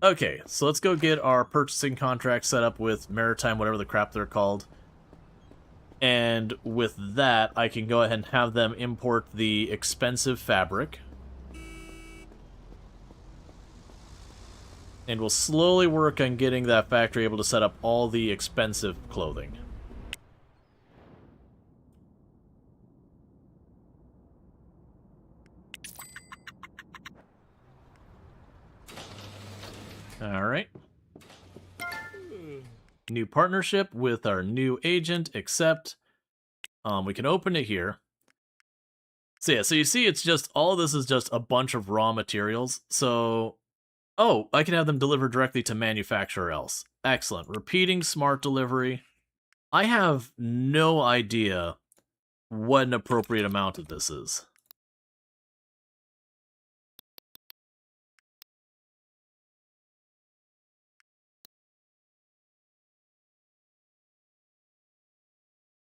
Okay, so let's go get our purchasing contract set up with Maritime, whatever the crap they're called. And with that, I can go ahead and have them import the expensive fabric. And we'll slowly work on getting that factory able to set up all the expensive clothing. Alright. New partnership with our new agent, accept. We can open it here. So yeah, so you see it's just, all of this is just a bunch of raw materials. So, oh, I can have them deliver directly to manufacturer else. Excellent. Repeating smart delivery. I have no idea what an appropriate amount of this is.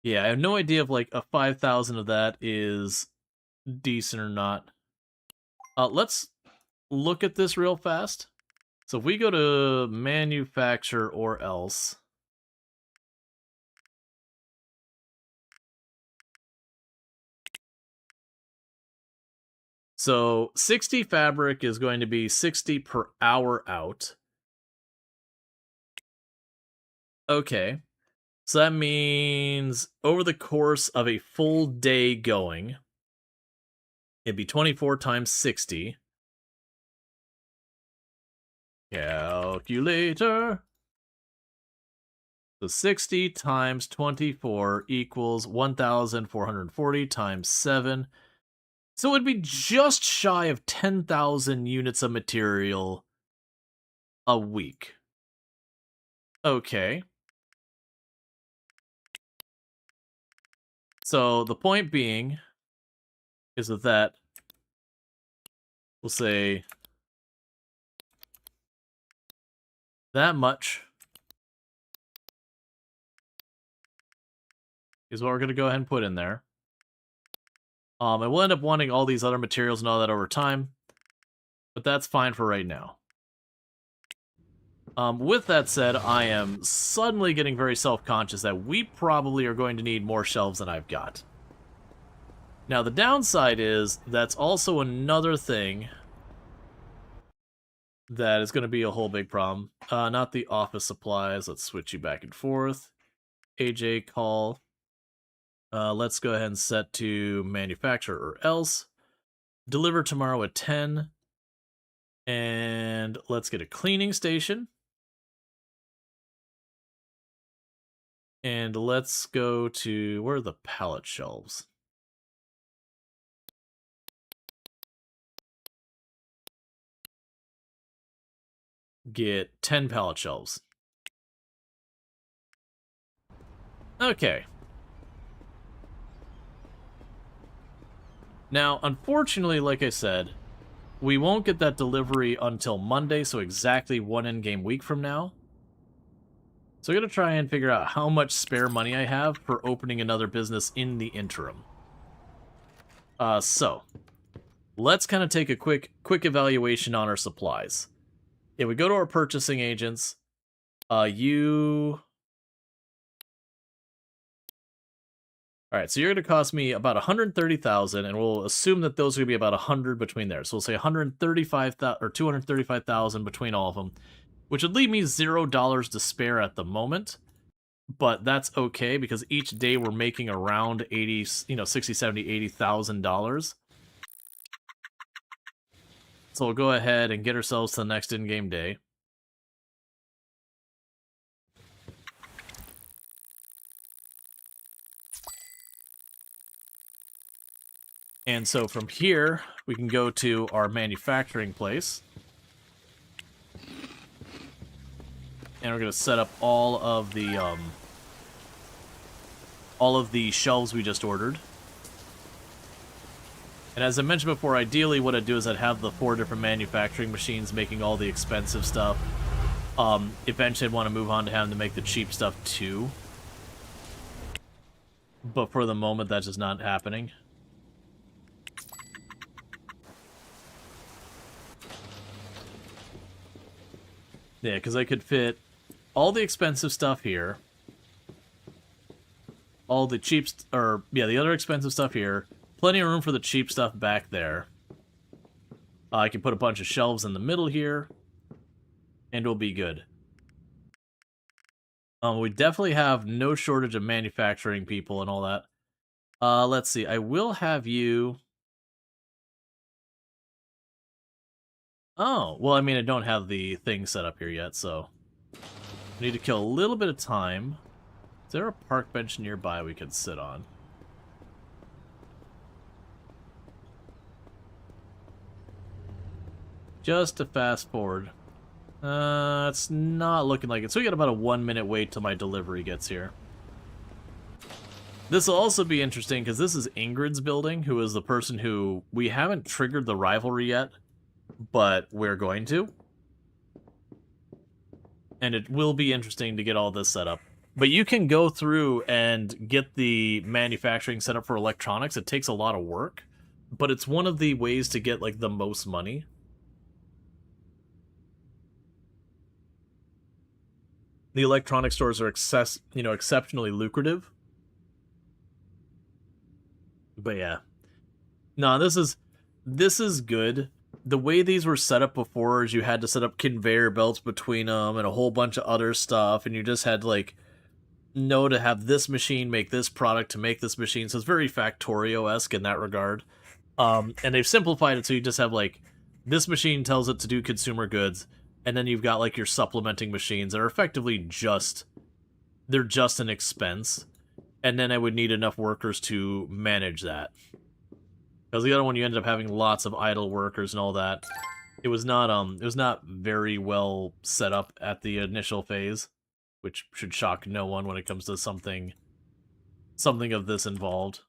Yeah, I have no idea if like a 5,000 of that is decent or not. Let's look at this real fast. So if we go to manufacture or else, so 60 fabric is going to be 60 per hour out. Okay. So that means over the course of a full day going, it'd be 24 times 60. Calculator. So 60 times 24 equals 1,440 times 7. So it'd be just shy of 10,000 units of material a week. Okay. So the point being is that we'll say that much is what we're going to go ahead and put in there. And we'll end up wanting all these other materials and all that over time, but that's fine for right now. With that said, I am suddenly getting very self-conscious that we probably are going to need more shelves than I've got. Now, the downside is that's also another thing that is going to be a whole big problem. Not the office supplies. Let's switch you back and forth. AJ, call. Let's go ahead and set to manufacturer or else. Deliver tomorrow at 10. And let's get a cleaning station. And let's go to, where are the pallet shelves? Get 10 pallet shelves. Okay. Now, unfortunately, like I said, we won't get that delivery until Monday, so exactly one in-game week from now. So I'm going to try and figure out how much spare money I have for opening another business in the interim. So, let's kind of take a quick evaluation on our supplies. If we go to our purchasing agents, Alright, so you're going to cost me about 130,000, and we'll assume that those are going to be about 100 between there. So we'll say 135,000 or 235,000 between all of them, which would leave me $0 to spare at the moment. But that's okay because each day we're making around 60, 70, $80,000. So we'll go ahead and get ourselves to the next in-game day. And so from here, we can go to our manufacturing place. And we're going to set up all of the shelves we just ordered. And as I mentioned before, ideally what I'd do is I'd have the 4 different manufacturing machines making all the expensive stuff. Eventually I'd want to move on to having to make the cheap stuff too. But for the moment, that's just not happening. Yeah, because I could fit all the expensive stuff here. All the cheap... the other expensive stuff here. Plenty of room for the cheap stuff back there. I can put a bunch of shelves in the middle here. And we'll be good. We definitely have no shortage of manufacturing people and all that. Let's see. I will have you... Oh, well, I mean, I don't have the thing set up here yet, so... I need to kill a little bit of time. Is there a park bench nearby we could sit on? Just to fast forward. It's not looking like it. So we got about a 1-minute wait till my delivery gets here. This will also be interesting because this is Ingrid's building, who is the person who... We haven't triggered the rivalry yet, but we're going to. And it will be interesting to get all this set up. But you can go through and get the manufacturing set up for electronics. It takes a lot of work, but it's one of the ways to get, like, the most money. The electronic stores are exceptionally lucrative. But yeah. No, this is good. The way these were set up before is you had to set up conveyor belts between them and a whole bunch of other stuff, and you just had to, like, know to have this machine make this product to make this machine. So it's very Factorio-esque in that regard. And they've simplified it so you just have, like, this machine tells it to do consumer goods, and then you've got, like, your supplementing machines that are effectively they're just an expense. And then I would need enough workers to manage that. Because the other one, you ended up having lots of idle workers and all that. It was not very well set up at the initial phase, which should shock no one when it comes to something of this involved.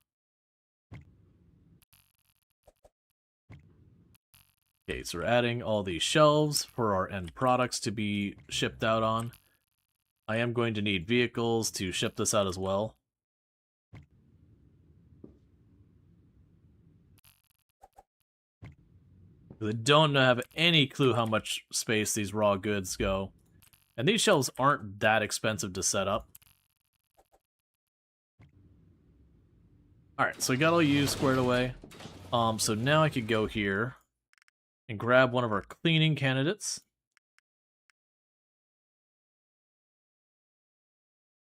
Okay, so we're adding all these shelves for our end products to be shipped out on. I am going to need vehicles to ship this out as well. I don't have any clue how much space these raw goods go. And these shelves aren't that expensive to set up. Alright, so we got all you squared away. So now I could go here and grab one of our cleaning candidates.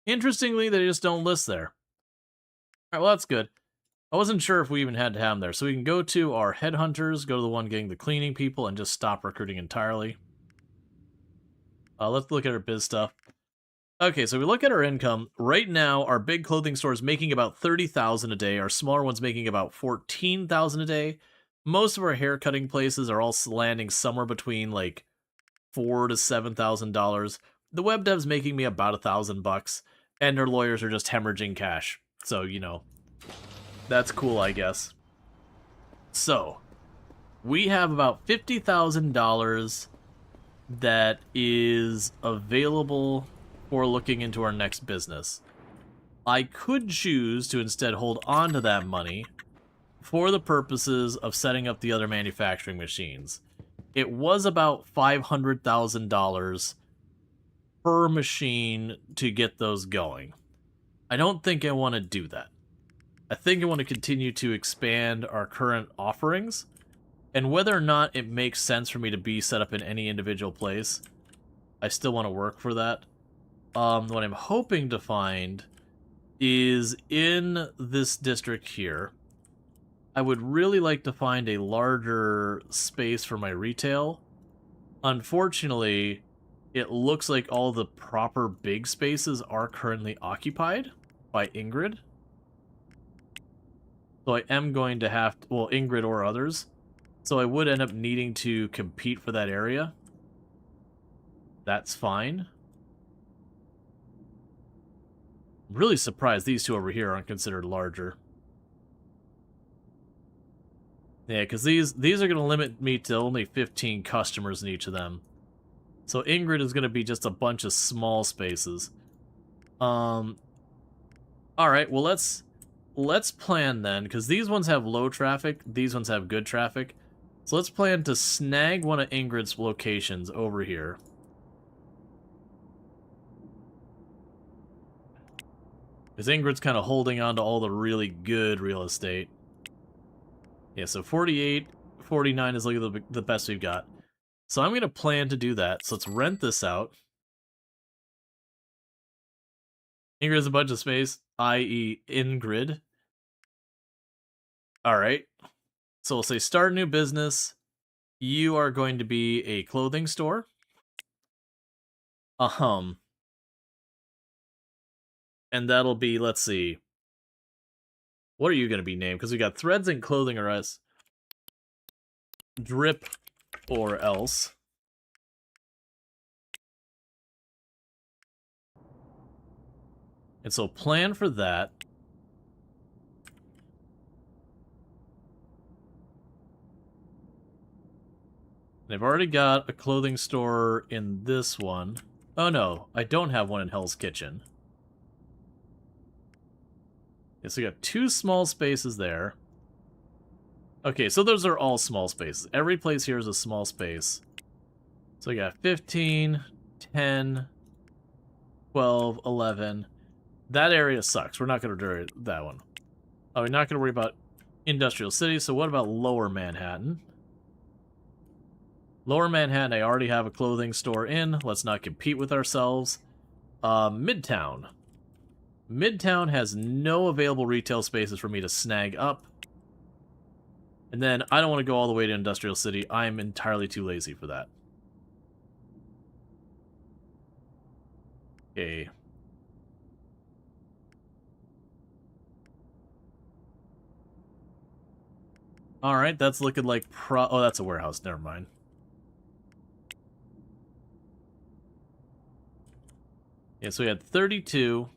Interestingly, they just don't list there. Alright, well that's good. I wasn't sure if we even had to have them there. So we can go to our headhunters, go to the one getting the cleaning people, and just stop recruiting entirely. Let's look at our biz stuff. Okay, so we look at our income. Right now, our big clothing store is making about $30,000 a day. Our smaller one's making about $14,000 a day. Most of our hair cutting places are all landing somewhere between like $4,000 to $7,000. The web dev's making me about $1,000, and our lawyers are just hemorrhaging cash. So, you know, that's cool, I guess. So, we have about $50,000 that is available for looking into our next business. I could choose to instead hold on to that money for the purposes of setting up the other manufacturing machines. It was about $500,000 per machine to get those going. I don't think I want to do that. I think I want to continue to expand our current offerings, and whether or not it makes sense for me to be set up in any individual place, I still want to work for that. What I'm hoping to find is in this district here, I would really like to find a larger space for my retail. Unfortunately, it looks like all the proper big spaces are currently occupied by Ingrid. So I am going to have to, well, Ingrid or others. So I would end up needing to compete for that area. That's fine. I'm really surprised these two over here aren't considered larger. Yeah, because these are going to limit me to only 15 customers in each of them. So Ingrid is going to be just a bunch of small spaces. Alright, well let's let's plan then, because these ones have low traffic, these ones have good traffic. So let's plan to snag one of Ingrid's locations over here. Because Ingrid's kind of holding on to all the really good real estate. Yeah, so 48, 49 is like the best we've got. So I'm going to plan to do that. So let's rent this out. Ingrid has a bunch of space, i.e. Ingrid. Alright. So we'll say start a new business. You are going to be a clothing store. And that'll be, let's see. What are you going to be named? Because we got threads and clothing or else. Drip or else. And so plan for that. And I've already got a clothing store in this one. Oh no, I don't have one in Hell's Kitchen. Okay, so we got 2 small spaces there. Okay, so those are all small spaces. Every place here is a small space. So we got 15, 10, 12, 11. That area sucks. We're not going to do that one. Oh, we're not going to worry about Industrial City, so what about Lower Manhattan? Lower Manhattan, I already have a clothing store in. Let's not compete with ourselves. Midtown. Midtown has no available retail spaces for me to snag up. And then I don't want to go all the way to Industrial City. I'm entirely too lazy for that. Okay. Alright, that's looking like oh, that's a warehouse. Never mind. Yeah, so we had 32,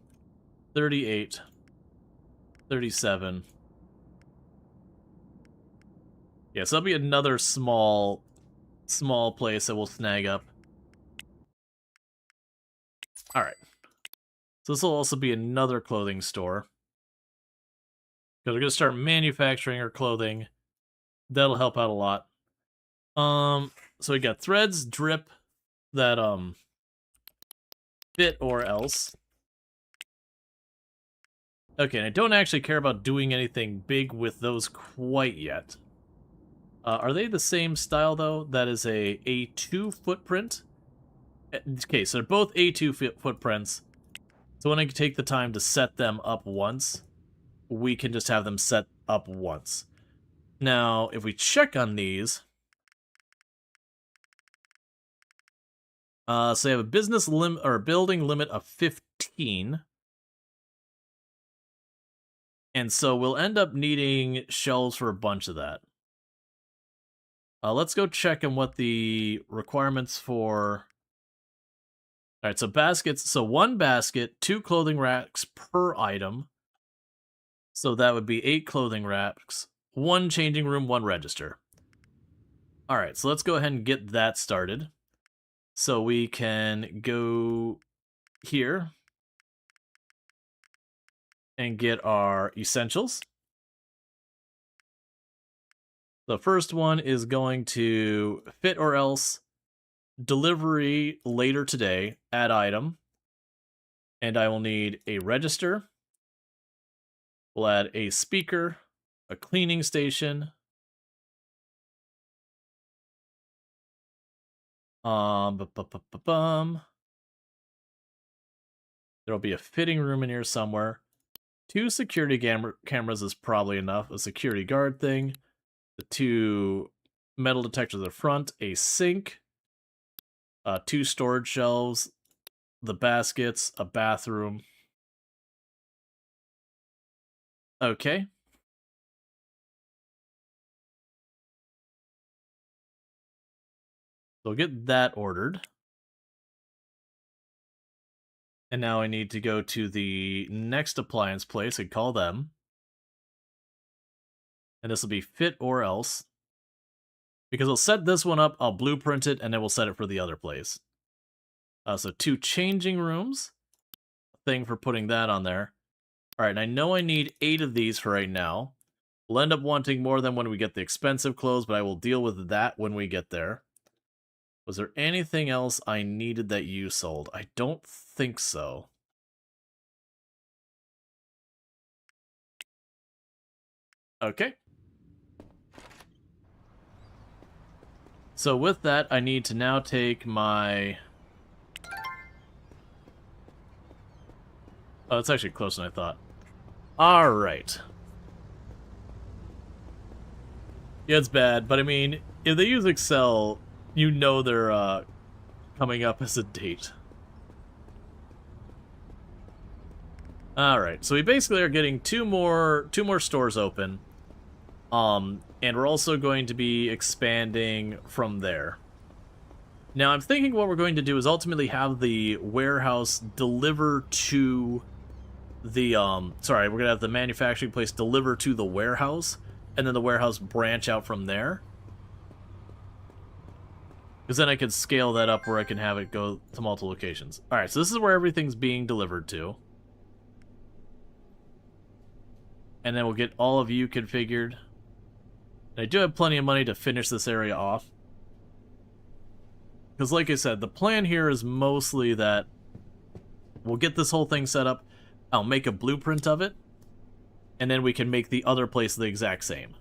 38, 37. Yeah, so that'll be another small place that we'll snag up. Alright. So this will also be another clothing store. Because we're going to start manufacturing our clothing. That'll help out a lot. So we got threads, drip, that, fit or else. Okay, and I don't actually care about doing anything big with those quite yet. Are they the same style, though? That is a A2 footprint. Okay, so they're both A2 footprints. So when I take the time to set them up once, we can just have them set up once. Now, if we check on these... so they have a business limit or building limit of 15. And so we'll end up needing shelves for a bunch of that. Let's go check on what the requirements for... Alright, so baskets. So 1 basket, 2 clothing racks per item. So that would be 8 clothing racks, 1 changing room, 1 register. Alright, so let's go ahead and get that started. So we can go here and get our essentials. The first one is going to fit or else, delivery later today, add item. And I will need a register. We'll add a speaker, a cleaning station. There'll be a fitting room in here somewhere. 2 security cameras is probably enough. A security guard thing. The 2 metal detectors at the front. A sink. 2 storage shelves. The baskets. A bathroom. Okay. So we'll get that ordered. And now I need to go to the next appliance place and call them. And this will be fit or else. Because I'll set this one up, I'll blueprint it, and then we'll set it for the other place. So 2 changing rooms. Thing for putting that on there. Alright, and I know I need 8 of these for right now. We'll end up wanting more than when we get the expensive clothes, but I will deal with that when we get there. Was there anything else I needed that you sold? I don't think so. Okay. So with that, I need to now take my... Oh, it's actually closer than I thought. Alright. Yeah, it's bad, but I mean, if they use Excel, you know they're coming up as a date. Alright, so we basically are getting two more stores open. And we're also going to be expanding from there. Now, I'm thinking what we're going to do is ultimately have the warehouse deliver to the, we're going to have the manufacturing place deliver to the warehouse, and then the warehouse branch out from there. Because then I can scale that up where I can have it go to multiple locations. Alright, so this is where everything's being delivered to. And then we'll get all of you configured. And I do have plenty of money to finish this area off. Because like I said, the plan here is mostly that we'll get this whole thing set up, I'll make a blueprint of it, and then we can make the other place the exact same.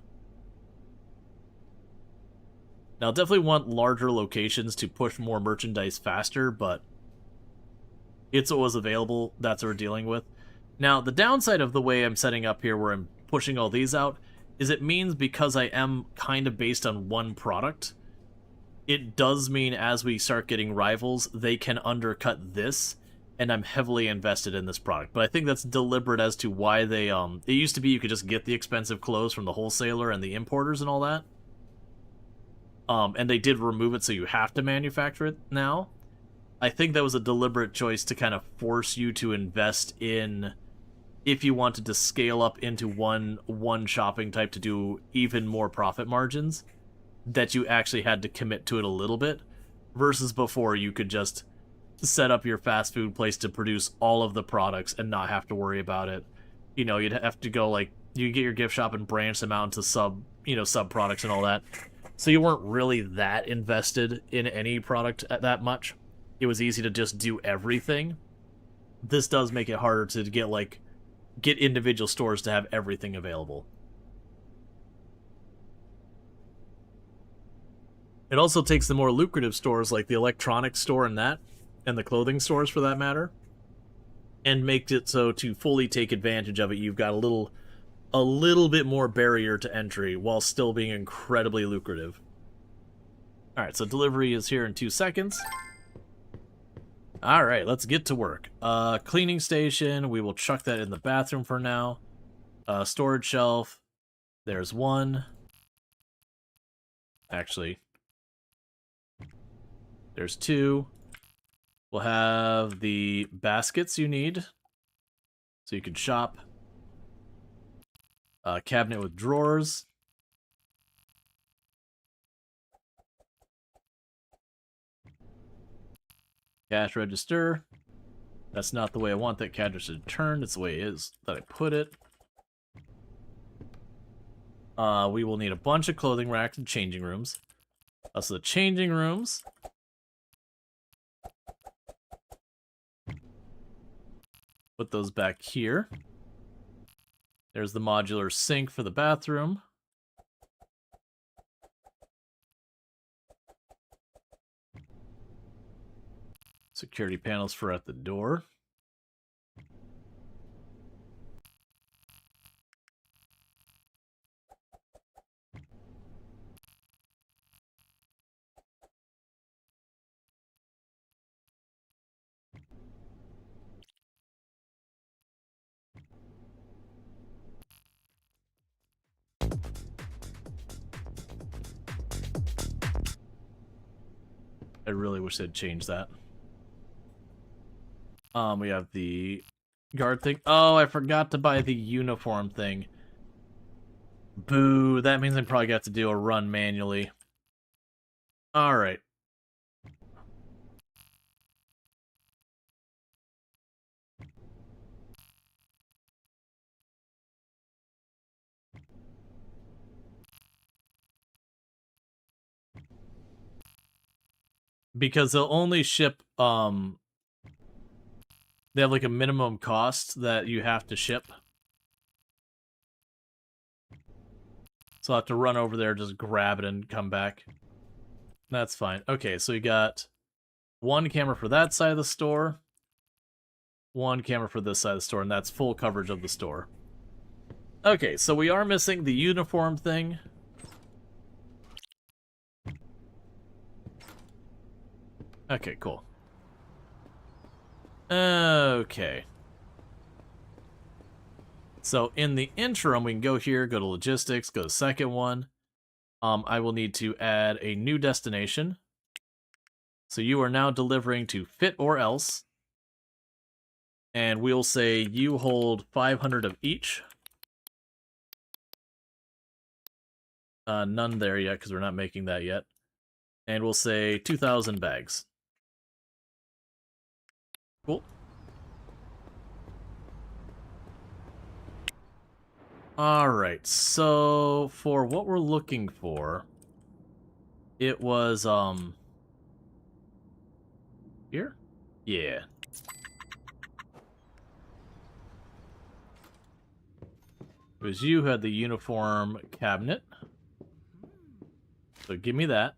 Now, I'll definitely want larger locations to push more merchandise faster, but it's what was available, that's what we're dealing with. Now, the downside of the way I'm setting up here, where I'm pushing all these out, is it means because I am kind of based on one product, it does mean as we start getting rivals, they can undercut this, and I'm heavily invested in this product. But I think that's deliberate as to why they, it used to be you could just get the expensive clothes from the wholesaler and the importers and all that. And they did remove it, so you have to manufacture it now. I think that was a deliberate choice to kind of force you to invest in, if you wanted to scale up into one shopping type to do even more profit margins, that you actually had to commit to it a little bit, versus before you could just set up your fast food place to produce all of the products and not have to worry about it. You know, you'd have to go, like, you get your gift shop and branch them out into sub products and all that. So you weren't really that invested in any product that much. It was easy to just do everything. This does make it harder to get individual stores to have everything available. It also takes the more lucrative stores like the electronics store and the clothing stores for that matter, and makes it so to fully take advantage of it, you've got a little bit more barrier to entry while still being incredibly lucrative. Alright, so delivery is here in 2 seconds. Alright, let's get to work. Cleaning station, we will chuck that in the bathroom for now. Storage shelf, there's one. Actually, there's 2. We'll have the baskets you need, so you can shop. Cabinet with drawers. Cash register. That's not the way I want that cash register to turn. It's the way it is that I put it. We will need a bunch of clothing racks and changing rooms. So the changing rooms. Put those back here. There's the modular sink for the bathroom. Security panels for at the door. I really wish they'd change that. We have the guard thing. Oh, I forgot to buy the uniform thing. Boo, that means I probably got to do a run manually. Alright. because they'll only ship, they have like a minimum cost that you have to ship. So I'll have to run over there, just grab it and come back. That's fine. Okay, so we got one camera for that side of the store, one camera for this side of the store, and that's full coverage of the store. Okay, so we are missing the uniform thing. Okay, cool. Okay. So in the interim, we can go here, go to logistics, go to second one. I will need to add a new destination. So you are now delivering to Fit or Else. And we'll say you hold 500 of each. None there yet, because we're not making that yet. And we'll say 2,000 bags. Cool. Alright, so for what we're looking for, it was, here? Yeah. It was you who had the uniform cabinet. So give me that.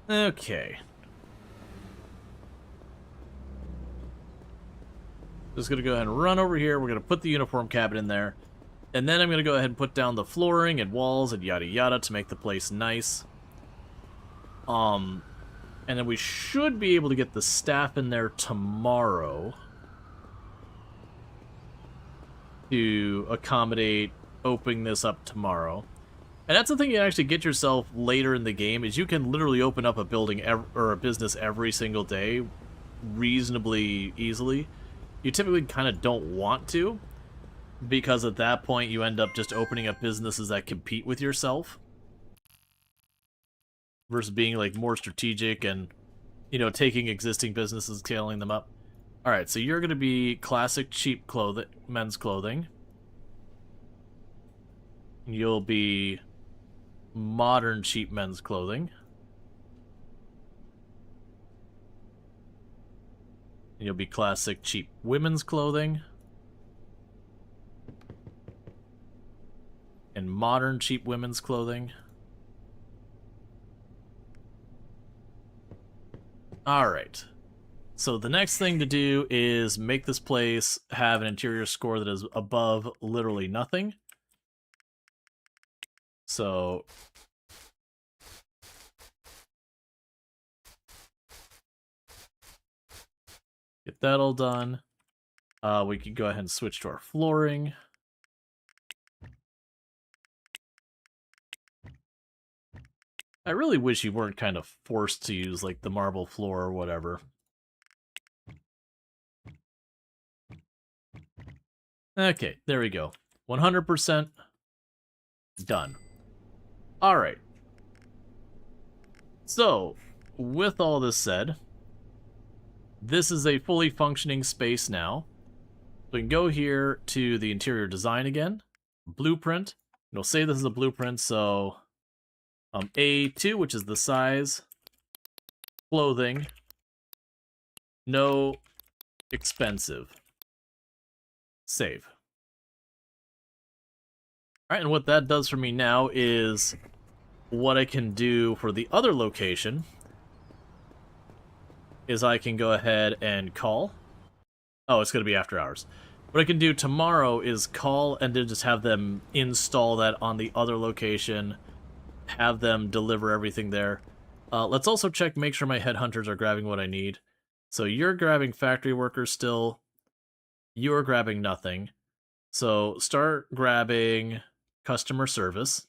Okay. Just gonna go ahead and run over here. We're gonna put the uniform cabinet in there. And then I'm gonna go ahead and put down the flooring and walls and yada yada to make the place nice. And then we should be able to get the staff in there tomorrow to accommodate opening this up tomorrow. And that's the thing you actually get yourself later in the game, is you can literally open up a building or a business every single day reasonably easily. You typically kind of don't want to, because at that point you end up just opening up businesses that compete with yourself versus being like more strategic and, you know, taking existing businesses, scaling them up. All right, so you're going to be classic cheap clothing, men's clothing. You'll be modern cheap men's clothing. You'll be classic cheap women's clothing. And modern cheap women's clothing. Alright. So the next thing to do is make this place have an interior score that is above literally nothing. So get that all done. We can go ahead and switch to our flooring. I really wish you weren't kind of forced to use like the marble floor or whatever. Okay, there we go. 100% done. Alright. So, with all this said, this is a fully functioning space now. We can go here to the interior design again. Blueprint. It'll say this is a blueprint, so A2, which is the size. Clothing. No expensive. Save. Alright, and what that does for me now is what I can do for the other location is I can go ahead and call. Oh, it's going to be after hours. What I can do tomorrow is call and then just have them install that on the other location, have them deliver everything there. Let's also check, make sure my headhunters are grabbing what I need. So you're grabbing factory workers still. You're grabbing nothing. So start grabbing customer service.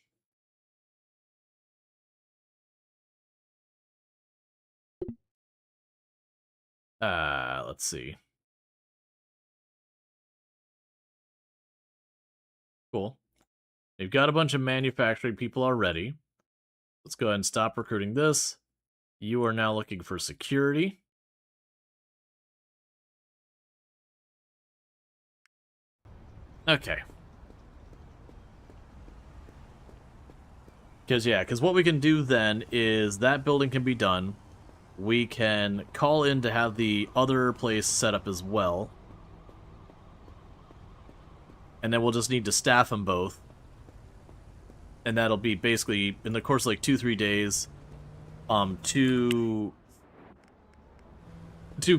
Let's see. Cool. They've got a bunch of manufacturing people already. Let's go ahead and stop recruiting this. You are now looking for security. Okay. Because what we can do then is that building can be done. We can call in to have the other place set up as well. And then we'll just need to staff them both. And that'll be basically, in the course of like 2-3 days, two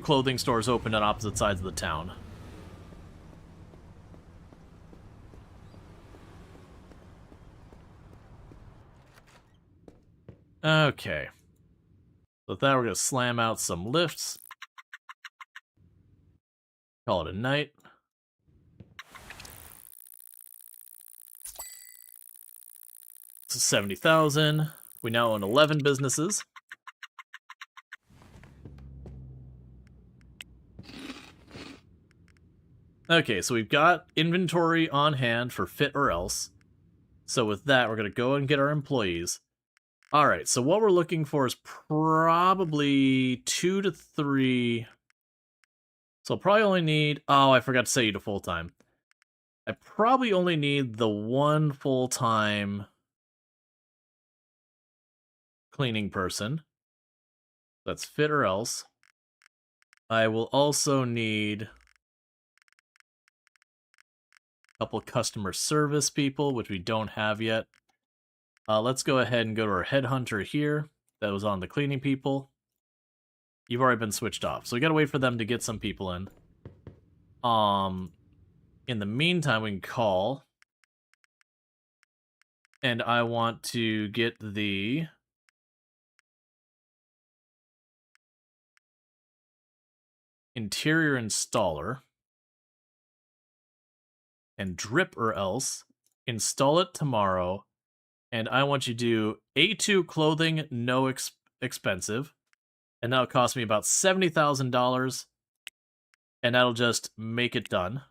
clothing stores open on opposite sides of the town. Okay. So with that, we're going to slam out some lifts. Call it a night. It's 70,000. We now own 11 businesses. Okay, so we've got inventory on hand for fit or else. So with that, we're going to go and get our employees. Alright, so what we're looking for is probably 2 to 3... So I'll probably only need... Oh, I forgot to set you to full-time. I probably only need the 1 full-time cleaning person. That's fit or else. I will also need a couple customer service people, which we don't have yet. Let's go ahead and go to our headhunter here. That was on the cleaning people. You've already been switched off, so we gotta wait for them to get some people in. In the meantime, we can call. And I want to get the... interior installer. And drip or else. Install it tomorrow. And I want you to do A2 clothing, no expensive. And that'll cost me about $70,000. And that'll just make it done.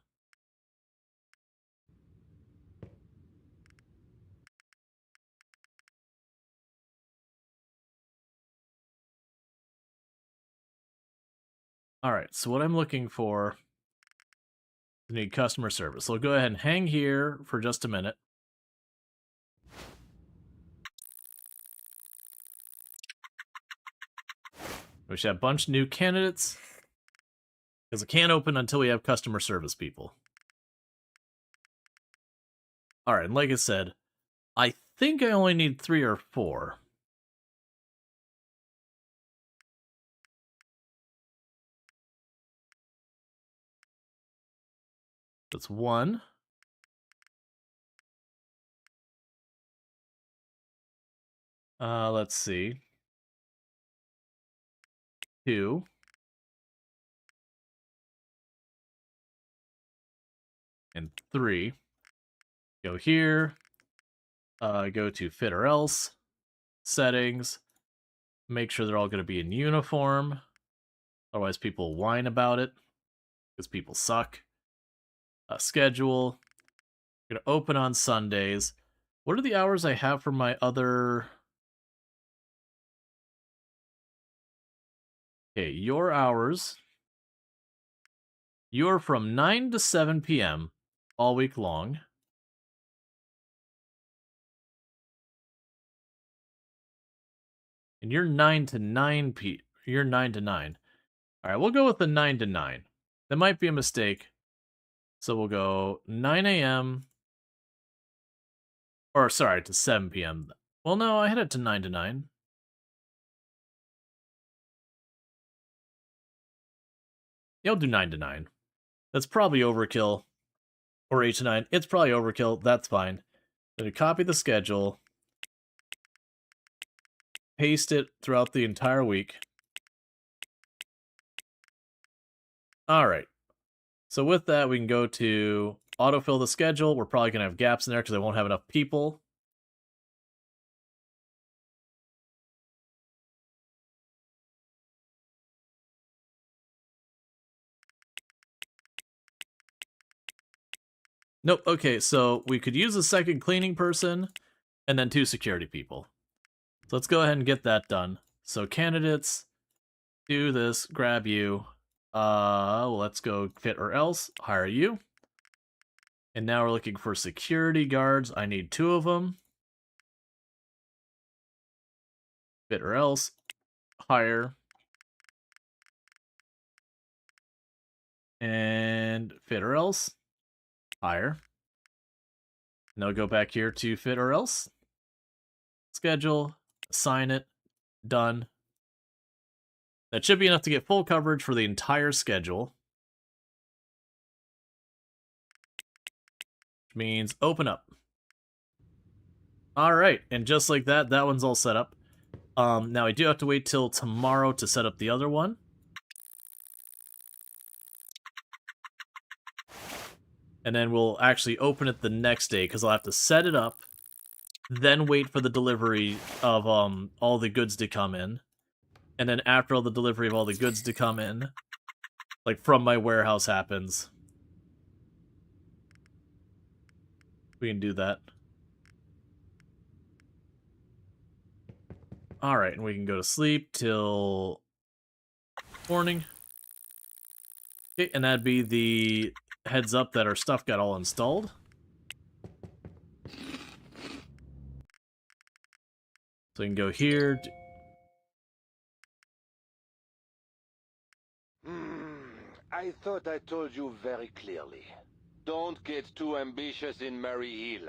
Alright, so what I'm looking for... I need customer service. So I'll go ahead and hang here for just a minute. We should have a bunch of new candidates. Because it can't open until we have customer service people. Alright, and like I said, I think I only need 3 or 4. That's 1. Let's see. 2. And 3. Go here. Go to fit or else. Settings. Make sure they're all going to be in uniform. Otherwise people whine about it. Because people suck. Schedule. I'm going to open on Sundays. What are the hours I have for my other... Okay, your hours. You're from 9 to 7 p.m. all week long. And you're 9 to 9 You're 9 to 9. Alright, we'll go with the 9 to 9. That might be a mistake. So we'll go 9 a.m. Or, sorry, to 7 p.m. Well, no, I had it to 9 to 9. Yeah, I'll do 9 to 9. That's probably overkill. Or 8 to 9. It's probably overkill. That's fine. I'm going to copy the schedule. Paste it throughout the entire week. Alright. So with that, we can go to autofill the schedule. We're probably going to have gaps in there because I won't have enough people. Nope, okay, so we could use a second cleaning person and then 2 security people. So let's go ahead and get that done. So candidates, do this, grab you. Let's go fit or else, hire you. And now we're looking for security guards. I need 2 of them. Fit or else. Hire. And fit or else. Hire. Now go back here to fit or else. Schedule. Assign it. Done. That should be enough to get full coverage for the entire schedule. Which means open up. Alright, and just like that, that one's all set up. Now I do have to wait till tomorrow to set up the other one. And then we'll actually open it the next day, because I'll have to set it up, then wait for the delivery of all the goods to come in. And then after all the delivery of all the goods to come in, like from my warehouse happens, we can do that. Alright, and we can go to sleep till morning. Okay, and that'd be the heads up that our stuff got all installed. So we can go here. I thought I told you very clearly. Don't get too ambitious in Mary Hill.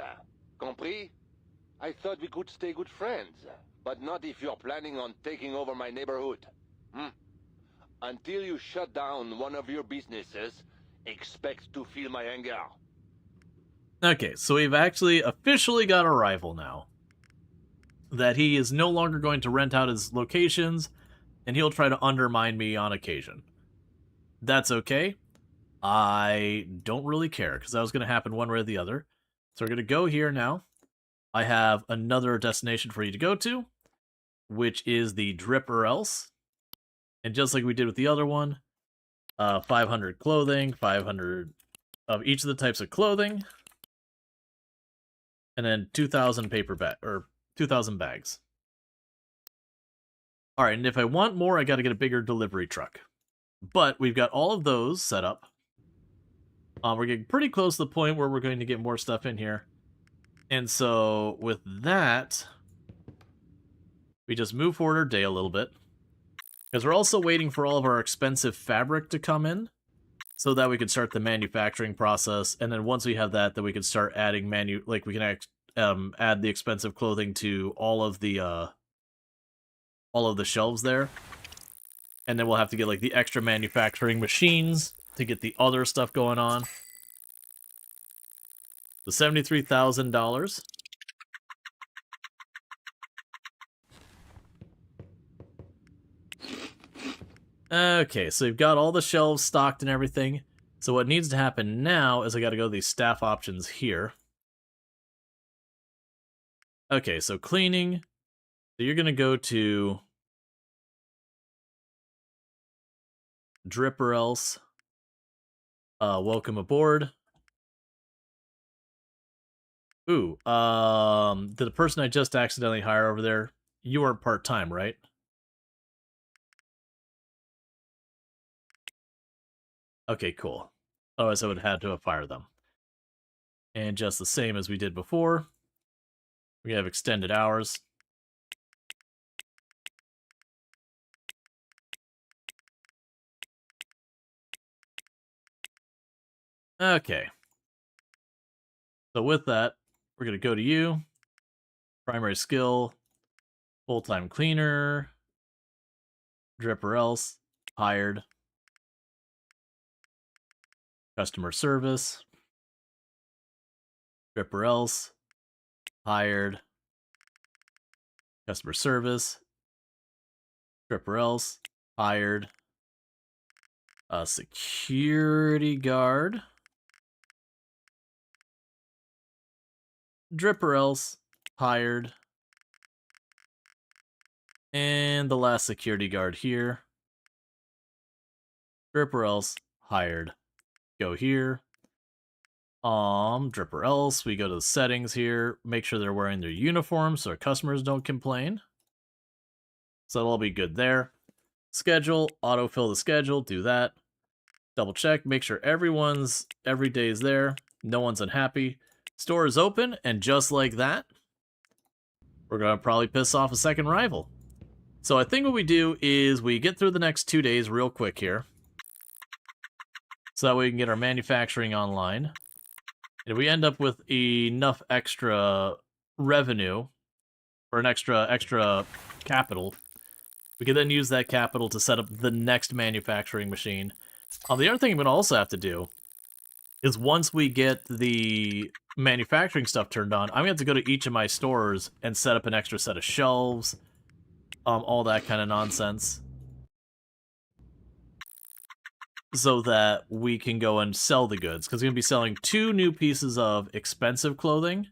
Compris? I thought we could stay good friends, but not if you're planning on taking over my neighborhood. Until you shut down one of your businesses, expect to feel my anger. Okay, so we've actually officially got a rival now. That he is no longer going to rent out his locations, and he'll try to undermine me on occasion. That's okay. I don't really care, because that was going to happen one way or the other. So we're going to go here now. I have another destination for you to go to, which is the Drip or Else. And just like we did with the other one, 500 clothing, 500 of each of the types of clothing, and then 2,000 paper bag or 2,000 bags. All right, and if I want more, I got to get a bigger delivery truck. But we've got all of those set up. We're getting pretty close to the point where we're going to get more stuff in here. And so with that, we just move forward our day a little bit. Because we're also waiting for all of our expensive fabric to come in, so that we can start the manufacturing process. And then once we have that, then we can start adding we can add the expensive clothing to all of the shelves there. And then we'll have to get like the extra manufacturing machines to get the other stuff going on. So $73,000. Okay, so we've got all the shelves stocked and everything. So what needs to happen now is I got to go to these staff options here. Okay, so cleaning. So you're going to go to Drip or Else. Welcome aboard. Ooh, the person I just accidentally hired over there, you weren't part-time, right? Okay, cool. Otherwise I would have had to have fired them. And just the same as we did before, we have extended hours. Okay. So with that, we're going to go to you. Primary skill, full-time cleaner, Drip or Else, hired. Customer service, Drip or Else, hired. Customer service, Drip or Else, hired. Security guard, Drip or Else, hired. And the last security guard here, Drip or Else, hired. Go here. Drip or Else, we go to the settings here, make sure they're wearing their uniform so our customers don't complain. So that'll all be good there. Schedule, autofill the schedule, do that. Double check, make sure every day is there. No one's unhappy. Store is open, and just like that, we're going to probably piss off a second rival. So I think what we do is we get through the next 2 days real quick here. So that way we can get our manufacturing online. And we end up with enough extra revenue, or an extra capital. We can then use that capital to set up the next manufacturing machine. The other thing I'm going to also have to do is once we get the manufacturing stuff turned on, I'm going to have to go to each of my stores and set up an extra set of shelves, all that kind of nonsense, so that we can go and sell the goods. Because we're going to be selling 2 new pieces of expensive clothing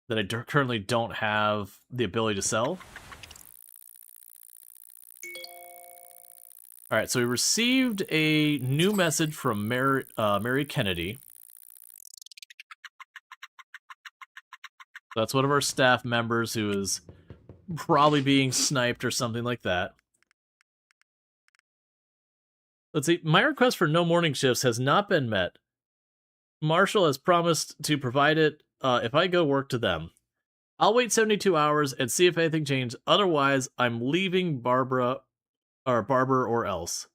that I currently don't have the ability to sell. Alright, so we received a new message from Mary Kennedy. That's one of our staff members who is probably being sniped or something like that. Let's see. My request for no morning shifts has not been met. Marshall has promised to provide it if I go work to them. I'll wait 72 hours and see if anything changes. Otherwise, I'm leaving Barber or else.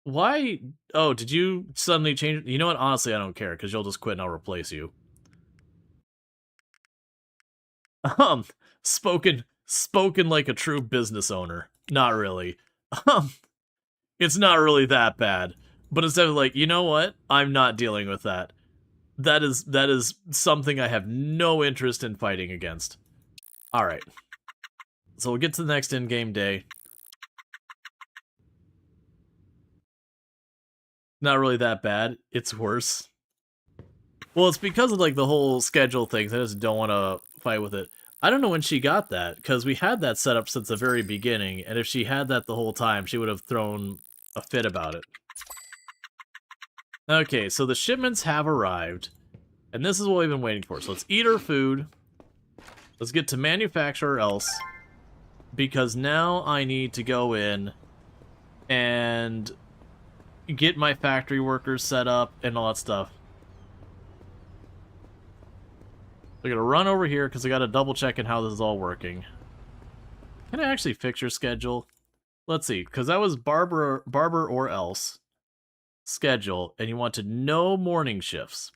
Why? Oh, did you suddenly change? You know what? Honestly, I don't care, because you'll just quit and I'll replace you. Spoken like a true business owner. Not really. It's not really that bad. But instead of like, you know what? I'm not dealing with that. That is something I have no interest in fighting against. Alright. So we'll get to the next in-game day. Not really that bad. It's worse. Well, it's because of like the whole schedule things. I just don't want to fight with it. I don't know when she got that, because we had that set up since the very beginning, and if she had that the whole time, she would have thrown a fit about it. Okay, so the shipments have arrived, and this is what we've been waiting for. So let's eat our food. Let's get to manufacture or else, because now I need to go in and get my factory workers set up and all that stuff. We're gonna run over here because I gotta double check in how this is all working. Can I actually fix your schedule? Let's see, because that was Barber or else schedule, and you wanted no morning shifts.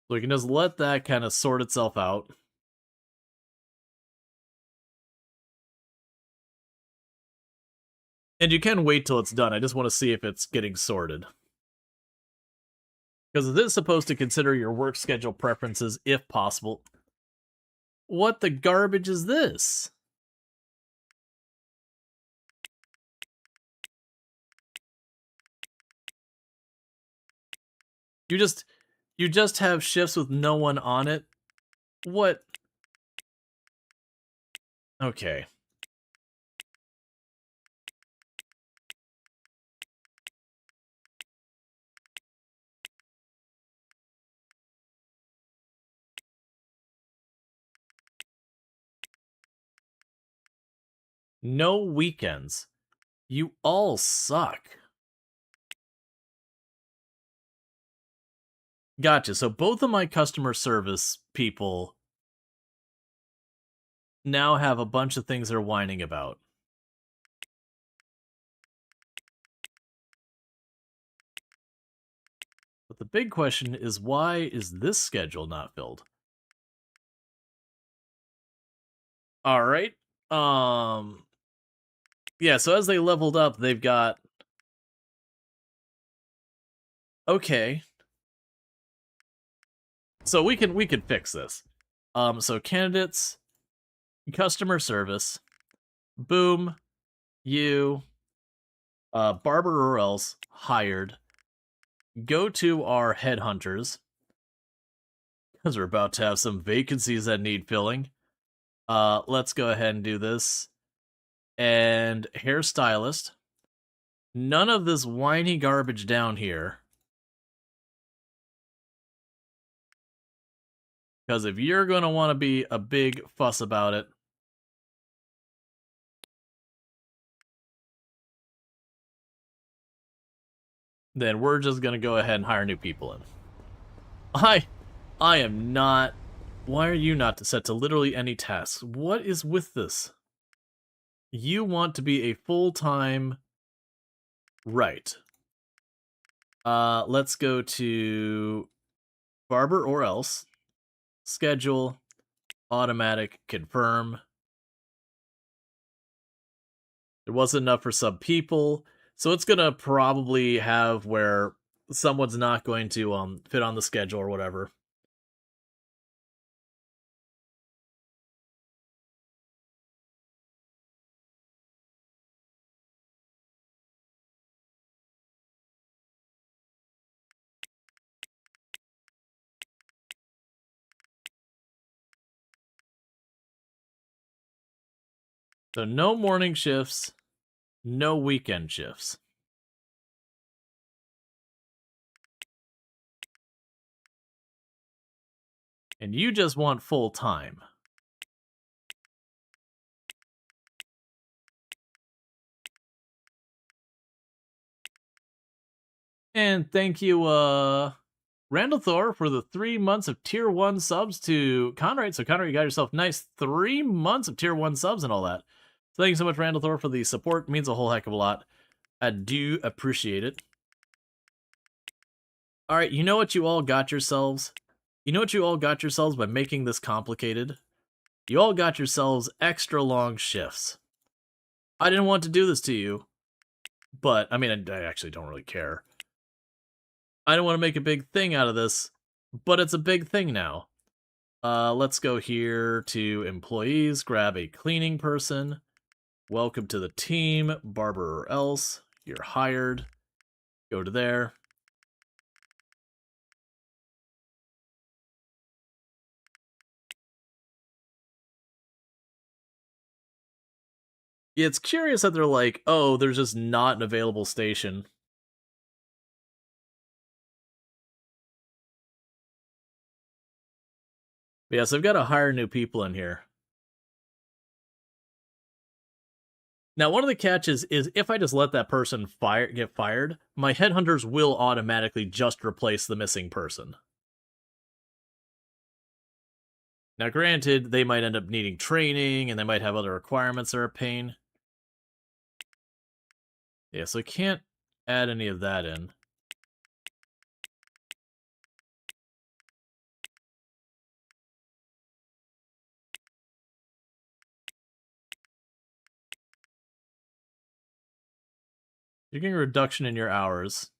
So we can just let that kind of sort itself out. And you can wait till it's done. I just want to see if it's getting sorted. Because it is supposed to consider your work schedule preferences if possible. What the garbage is this? You just have shifts with no one on it? What? Okay. No weekends. You all suck. Gotcha. So both of my customer service people now have a bunch of things they're whining about. But the big question is, why is this schedule not filled? Alright. Yeah, so as they leveled up, they've got... Okay. So we can fix this. So candidates, customer service, boom, you, Barber or else, hired. Go to our headhunters, because we're about to have some vacancies that need filling. Let's go ahead and do this. And hairstylist. None of this whiny garbage down here. Because if you're going to want to be a big fuss about it, then we're just gonna go ahead and hire new people in. I am not... Why are you not set to literally any tasks? What is with this? You want to be a full-time... Right. Let's go to Barber or else. Schedule. Automatic. Confirm. There wasn't enough for some people, so it's gonna probably have where someone's not going to fit on the schedule or whatever. So no morning shifts, no weekend shifts. And you just want full time. And thank you, Randall Thor, for the 3 months of tier 1 subs to Conrad. So Conrad, you got yourself nice 3 months of tier 1 subs and all that. So thank you so much, Randall Thor, for the support. It means a whole heck of a lot. I do appreciate it. Alright, you know what you all got yourselves? You know what you all got yourselves by making this complicated? You all got yourselves extra long shifts. I didn't want to do this to you, but, I mean, I actually don't really care. I don't want to make a big thing out of this, but it's a big thing now. Let's go here to employees, grab a cleaning person. Welcome to the team, Barber or else. You're hired. Go to there. It's curious that they're like, oh, there's just not an available station. But yeah, so I've got to hire new people in here. Now, one of the catches is if I just let that person get fired, my headhunters will automatically just replace the missing person. Now, granted, they might end up needing training, and they might have other requirements that are a pain. Yeah, so I can't add any of that in. You're getting a reduction in your hours.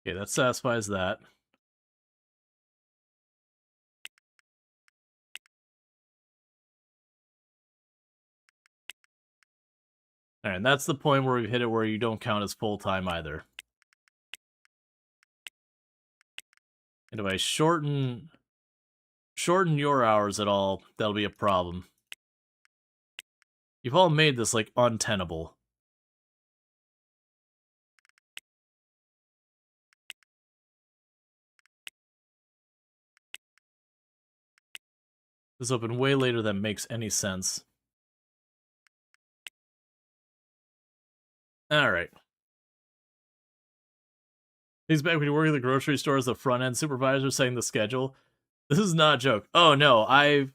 Okay, that satisfies that. Alright, and that's the point where we've hit it where you don't count as full-time either. And if I shorten your hours at all, that'll be a problem. You've all made this, like, untenable. This opened way later than makes any sense. Alright. He's back when you work at the grocery store as the front-end supervisor setting the schedule. This is not a joke. Oh no, I've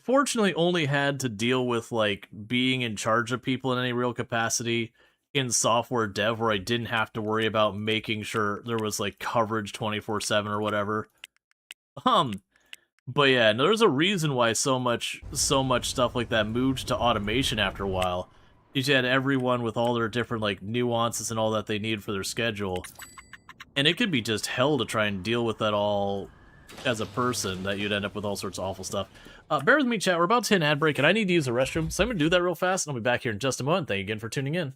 fortunately only had to deal with, like, being in charge of people in any real capacity in software dev where I didn't have to worry about making sure there was, like, coverage 24/7 or whatever. But yeah, no, there's a reason why so much stuff like that moved to automation after a while. You had everyone with all their different, like, nuances and all that they need for their schedule. And it could be just hell to try and deal with that all as a person that you'd end up with all sorts of awful stuff. Bear with me, chat. We're about to hit an ad break, and I need to use the restroom, so I'm going to do that real fast, and I'll be back here in just a moment. Thank you again for tuning in.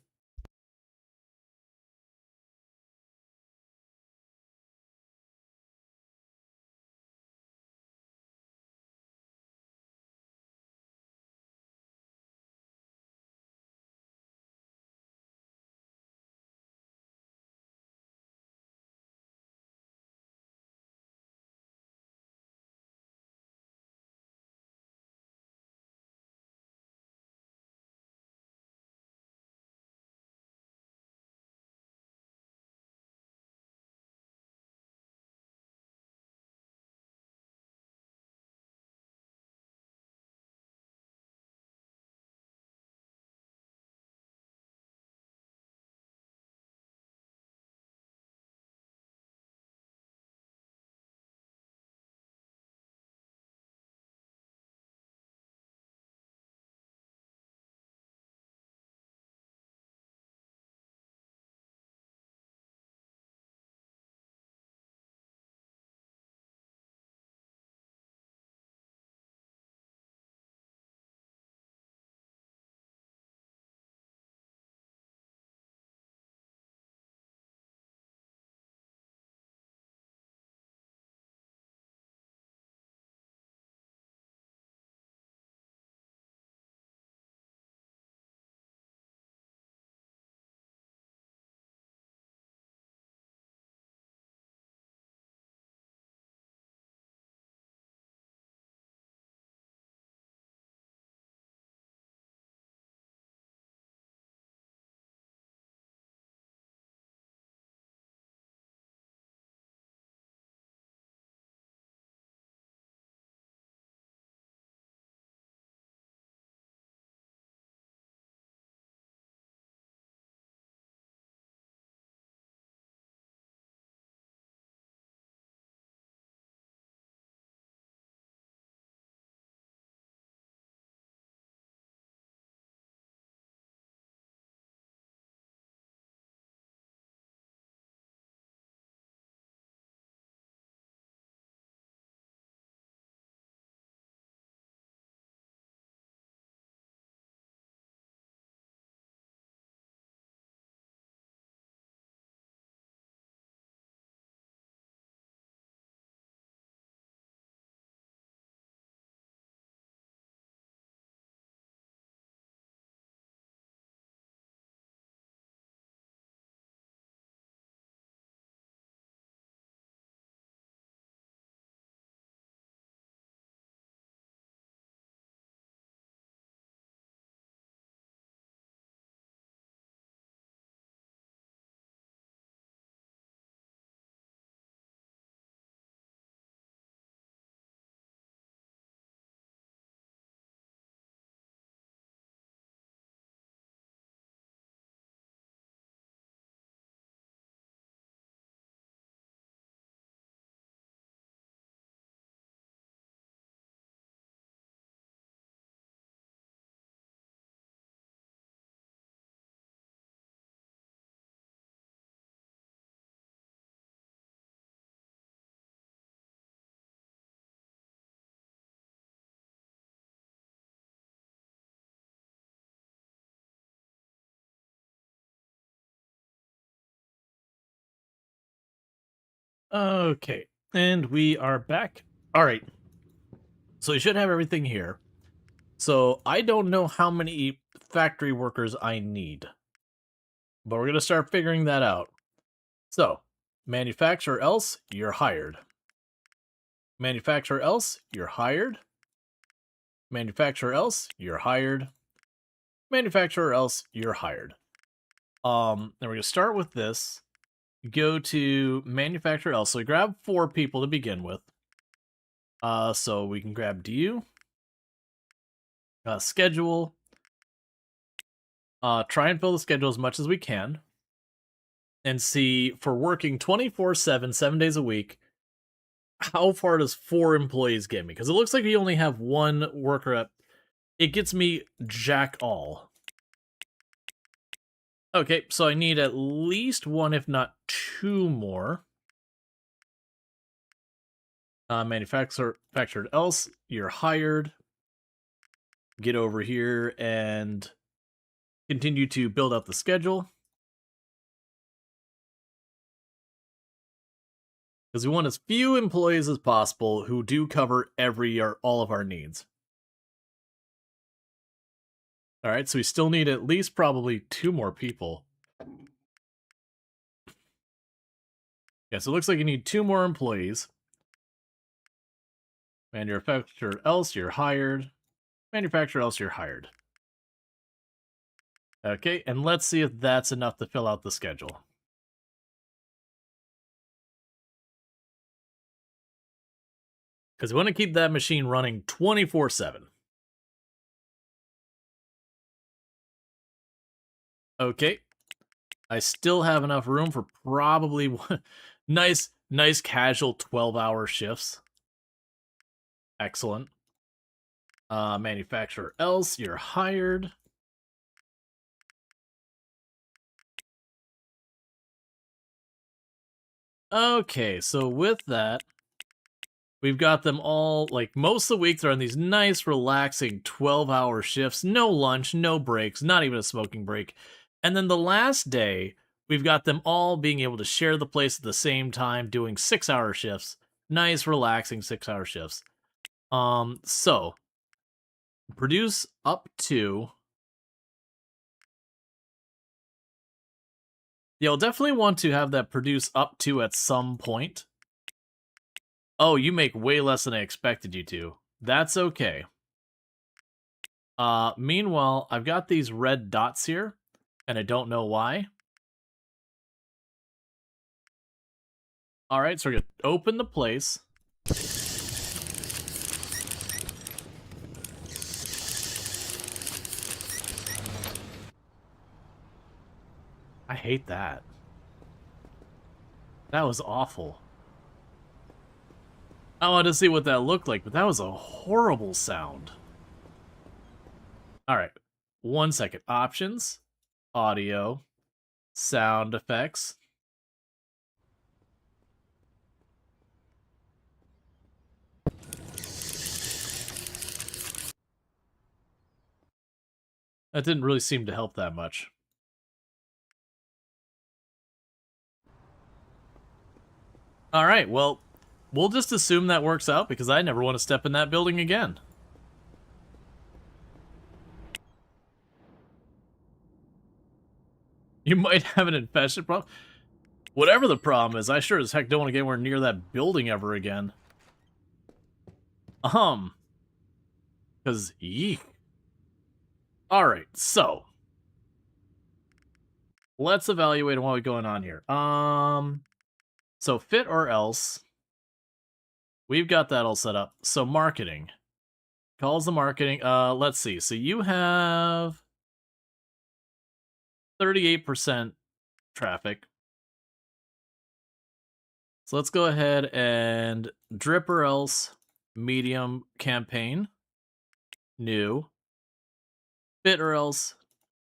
Okay, and we are back. All right, so you should have everything here. So I don't know how many factory workers I need, but we're going to start figuring that out. So, manufacturer else, you're hired. Manufacturer else, you're hired. Manufacturer else, you're hired. Manufacturer else, you're hired. And we're going to start with this. Go to manufacturer else. So we grab 4 people to begin with. So we can grab DU. Schedule. Try and fill the schedule as much as we can. And see, for working 24/7, 7 days a week, how far does 4 employees get me? Because it looks like we only have 1 worker at... It gets me jack all. Okay, so I need at least 1, if not 2 more. Manufactured else, you're hired. Get over here and continue to build out the schedule. Because we want as few employees as possible who do cover all of our needs. Alright, so we still need at least probably 2 more people. Yeah, so it looks like you need 2 more employees. Manufacturer else, you're hired. Manufacturer else, you're hired. Okay, and let's see if that's enough to fill out the schedule. Because we want to keep that machine running 24/7. Okay. I still have enough room for probably nice casual 12-hour shifts. Excellent. Manufacturer else, you're hired. Okay, so with that, we've got them all, like, most of the week they're on these nice, relaxing 12-hour shifts. No lunch, no breaks, not even a smoking break. And then the last day, we've got them all being able to share the place at the same time, doing 6-hour shifts. Nice, relaxing 6-hour shifts. So, produce up to... You'll definitely want to have that produce up to at some point. Oh, you make way less than I expected you to. That's okay. Meanwhile, I've got these red dots here, and I don't know why. Alright, so we're going to open the place. I hate that. That was awful. I wanted to see what that looked like, but that was a horrible sound. Alright, 1 second. Options, audio, sound effects. That didn't really seem to help that much. Alright, well, we'll just assume that works out, because I never want to step in that building again. You might have an infection problem. Whatever the problem is, I sure as heck don't want to get anywhere near that building ever again. Because, yeek. Alright, so. Let's evaluate what's going on here. So fit or else. We've got that all set up. So marketing. Calls the marketing. Let's see. So you have 38% traffic. So let's go ahead and drip or else medium campaign. New. Fit or else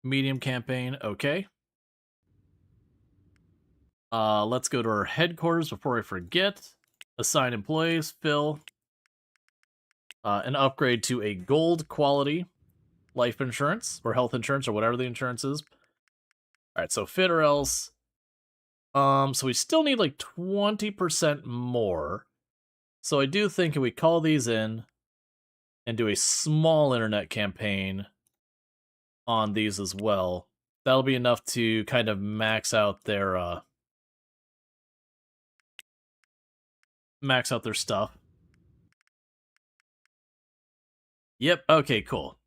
medium campaign. Okay. Let's go to our headquarters before I forget. Assign employees, fill. An upgrade to a gold quality life insurance or health insurance or whatever the insurance is. Alright, so fit or else. So we still need like 20% more. So I do think if we call these in and do a small internet campaign on these as well, that'll be enough to kind of max out their stuff. Yep, okay, cool.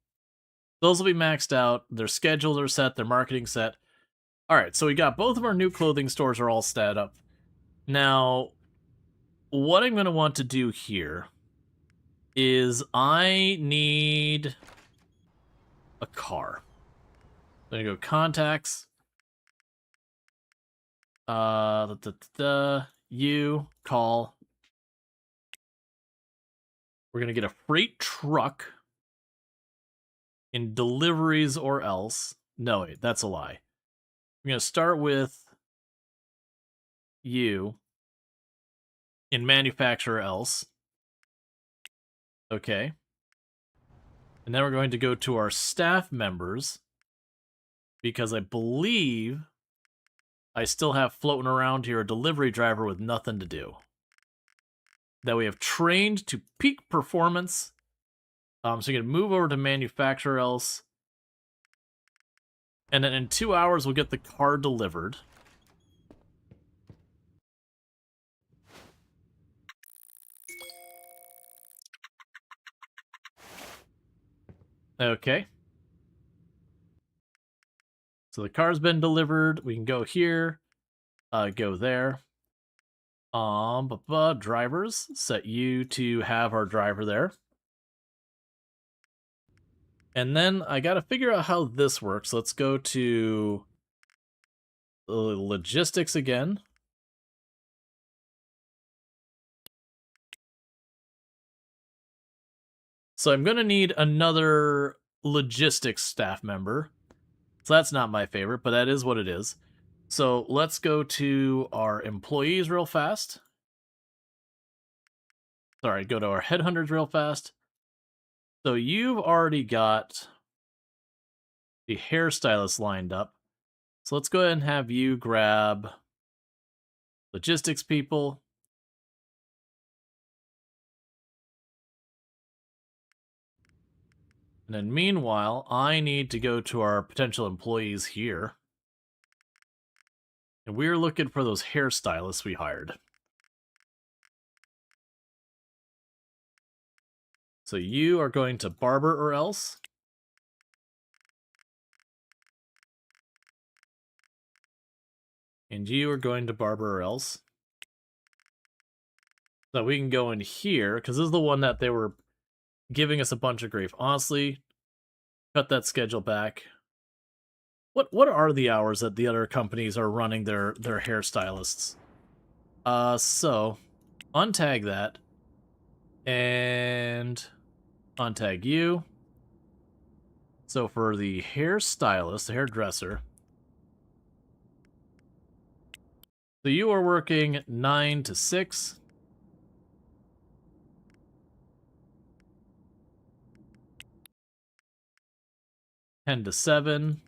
Those will be maxed out. Their schedules are set, their marketing set. Alright, so we got both of our new clothing stores are all set up. Now, what I'm going to want to do here is I need a car. I'm going to go contacts. You call. We're going to get a freight truck in deliveries or else. No, wait, that's a lie. We're going to start with you in manufacturer else. Okay. And then we're going to go to our staff members, because I believe I still have floating around here a delivery driver with nothing to do, that we have trained to peak performance. So you're going to move over to manufacturer else. And then in 2 hours, we'll get the car delivered. Okay. So the car's been delivered. We can go here, go there. Drivers, set you to have our driver there. And then I gotta figure out how this works. Let's go to logistics again. So I'm gonna need another logistics staff member. So that's not my favorite, but that is what it is. So let's go to our employees real fast. Sorry, go to our headhunters real fast. So you've already got the hairstylist lined up. So let's go ahead and have you grab logistics people. And then meanwhile, I need to go to our potential employees here. And we're looking for those hairstylists we hired. So you are going to barber or else. And you are going to barber or else. So we can go in here, because this is the one that they were giving us a bunch of grief. Honestly, cut that schedule back. What are the hours that the other companies are running their hairstylists? So untag that and untag you. So for the hairstylist, the hairdresser, so you are working 9 to 6. Ten to 7.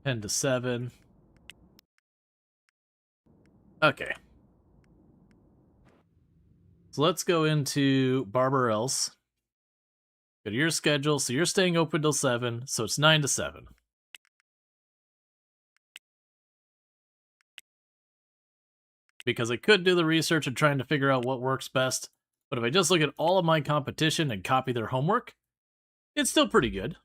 10 to 7. Okay. So let's go into Barber Else. Go to your schedule. So you're staying open till 7. So it's 9 to 7. Because I could do the research of trying to figure out what works best. But if I just look at all of my competition and copy their homework, it's still pretty good.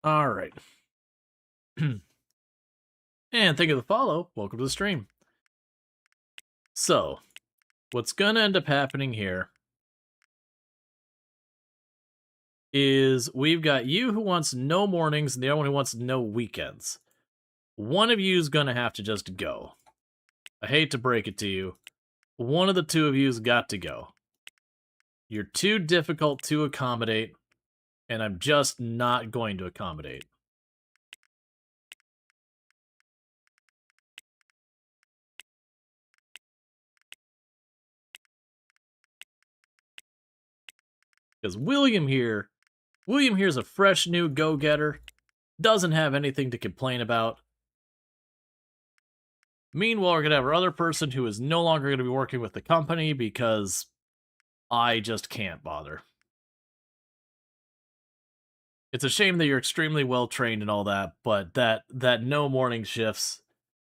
All right. And thank you for the follow. Welcome to the stream. So, what's going to end up happening here is we've got you who wants no mornings and the other one who wants no weekends. One of you is going to have to just go. I hate to break it to you. One of the two of you's got to go. You're too difficult to accommodate, and I'm just not going to accommodate. Because William here's a fresh new go-getter, doesn't have anything to complain about. Meanwhile, we're going to have our other person who is no longer going to be working with the company because I just can't bother. It's a shame that you're extremely well-trained and all that, but that no morning shifts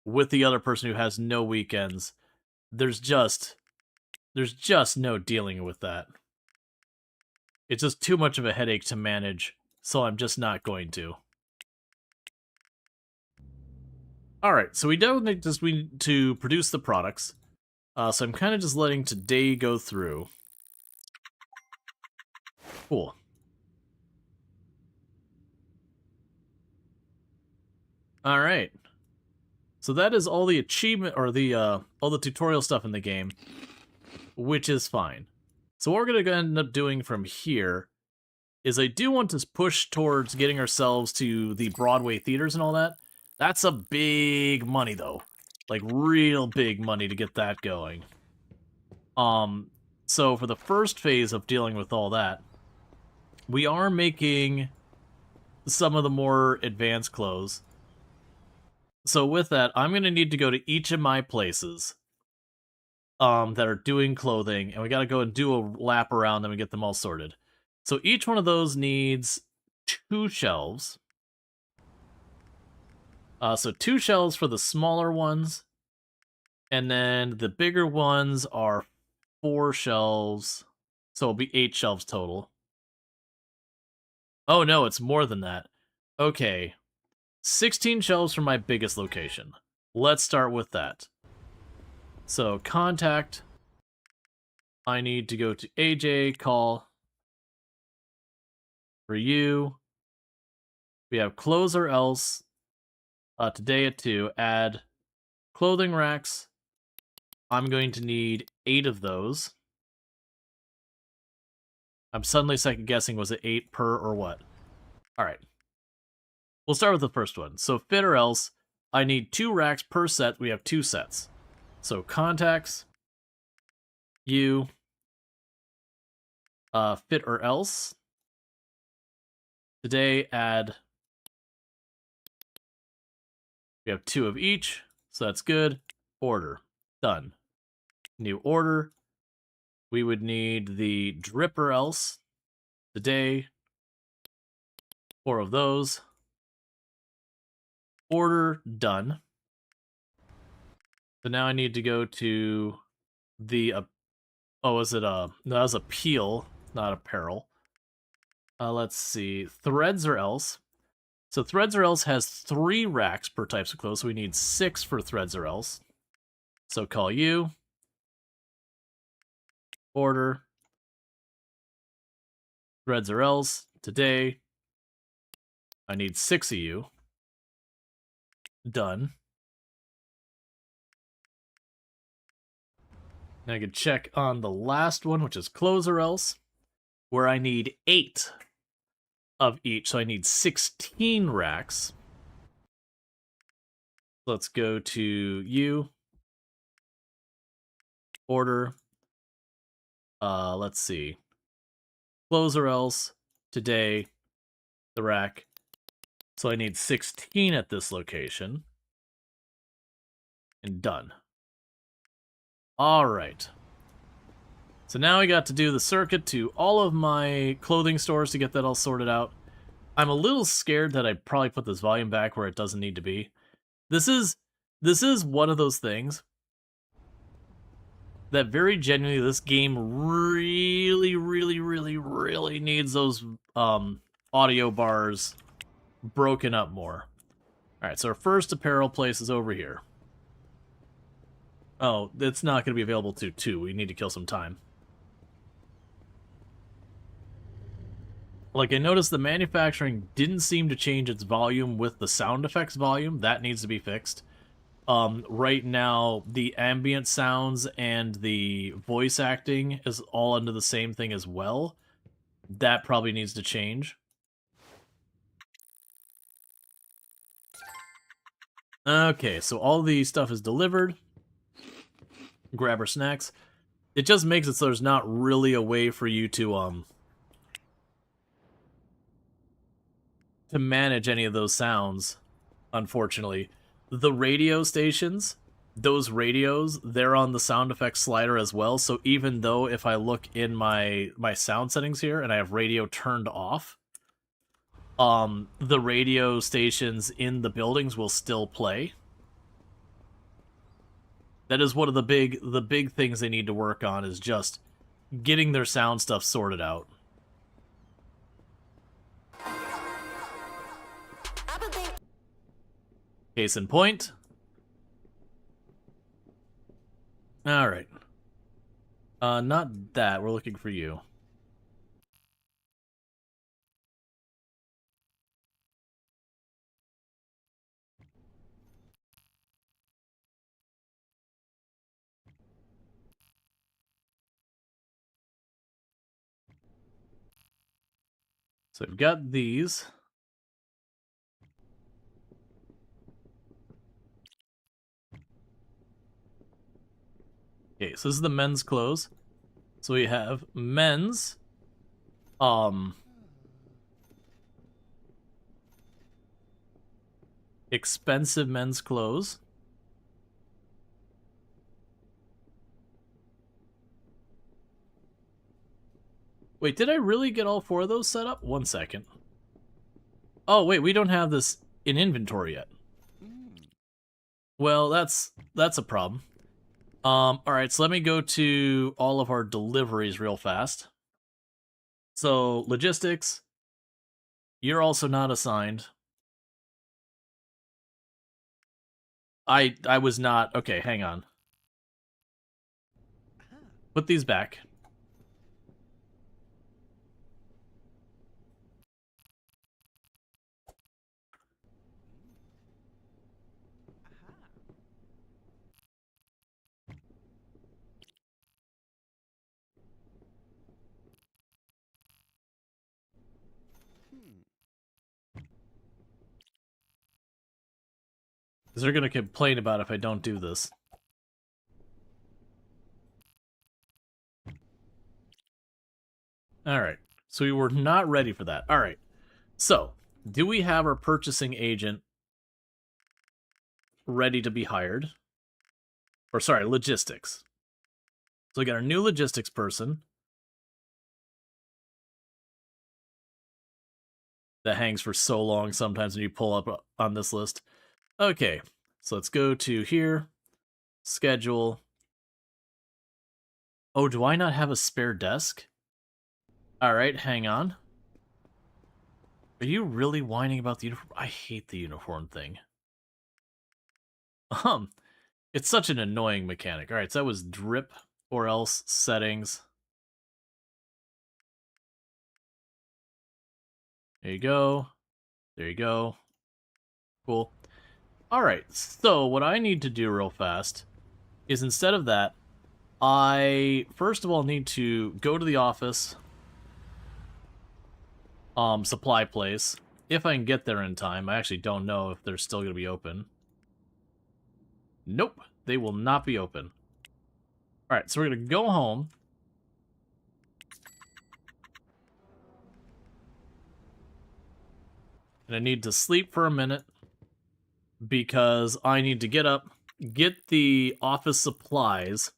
with the other person who has no weekends, there's just no dealing with that. It's just too much of a headache to manage, so I'm just not going to. Alright, so we definitely just need to produce the products. So I'm kind of just letting today go through. Cool. Alright. So that is all the achievement, or the all the tutorial stuff in the game, which is fine. So what we're going to end up doing from here is I do want to push towards getting ourselves to the Broadway theaters and all that. That's a big money, though. Like, real big money to get that going. So for the first phase of dealing with all that, we are making some of the more advanced clothes. So with that, I'm going to need to go to each of my places that are doing clothing, and we got to go and do a lap around them and get them all sorted. So each one of those needs 2 shelves. So 2 shelves for the smaller ones, and then the bigger ones are 4 shelves, so it'll be 8 shelves total. Oh no, it's more than that. Okay, 16 shelves for my biggest location. Let's start with that. So contact, I need to go to AJ, call. For you, we have close or else. Today at 2, add clothing racks. I'm going to need 8 of those. I'm suddenly second guessing, was it 8 per or what? Alright. We'll start with the first one. So fit or else, I need 2 racks per set. We have 2 sets. So contacts, you, fit or else. Today add, we have 2 of each, so that's good. Order, done. New order, we would need the drip or else. Today, 4 of those. Order, done. So now I need to go to the, oh, is it no, that was appeal, not apparel. Let's see, threads or else. So threads or else has 3 racks per types of clothes, so we need 6 for threads or else. So call you. Order. Threads or else. Today, I need 6 of you. Done. Now I can check on the last one, which is close or else, where I need 8 of each, so I need 16 racks. Let's go to you. Order. Let's see. Close or else. Today, the rack. So I need 16 at this location. And done. Alright. So now I got to do the circuit to all of my clothing stores to get that all sorted out. I'm a little scared that I probably put this volume back where it doesn't need to be. This is one of those things that very genuinely this game really, really, really, really needs those audio bars broken up more. Alright, so our first apparel place is over here. Oh, it's not going to be available to 2. We need to kill some time. Like, I noticed the manufacturing didn't seem to change its volume with the sound effects volume. That needs to be fixed. Right now, the ambient sounds and the voice acting is all under the same thing as well. That probably needs to change. Okay, so all the stuff is delivered. Grab our snacks. It just makes it so there's not really a way for you to manage any of those sounds, unfortunately. The radio stations, those radios, they're on the sound effects slider as well, so even though if I look in my sound settings here and I have radio turned off, the radio stations in the buildings will still play. That is one of the big things they need to work on, is just getting their sound stuff sorted out. Case in point. Alright. Not that. We're looking for you. So we've got these. Okay, so this is the men's clothes. So we have men's, expensive men's clothes. Wait, did I really get all 4 of those set up? 1 second. Oh, wait, we don't have this in inventory yet. Well, that's a problem. Alright, so let me go to all of our deliveries real fast. So, logistics. You're also not assigned. I was not... Okay, hang on. Put these back. Because they're going to complain about if I don't do this. Alright, so we were not ready for that. Alright, so, do we have our purchasing agent ready to be hired? Or, sorry, logistics. So we got our new logistics person. That hangs for so long sometimes when you pull up on this list. Okay, so let's go to here. Schedule. Oh, do I not have a spare desk? Alright, hang on. Are you really whining about the uniform? I hate the uniform thing. It's such an annoying mechanic. Alright, so that was drip or else settings. There you go. There you go. Cool. Alright, so what I need to do real fast is instead of that, I first of all need to go to the office supply place. If I can get there in time. I actually don't know if they're still going to be open. Nope, they will not be open. Alright, so we're going to go home. And I need to sleep for a minute because I need to get up, get the office supplies.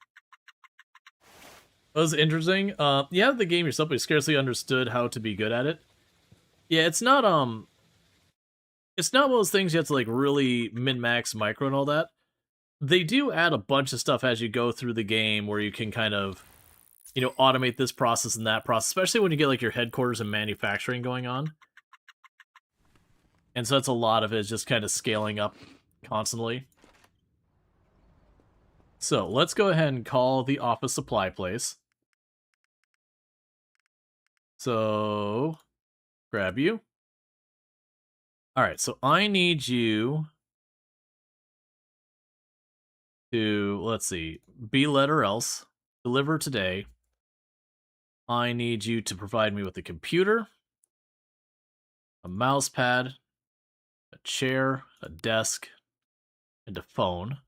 That was interesting. You have the game yourself, but you scarcely understood how to be good at it. Yeah, it's not one of those things you have to like really min-max micro and all that. They do add a bunch of stuff as you go through the game where you can kind of, you know, automate this process and that process, especially when you get like your headquarters and manufacturing going on. And so that's a lot of it is just kind of scaling up constantly. So let's go ahead and call the office supply place. So grab you. Alright, so I need you to, let's see, be letter else, deliver today. I need you to provide me with a computer, a mouse pad, a chair, a desk, and a phone.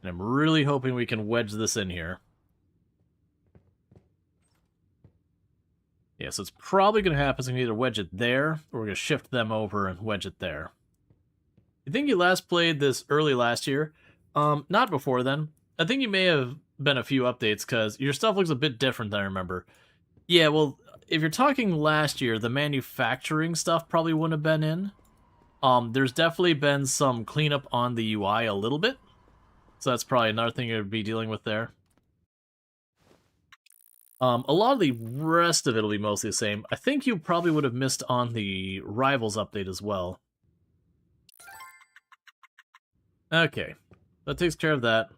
And I'm really hoping we can wedge this in here. Yeah, so it's probably going to happen. So we can either wedge it there, or we're going to shift them over and wedge it there. I think you last played this early last year. Not before then. I think you may have been a few updates, because your stuff looks a bit different than I remember. Yeah, well, if you're talking last year, the manufacturing stuff probably wouldn't have been in. There's definitely been some cleanup on the UI a little bit. So that's probably another thing you'd be dealing with there. A lot of the rest of it will be mostly the same. I think you probably would have missed on the Rivals update as well. Okay, that takes care of that.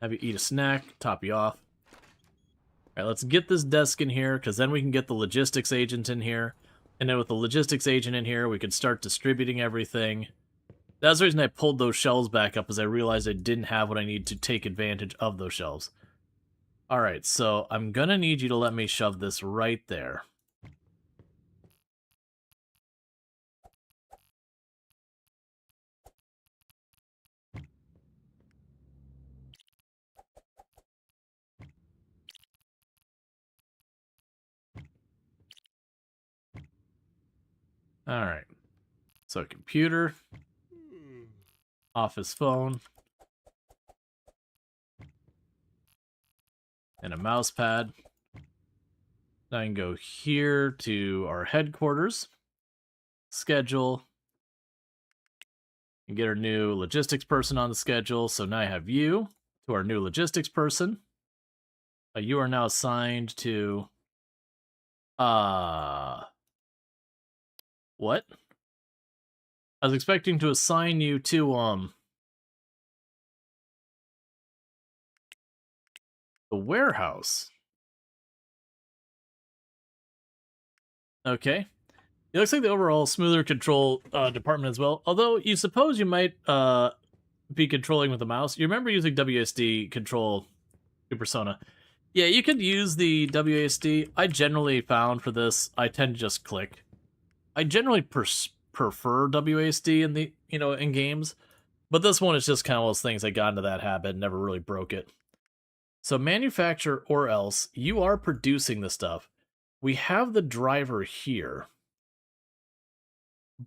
Have you eat a snack, top you off. Alright, let's get this desk in here, because then we can get the logistics agent in here. And then with the logistics agent in here, we can start distributing everything. That's the reason I pulled those shelves back up, is I realized I didn't have what I need to take advantage of those shelves. Alright, so I'm gonna need you to let me shove this right there. All right. So computer, office phone, and a mouse pad. Now I can go here to our headquarters, schedule, and get our new logistics person on the schedule. So now I have you to our new logistics person. You are now assigned to what? I was expecting to assign you to the warehouse. Okay. It looks like the overall smoother control department as well. Although you suppose you might be controlling with the mouse. You remember using WSD control your persona. Yeah, you could use the WASD. I generally found for this, I tend to just click. I generally prefer WASD in the in games, but this one is just kind of one of those things I got into that habit and never really broke it. So manufacture or else you are producing the stuff. We have the driver here,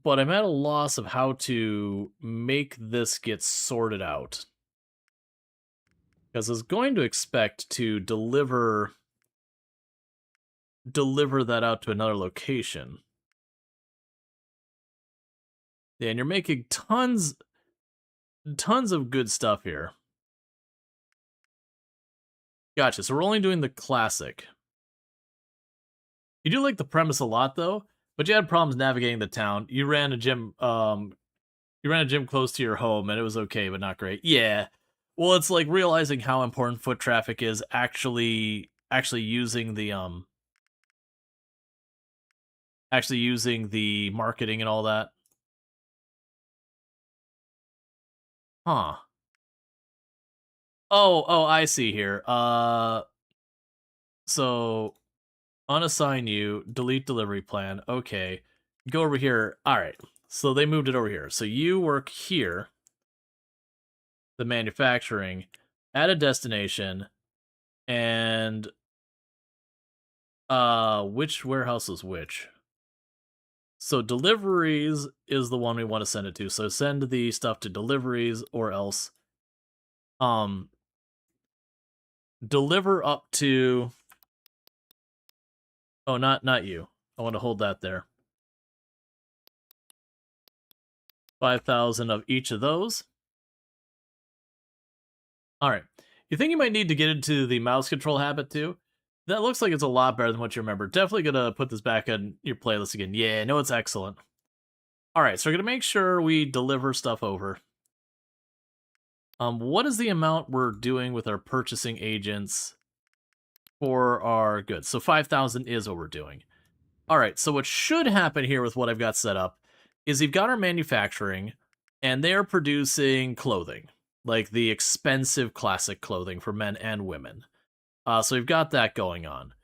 but I'm at a loss of how to make this get sorted out. Because I was going to expect to deliver that out to another location. Yeah, and you're making tons of good stuff here. Gotcha, so we're only doing the classic. You do like the premise a lot, though, but you had problems navigating the town. You ran a gym close to your home, and it was okay, but not great. Yeah. Well, it's like realizing how important foot traffic is actually using the marketing and all that. Huh. Oh, I see here. So unassign you, delete delivery plan. Okay. Go over here. All right. So they moved it over here. So you work here, the manufacturing, at a destination, and which warehouse is which? So deliveries is the one we want to send it to. So send the stuff to deliveries or else deliver up to not you. I want to hold that there. 5,000 of each of those. All right. You think you might need to get into the mouse control habit too? That looks like it's a lot better than what you remember. Definitely gonna put this back on your playlist again. Yeah, no, it's excellent. All right, so we're gonna make sure we deliver stuff over. What is the amount we're doing with our purchasing agents for our goods? So 5,000 is what we're doing. All right, so what should happen here with what I've got set up is you've got our manufacturing, and they're producing clothing, like the expensive classic clothing for men and women. So we've got that going on.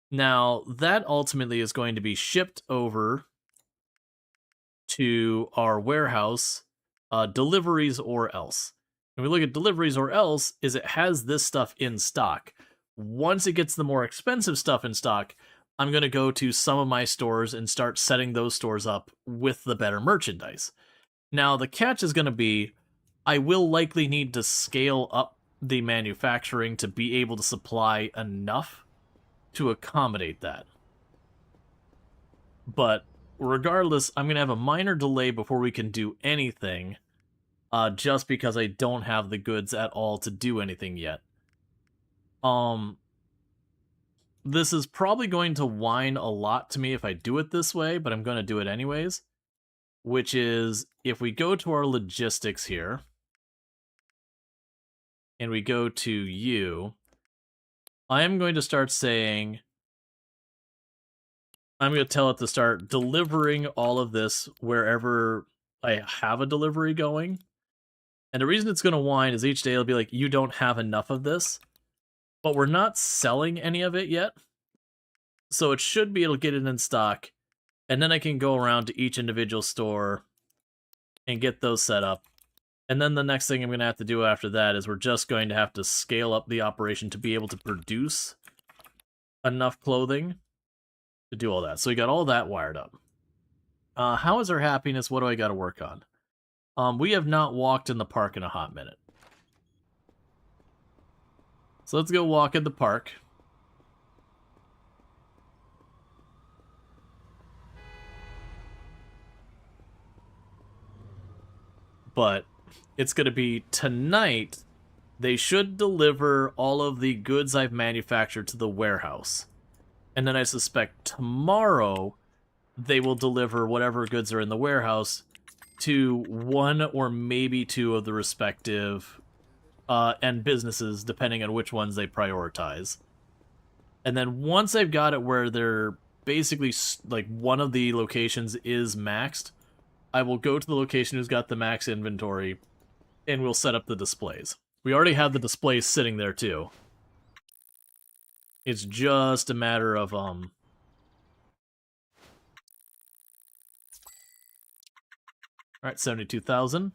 Now, that ultimately is going to be shipped over to our warehouse, deliveries or else. When we look at deliveries or else, is it has this stuff in stock. Once it gets the more expensive stuff in stock, I'm going to go to some of my stores and start setting those stores up with the better merchandise. Now, the catch is going to be, I will likely need to scale up the manufacturing to be able to supply enough to accommodate that. But regardless, I'm going to have a minor delay before we can do anything, just because I don't have the goods at all to do anything yet. This is probably going to whine a lot to me if I do it this way, but I'm going to do it anyways. Which is, if we go to our logistics here, and we go to you, I am going to start saying, I'm going to tell it to start delivering all of this wherever I have a delivery going. And the reason it's going to whine is each day it'll be like, you don't have enough of this. But we're not selling any of it yet. So it should be able to get it in stock. And then I can go around to each individual store and get those set up. And then the next thing I'm going to have to do after that is we're just going to have to scale up the operation to be able to produce enough clothing to do all that. So we got all that wired up. How is our happiness? What do I got to work on? We have not walked in the park in a hot minute. So let's go walk in the park. But it's going to be tonight. They should deliver all of the goods I've manufactured to the warehouse. And then I suspect tomorrow they will deliver whatever goods are in the warehouse to one or maybe two of the respective end businesses, depending on which ones they prioritize. And then once I've got it where they're basically, like, one of the locations is maxed, I will go to the location who's got the max inventory, and we'll set up the displays. We already have the displays sitting there, too. It's just a matter of, Alright, 72,000.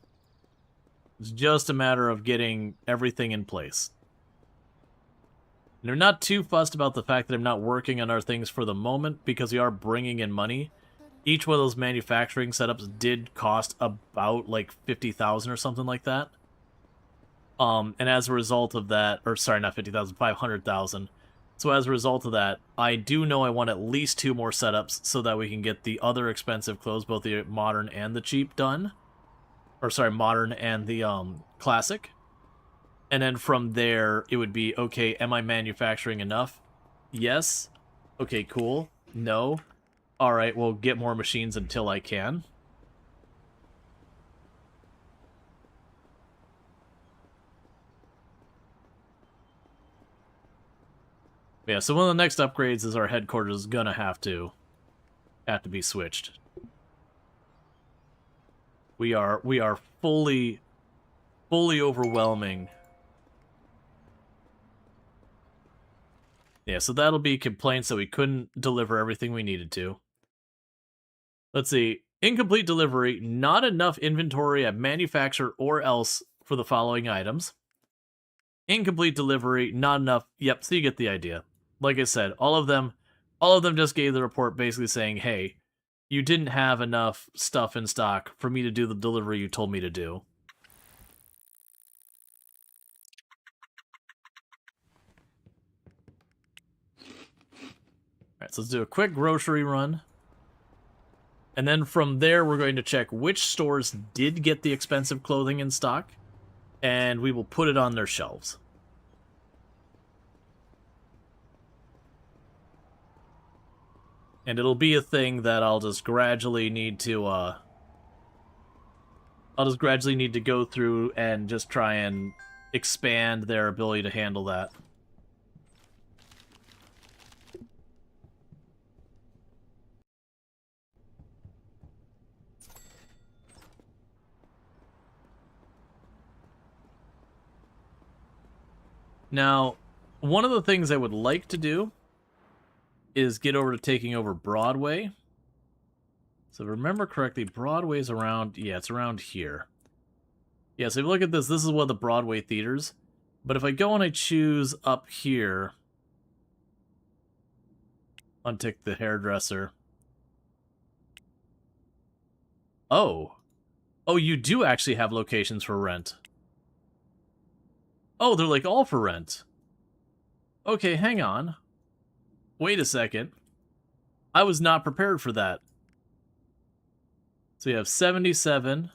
It's just a matter of getting everything in place. And they're not too fussed about the fact that I'm not working on our things for the moment, because we are bringing in money. Each one of those manufacturing setups did cost about, like, 50,000 or something like that. And as a result of that, or sorry, not 50,000, 500,000. So as a result of that, I do know I want at least 2 more setups so that we can get the other expensive clothes, both the modern and the cheap, done. Or sorry, modern and the classic. And then from there, it would be, okay, am I manufacturing enough? Yes. Okay, cool. No. Alright, well, get more machines until I can. Yeah, so one of the next upgrades is our headquarters is gonna have to be switched. We are fully overwhelming. Yeah, so that'll be complaints that we couldn't deliver everything we needed to. Let's see. Incomplete delivery, not enough inventory at manufacturer or else for the following items. Incomplete delivery, not enough. Yep, so you get the idea. Like I said, all of them just gave the report basically saying, hey, you didn't have enough stuff in stock for me to do the delivery you told me to do. Alright, so let's do a quick grocery run. And then from there, we're going to check which stores did get the expensive clothing in stock, and we will put it on their shelves. And it'll be a thing that I'll just gradually need to, go through and just try and expand their ability to handle that. Now, one of the things I would like to do is get over to taking over Broadway. So if I remember correctly, Broadway's around... Yeah, it's around here. Yeah, so if you look at this, this is one of the Broadway theaters. But if I go and I choose up here... Untick the hairdresser. Oh. Oh, you do actually have locations for rent. Oh, they're like all for rent. Okay, hang on. Wait a second. I was not prepared for that. So you have 77.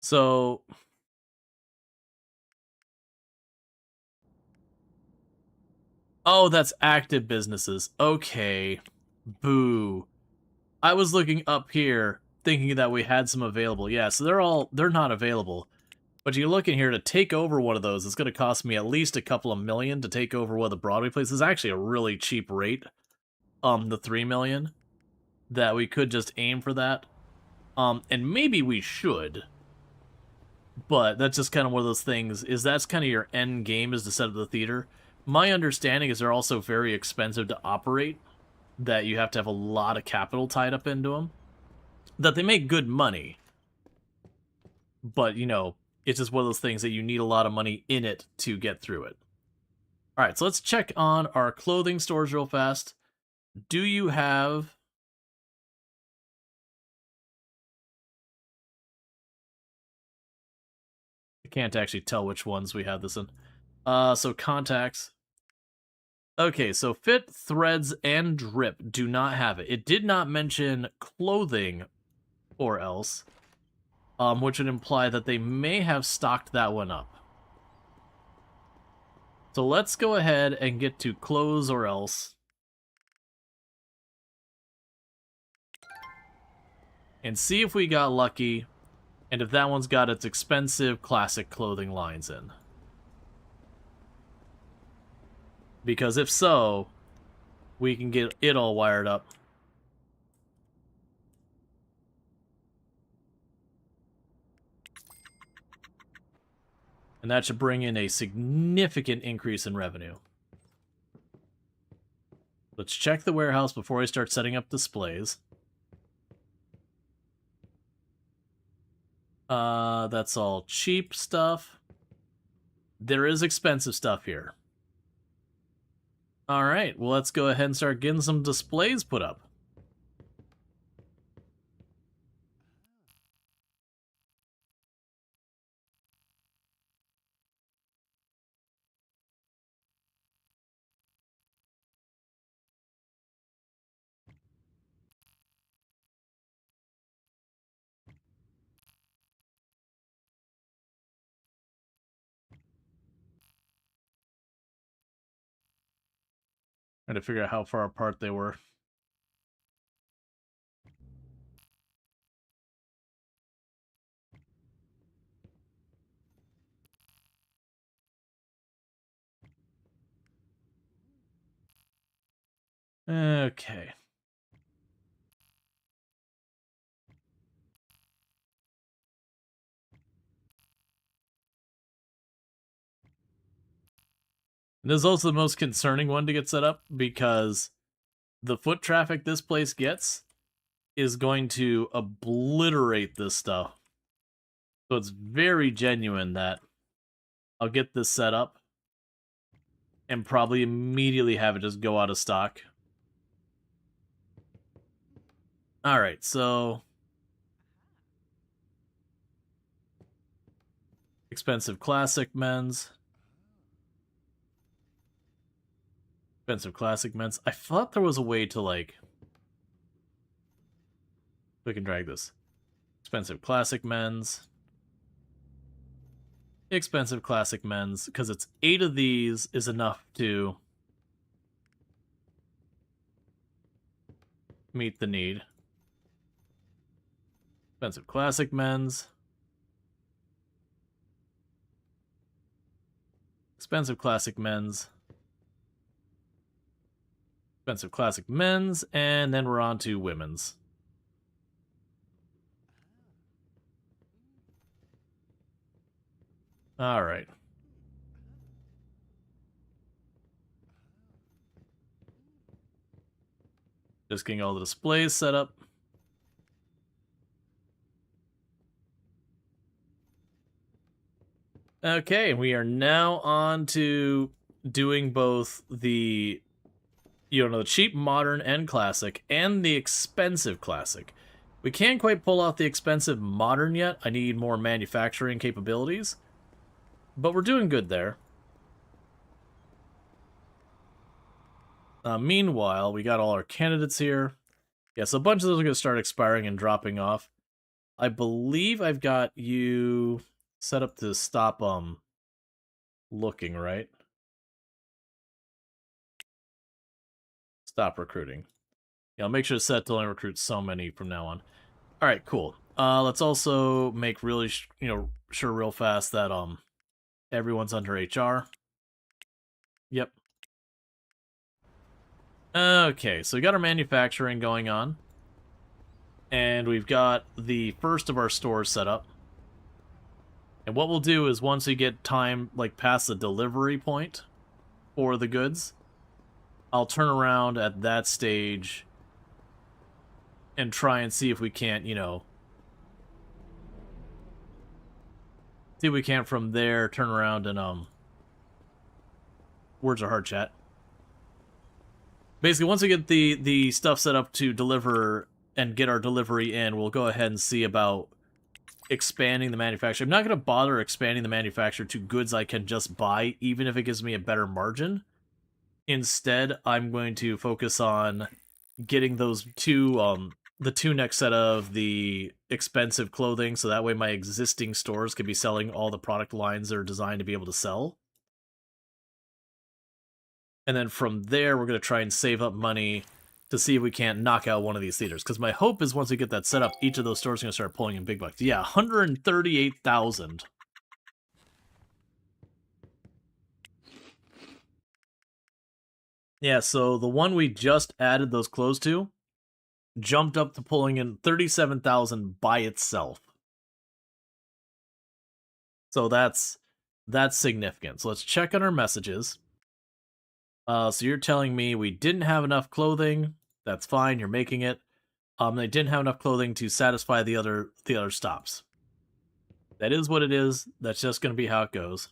So... Oh, that's active businesses. Okay. Boo. I was looking up here, thinking that we had some available. Yeah, so they're not available. But you look in here to take over one of those, it's going to cost me at least a couple of million to take over one of the Broadway places. It's actually a really cheap rate. The 3 million. That we could just aim for that. And maybe we should. But that's just kind of one of those things, is that's kind of your end game, is to set up the theater. My understanding is they're also very expensive to operate, that you have to have a lot of capital tied up into them, that they make good money. but, you know, it's just one of those things that you need a lot of money in it to get through it. All right, so let's check on our clothing stores real fast. Do you have... I can't actually tell which ones we have this in. So contacts. Okay, so fit, threads, and drip do not have it. It did not mention clothing or else, which would imply that they may have stocked that one up. So let's go ahead and get to clothes or else. And see if we got lucky, and if that one's got its expensive classic clothing lines in. Because if so, we can get it all wired up. And that should bring in a significant increase in revenue. Let's check the warehouse before I start setting up displays. That's all cheap stuff. There is expensive stuff here. Alright, well let's go ahead and start getting some displays put up. Trying to figure out how far apart they were. Okay. This is also the most concerning one to get set up because the foot traffic this place gets is going to obliterate this stuff. So it's very genuine that I'll get this set up and probably immediately have it just go out of stock. Alright, so... expensive classic men's. Expensive classic men's. I thought there was a way to, like... we can drag this. Expensive classic men's. Expensive classic men's, because it's 8 of these is enough to meet the need. Expensive classic men's. Expensive classic men's. Expensive classic men's, and then we're on to women's. All right. Just getting all the displays set up. Okay, we are now on to doing both the, the cheap modern and classic, and the expensive classic. We can't quite pull off the expensive modern yet. I need more manufacturing capabilities. But we're doing good there. Meanwhile, we got all our candidates here. Yeah, so a bunch of those are going to start expiring and dropping off. I believe I've got you set up to stop looking, right? Stop recruiting. Yeah, I'll make sure to set to only recruit so many from now on. All right, cool. Let's also make really, sure real fast that everyone's under HR. Yep. Okay, so we got our manufacturing going on. And we've got the first of our stores set up. And what we'll do is once we get time, like, past the delivery point for the goods, I'll turn around at that stage and try and see if we can't, See if we can't from there turn around and words are hard, chat. Basically, once we get the stuff set up to deliver and get our delivery in, we'll go ahead and see about expanding the manufacturer. I'm not going to bother expanding the manufacturer to goods I can just buy, even if it gives me a better margin. Instead, I'm going to focus on getting those the two next set of the expensive clothing, so that way my existing stores can be selling all the product lines that are designed to be able to sell. And then from there, we're going to try and save up money to see if we can't knock out one of these theaters. Because my hope is once we get that set up, each of those stores are going to start pulling in big bucks. Yeah, 138,000. Yeah, so the one we just added those clothes to jumped up to pulling in 37,000 by itself. So that's significant. So let's check on our messages. So you're telling me we didn't have enough clothing. That's fine. You're making it. They didn't have enough clothing to satisfy the other stops. That is what it is. That's just going to be how it goes.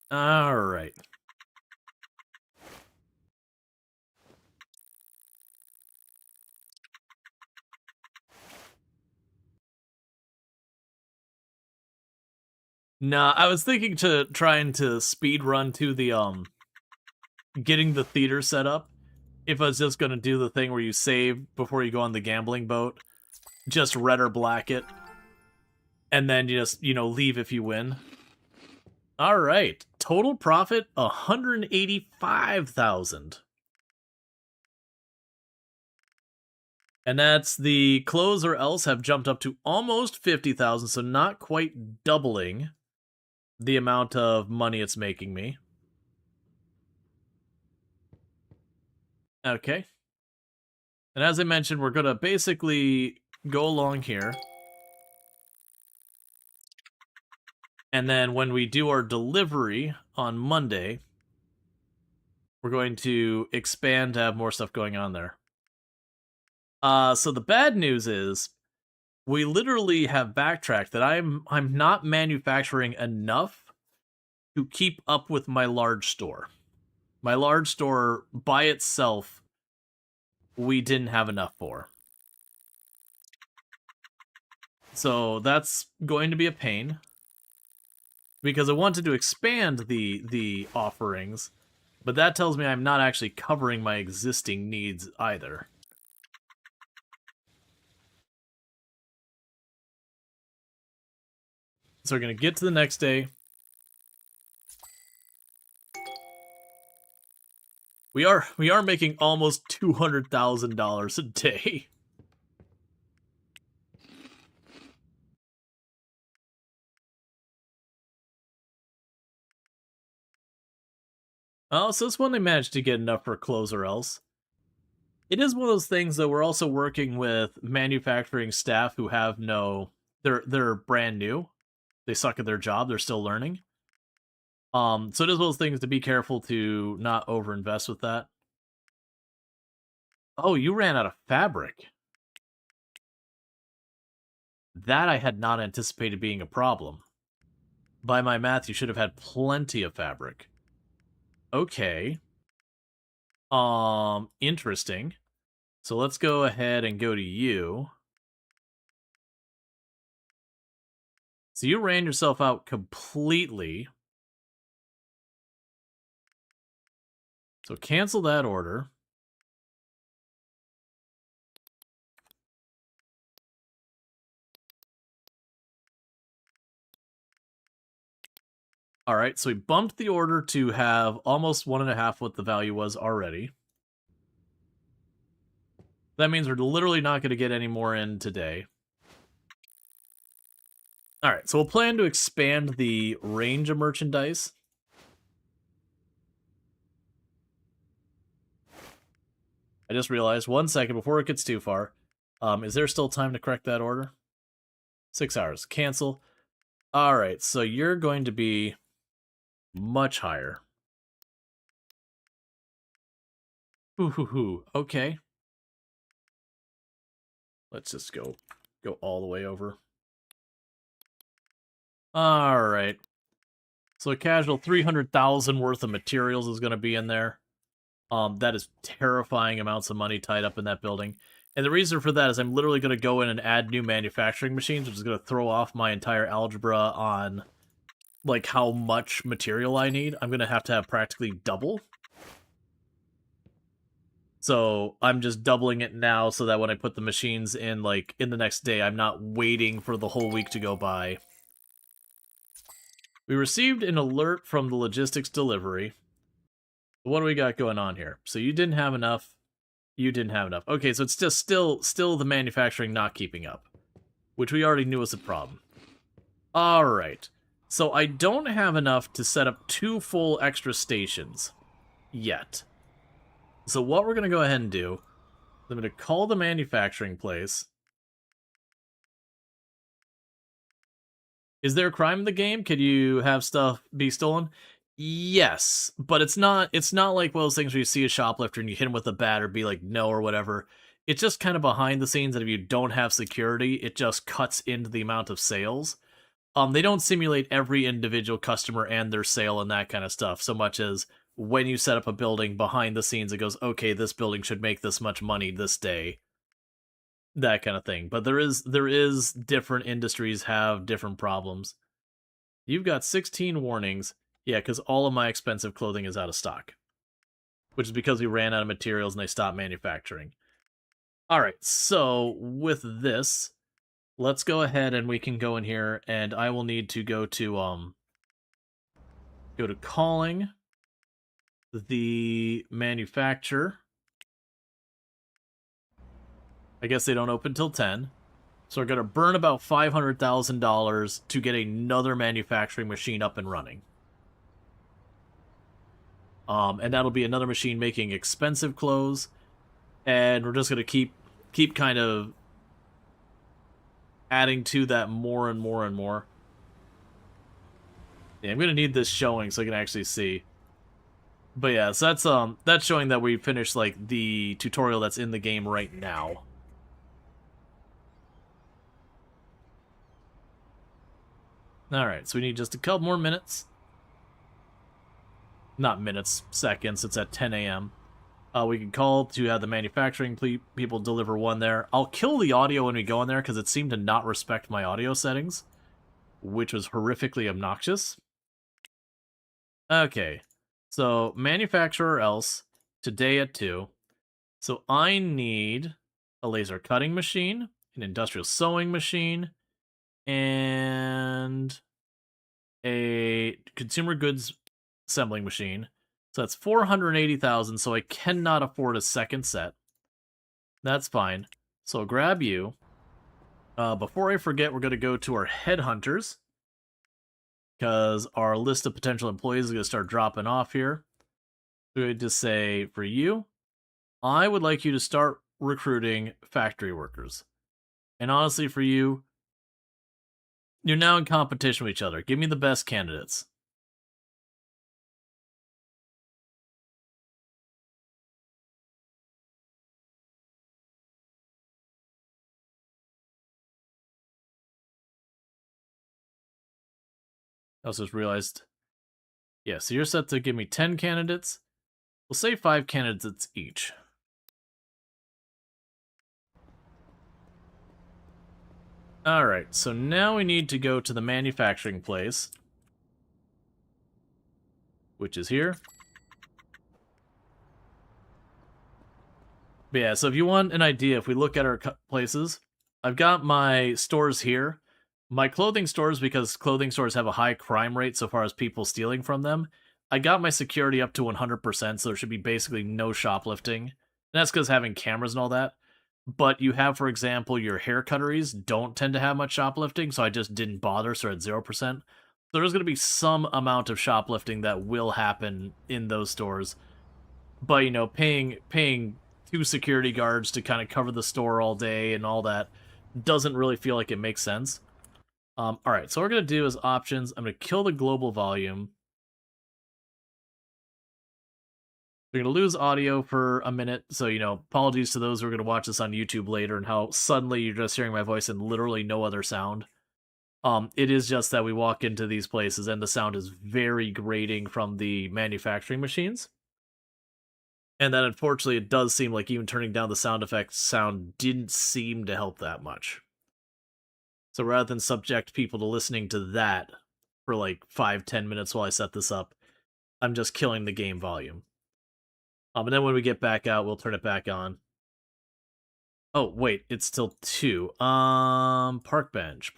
All right. Nah, I was thinking trying to speed run to the getting the theater set up. If I was just gonna do the thing where you save before you go on the gambling boat, just red or black it, and then you just leave if you win. All right, total profit 185,000, and that's the close or else have jumped up to almost 50,000, so not quite doubling the amount of money it's making me. Okay. And as I mentioned, we're going to basically go along here. And then when we do our delivery on Monday, we're going to expand to have more stuff going on there. So the bad news is we literally have backtracked that I'm not manufacturing enough to keep up with my large store. My large store by itself, we didn't have enough for. So that's going to be a pain, because I wanted to expand the offerings, but that tells me I'm not actually covering my existing needs either. So we're going to get to the next day. We are making almost $200,000 a day. Oh, so this one they managed to get enough for clothes or else. It is one of those things that we're also working with manufacturing staff who have they're brand new. They suck at their job. They're still learning. So it is one of those things to be careful to not overinvest with that. Oh, you ran out of fabric. That I had not anticipated being a problem. By my math, you should have had plenty of fabric. Okay. Interesting. So let's go ahead and go to you. So you ran yourself out completely. So cancel that order. All right, so we bumped the order to have almost 1.5 what the value was already. That means we're literally not going to get any more in today. All right, so we'll plan to expand the range of merchandise. I just realized, 1 second before it gets too far, is there still time to correct that order? 6 hours. Cancel. All right, so you're going to be much higher. Ooh, okay. Let's just go all the way over. All right. So a casual 300,000 worth of materials is going to be in there. That is terrifying amounts of money tied up in that building. And the reason for that is I'm literally going to go in and add new manufacturing machines, which is going to throw off my entire algebra on like how much material I need. I'm going to have practically double. So I'm just doubling it now so that when I put the machines in, like, in the next day, I'm not waiting for the whole week to go by. We received an alert from the logistics delivery. What do we got going on here? So you didn't have enough. You didn't have enough. Okay, so it's just still the manufacturing not keeping up, which we already knew was a problem. All right. So I don't have enough to set up 2 full extra stations yet. So what we're going to go ahead and do, I'm going to call the manufacturing place. Is there a crime in the game? Could you have stuff be stolen? Yes, but it's not like one of those things where you see a shoplifter and you hit him with a bat or be like no or whatever. It's just kind of behind the scenes, and if you don't have security, it just cuts into the amount of sales. They don't simulate every individual customer and their sale and that kind of stuff so much as when you set up a building behind the scenes, it goes, okay, this building should make this much money this day. That kind of thing. But there is different industries have different problems. You've got 16 warnings. Yeah, because all of my expensive clothing is out of stock. Which is because we ran out of materials and they stopped manufacturing. Alright, so with this, let's go ahead and we can go in here, and I will need to go to calling the manufacturer. I guess they don't open till 10. So we're going to burn about $500,000 to get another manufacturing machine up and running. And that'll be another machine making expensive clothes. And we're just going to keep kind of adding to that more and more and more. Yeah, I'm going to need this showing so I can actually see. But yeah, so that's showing that we finished like the tutorial that's in the game right now. Alright, so we need just a couple more minutes. Not minutes, seconds. It's at 10 a.m. We can call to have the manufacturing people deliver one there. I'll kill the audio when we go in there because it seemed to not respect my audio settings, which was horrifically obnoxious. Okay, so manufacturer else, today at 2. So I need a laser cutting machine, an industrial sewing machine, and a consumer goods assembling machine. So that's 480,000, so I cannot afford a second set. That's fine. So I'll grab you. Before I forget, we're going to go to our headhunters, because our list of potential employees is going to start dropping off here. So we just say, for you, I would like you to start recruiting factory workers. And honestly, for you, you're now in competition with each other. Give me the best candidates. I also just realized, yeah, so you're set to give me 10 candidates. We'll say 5 candidates each. Alright, so now we need to go to the manufacturing place, which is here. But yeah, so if you want an idea, if we look at our places, I've got my stores here. My clothing stores, because clothing stores have a high crime rate so far as people stealing from them, I got my security up to 100%, so there should be basically no shoplifting. And that's because having cameras and all that. But you have, for example, your hair cutteries don't tend to have much shoplifting, so I just didn't bother, so at 0%. So there's going to be some amount of shoplifting that will happen in those stores. But, you know, paying 2 security guards to kind of cover the store all day and all that doesn't really feel like it makes sense. Alright, so what we're going to do is options. I'm going to kill the global volume. We're going to lose audio for a minute, so, apologies to those who are going to watch this on YouTube later and how suddenly you're just hearing my voice and literally no other sound. It is just that we walk into these places and the sound is very grating from the manufacturing machines. And then, unfortunately, it does seem like even turning down the sound effects sound didn't seem to help that much. So rather than subject people to listening to that for like 5-10 minutes while I set this up, I'm just killing the game volume. And then when we get back out, we'll turn it back on. Oh, wait, it's still 2. Park bench.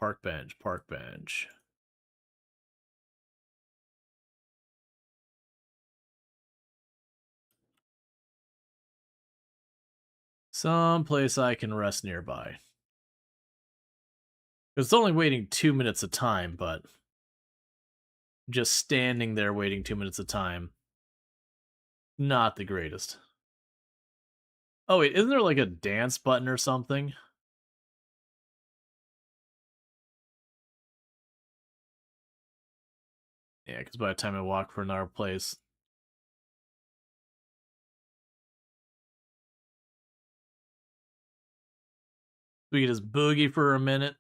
Some place I can rest nearby. It's only waiting 2 minutes of time, but just standing there waiting 2 minutes of time, not the greatest. Oh wait, isn't there like a dance button or something? Yeah, because by the time I walk for another place... We can just boogie for a minute.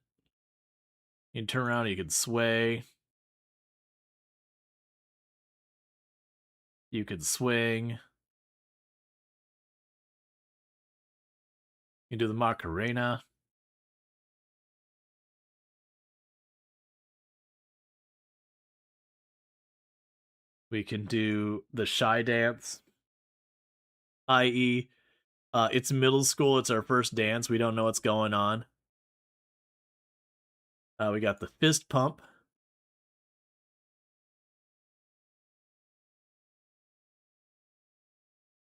You can turn around, you can sway. You could swing. You can do the Macarena. We can do the shy dance. I.e., it's middle school, it's our first dance, we don't know what's going on. We got the fist pump.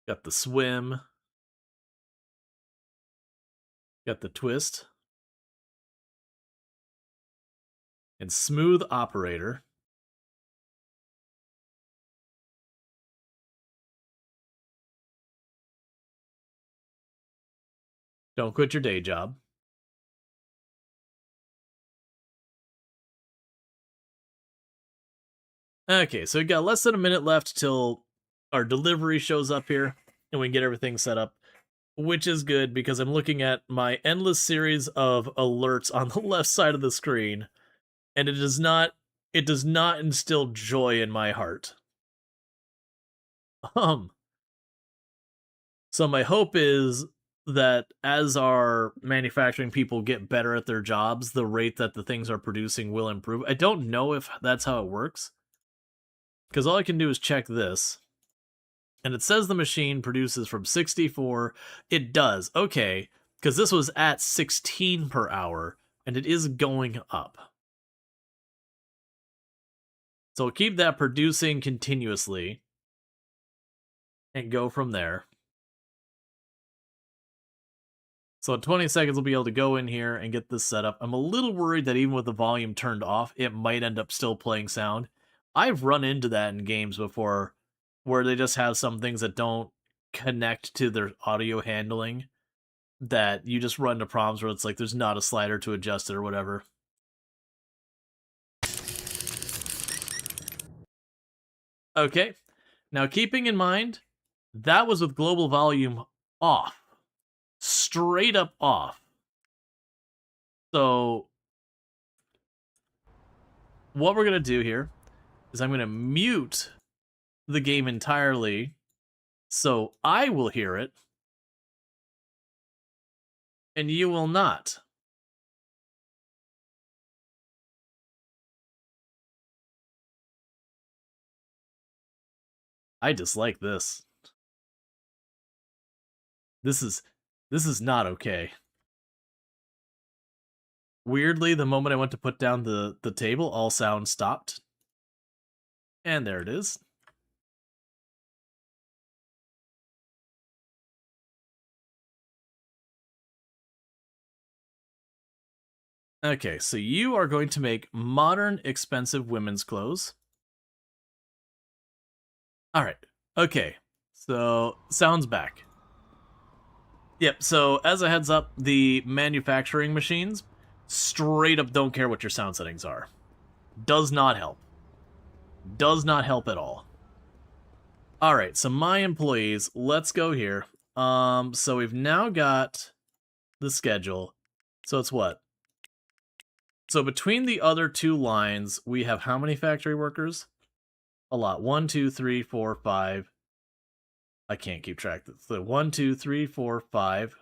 Got the swim. Got the twist. And smooth operator. Don't quit your day job. Okay, so we got less than a minute left till our delivery shows up here, and we can get everything set up, which is good because I'm looking at my endless series of alerts on the left side of the screen, and it does not instill joy in my heart. So my hope is that as our manufacturing people get better at their jobs, the rate that the things are producing will improve. I don't know if that's how it works, because all I can do is check this. And it says the machine produces from 64. It does. Okay, because this was at 16 per hour, and it is going up. So we'll keep that producing continuously and go from there. So in 20 seconds, we'll be able to go in here and get this set up. I'm a little worried that even with the volume turned off, it might end up still playing sound. I've run into that in games before, where they just have some things that don't connect to their audio handling, that you just run into problems where it's like there's not a slider to adjust it or whatever. Okay, now keeping in mind, that was with global volume off. Straight up off. So, what we're going to do here is I'm going to mute the game entirely so I will hear it and you will not. I dislike this. This is not okay. Weirdly, the moment I went to put down the table, all sound stopped. And there it is. Okay, so you are going to make modern, expensive women's clothes. Alright, okay. So, sound's back. Yep, so as a heads up, the manufacturing machines straight up don't care what your sound settings are. Does not help. Does not help at all. All right, so my employees, let's go here. So we've now got the schedule. So it's what? So between the other two lines, we have how many factory workers? A lot. 1, 2, 3, 4, 5. I can't keep track. So 1, 2, 3, 4, 5,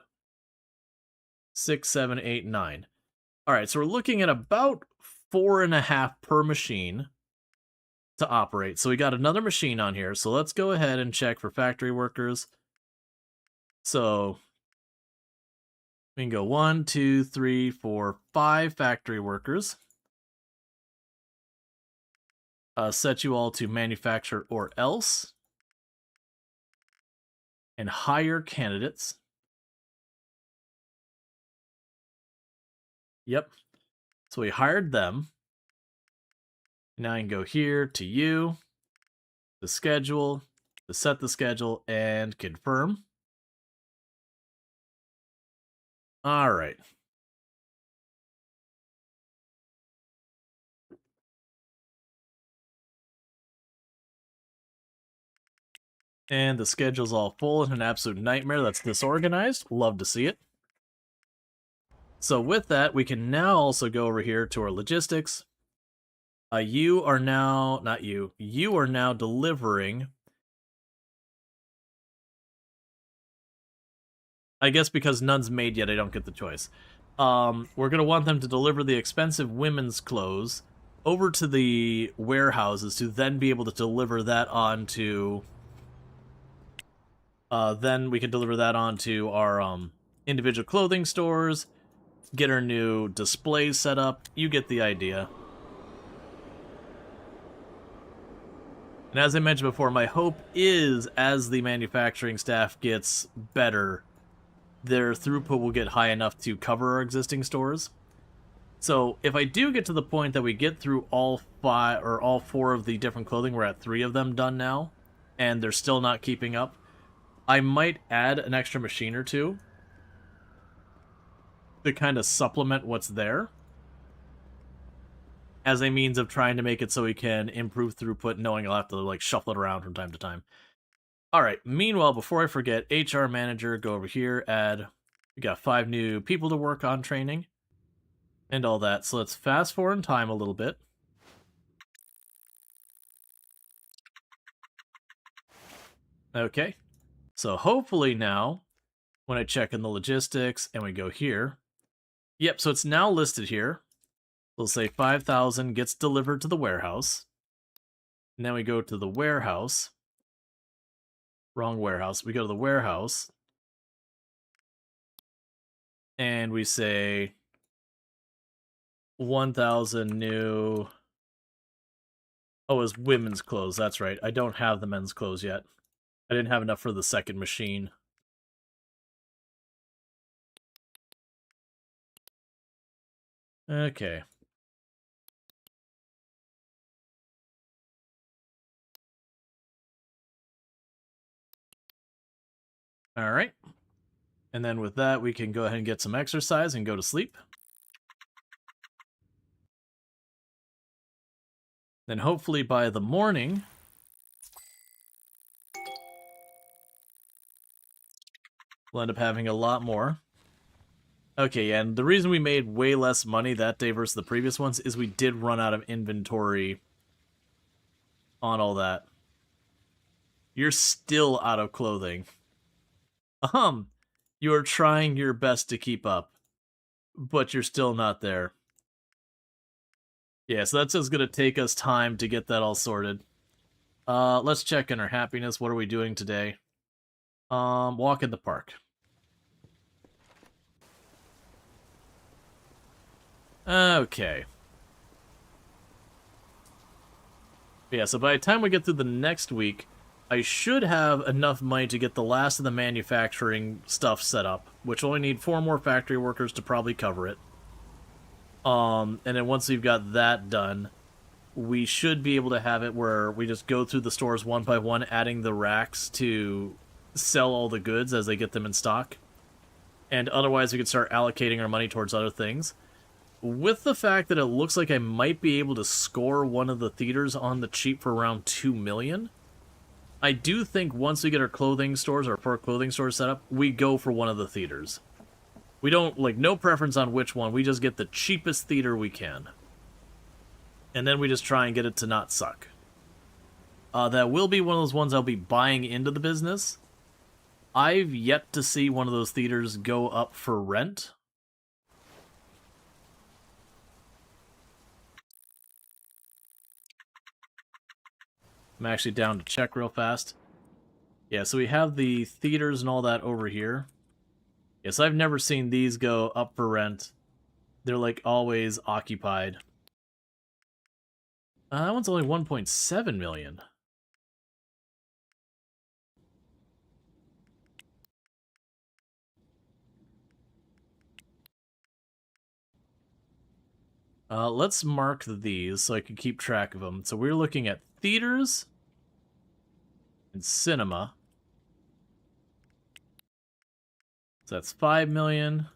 6, 7, 8, 9. All right, so we're looking at about 4.5 per machine to operate. So we got another machine on here. So let's go ahead and check for factory workers. So we can go 1, 2, 3, 4, 5 factory workers. Set you all to manufacture or else. And hire candidates. Yep. So we hired them. Now I can go here to you, the schedule, to set the schedule, and confirm. All right. And the schedule's all full and an absolute nightmare that's disorganized. Love to see it. So with that, we can now also go over here to our logistics. You are now, not you, you are now delivering. I guess because none's made yet, I don't get the choice. We're going to want them to deliver the expensive women's clothes over to the warehouses to then be able to deliver that onto... then we can deliver that onto our individual clothing stores, get our new displays set up. You get the idea. And as I mentioned before, my hope is as the manufacturing staff gets better, their throughput will get high enough to cover our existing stores. So if I do get to the point that we get through all 5 or all 4 of the different clothing, we're at 3 of them done now, and they're still not keeping up, I might add an extra machine or 2 to kind of supplement what's there as a means of trying to make it so we can improve throughput, knowing I'll have to like shuffle it around from time to time. All right, meanwhile, before I forget, HR manager, go over here, add, we got 5 new people to work on training and all that. So let's fast forward in time a little bit. Okay, so hopefully now, when I check in the logistics and we go here, yep, so it's now listed here. We'll say 5,000 gets delivered to the warehouse. And then we go to the warehouse. Wrong warehouse. We go to the warehouse. And we say 1,000 new... Oh, it's women's clothes. That's right. I don't have the men's clothes yet. I didn't have enough for the second machine. Okay. All right. And then with that, we can go ahead and get some exercise and go to sleep. Then hopefully by the morning, we'll end up having a lot more. Okay, and the reason we made way less money that day versus the previous ones is we did run out of inventory on all that. You're still out of clothing. You are trying your best to keep up, but you're still not there. Yeah, so that's just going to take us time to get that all sorted. Let's check in our happiness. What are we doing today? Walk in the park. Okay. Yeah, so by the time we get through the next week, I should have enough money to get the last of the manufacturing stuff set up, which will only need 4 more factory workers to probably cover it. And then once we've got that done, we should be able to have it where we just go through the stores one by one, adding the racks to sell all the goods as they get them in stock. And otherwise, we could start allocating our money towards other things. With the fact that it looks like I might be able to score one of the theaters on the cheap for around $2 million, I do think once we get our clothing stores, our 4 clothing stores set up, we go for one of the theaters. We don't, like, no preference on which one. We just get the cheapest theater we can. And then we just try and get it to not suck. That will be one of those ones I'll be buying into the business. I've yet to see one of those theaters go up for rent. I'm actually down to check real fast. Yeah, so we have the theaters and all that over here. Yes, I've never seen these go up for rent. They're like always occupied. That one's only 1.7 million. Let's mark these so I can keep track of them. So we're looking at theaters and cinema. So that's 5 million,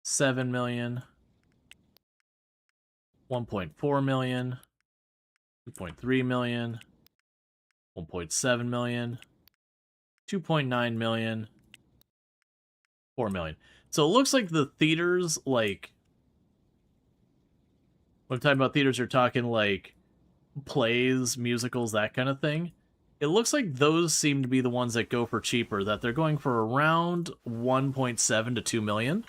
7 million, 1.4 million, 2.3 million, 1.7 million, 2.9 million, 4 million. So it looks like the theaters, like, when I'm talking about theaters, you're talking like plays, musicals, that kind of thing. It looks like those seem to be the ones that go for cheaper, that they're going for around 1.7 to 2 million.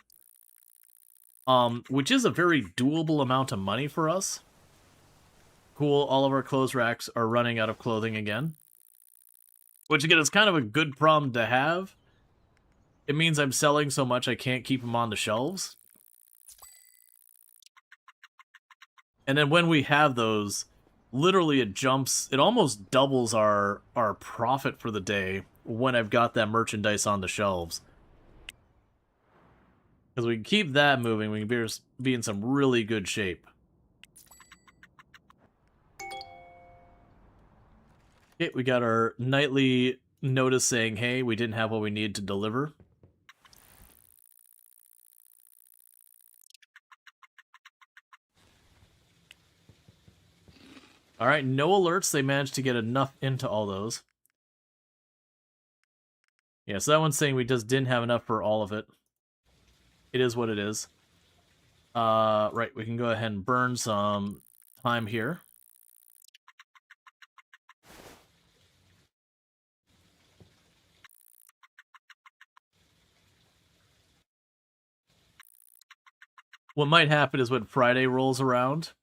Which is a very doable amount of money for us. Cool, all of our clothes racks are running out of clothing again. Which, again, is kind of a good problem to have. It means I'm selling so much I can't keep them on the shelves. And then when we have those, literally it almost doubles our profit for the day when I've got that merchandise on the shelves. Because we can keep that moving, we can be in some really good shape. Okay, we got our nightly notice saying, hey, we didn't have what we need to deliver. Alright, no alerts. They managed to get enough into all those. Yeah, so that one's saying we just didn't have enough for all of it. It is what it is. Right, we can go ahead and burn some time here. What might happen is when Friday rolls around,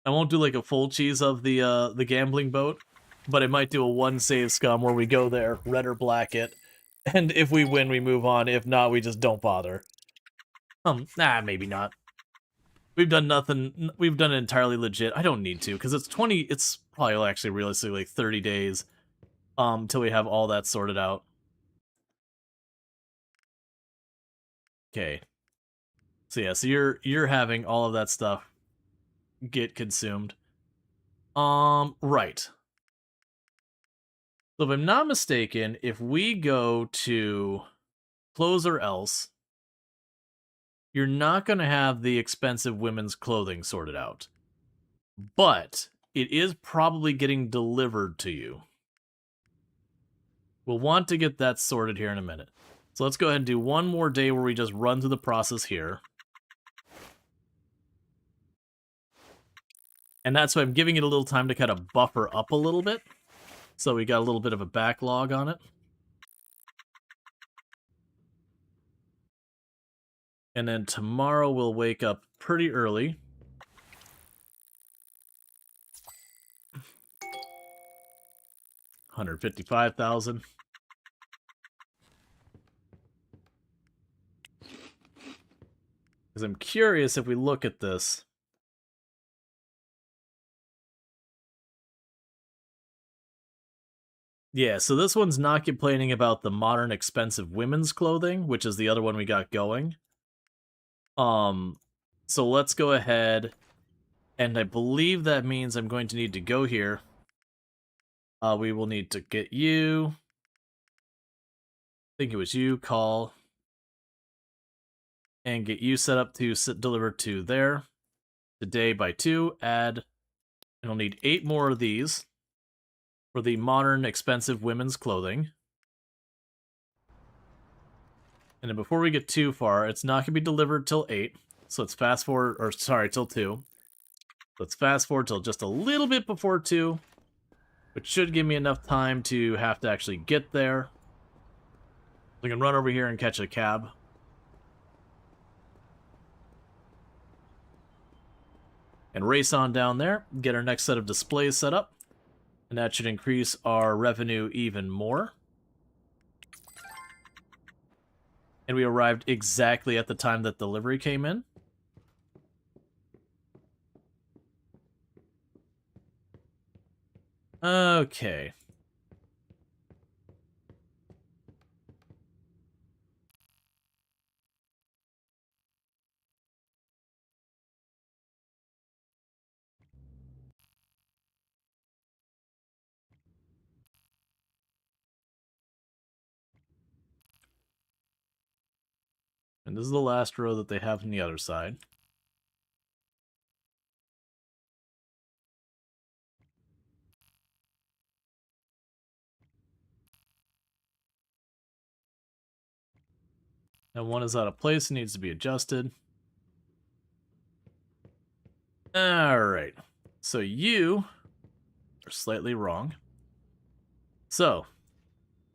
I won't do like a full cheese of the gambling boat, but I might do a one save scum where we go there, red or black it, and if we win, we move on. If not, we just don't bother. Maybe not. We've done nothing. We've done it entirely legit. I don't need to, because it's probably actually realistically like 30 days till we have all that sorted out. Okay. So yeah, so you're having all of that stuff get consumed. Right. So if I'm not mistaken, if we go to close or else, you're not going to have the expensive women's clothing sorted out. But it is probably getting delivered to you. We'll want to get that sorted here in a minute. So let's go ahead and do one more day where we just run through the process here. And that's why I'm giving it a little time to kind of buffer up a little bit. So we got a little bit of a backlog on it. And then tomorrow we'll wake up pretty early. $155,000. Because I'm curious if we look at this. Yeah, so this one's not complaining about the modern expensive women's clothing, which is the other one we got going. So let's go ahead, and I believe that means I'm going to need to go here. We will need to get you. I think it was you, call. And get you set up to deliver to there. Today by 2, add And I'll need 8 more of these for the modern expensive women's clothing. And then before we get too far, it's not going to be delivered till 8. So let's fast forward, or sorry, till 2. Let's fast forward till just a little bit before 2, which should give me enough time to have to actually get there. I can run over here and catch a cab. And race on down there, get our next set of displays set up. And that should increase our revenue even more. And we arrived exactly at the time that delivery came in. Okay. And this is the last row that they have on the other side. And one is out of place and needs to be adjusted. Alright. So you are slightly wrong. So,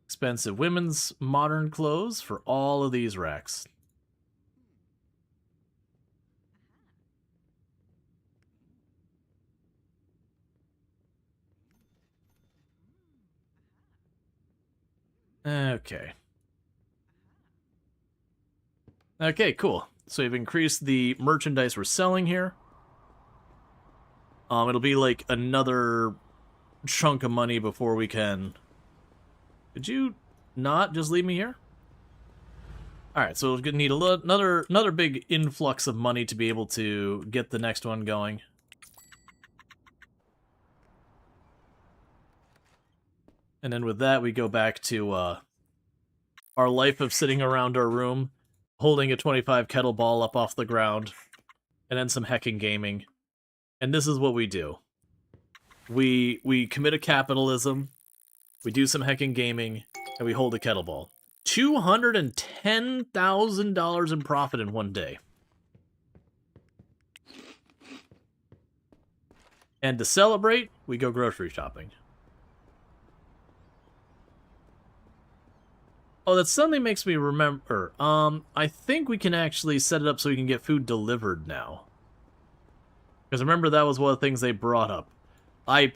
expensive women's modern clothes for all of these racks. Okay. Okay, cool. So we've increased the merchandise we're selling here. It'll be like another chunk of money before we can... Could you not just leave me here? Alright, so we're gonna need another big influx of money to be able to get the next one going. And then with that, we go back to our life of sitting around our room, holding a 25 kettle ball up off the ground, and then some hecking gaming. And this is what we do. We commit a capitalism, we do some hecking gaming, and we hold a kettleball. $210,000 in profit in one day. And to celebrate, we go grocery shopping. Oh, that suddenly makes me remember. I think we can actually set it up so we can get food delivered now. Because remember, that was one of the things they brought up. I'm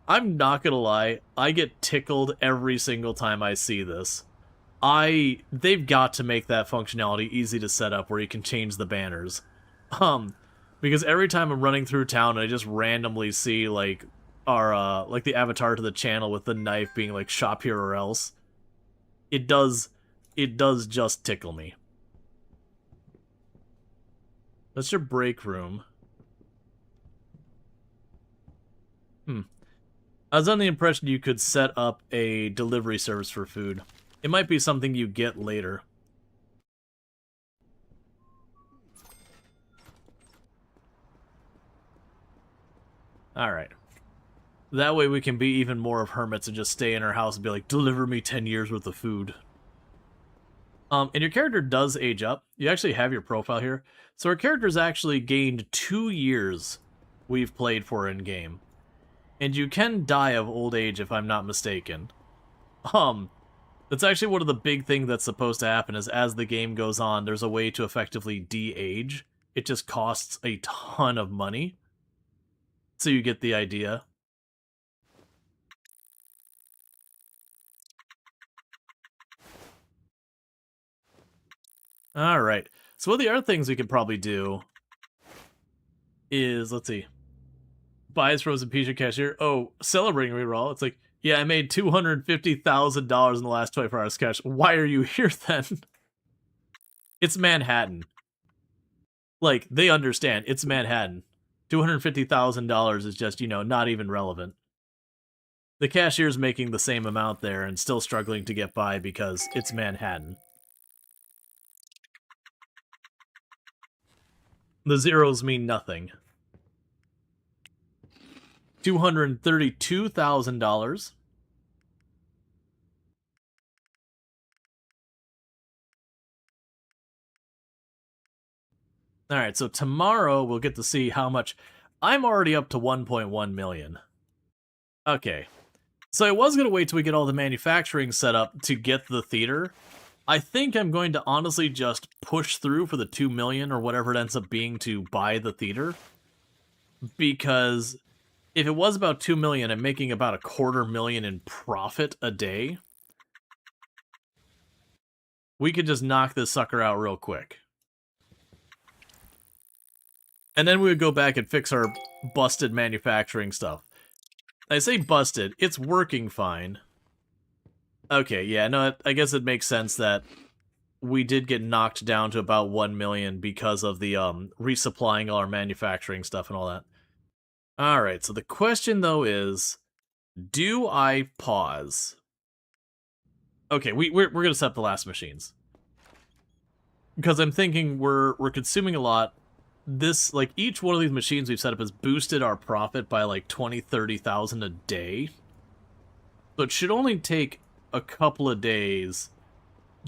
not gonna lie, I get tickled every single time I see this. They've got to make that functionality easy to set up where you can change the banners. Because every time I'm running through town, I just randomly see, like, our, like the avatar to the channel with the knife being like, shop here or else. It does just tickle me. That's your break room. I was under the impression you could set up a delivery service for food. It might be something you get later. Alright. That way we can be even more of hermits and just stay in our house and be like, deliver me 10 years worth of food. And your character does age up. You actually have your profile here. So our character's actually gained 2 years we've played for in-game. And you can die of old age if I'm not mistaken. That's actually one of the big things that's supposed to happen is as the game goes on, there's a way to effectively de-age. It just costs a ton of money. So you get the idea. Alright. So one of the other things we could probably do is, let's see. Buys frozen pizza cashier. Oh, celebrating reroll. It's like, yeah, I made $250,000 in the last 24 hours cash. Why are you here then? It's Manhattan. Like, they understand. It's Manhattan. $250,000 is just, you know, not even relevant. The cashier's making the same amount there and still struggling to get by because it's Manhattan. The zeros mean nothing. $232,000. All right, so tomorrow we'll get to see how much. I'm already up to 1.1 million. Okay. So I was going to wait till we get all the manufacturing set up to get the theater. I think I'm going to honestly just push through for the 2 million or whatever it ends up being to buy the theater. Because if it was about 2 million, I'm making about $250,000 in profit a day. We could just knock this sucker out real quick. And then we would go back and fix our busted manufacturing stuff. I say busted, it's working fine. Okay, yeah, no, I guess it makes sense that we did get knocked down to about 1 million because of the resupplying all our manufacturing stuff and all that. Alright, so the question though is, do I pause? Okay, we're gonna set up the last machines. Because I'm thinking we're consuming a lot. This, like, each one of these machines we've set up has boosted our profit by like 20-30,000 a day. So it should only take a couple of days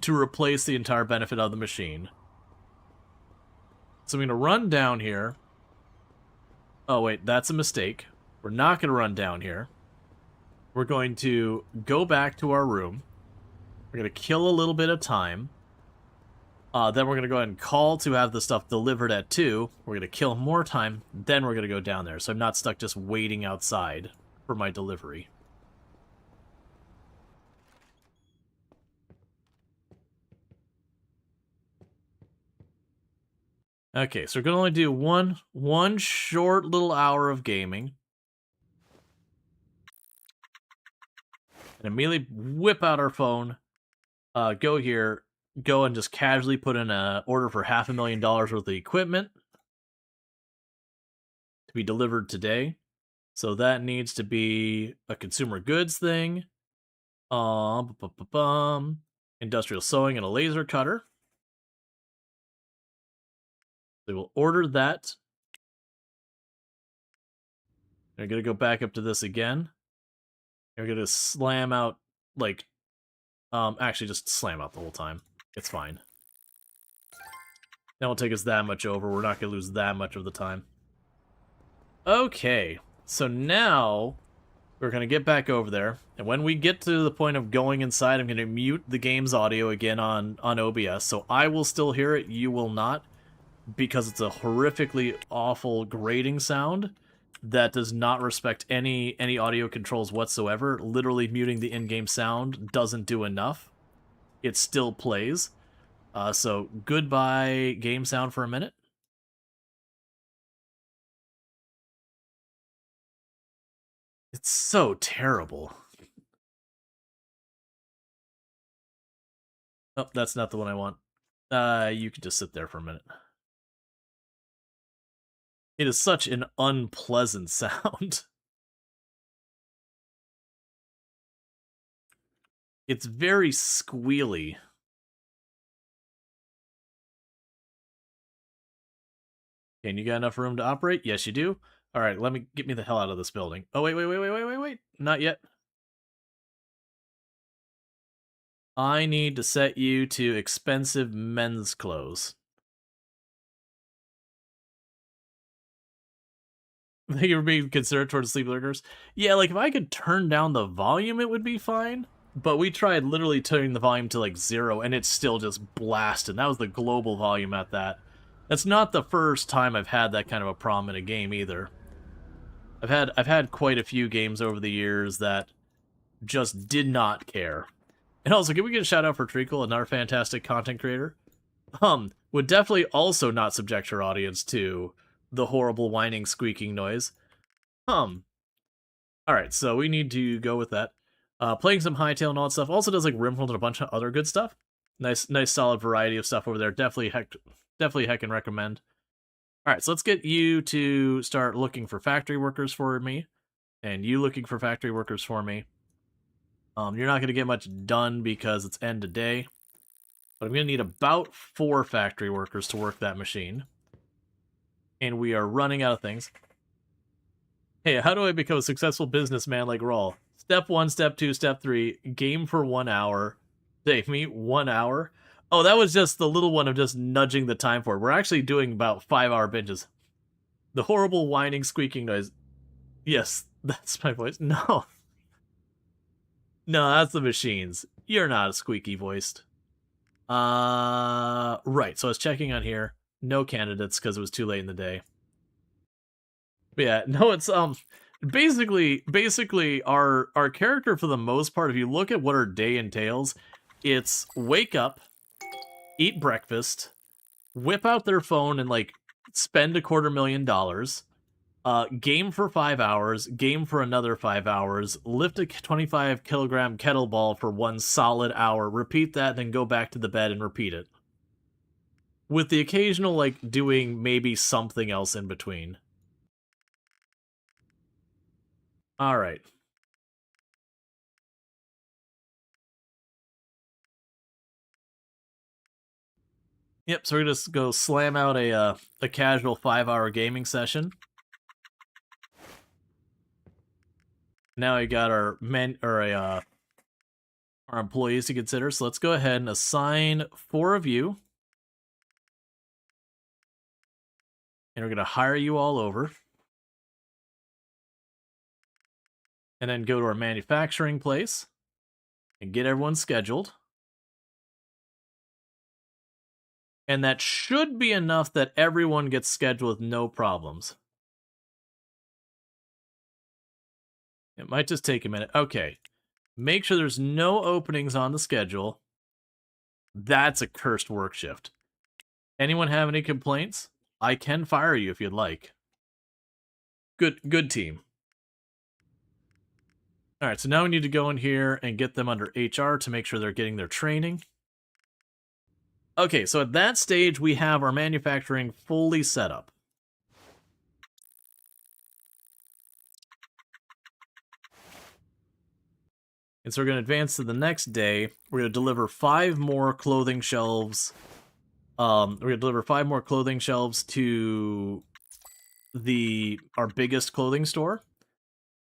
to replace the entire benefit of the machine. So I'm going to run down here. Oh wait, that's a mistake. We're not going to run down here. We're going to go back to our room. We're going to kill a little bit of time. Then we're going to go ahead and call to have the stuff delivered at 2. We're going to kill more time. Then we're going to go down there. So I'm not stuck just waiting outside for my delivery. Okay, so we're going to only do one short little hour of gaming. And immediately whip out our phone. Go here. Go and just casually put in an order for $500,000 worth of equipment to be delivered today. So that needs to be a consumer goods thing. Industrial sewing and a laser cutter. So we'll order that. We're going to go back up to this again. We're going to slam out, like, actually just slam out the whole time. It's fine. That won't take us that much over. We're not going to lose that much of the time. Okay, so now we're going to get back over there. And when we get to the point of going inside, I'm going to mute the game's audio again on OBS. So I will still hear it, you will not, because it's a horrifically awful grating sound that does not respect any audio controls whatsoever. Literally muting the in-game sound doesn't do enough. It still plays. So goodbye game sound for a minute. It's so terrible. Oh, that's not the one I want. You could just sit there for a minute. It is such an unpleasant sound. It's very squealy. And you got enough room to operate? Yes, you do. All right, get me the hell out of this building. Oh, wait. Not yet. I need to set you to expensive men's clothes. Thank you for being considerate towards sleep lurkers. Yeah, like, if I could turn down the volume, it would be fine. But we tried literally turning the volume to, like, 0, and it's still just blasted. That was the global volume at that. That's not the first time I've had that kind of a problem in a game, either. I've had quite a few games over the years that just did not care. And also, can we get a shout out for Treacle, another fantastic content creator? Would definitely also not subject your audience to the horrible whining, squeaking noise. Alright, so we need to go with that. Playing some Hightail and all that stuff. Also does like Rimworld and a bunch of other good stuff. Nice solid variety of stuff over there. Definitely heck and recommend. Alright, so let's get you to start looking for factory workers for me. And you looking for factory workers for me. You're not going to get much done because it's end of day. But I'm going to need about 4 factory workers to work that machine. And we are running out of things. Hey, how do I become a successful businessman like Rual? Step 1, Step 2, Step 3, game for 1 hour. Save me 1 hour? Oh, that was just the little one of just nudging the time forward. We're actually doing about 5-hour binges. The horrible whining, squeaking noise. Yes, that's my voice. No. No, that's the machines. You're not squeaky voiced. Right, so I was checking on here. No candidates because it was too late in the day. But yeah, no, it's basically our character for the most part, if you look at what our day entails, it's wake up, eat breakfast, whip out their phone and like spend $250,000, game for 5 hours, game for another 5 hours, lift a 25 kilogram kettlebell for 1 solid hour, repeat that, then go back to the bed and repeat it. With the occasional like doing maybe something else in between. All right. Yep, so we're gonna just go slam out a casual 5-hour gaming session. Now we got our our employees to consider. So let's go ahead and assign 4 of you, and we're gonna hire you all over, and then go to our manufacturing place and get everyone scheduled. And that should be enough that everyone gets scheduled with no problems. It might just take a minute. Okay. Make sure there's no openings on the schedule. That's a cursed work shift. Anyone have any complaints? I can fire you if you'd like. Good team. All right, so now we need to go in here and get them under HR to make sure they're getting their training. Okay, so at that stage, we have our manufacturing fully set up. And so we're going to advance to the next day. We're going to deliver 5 more clothing shelves. We're going to deliver 5 more clothing shelves to our biggest clothing store.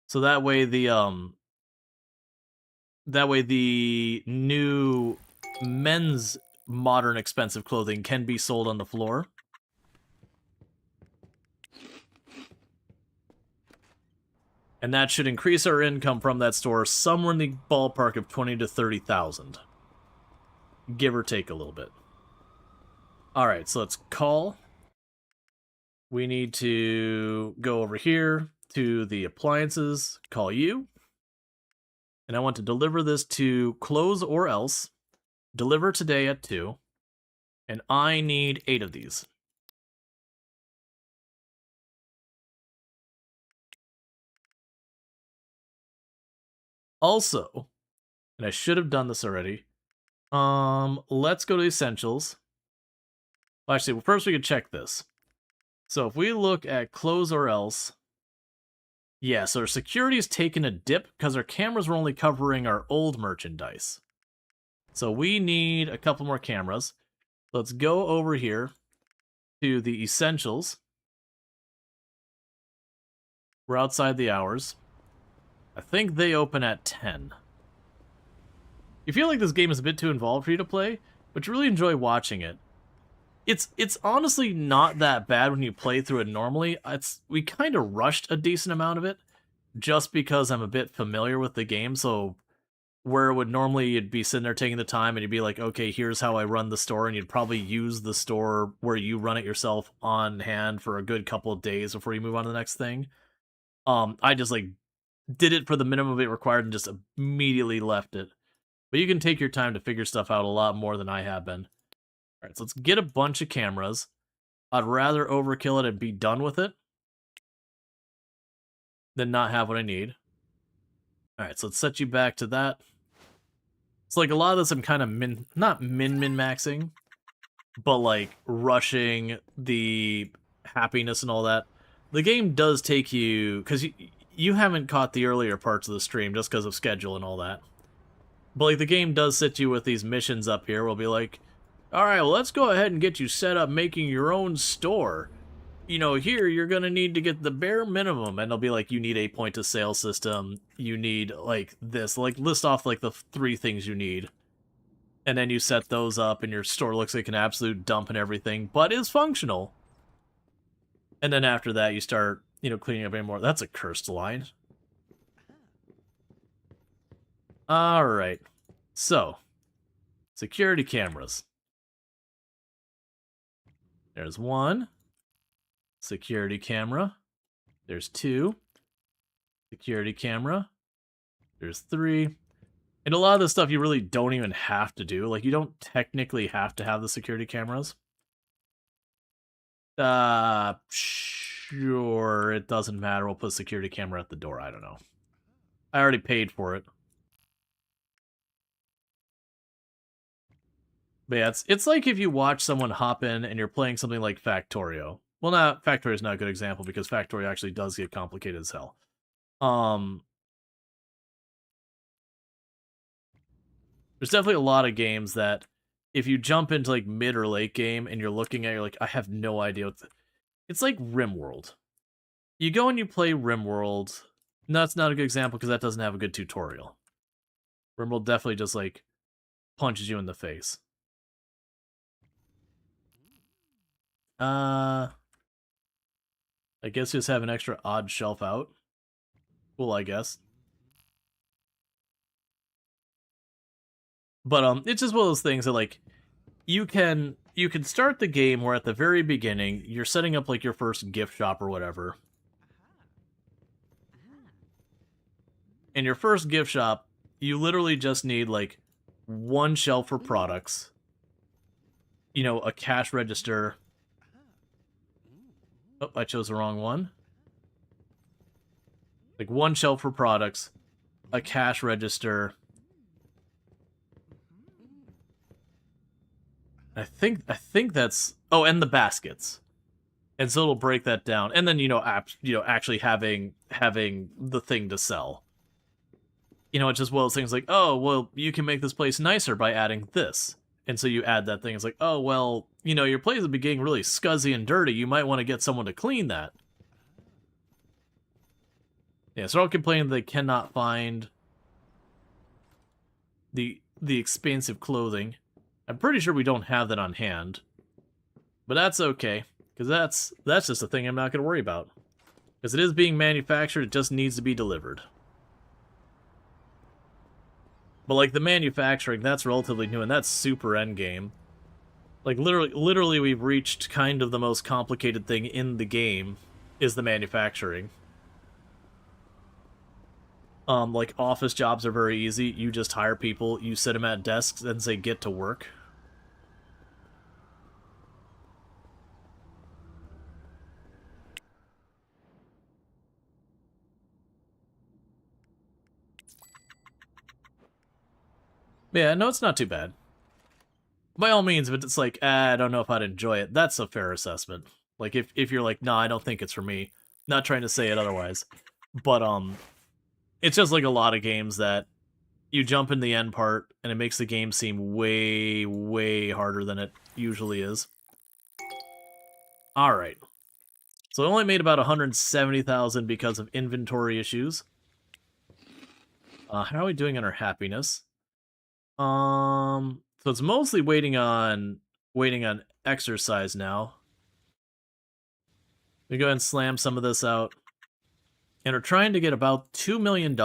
So that way the new men's modern expensive clothing can be sold on the floor. And that should increase our income from that store somewhere in the ballpark of 20 to 30,000. Give or take a little bit. Alright, so let's call. We need to go over here to the appliances, call you. And I want to deliver this to close or else. Deliver today at 2. And I need 8 of these. Also, and I should have done this already, let's go to essentials. Well, actually, well, first we could check this. So if we look at close or else, yeah, so our security is taking a dip because our cameras were only covering our old merchandise. So we need a couple more cameras. Let's go over here to the essentials. We're outside the hours. I think they open at 10. You feel like this game is a bit too involved for you to play, but you really enjoy watching it. It's honestly not that bad when you play through it normally. We kind of rushed a decent amount of it, just because I'm a bit familiar with the game, so where it would normally you'd be sitting there taking the time and you'd be like, okay, here's how I run the store, and you'd probably use the store where you run it yourself on hand for a good couple of days before you move on to the next thing. I just like did it for the minimum it required and just immediately left it. But you can take your time to figure stuff out a lot more than I have been. Alright, so let's get a bunch of cameras. I'd rather overkill it and be done with it than not have what I need. Alright, so let's set you back to that. It's like a lot of this I'm kind of not min-maxing, but like rushing the happiness and all that. The game does take you, because you haven't caught the earlier parts of the stream just because of schedule and all that. But like the game does sit you with these missions up here. We'll be like, alright, well let's go ahead and get you set up making your own store. you know, here you're gonna need to get the bare minimum, and they'll be like, you need a point of sale system, you need like this, like list off like the 3 things you need, and then you set those up, and your store looks like an absolute dump and everything, but is functional. And then after that, you start, you know, cleaning up any more. That's a cursed line. All right, so security cameras. There's 1. Security camera. There's 2. Security camera. There's 3. And a lot of this stuff you really don't even have to do. Like, you don't technically have to have the security cameras. Sure, it doesn't matter. We'll put a security camera at the door. I don't know. I already paid for it. But yeah, it's like if you watch someone hop in and you're playing something like Factorio. Well, Factorio is not a good example because Factorio actually does get complicated as hell. There's definitely a lot of games that if you jump into like mid or late game and you're looking at it, you're like, I have no idea what it's like RimWorld. You go and you play RimWorld. No, that's not a good example because that doesn't have a good tutorial. RimWorld definitely just like punches you in the face. I guess just have an extra odd shelf out. Cool, I guess. But it's just one of those things that like you can start the game where at the very beginning you're setting up like your first gift shop or whatever. In your first gift shop, you literally just need like 1 shelf for products. You know, a cash register. Oh, I chose the wrong one. Like 1 shelf for products, a cash register. I think that's, oh, and the baskets. And so it'll break that down. And then, you know, actually having the thing to sell. You know, it's just one of those things like, oh, well, you can make this place nicer by adding this. And so you add that thing. It's like, oh, well, you know, your place is getting really scuzzy and dirty. You might want to get someone to clean that. Yeah, so don't complain they cannot find the expensive clothing. I'm pretty sure we don't have that on hand. But that's okay, because that's just a thing I'm not going to worry about. Because it is being manufactured, it just needs to be delivered. But like the manufacturing, that's relatively new, and that's super endgame. Like literally we've reached kind of the most complicated thing in the game, is the manufacturing. Like office jobs are very easy. You just hire people, you sit them at desks, and say get to work. Yeah, no, it's not too bad. By all means, but it's like, I don't know if I'd enjoy it. That's a fair assessment. Like, if you're like, nah, I don't think it's for me. Not trying to say it otherwise. But, it's just like a lot of games that you jump in the end part, and it makes the game seem way, way harder than it usually is. Alright. So I only made about 170,000 because of inventory issues. How are we doing on our happiness? So it's mostly waiting on exercise now. We go ahead and slam some of this out. And we're trying to get about $2 million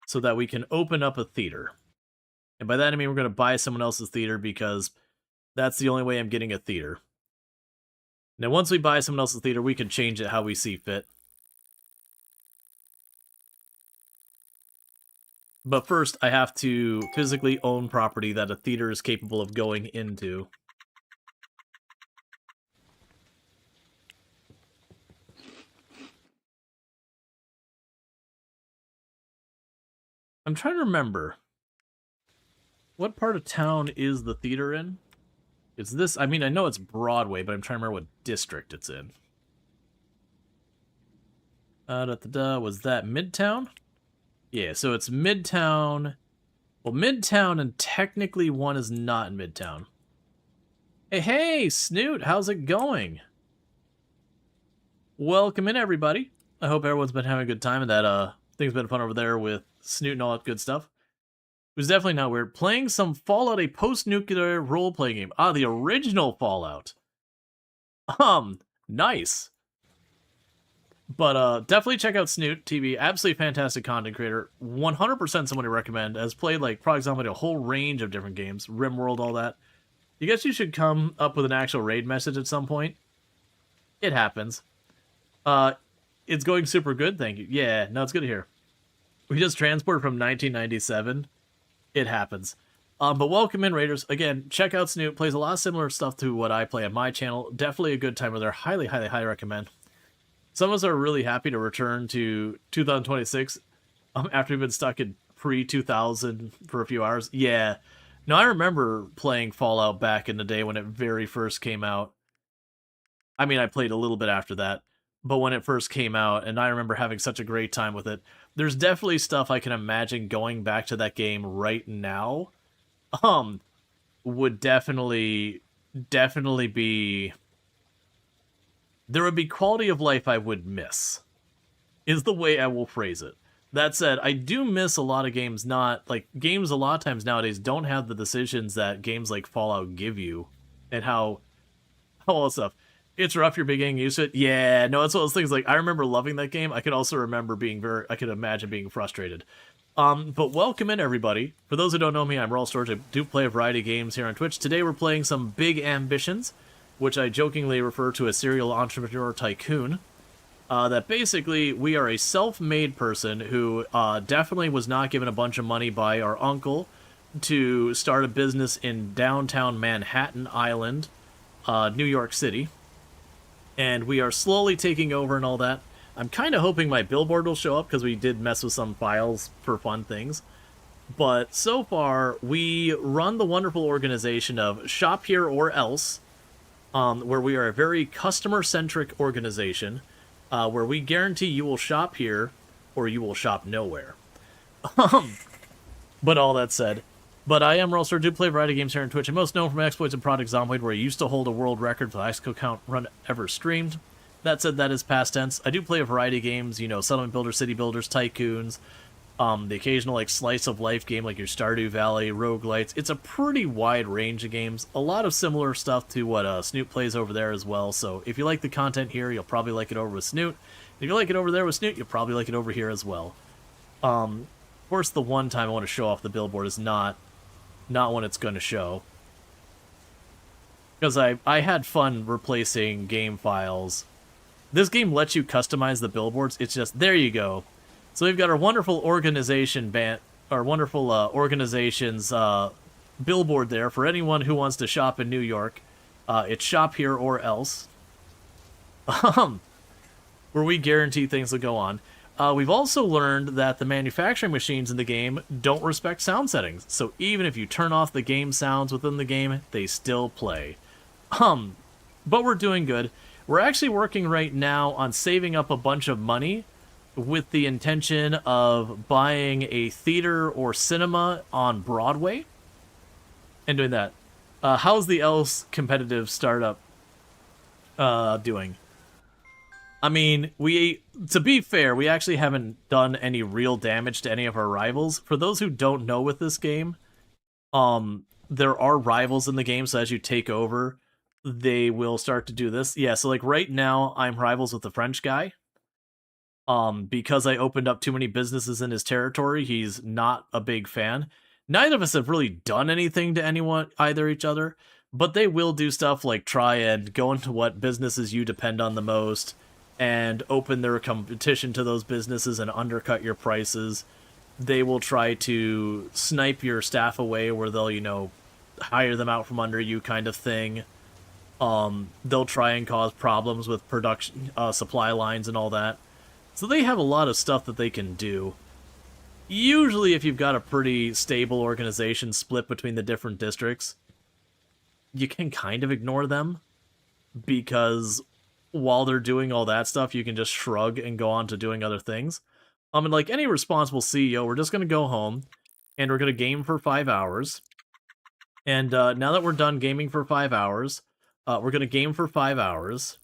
so that we can open up a theater. And by that I mean we're going to buy someone else's theater because that's the only way I'm getting a theater. Now once we buy someone else's theater, we can change it how we see fit. But first, I have to physically own property that a theater is capable of going into. I'm trying to remember. What part of town is the theater in? It's this, I mean, I know it's Broadway, but I'm trying to remember what district it's in. Was that Midtown? Yeah, so it's Midtown. Well, Midtown, and technically one is not in Midtown. Hey, Snoot, how's it going? Welcome in, everybody. I hope everyone's been having a good time and that things been fun over there with Snoot and all that good stuff. It was definitely not weird. Playing some Fallout, a post-nuclear role-playing game. Ah, the original Fallout. Nice. But definitely check out Snoot TV. Absolutely fantastic content creator. 100% someone to recommend. Has played, like, for example, a whole range of different games. RimWorld, all that. You guess you should come up with an actual raid message at some point. It happens. It's going super good, thank you. Yeah, no, it's good to hear. We just transported from 1997. It happens. But welcome in, Raiders. Again, check out Snoot. Plays a lot of similar stuff to what I play on my channel. Definitely a good time over there. Highly, highly, highly recommend. Some of us are really happy to return to 2026 after we've been stuck in pre-2000 for a few hours. Yeah. No, I remember playing Fallout back in the day when it very first came out. I mean, I played a little bit after that, but when it first came out, and I remember having such a great time with it. There's definitely stuff I can imagine going back to that game right now. Would definitely be... There would be quality of life I would miss, is the way I will phrase it. That said, I do miss a lot of games games a lot of times nowadays don't have the decisions that games like Fallout give you, and how all that stuff. It's rough, you're getting used to it. Yeah, no, it's one of those things, like, I remember loving that game. I could also remember I could imagine being frustrated. But welcome in, everybody. For those who don't know me, I'm Rual Storge. I do play a variety of games here on Twitch. Today we're playing some Big Ambitions, which I jokingly refer to as serial entrepreneur tycoon. That basically, we are a self-made person who definitely was not given a bunch of money by our uncle to start a business in downtown Manhattan Island, New York City. And we are slowly taking over and all that. I'm kind of hoping my billboard will show up because we did mess with some files for fun things. But so far, we run the wonderful organization of Shop Here or Else, where we are a very customer-centric organization, where we guarantee you will shop here or you will shop nowhere. But all that said, I am Rual Storge, do play a variety of games here on Twitch. I'm most known for my exploits in Project Zomboid, where I used to hold a world record for the highest kill count run ever streamed. That said, that is past tense. I do play a variety of games, you know, Settlement Builders, City Builders, Tycoons, the occasional, like, slice of life game like your Stardew Valley, roguelites. It's a pretty wide range of games. A lot of similar stuff to what Snoot plays over there as well. So if you like the content here, you'll probably like it over with Snoot. If you like it over there with Snoot, you'll probably like it over here as well. Of course, the one time I want to show off the billboard is not when it's going to show. Because I had fun replacing game files. This game lets you customize the billboards. It's just, there you go. So we've got our wonderful organization's billboard there for anyone who wants to shop in New York. It's Shop Here or Else. Where we guarantee things will go on. We've also learned that the manufacturing machines in the game don't respect sound settings, so even if you turn off the game sounds within the game, they still play. But we're doing good. We're actually working right now on saving up a bunch of money with the intention of buying a theater or cinema on Broadway and doing that. How's the Else competitive startup doing? I mean, to be fair, we actually haven't done any real damage to any of our rivals. For those who don't know with this game, there are rivals in the game, so as you take over, they will start to do this. Yeah, so like right now, I'm rivals with the French guy. Because I opened up too many businesses in his territory, he's not a big fan. Neither of us have really done anything to each other, but they will do stuff like try and go into what businesses you depend on the most, and open their competition to those businesses and undercut your prices. They will try to snipe your staff away where they'll, you know, hire them out from under you kind of thing. They'll try and cause problems with production, supply lines and all that. So they have a lot of stuff that they can do. Usually if you've got a pretty stable organization split between the different districts, you can kind of ignore them, because while they're doing all that stuff, you can just shrug and go on to doing other things. And like any responsible CEO, we're just going to go home, and we're going to game for 5 hours. And now that we're done gaming for 5 hours, we're going to game for 5 hours.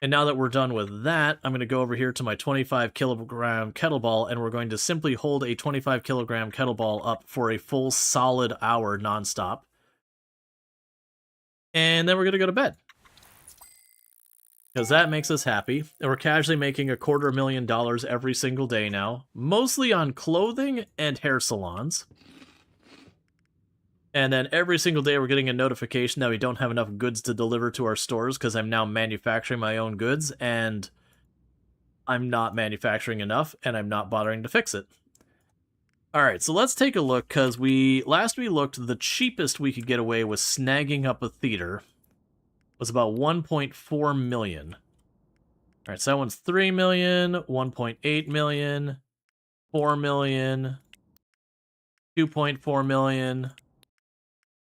And now that we're done with that, I'm going to go over here to my 25 kilogram kettlebell, and we're going to simply hold a 25 kilogram kettlebell up for a full solid hour nonstop. And then we're going to go to bed. Because that makes us happy. And we're casually making $250,000 every single day now. Mostly on clothing and hair salons. And then every single day we're getting a notification that we don't have enough goods to deliver to our stores because I'm now manufacturing my own goods and I'm not manufacturing enough and I'm not bothering to fix it. Alright, so let's take a look because last we looked, the cheapest we could get away with snagging up a theater was about 1.4 million. Alright, so that one's 3 million, 1.8 million, 4 million, 2.4 million,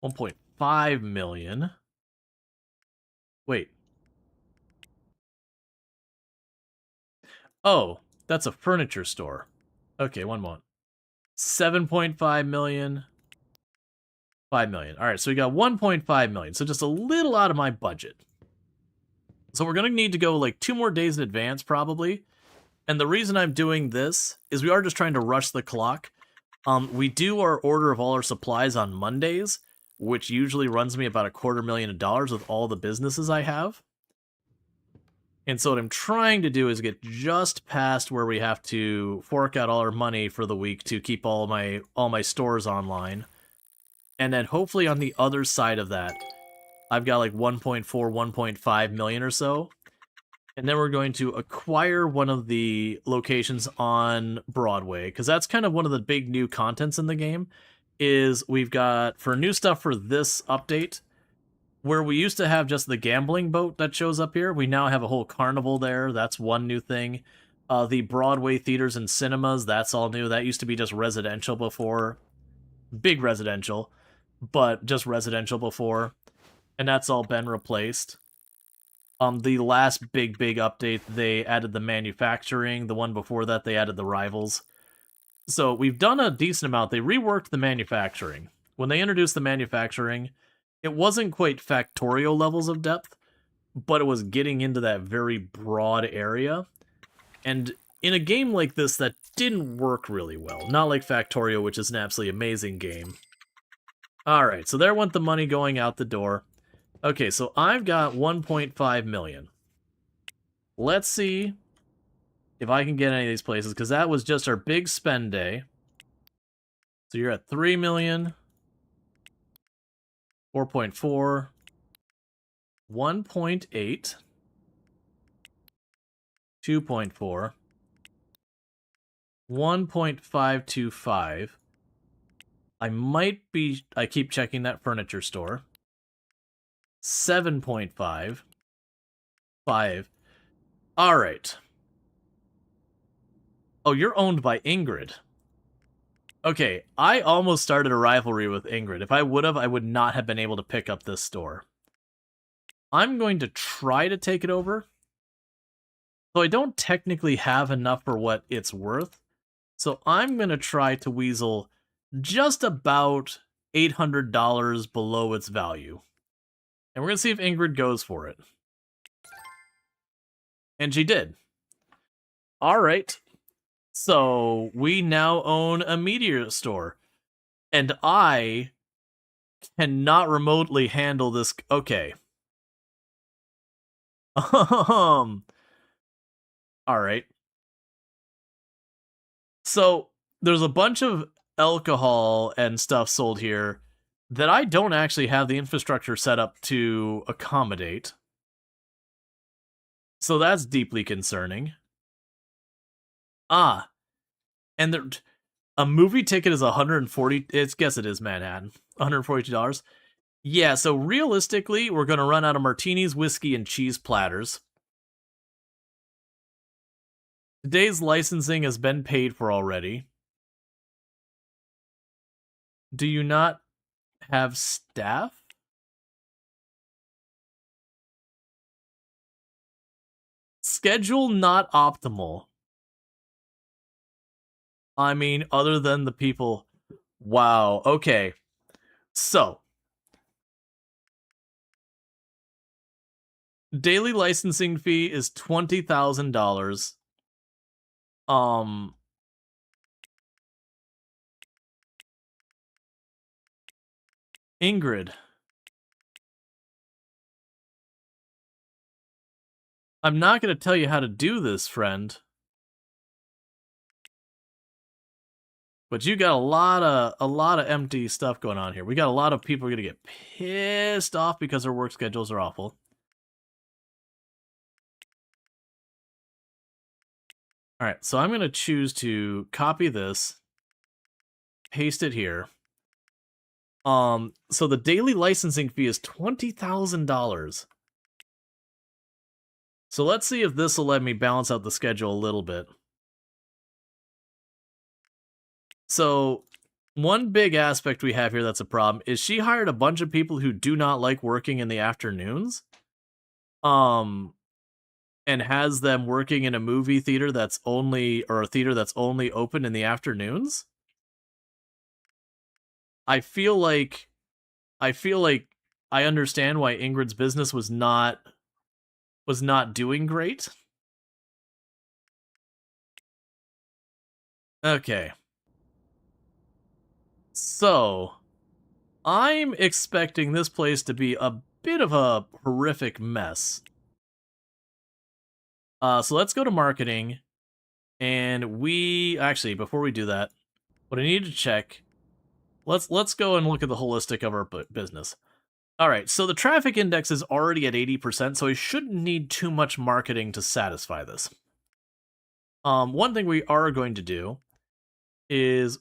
1.5 million. Wait. Oh, that's a furniture store. Okay, one moment. 7.5 million. 5 million. All right, so we got 1.5 million. So just a little out of my budget. So we're going to need to go like 2 more days in advance probably. And the reason I'm doing this is we are just trying to rush the clock. We do our order of all our supplies on Mondays, which usually runs me about $250,000 with all the businesses I have. And so what I'm trying to do is get just past where we have to fork out all our money for the week to keep all my stores online. And then hopefully on the other side of that, I've got like 1.4, 1.5 million or so. And then we're going to acquire one of the locations on Broadway, because that's kind of one of the big new contents in the game, is we've got, for new stuff for this update, where we used to have just the gambling boat that shows up here, we now have a whole carnival there. That's one new thing. The Broadway theaters and cinemas, that's all new. That used to be just residential before. Big residential, but just residential before. And that's all been replaced. The last big update, they added the manufacturing. The one before that, they added the rivals. So we've done a decent amount. They reworked the manufacturing. When they introduced the manufacturing, it wasn't quite Factorio levels of depth, but it was getting into that very broad area. And in a game like this, that didn't work really well. Not like Factorio, which is an absolutely amazing game. Alright, so there went the money going out the door. Okay, so I've got 1.5 million. Let's see if I can get any of these places, because that was just our big spend day. So you're at 3 million, 4.4, 1.8, 2.4, 1.525. I keep checking that furniture store. 7.5. 5. Alright. Oh, you're owned by Ingrid. Okay, I almost started a rivalry with Ingrid. If I would have, I would not have been able to pick up this store. I'm going to try to take it over. So I don't technically have enough for what it's worth. So I'm going to try to weasel just about $800 below its value. And we're going to see if Ingrid goes for it. And she did. Alright. So we now own a meteor store. And I cannot remotely handle this. Okay. Alright. So there's a bunch of alcohol and stuff sold here that I don't actually have the infrastructure set up to accommodate. So that's deeply concerning. Ah. And a movie ticket is $140. Guess it is Manhattan. $142. Yeah, so realistically, we're going to run out of martinis, whiskey, and cheese platters. Today's licensing has been paid for already. Do you not have staff? Schedule not optimal. I mean, other than the people... Wow, okay. So, Daily licensing fee is $20,000. Ingrid. I'm not going to tell you how to do this, friend. But you got a lot of empty stuff going on here. We got a lot of people going to get pissed off because their work schedules are awful. All right, so I'm going to choose to copy this, paste it here. So the daily licensing fee is $20,000. So let's see if this will let me balance out the schedule a little bit. So one big aspect we have here that's a problem is she hired a bunch of people who do not like working in the afternoons. And has them working in a movie theater that's only, or a theater that's only open in the afternoons. I feel like I understand why Ingrid's business was not doing great. Okay. So, I'm expecting this place to be a bit of a horrific mess. So let's go to marketing, and actually, before we do that, what I need to check, let's go and look at the holistic of our business. All right, so the traffic index is already at 80%, so we shouldn't need too much marketing to satisfy this. One thing we are going to do is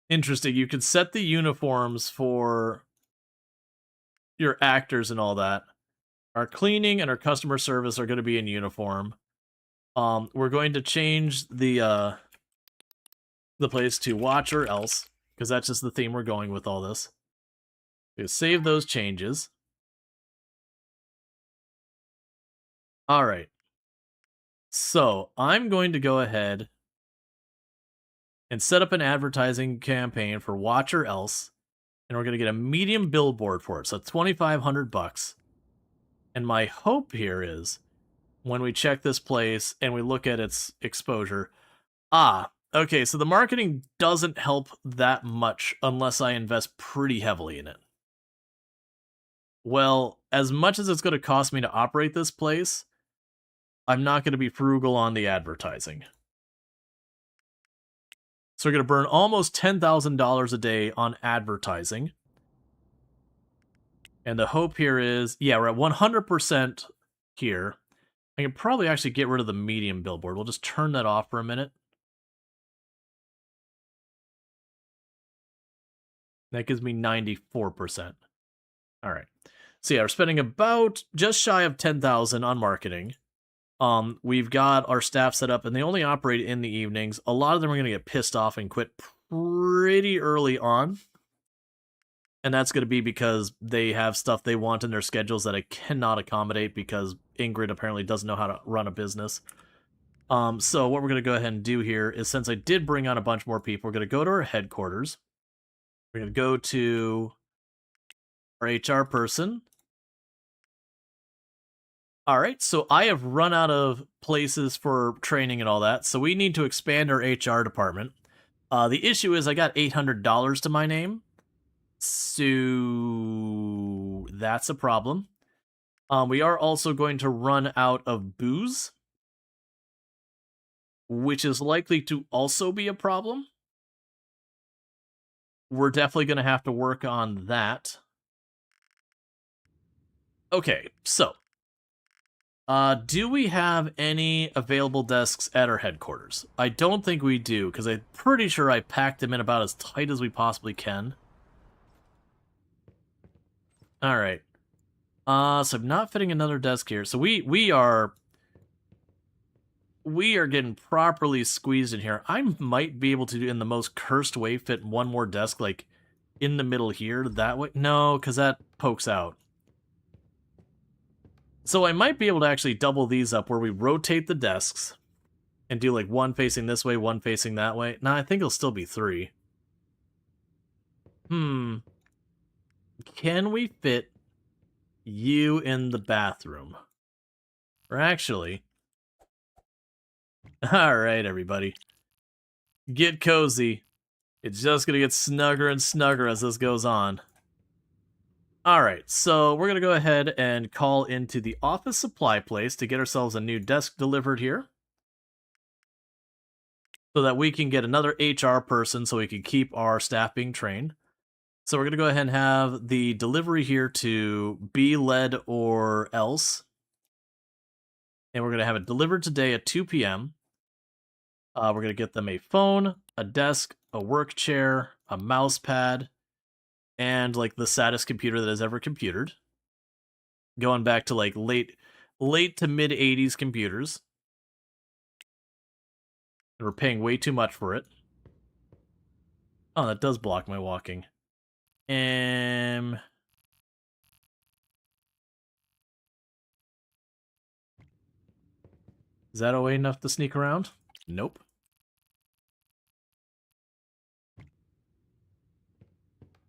interesting, you can set the uniforms for your actors and all that. Our cleaning and our customer service are going to be in uniform. We're going to change the place to watch or else, because that's just the theme we're going with all this. We save those changes. All right. So I'm going to go ahead and set up an advertising campaign for watch or else, and we're going to get a medium billboard for it. So $2,500. And my hope here is when we check this place and we look at its exposure, okay, so the marketing doesn't help that much unless I invest pretty heavily in it. Well, as much as it's going to cost me to operate this place, I'm not going to be frugal on the advertising. So we're going to burn almost $10,000 a day on advertising. And the hope here is, yeah, we're at 100% here. I can probably actually get rid of the medium billboard. We'll just turn that off for a minute. That gives me 94%. All right. So yeah, we're spending about just shy of 10,000 on marketing. We've got our staff set up, and they only operate in the evenings. A lot of them are going to get pissed off and quit pretty early on. And that's going to be because they have stuff they want in their schedules that I cannot accommodate because Ingrid apparently doesn't know how to run a business. So what we're going to go ahead and do here is, since I did bring on a bunch more people, we're going to go to our headquarters. We're going to go to our HR person. All right, so I have run out of places for training and all that, so we need to expand our HR department. The issue is I got $800 to my name, so that's a problem. We are also going to run out of booze, which is likely to also be a problem. We're definitely going to have to work on that. Okay, so do we have any available desks at our headquarters? I don't think we do, because I'm pretty sure I packed them in about as tight as we possibly can. All right. So I'm not fitting another desk here. So we are getting properly squeezed in here. I might be able to, in the most cursed way, fit one more desk, like, in the middle here, that way. No, because that pokes out. So I might be able to actually double these up where we rotate the desks and do like one facing this way, one facing that way. Nah, I think it'll still be 3. can we fit you in the bathroom? Or actually... Alright, everybody. Get cozy. It's just gonna get snugger and snugger as this goes on. Alright, so we're gonna go ahead and call into the office supply place to get ourselves a new desk delivered here. So that we can get another HR person so we can keep our staff being trained. So we're gonna go ahead and have the delivery here to be led or else. And we're gonna have it delivered today at 2 p.m. We're going to get them a phone, a desk, a work chair, a mouse pad, and like the saddest computer that has ever computed. Going back to like late to mid 80s computers. And we're paying way too much for it. Oh, that does block my walking. Is that a way enough to sneak around? Nope.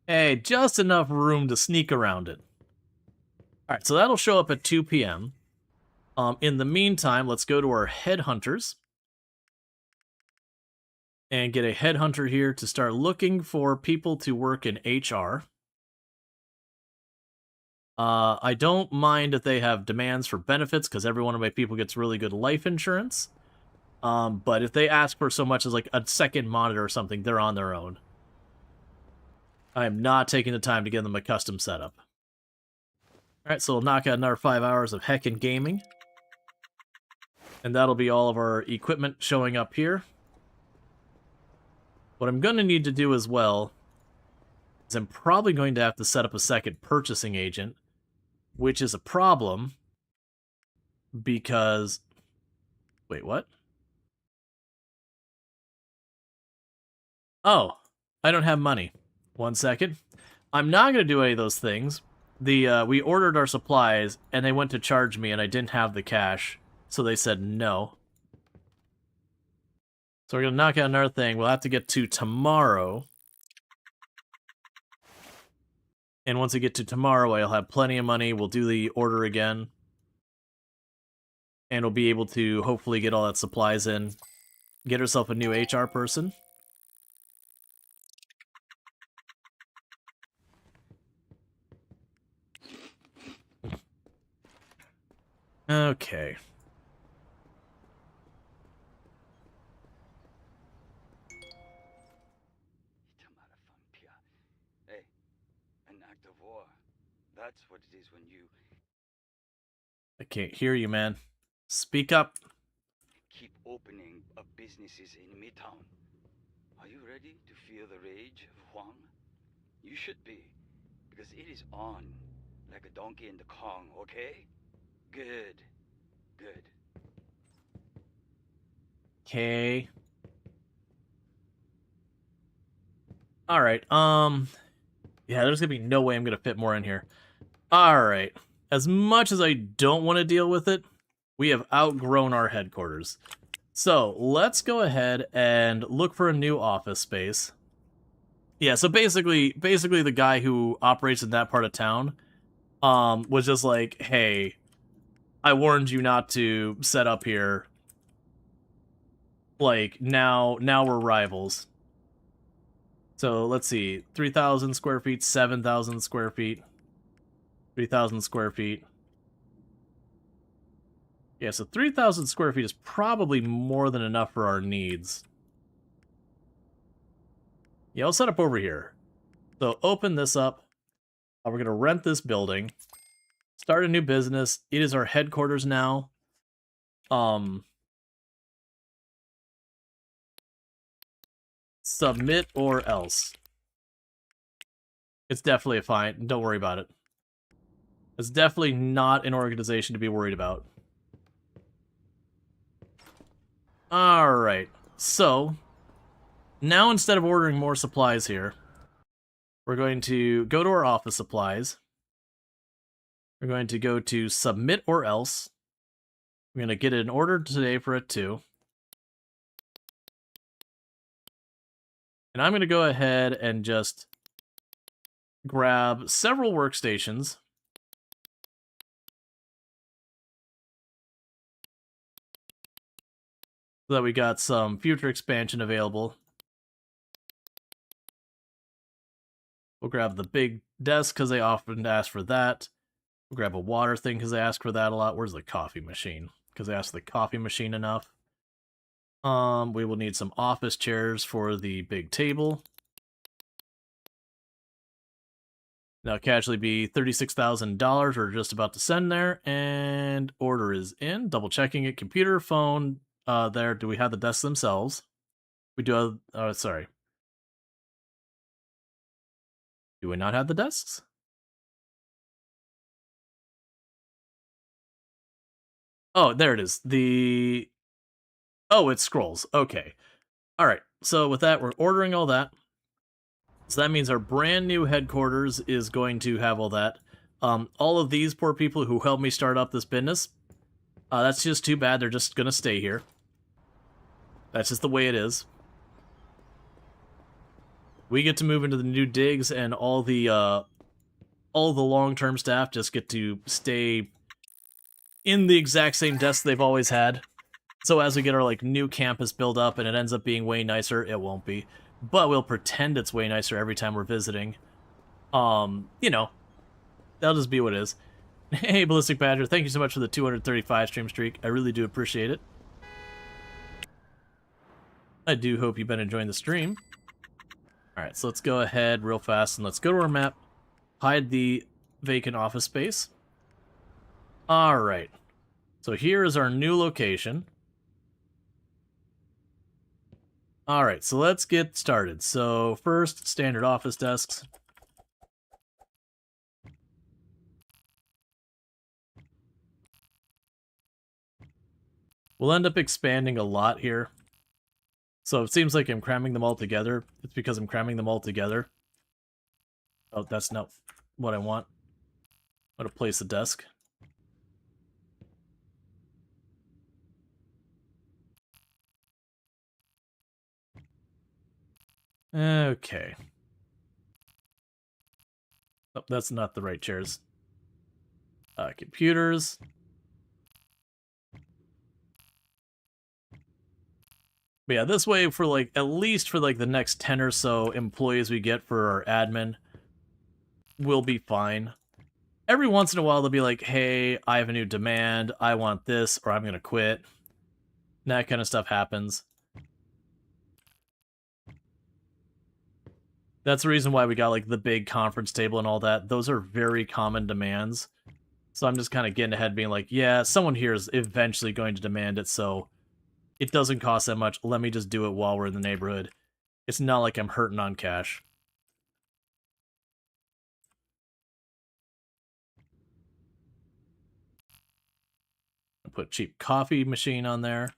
Hey, just enough room to sneak around it. Alright, so that'll show up at 2 p.m. In the meantime, let's go to our headhunters. And get a headhunter here to start looking for people to work in HR. I don't mind if they have demands for benefits, because every one of my people gets really good life insurance. But if they ask for so much as like a second monitor or something, they're on their own. I am not taking the time to get them a custom setup. Alright, so we'll knock out another 5 hours of heckin' gaming. And that'll be all of our equipment showing up here. What I'm going to need to do as well is I'm probably going to have to set up a second purchasing agent, which is a problem because... Wait, what? Oh, I don't have money. 1 second. I'm not going to do any of those things. We ordered our supplies, and they went to charge me, and I didn't have the cash, so they said no. So we're going to knock out another thing. We'll have to get to tomorrow. And once we get to tomorrow, I'll have plenty of money. We'll do the order again. And we'll be able to hopefully get all that supplies in. Get herself a new HR person. Okay. Hey, an act of war. That's what it is when you I can't hear you, man. Speak up. keep opening up businesses in Midtown. Are you ready to feel the rage of Huang? You should be, because it is on, like a donkey in the Kong, okay? Good. Good. Okay. Alright, yeah, there's gonna be no way I'm gonna fit more in here. Alright. As much as I don't want to deal with it, we have outgrown our headquarters. So, let's go ahead and look for a new office space. Yeah, so basically the guy who operates in that part of town, was just like, hey, I warned you not to set up here. Like, now we're rivals. So, let's see. 3,000 square feet, 7,000 square feet, 3,000 square feet. Yeah, so 3,000 square feet is probably more than enough for our needs. Yeah, I'll set up over here. So, open this up. We're going to rent this building. Start a new business. It is our headquarters now. Submit or else. It's definitely a fine. Don't worry about it. It's definitely not an organization to be worried about. Alright. So, now instead of ordering more supplies here, we're going to go to our office supplies. We're going to go to submit or else. We're going to get an order today for it too. And I'm going to go ahead and just grab several workstations. So that we got some future expansion available. We'll grab the big desk because they often ask for that. We'll grab a water thing because they ask for that a lot. Where's the coffee machine? Because they ask the coffee machine enough. We will need some office chairs for the big table. Now casually be $36,000 we're just about to send there, and order is in. Double checking it. Computer, phone, there. Do we have the desks themselves? We do have, sorry. Do we not have the desks? Oh, there it is. Oh, it's scrolls. Okay. All right. So with that, we're ordering all that. So that means our brand new headquarters is going to have all that. All of these poor people who helped me start up this business, that's just too bad. They're just going to stay here. That's just the way it is. We get to move into the new digs, and all the long-term staff just get to stay in the exact same desk they've always had. So as we get our like new campus built up and it ends up being way nicer, it won't be. But we'll pretend it's way nicer every time we're visiting. You know, that'll just be what it is. Hey, Ballistic Badger, thank you so much for the 235 stream streak. I really do appreciate it. I do hope you've been enjoying the stream. Alright, so let's go ahead real fast and let's go to our map. Hide the vacant office space. Alright. So here is our new location. Alright, so let's get started. So first, standard office desks. We'll end up expanding a lot here. So it seems like I'm cramming them all together. It's because I'm cramming them all together. Oh, that's not what I want. I'm going to place a desk. Okay. Oh, that's not the right chairs. Computers. But yeah, this way for like, at least for like the next 10 or so employees we get for our admin, we'll be fine. Every once in a while they'll be like, hey, I have a new demand, I want this, or I'm gonna quit. And that kind of stuff happens. That's the reason why we got like the big conference table and all that. Those are very common demands. So I'm just kind of getting ahead being like, yeah, someone here is eventually going to demand it, so it doesn't cost that much. Let me just do it while we're in the neighborhood. It's not like I'm hurting on cash. I'll put cheap coffee machine on there.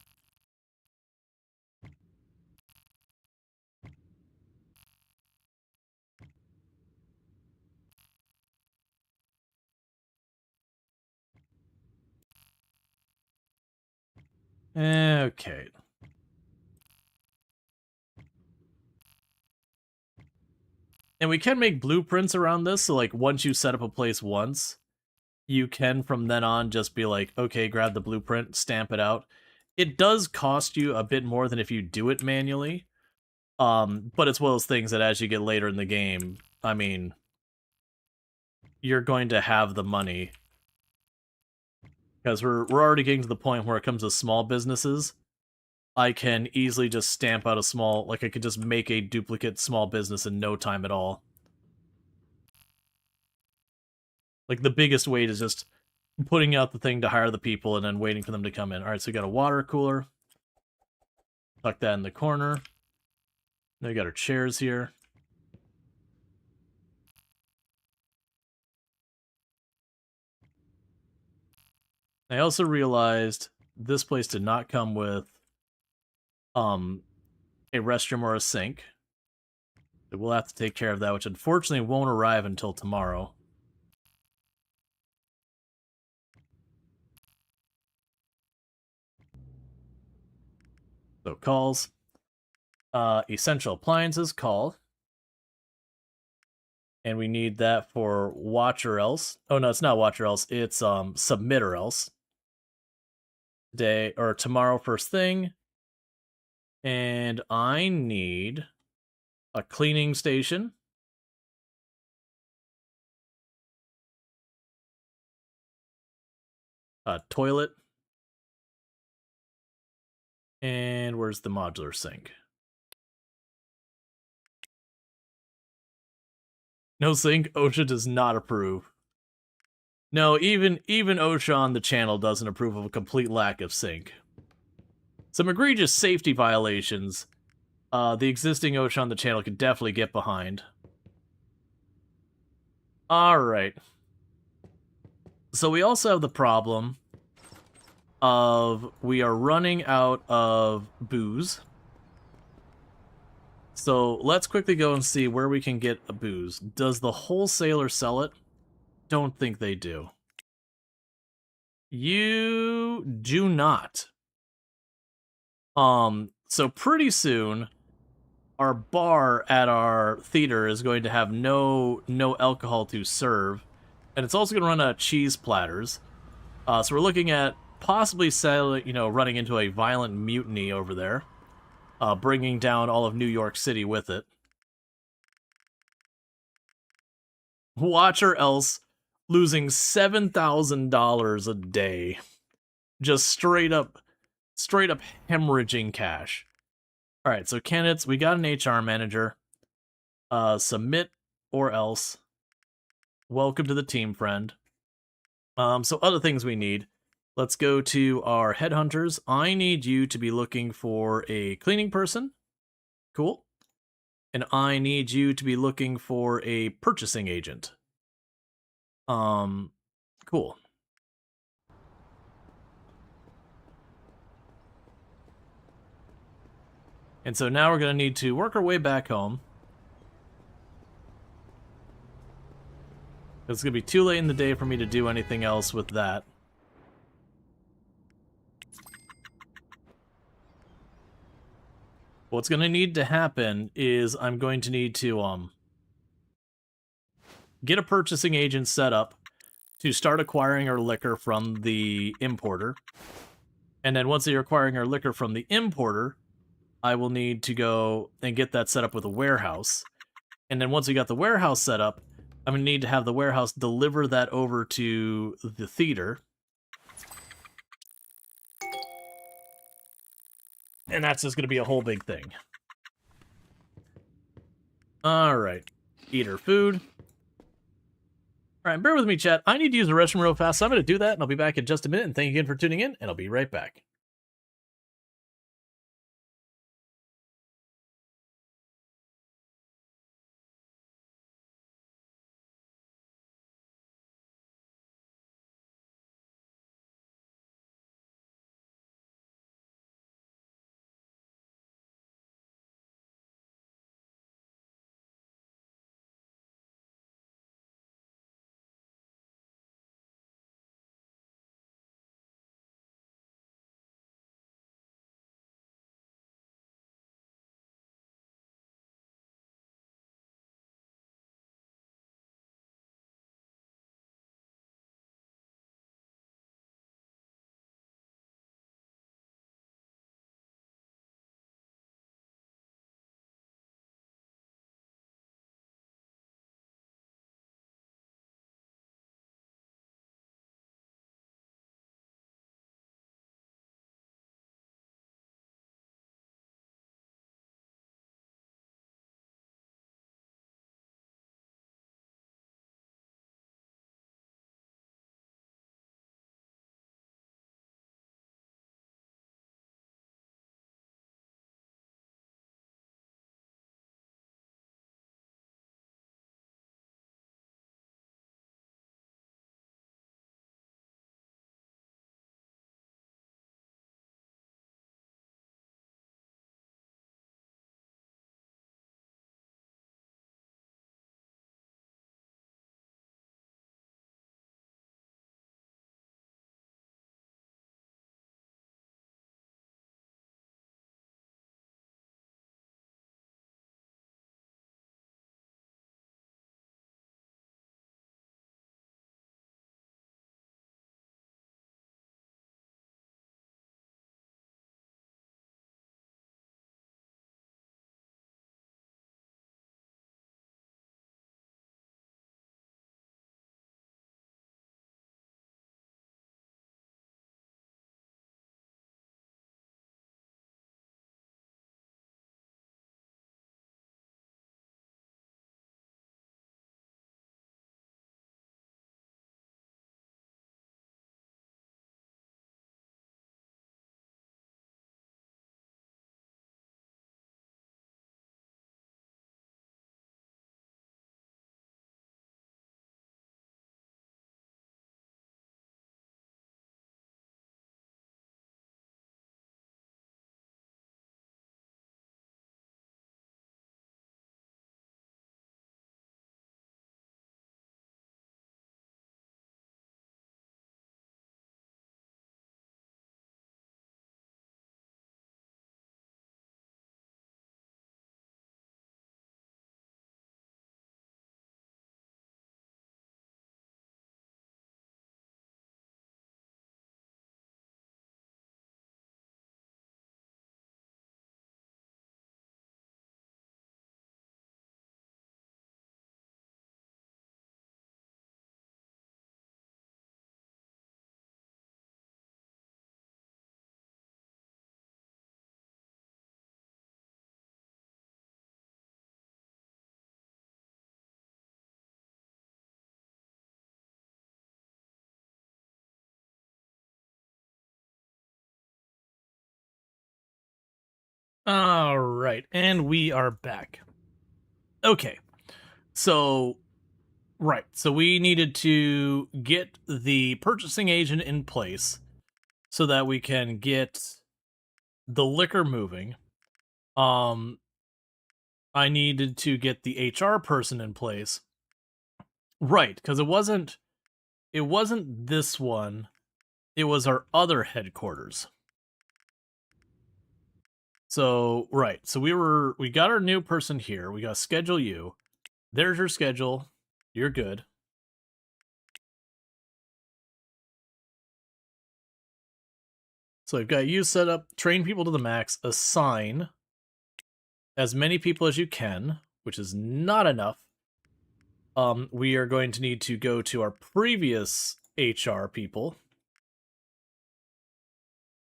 Okay. And we can make blueprints around this, so like once you set up a place once, you can from then on just be like, okay, grab the blueprint, stamp it out. It does cost you a bit more than if you do it manually. But it's one of those things that as you get later in the game, I mean, you're going to have the money. Because we're already getting to the point where it comes to small businesses, I can easily just stamp out a small, like I could just make a duplicate small business in no time at all. Like the biggest wait is just putting out the thing to hire the people and then waiting for them to come in. Alright, so we got a water cooler. Tuck that in the corner. Then we got our chairs here. I also realized this place did not come with a restroom or a sink. So we'll have to take care of that, which unfortunately won't arrive until tomorrow. So calls. Essential appliances, call. And we need that for watch or else. Oh no, it's not watch or else. It's submit or else. Today or tomorrow first thing. And I need a cleaning station. A toilet. And where's the modular sink? No sink. OSHA does not approve. No, even OSHA on the channel doesn't approve of a complete lack of sink. Some egregious safety violations. The existing OSHA on the channel could definitely get behind. Alright. So we also have the problem of we are running out of booze. So let's quickly go and see where we can get a booze. Does the wholesaler sell it? Don't think they do. You do not. So pretty soon, our bar at our theater is going to have no alcohol to serve, and it's also going to run out of cheese platters. So we're looking at possibly running into a violent mutiny over there, bringing down all of New York City with it. Watch or else losing $7,000 a day, just straight up hemorrhaging cash. All right, so candidates, we got an HR manager. Submit or else. Welcome to the team, friend. So other things we need. Let's go to our headhunters. I need you to be looking for a cleaning person. Cool. And I need you to be looking for a purchasing agent. Cool. And so now we're going to need to work our way back home. It's going to be too late in the day for me to do anything else with that. What's going to need to happen is I'm going to need to get a purchasing agent set up to start acquiring our liquor from the importer. And then once they're acquiring our liquor from the importer, I will need to go and get that set up with a warehouse. And then once we got the warehouse set up, I'm going to need to have the warehouse deliver that over to the theater. And that's just going to be a whole big thing. Alright. Eat our food. Alright, bear with me, chat. I need to use the restroom real fast, so I'm going to do that, and I'll be back in just a minute. And thank you again for tuning in, and I'll be right back. All right, and we are back. Okay, so right, so we needed to get the purchasing agent in place so that we can get the liquor moving. I needed to get the HR person in place. Right, because it wasn't this one. It was our other headquarters. So, right. So we got our new person here. We got to schedule you. There's your schedule. You're good. So I've got you set up, train people to the max, assign as many people as you can, which is not enough. We are going to need to go to our previous HR people.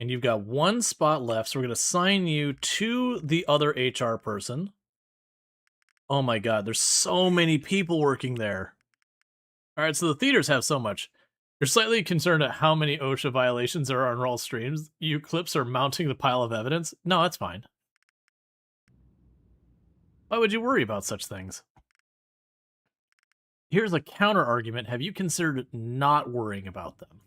And you've got one spot left, so we're going to assign you to the other HR person. Oh my god, there's so many people working there. Alright, so the theaters have so much. You're slightly concerned at how many OSHA violations there are on Rual streams. You clips are mounting the pile of evidence? No, that's fine. Why would you worry about such things? Here's a counter argument. Have you considered not worrying about them?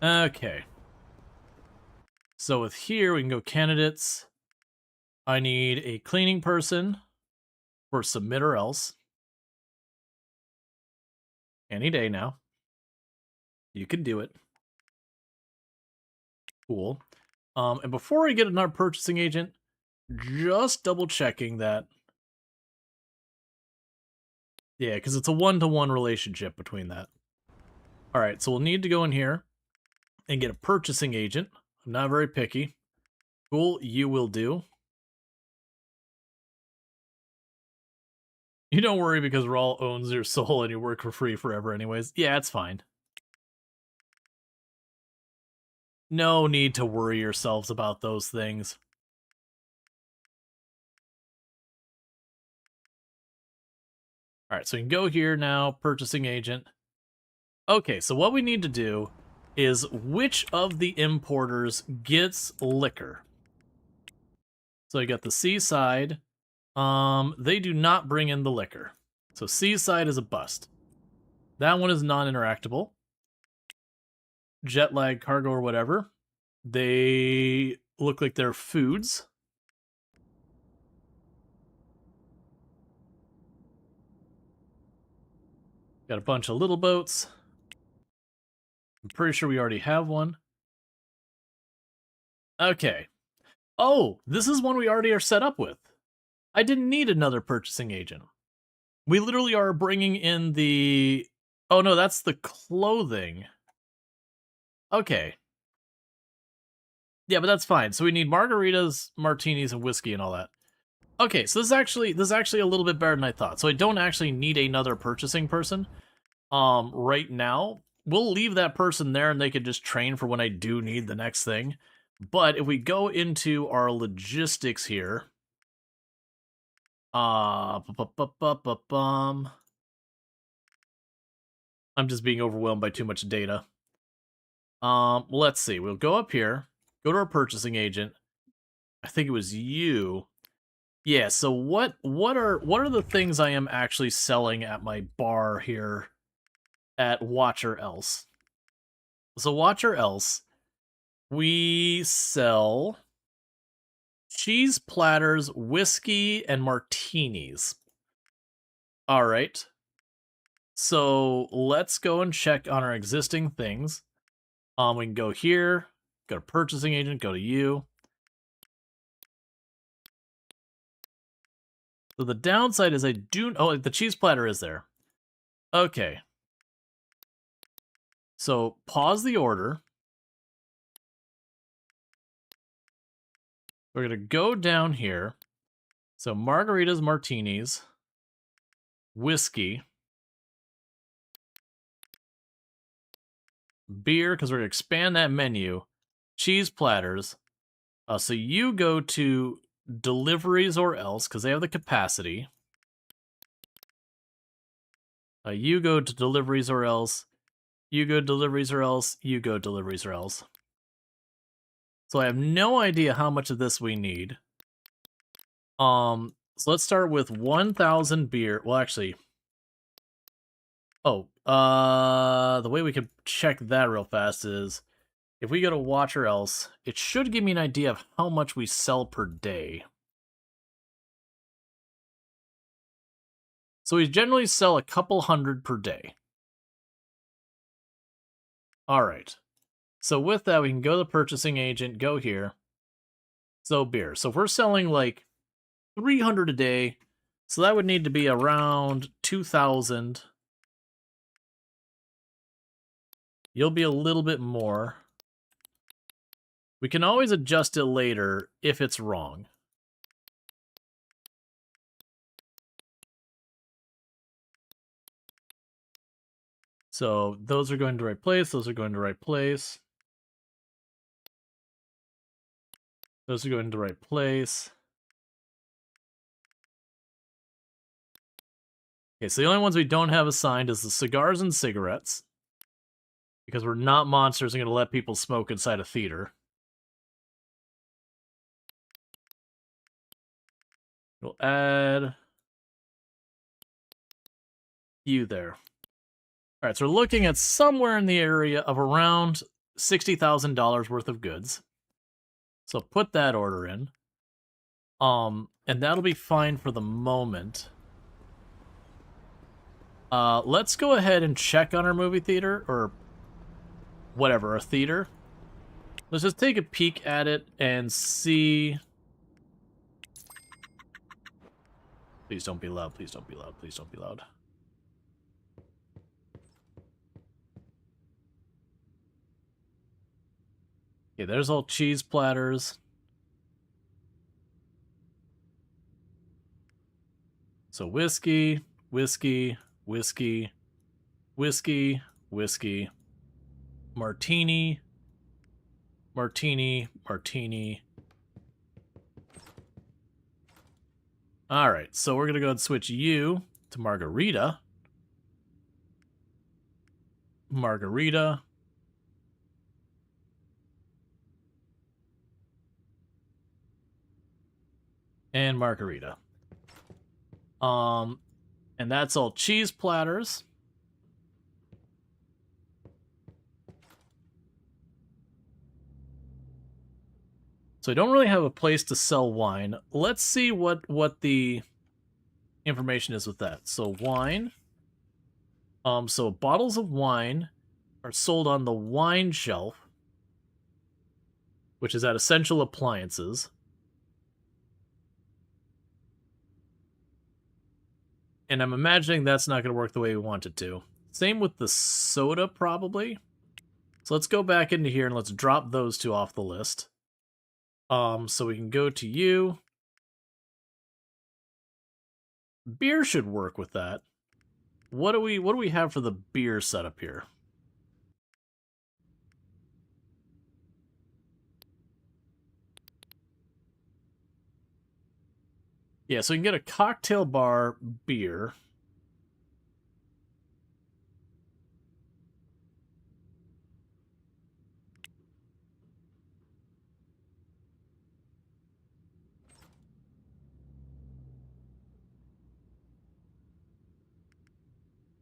Okay. So with here, we can go candidates. I need a cleaning person for submit or else. Any day now. You can do it. Cool. And before I get another purchasing agent, just double checking that. Yeah, because it's a one-to-one relationship between that. All right, so we'll need to go in here and get a purchasing agent. I'm not very picky. Cool, you will do. You don't worry because Rual owns your soul and you work for free forever anyways. Yeah, it's fine. No need to worry yourselves about those things. All right, so we can go here now, purchasing agent. Okay, so what we need to do is which of the importers gets liquor? So you got the Seaside. They do not bring in the liquor. So Seaside is a bust. That one is non-interactable. Jet lag, cargo, or whatever. They look like they're foods. Got a bunch of little boats. I'm pretty sure we already have one. Okay. Oh, this is one we already are set up with. I didn't need another purchasing agent. We literally are bringing in the... Oh no, that's the clothing. Okay. Yeah, but that's fine. So we need margaritas, martinis, and whiskey and all that. Okay, so this is actually a little bit better than I thought. So I don't actually need another purchasing person. Right now, we'll leave that person there and they can just train for when I do need the next thing. But if we go into our logistics here, I'm just being overwhelmed by too much data. Let's see. We'll go up here, go to our purchasing agent. I think it was you. Yeah, so what are the things I am actually selling at my bar here at Watcher Else? So Watcher Else, we sell cheese platters, whiskey, and martinis. All right. So let's go and check on our existing things. We can go here, go to purchasing agent, go to you. So the downside is oh, the cheese platter is there. Okay. So pause the order. We're going to go down here. So margaritas, martinis, whiskey, beer, because we're going to expand that menu, cheese platters. So you go to deliveries or else, because they have the capacity. You go to deliveries or else. You go deliveries or else. You go deliveries or else. So I have no idea how much of this we need. So let's start with 1,000 beer. Well, actually... Oh, the way we can check that real fast is... If we go to watch or else, it should give me an idea of how much we sell per day. So we generally sell a couple hundred per day. Alright. So with that, we can go to the purchasing agent, go here. So beer. So if we're selling like 300 a day, so that would need to be around 2,000. You'll be a little bit more. We can always adjust it later if it's wrong. So those are going to right place, those are going to right place. Those are going to right place. Okay, so the only ones we don't have assigned is the cigars and cigarettes. Because we're not monsters and going to let people smoke inside a theater. We'll add you there. Alright, so we're looking at somewhere in the area of around $60,000 worth of goods. So put that order in. And that'll be fine for the moment. Let's go ahead and check on our movie theater, or whatever, our theater. Let's just take a peek at it and see... Please don't be loud, please don't be loud, please don't be loud. Okay, there's all cheese platters. So whiskey, whiskey, whiskey, whiskey, whiskey, martini, martini, martini. Alright, so we're going to go ahead and switch you to margarita. Margarita. And margarita. And that's all cheese platters. So I don't really have a place to sell wine. Let's see what the information is with that. So wine. So bottles of wine are sold on the wine shelf, which is at Essential Appliances. And I'm imagining that's not going to work the way we want it to. Same with the soda, probably. So let's go back into here and let's drop those two off the list. So we can go to you. Beer should work with that. What do we have for the beer setup here? Yeah, so we can get a cocktail bar beer.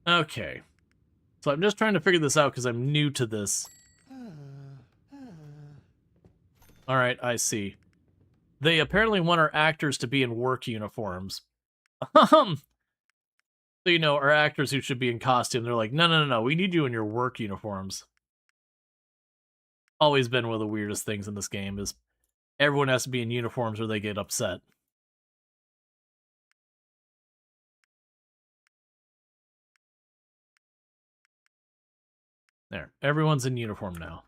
Okay. So I'm just trying to figure this out because I'm new to this. Alright, I see. They apparently want our actors to be in work uniforms. So, you know, our actors who should be in costume, they're like, no, we need you in your work uniforms. Always been one of the weirdest things in this game is everyone has to be in uniforms or they get upset. There, everyone's in uniform now.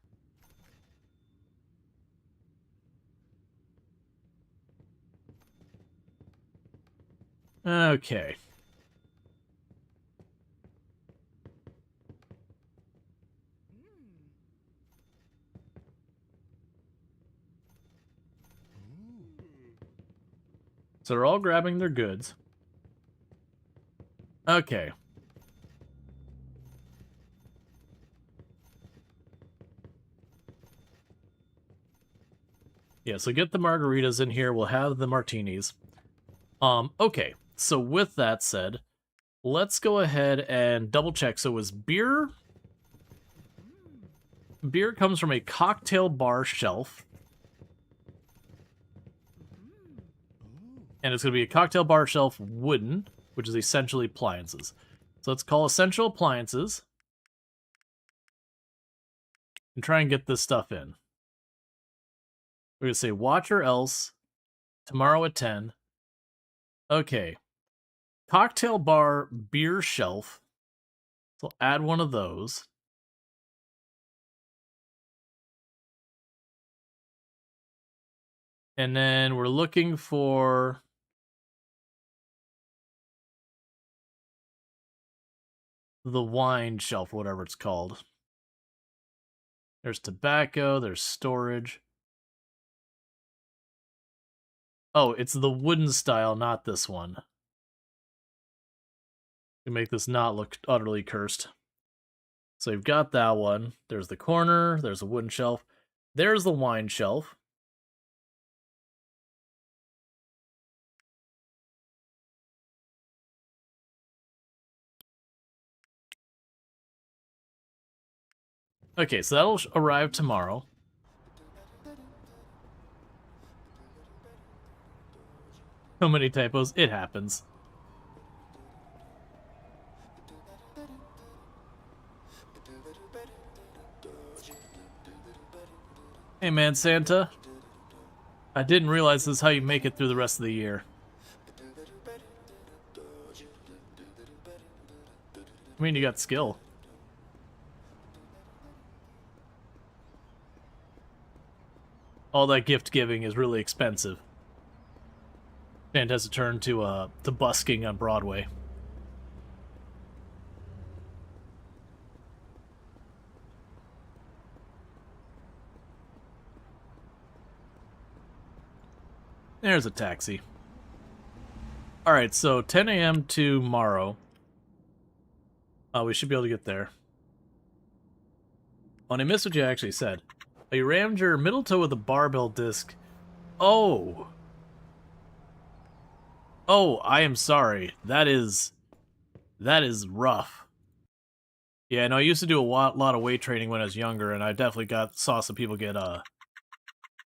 Okay. So they're all grabbing their goods. Okay. Yeah, so get the margaritas in here. We'll have the martinis. Okay. So with that said, let's go ahead and double check. So was beer... Beer comes from a cocktail bar shelf. And it's going to be a cocktail bar shelf wooden, which is essentially appliances. So let's call essential appliances. And try and get this stuff in. We're going to say watch or else. Tomorrow at 10. Okay. Cocktail bar beer shelf. So I'll add one of those. And then we're looking for... the wine shelf, whatever it's called. There's tobacco, there's storage. Oh, it's the wooden style, not this one. To make this not look utterly cursed. So you've got that one. There's the corner, there's a wooden shelf. There's the wine shelf. Okay, so that'll arrive tomorrow. So many typos, it happens. Hey man, Santa. I didn't realize this is how you make it through the rest of the year. I mean, you got skill. All that gift giving is really expensive. Santa has to turn to busking on Broadway. There's a taxi. Alright, so 10 a.m. tomorrow. We should be able to get there. Oh, and I missed what you actually said. Oh, you rammed your middle toe with a barbell disc. Oh. Oh, I am sorry. That is rough. Yeah, no, I used to do a lot of weight training when I was younger, and I definitely saw some people get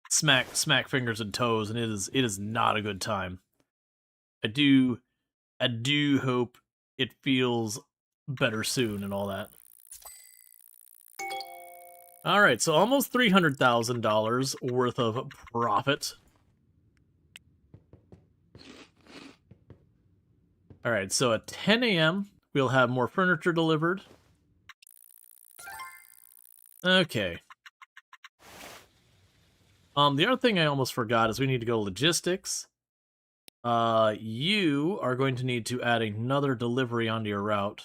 smack fingers and toes, and it is not a good time. I do hope it feels better soon and all that. Alright, so almost $300,000 worth of profit. Alright, so at 10 a.m., we'll have more furniture delivered. Okay. The other thing I almost forgot is we need to go to logistics. You are going to need to add another delivery onto your route.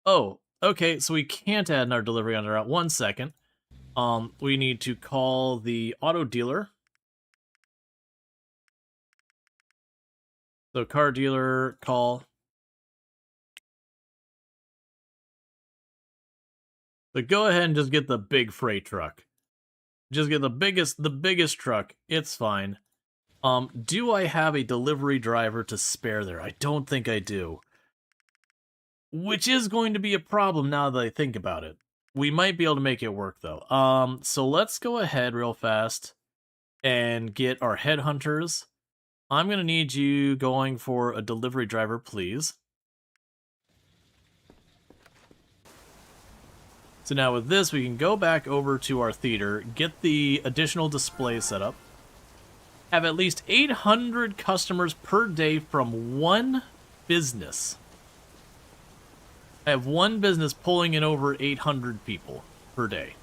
Oh, okay, so we can't add another delivery onto our route. 1 second. We need to call the auto dealer. So car dealer, call. So go ahead and just get the big freight truck. Just get the biggest truck. It's fine. Do I have a delivery driver to spare there? I don't think I do. Which is going to be a problem now that I think about it. We might be able to make it work, though. So let's go ahead real fast and get our headhunters. I'm going to need you going for a delivery driver, please. So now with this, we can go back over to our theater, get the additional display set up, have at least 800 customers per day from one business. I have one business pulling in over 800 people per day.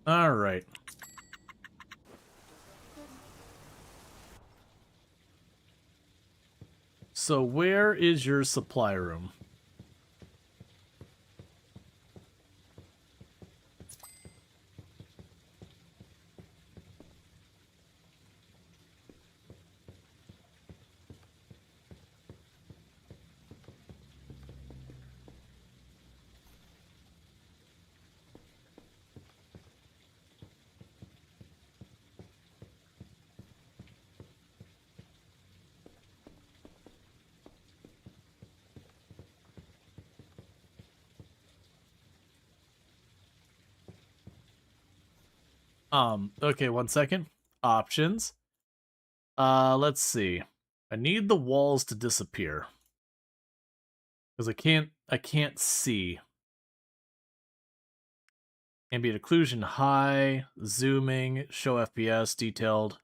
All right. So where is your supply room? Okay, 1 second. Options. Let's see. I need the walls to disappear. Because I can't see. Ambient occlusion high, zooming, show FPS, detailed.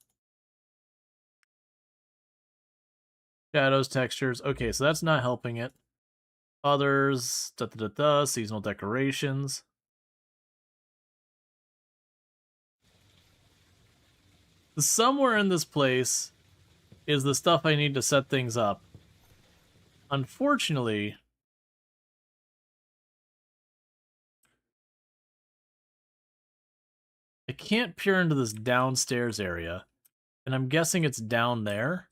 Shadows, textures. Okay, so that's not helping it. Others, seasonal decorations. Somewhere in this place is the stuff I need to set things up. Unfortunately, I can't peer into this downstairs area, and I'm guessing it's down there.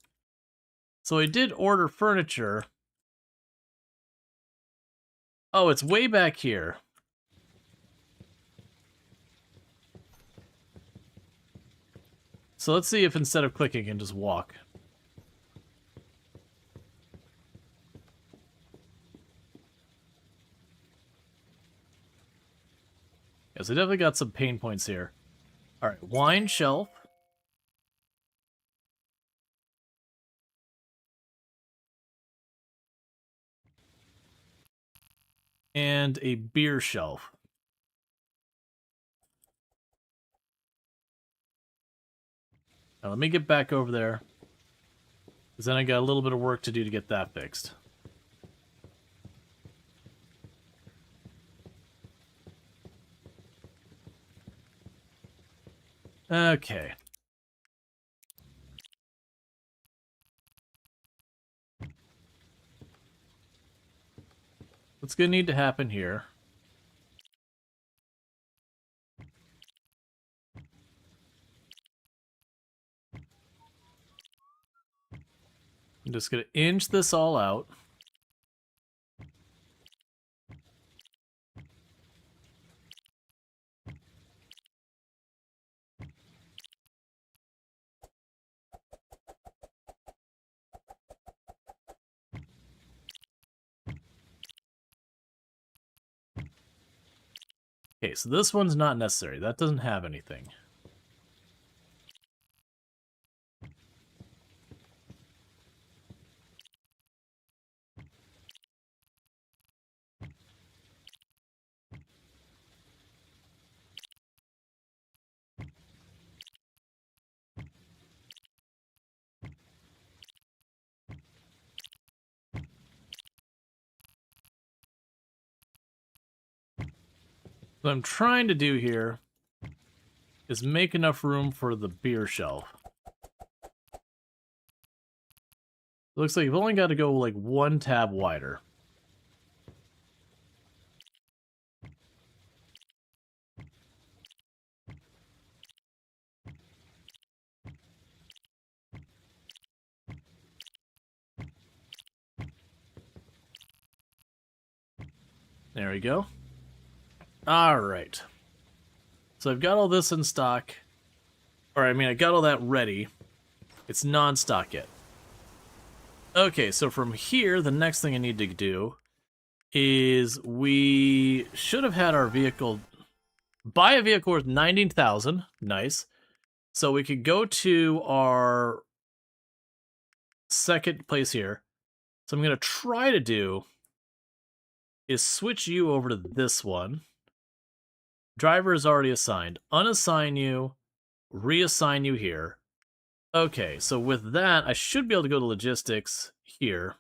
So I did order furniture. Oh, it's way back here. So let's see if instead of clicking, I can just walk. Yes, I definitely got some pain points here. Alright, wine shelf. And a beer shelf. Now let me get back over there. Because then I got a little bit of work to do to get that fixed. Okay. What's going to need to happen here? I'm just going to inch this all out. Okay, so this one's not necessary. That doesn't have anything. What I'm trying to do here is make enough room for the beer shelf. It looks like you've only got to go like one tab wider. There we go. Alright. So I've got all this in stock. Or, I mean, I got all that ready. It's non-stock yet. Okay, so from here, the next thing I need to do is we should have had our vehicle... Buy a vehicle worth 19,000. Nice. So we could go to our second place here. So I'm going to try to do is switch you over to this one. Driver is already assigned. Unassign you. Reassign you here. Okay, so with that, I should be able to go to logistics here.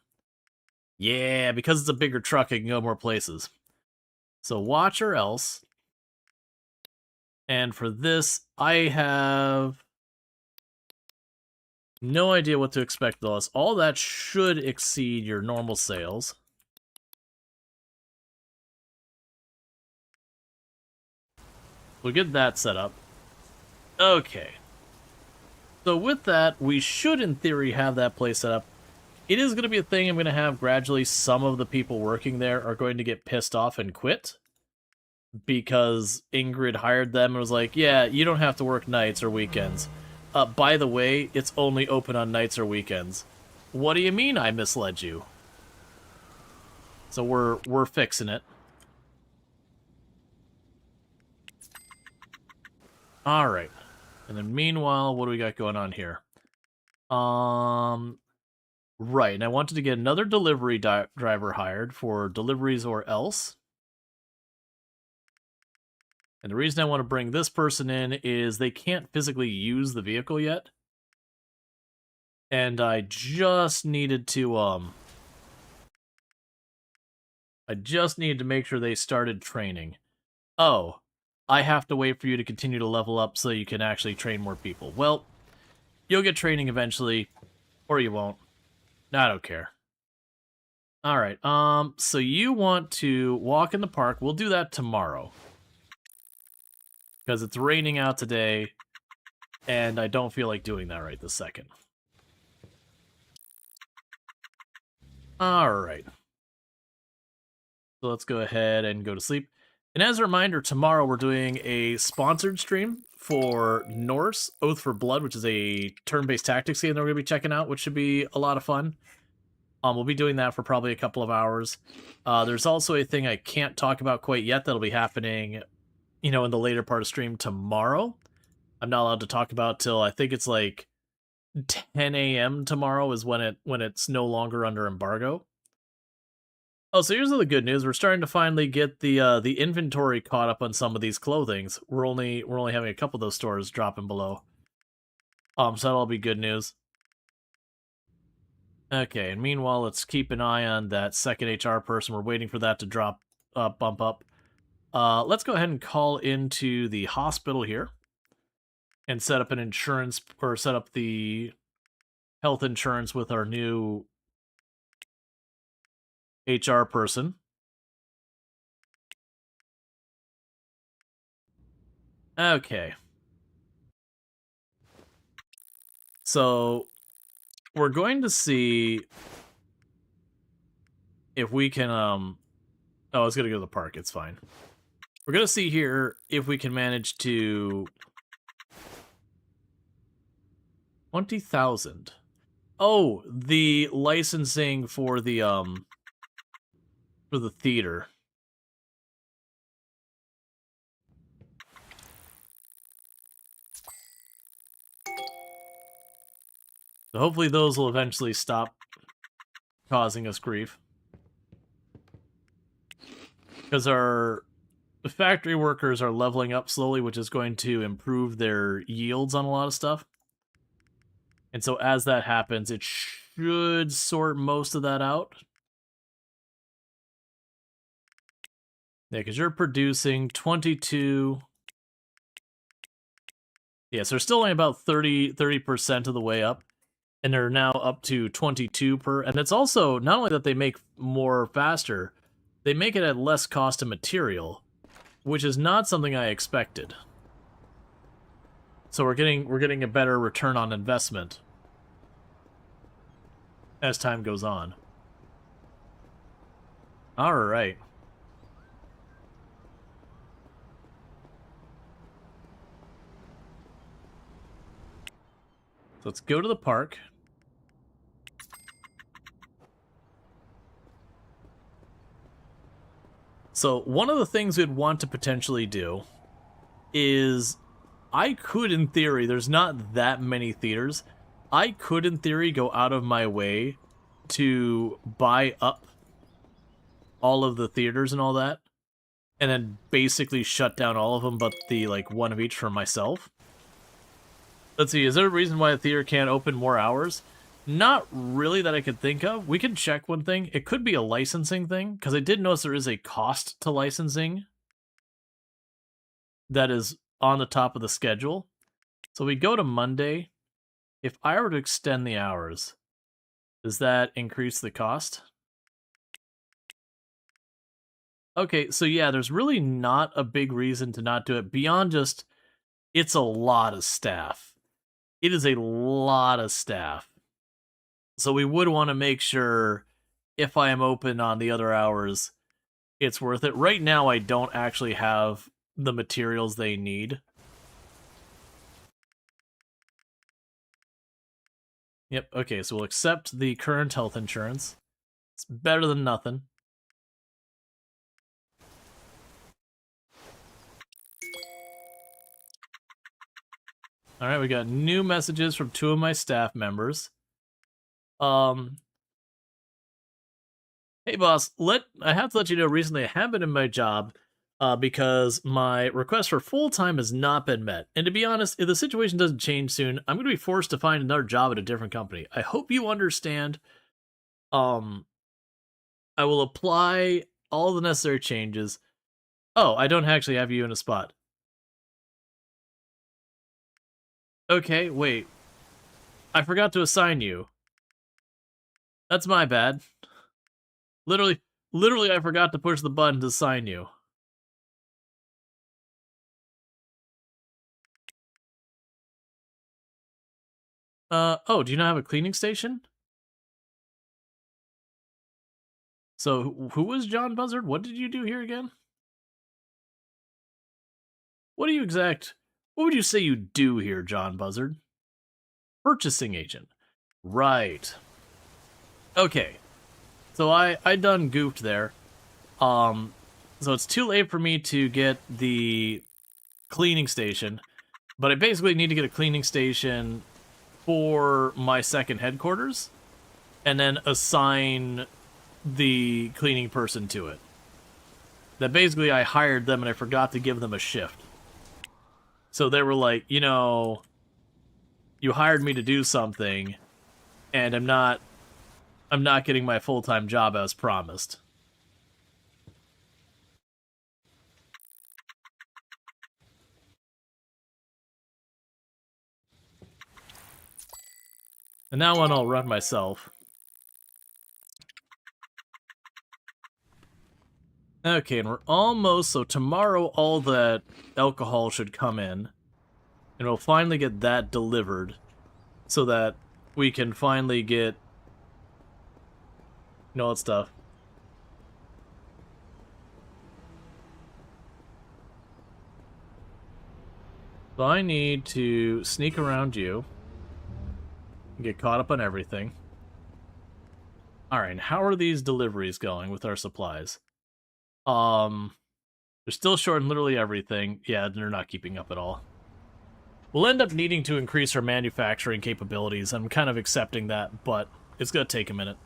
Yeah, because it's a bigger truck, I can go more places. So watch or else. And for this, I have no idea what to expect with us. All that should exceed your normal sales. We'll get that set up. Okay. So with that, we should, in theory, have that place set up. It is going to be a thing I'm going to have gradually. Some of the people working there are going to get pissed off and quit. Because Ingrid hired them and was like, yeah, you don't have to work nights or weekends. By the way, it's only open on nights or weekends. What do you mean I misled you? So we're fixing it. All right. And then meanwhile, what do we got going on here? Right, and I wanted to get another delivery driver hired for deliveries or else. And the reason I want to bring this person in is they can't physically use the vehicle yet. And I just needed to make sure they started training. Oh, I have to wait for you to continue to level up so you can actually train more people. Well, you'll get training eventually, or you won't. I don't care. Alright, so you want to walk in the park. We'll do that tomorrow. Because it's raining out today, and I don't feel like doing that right this second. Alright. So let's go ahead and go to sleep. And as a reminder, tomorrow we're doing a sponsored stream for Norse, Oath for Blood, which is a turn-based tactics game that we're going to be checking out, which should be a lot of fun. We'll be doing that for probably a couple of hours. There's also a thing I can't talk about quite yet that'll be happening, in the later part of stream tomorrow. I'm not allowed to talk about till I think it's like 10 a.m. tomorrow is when it's no longer under embargo. Oh, so here's the good news: we're starting to finally get the inventory caught up on some of these clothings. We're only having a couple of those stores dropping below. So that'll be good news. Okay, and meanwhile, let's keep an eye on that second HR person. We're waiting for that to bump up. Let's go ahead and call into the hospital here and set up an insurance, or set up the health insurance with our new HR person. Okay. So, we're going to see if we can, oh, I was gonna go to the park, it's fine. We're gonna see here if we can manage to... 20,000. Oh, the licensing for the theater. So hopefully those will eventually stop causing us grief. Because our factory workers are leveling up slowly, which is going to improve their yields on a lot of stuff. And so as that happens, it should sort most of that out. Yeah, because you're producing 22... Yeah, so they're still only about 30% of the way up. And they're now up to 22 per... And it's also, not only that they make more faster, they make it at less cost of material, which is not something I expected. So we're getting a better return on investment as time goes on. Alright. So let's go to the park. So one of the things we'd want to potentially do is, I could, in theory, there's not that many theaters, I could, in theory, go out of my way to buy up all of the theaters and all that, and then basically shut down all of them but the, like, one of each for myself. Let's see, is there a reason why a theater can't open more hours? Not really that I could think of. We can check one thing. It could be a licensing thing, because I did notice there is a cost to licensing that is on the top of the schedule. So we go to Monday. If I were to extend the hours, does that increase the cost? Okay, so yeah, there's really not a big reason to not do it beyond just, it's a lot of staff. It is a lot of staff. So we would want to make sure, if I am open on the other hours, it's worth it. Right now, I don't actually have the materials they need. Yep, okay, so we'll accept the current health insurance. It's better than nothing. All right, we got new messages from 2 of my staff members. Hey boss, I have to let you know recently I have been in my job because my request for full-time has not been met. And to be honest, if the situation doesn't change soon, I'm going to be forced to find another job at a different company. I hope you understand. I will apply all the necessary changes. Oh, I don't actually have you in a spot. Okay, wait. I forgot to assign you. That's my bad. Literally, I forgot to push the button to assign you. Oh, do you not have a cleaning station? So, who was John Buzzard? What did you do here again? What would you say you do here, John Buzzard? Purchasing agent. Right. Okay. So I done goofed there. So it's too late for me to get the cleaning station, but I basically need to get a cleaning station for my second headquarters, and then assign the cleaning person to it. That basically I hired them and I forgot to give them a shift. So they were like, you know, you hired me to do something, and I'm not getting my full-time job as promised. And now on I'll run myself. Okay, and we're almost, so tomorrow all that alcohol should come in, and we'll finally get that delivered, so that we can finally get, you know, all that stuff. So I need to sneak around you, and get caught up on everything. Alright, how are these deliveries going with our supplies? They're still short in literally everything. Yeah, they're not keeping up at all. We'll end up needing to increase our manufacturing capabilities. I'm kind of accepting that, but it's going to take a minute.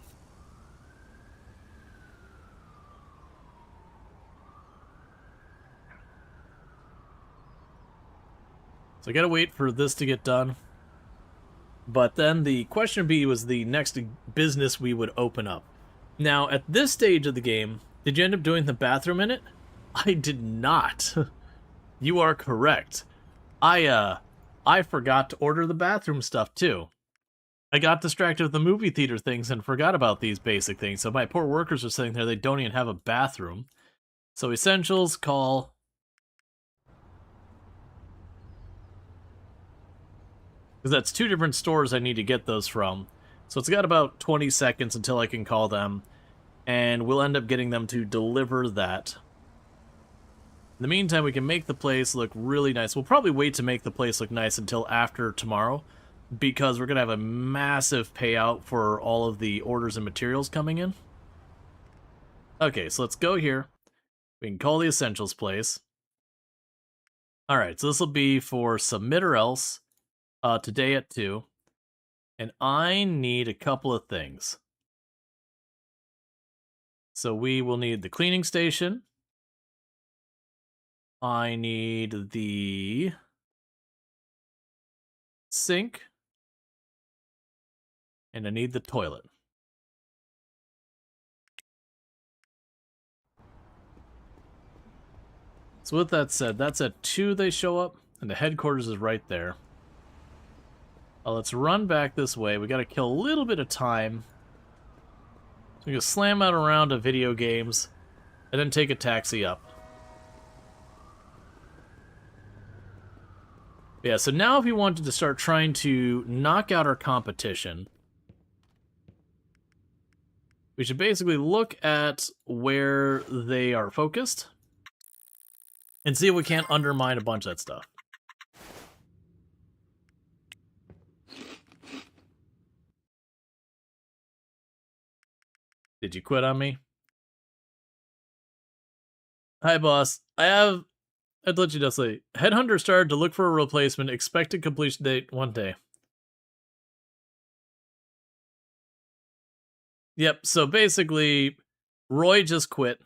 So I gotta wait for this to get done. But then the question B was the next business we would open up. Now, at this stage of the game, did you end up doing the bathroom in it? I did not. You are correct. I forgot to order the bathroom stuff, too. I got distracted with the movie theater things and forgot about these basic things, so my poor workers are sitting there, they don't even have a bathroom. So essentials, call. Because that's 2 different stores I need to get those from. So it's got about 20 seconds until I can call them, and we'll end up getting them to deliver that. In the meantime, we can make the place look really nice. We'll probably wait to make the place look nice until after tomorrow, because we're going to have a massive payout for all of the orders and materials coming in. Okay, so let's go here. We can call the essentials place. Alright, so this will be for Submit or Else, today at 2. And I need a couple of things. So we will need the cleaning station. I need the sink. And I need the toilet. So with that said, that's at 2 they show up, and the headquarters is right there. Let's run back this way. We gotta kill a little bit of time. So we can slam out a round of video games, and then take a taxi up. Yeah, so now if we wanted to start trying to knock out our competition, we should basically look at where they are focused, and see if we can't undermine a bunch of that stuff. Did you quit on me? Hi, boss. I have I'd let you just say, Headhunter started to look for a replacement, expected completion date 1 day. Yep, so basically, Roy just quit.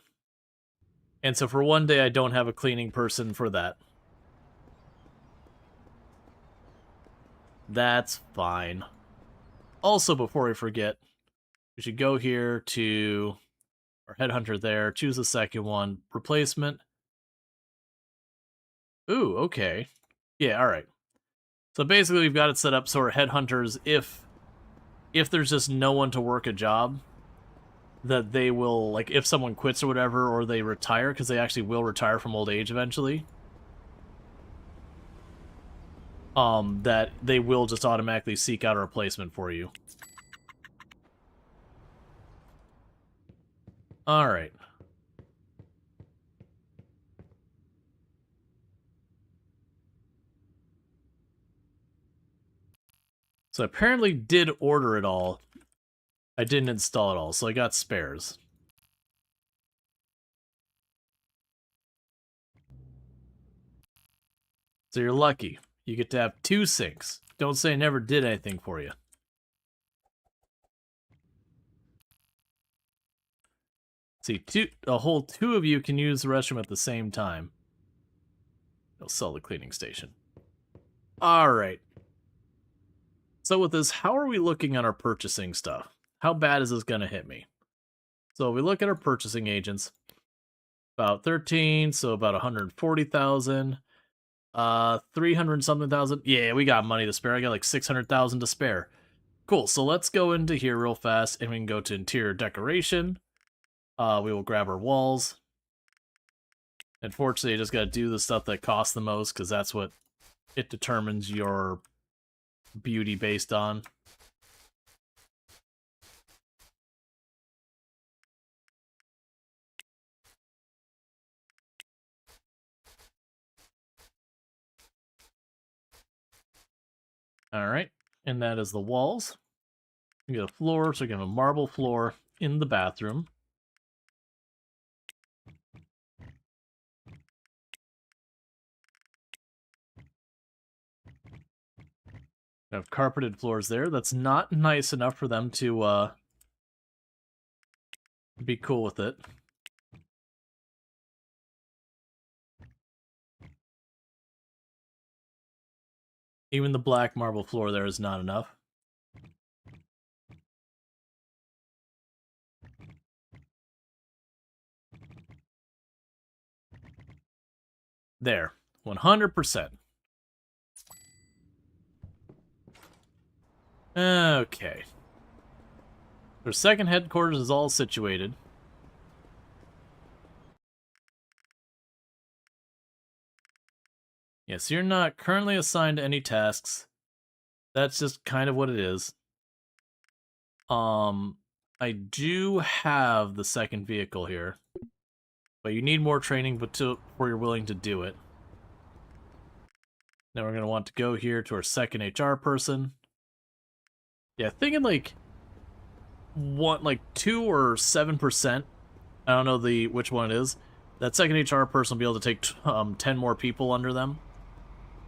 And so for 1 day, I don't have a cleaning person for that. That's fine. Also, before I forget, we should go here to our headhunter there, choose the second one, replacement. Ooh, okay. Yeah, alright. So basically we've got it set up so our headhunters, if there's just no one to work a job, that they will, like, if someone quits or whatever, or they retire, because they actually will retire from old age eventually, that they will just automatically seek out a replacement for you. Alright. So I apparently did order it all. I didn't install it all, so I got spares. So you're lucky. You get to have 2 sinks. Don't say I never did anything for you. See, a whole 2 of you can use the restroom at the same time. They'll sell the cleaning station. Alright. So with this, how are we looking at our purchasing stuff? How bad is this going to hit me? So we look at our purchasing agents. About 13, so about 140,000. 300 something thousand. Yeah, we got money to spare. I got like 600,000 to spare. Cool, so let's go into here real fast, and we can go to interior decoration. We will grab our walls. Unfortunately, I just gotta do the stuff that costs the most, because that's what it determines your beauty based on. Alright, and that is the walls. We get a floor, so we have a marble floor in the bathroom. We have carpeted floors there. That's not nice enough for them to be cool with it. Even the black marble floor there is not enough. There. 100%. Okay. Their second headquarters is all situated. Yes, you're not currently assigned to any tasks. That's just kind of what it is. I do have the second vehicle here. But you need more training before you're willing to do it. Now we're going to want to go here to our second HR person. Yeah, thinking like 2 or 7%. I don't know which one it is. That second HR person will be able to take 10 more people under them.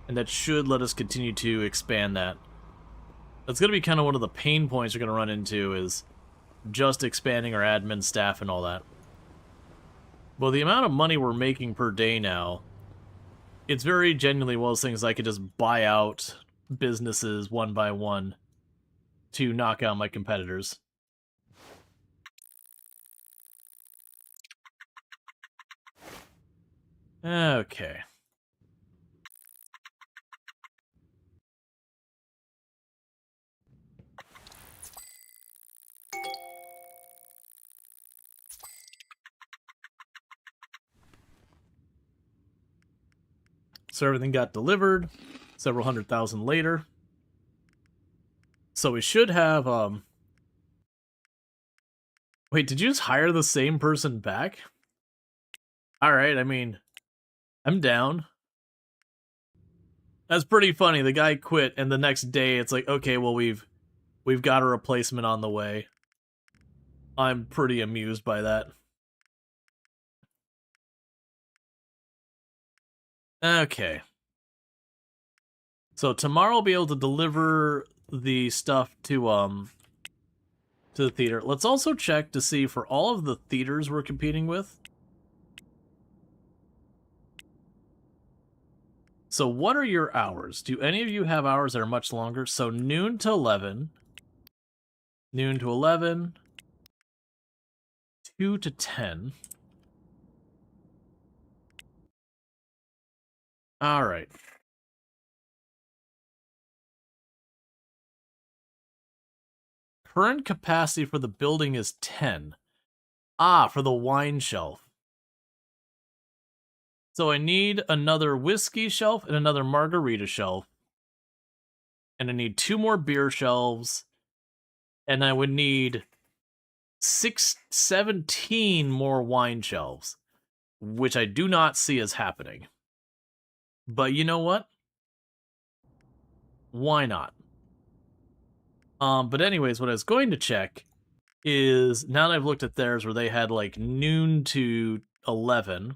And that should let us continue to expand that. That's going to be kind of one of the pain points you're going to run into, is just expanding our admin staff and all that. Well, the amount of money we're making per day now, it's very genuinely one of those things I could just buy out businesses one by one to knock out my competitors. Okay. So everything got delivered several 100,000 later. So we should have, Wait, did you just hire the same person back? Alright, I mean, I'm down. That's pretty funny. The guy quit, and the next day it's like, okay, well, we've got a replacement on the way. I'm pretty amused by that. Okay. So tomorrow I'll be able to deliver the stuff to the theater. Let's also check to see for all of the theaters we're competing with. So what are your hours? Do any of you have hours that are much longer? So noon to 11. Noon to 11. 2 to 10. All right. Current capacity for the building is 10. Ah, for the wine shelf. So I need another whiskey shelf and another margarita shelf. And I need 2 more beer shelves. And I would need 17 more wine shelves, which I do not see as happening. But you know what? Why not? But anyways, what I was going to check is, now that I've looked at theirs where they had like noon to 11,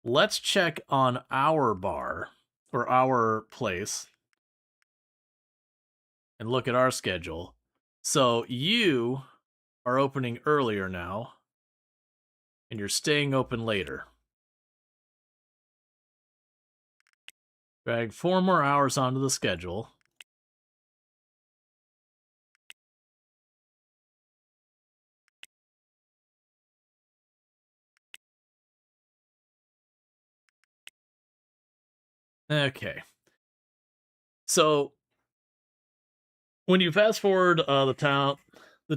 let's check on our bar, or our place, and look at our schedule. So you are opening earlier now, and you're staying open later. Drag 4 more hours onto the schedule. Okay. So when you fast forward the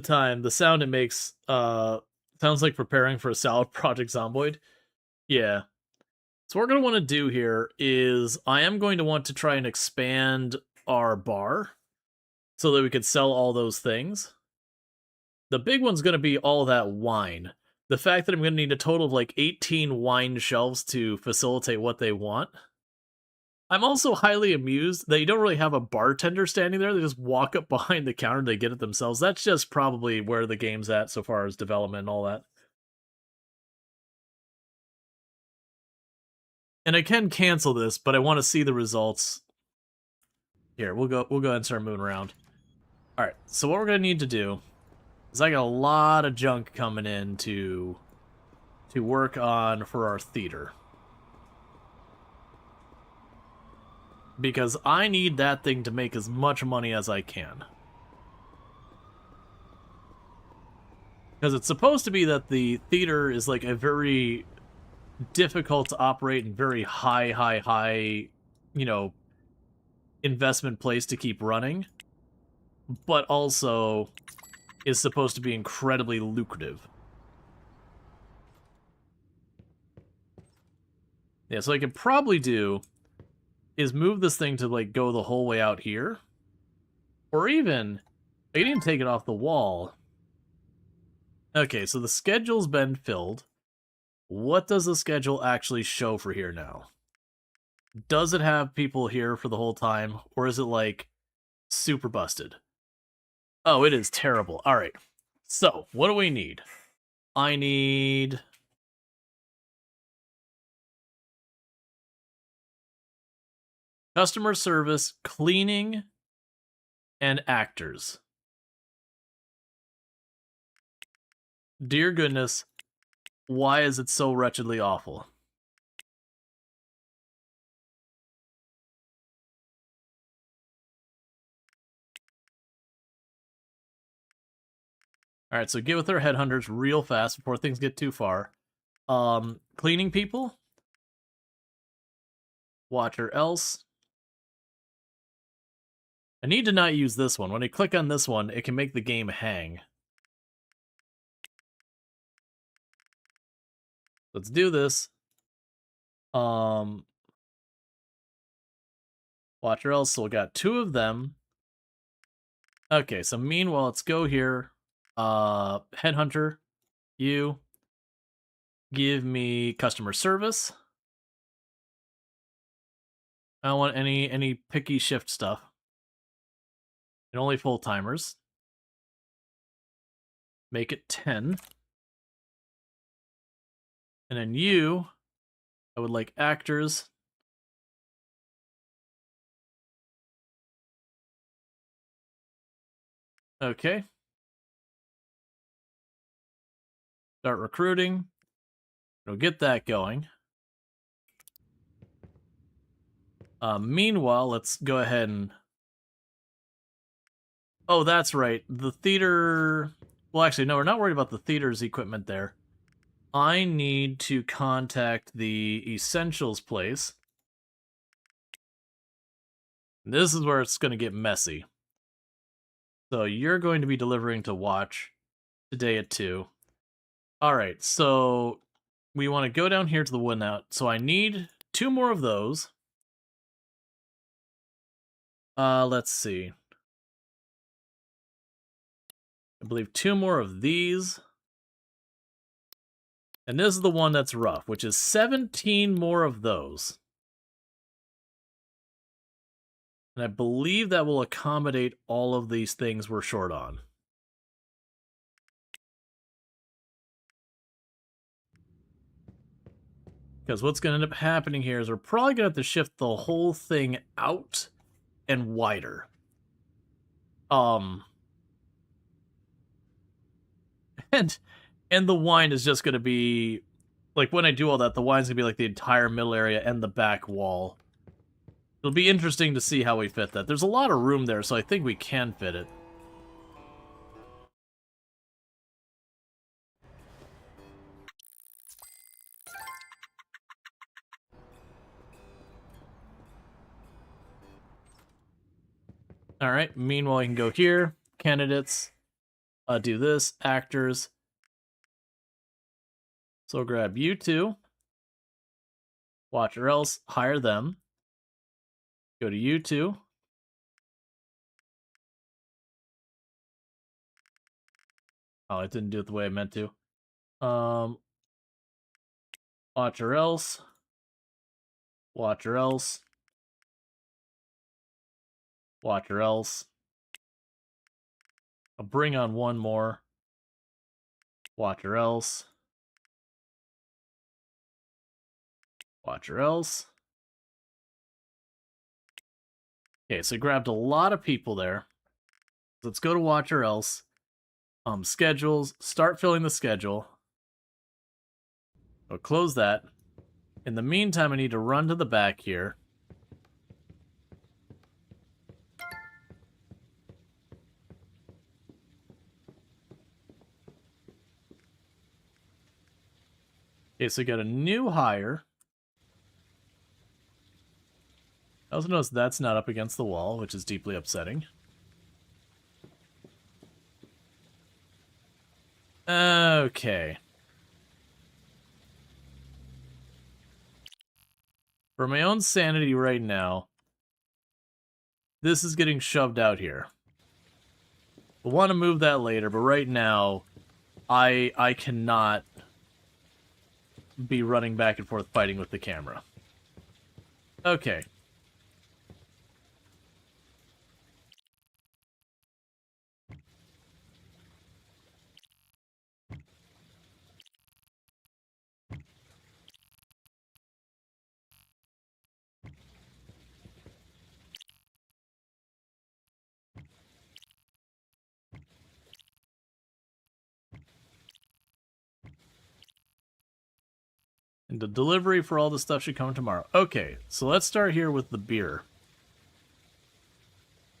time, the sound it makes sounds like preparing for a salad project zomboid. Yeah. So what we're going to want to do here is I am going to want to try and expand our bar so that we could sell all those things. The big one's going to be all that wine. The fact that I'm going to need a total of like 18 wine shelves to facilitate what they want. I'm also highly amused that you don't really have a bartender standing there. They just walk up behind the counter and they get it themselves. That's just probably where the game's at so far as development and all that. And I can cancel this, but I want to see the results. Here, we'll go ahead and start moving around. Alright, so what we're gonna need to do is I got a lot of junk coming in to work on for our theater. Because I need that thing to make as much money as I can. Because it's supposed to be that the theater is like a very difficult to operate and very high, you know, investment place to keep running. But also is supposed to be incredibly lucrative. Yeah, so I could probably do is move this thing to like go the whole way out here. Or even, I can even take it off the wall. Okay, so the schedule's been filled. What does the schedule actually show for here now? Does it have people here for the whole time? Or is it like super busted? Oh, it is terrible. Alright, so what do we need? I need customer service, cleaning, and actors. Dear goodness, why is it so wretchedly awful? Alright, so get with our headhunters real fast before things get too far. Cleaning people. Watcher else. I need to not use this one. When I click on this one, it can make the game hang. Let's do this. Watcher else, so we got 2 of them. Okay, so meanwhile, let's go here. Headhunter, you give me customer service. I don't want any picky shift stuff. And only full-timers. Make it 10. And then you, I would like actors Okay. Start recruiting. We'll get that going. Meanwhile, let's go ahead and... Oh, that's right. The theater... Well, actually, no, we're not worried about the theater's equipment there. I need to contact the Essentials place. This is where it's going to get messy. So you're going to be delivering to Watch today at 2. Alright, so we want to go down here to the wood now. So I need 2 more of those. Let's see. I believe 2 more of these. And this is the one that's rough, which is 17 more of those. And I believe that will accommodate all of these things we're short on. Because what's going to end up happening here is we're probably going to have to shift the whole thing out and wider. And the wine is just going to be... Like, when I do all that, the wine's going to be like the entire middle area and the back wall. It'll be interesting to see how we fit that. There's a lot of room there, so I think we can fit it. Alright, meanwhile, you can go here. Candidates. Do this. Actors. So grab you 2. Watch or else. Hire them. Go to you 2. Oh, I didn't do it the way I meant to. Watch or else. Watch or else. Watch or else. I'll bring on 1 more. Watch or else. Watch or else. Okay, so grabbed a lot of people there. Let's go to watch or else. Schedules. Start filling the schedule. I'll close that. In the meantime, I need to run to the back here. Okay, so we got a new hire. I also notice that's not up against the wall, which is deeply upsetting. Okay. For my own sanity right now, this is getting shoved out here. We'll want to move that later, but right now, I cannot be running back and forth fighting with the camera. Okay. And the delivery for all the stuff should come tomorrow. Okay, so let's start here with the beer.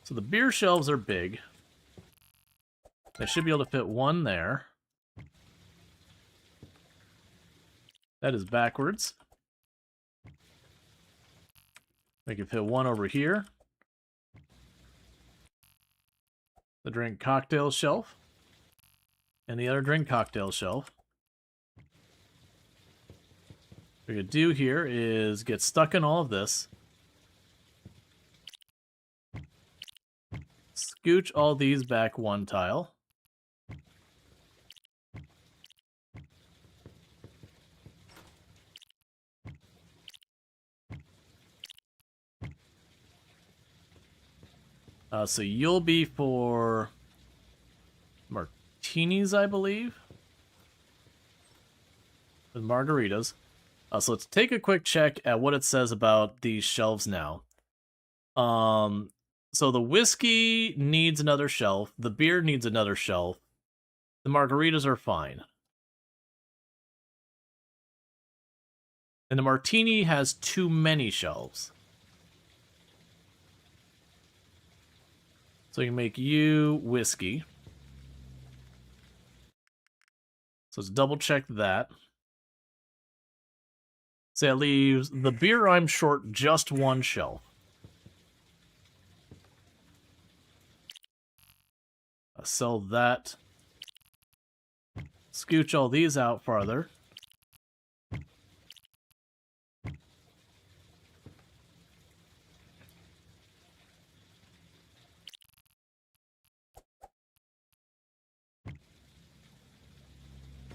So the beer shelves are big. I should be able to fit 1 there. That is backwards. I can fit 1 over here. The drink cocktail shelf. And the other drink cocktail shelf. What we're going to do here is get stuck in all of this. Scooch all these back 1 tile. So you'll be for martinis, I believe. With margaritas. So let's take a quick check at what it says about these shelves now. So So the whiskey needs another shelf. The beer needs another shelf. The margaritas are fine. And the martini has too many shelves. So you can make you whiskey. So let's double check that. So that leaves the beer I'm short just one shelf. I'll sell that. Scooch all these out farther.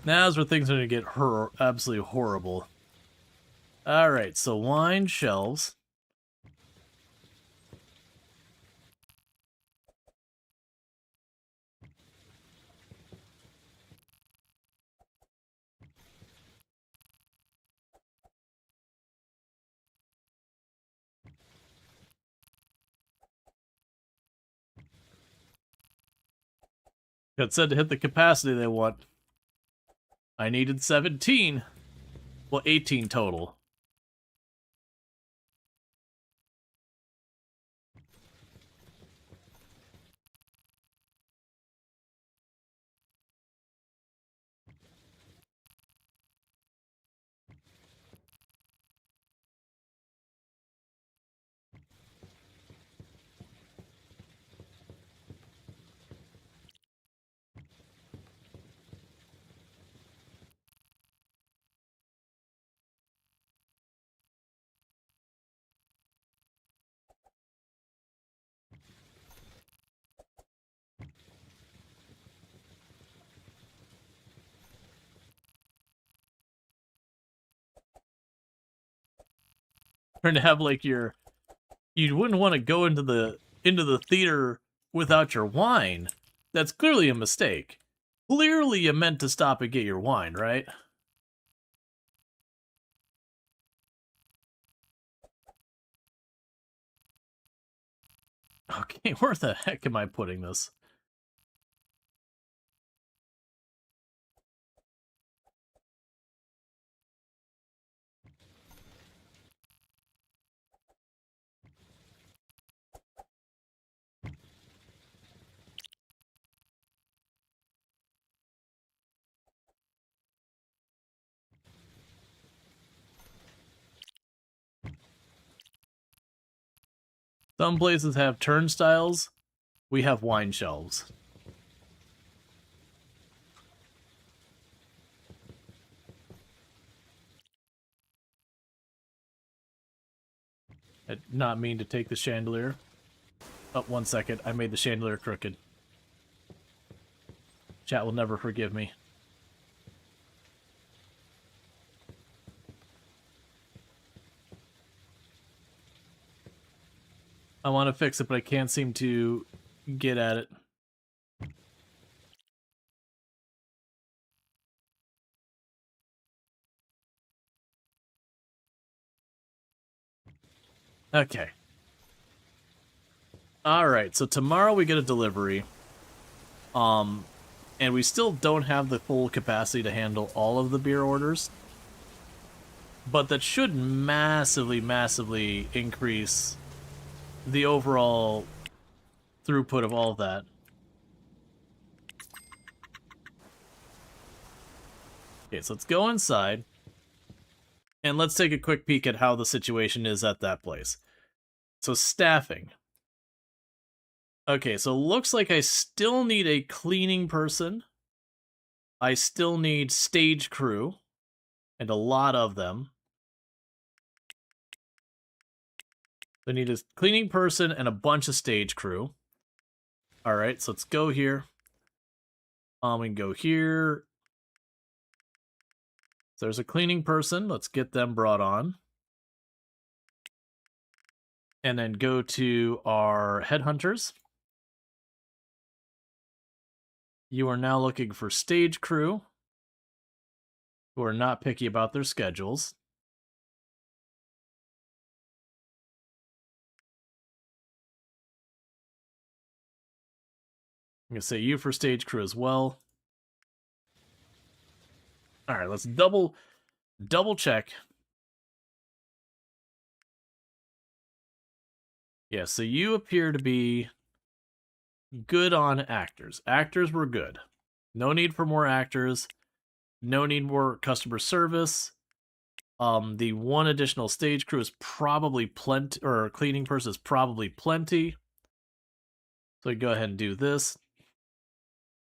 Now's where things are going to get absolutely horrible. Alright, so wine shelves. It said to hit the capacity they want. I needed 17. Well, 18 total. Trying to have like you wouldn't want to go into the theater without your wine. That's clearly a mistake. Clearly you meant to stop and get your wine, right? Okay, where the heck am I putting this? Some places have turnstiles. We have wine shelves. I did not mean to take the chandelier. Oh, 1 second. I made the chandelier crooked. Chat will never forgive me. I want to fix it, but I can't seem to get at it. Okay. Alright, so tomorrow we get a delivery. And we still don't have the full capacity to handle all of the beer orders. But that should massively, massively increase the overall throughput of all of that. Okay, so let's go inside. And let's take a quick peek at how the situation is at that place. So staffing. Okay, so looks like I still need a cleaning person. I still need stage crew. And a lot of them. I need a cleaning person and a bunch of stage crew. Alright, so let's go here. We can go here. So there's a cleaning person. Let's get them brought on. And then go to our headhunters. You are now looking for stage crew who are not picky about their schedules. I'm gonna say you for stage crew as well. All right, let's double check. Yeah, so you appear to be good on actors. Actors were good. No need for more actors. No need more customer service. The one additional stage crew is probably plenty, or cleaning person is probably plenty. So we go ahead and do this.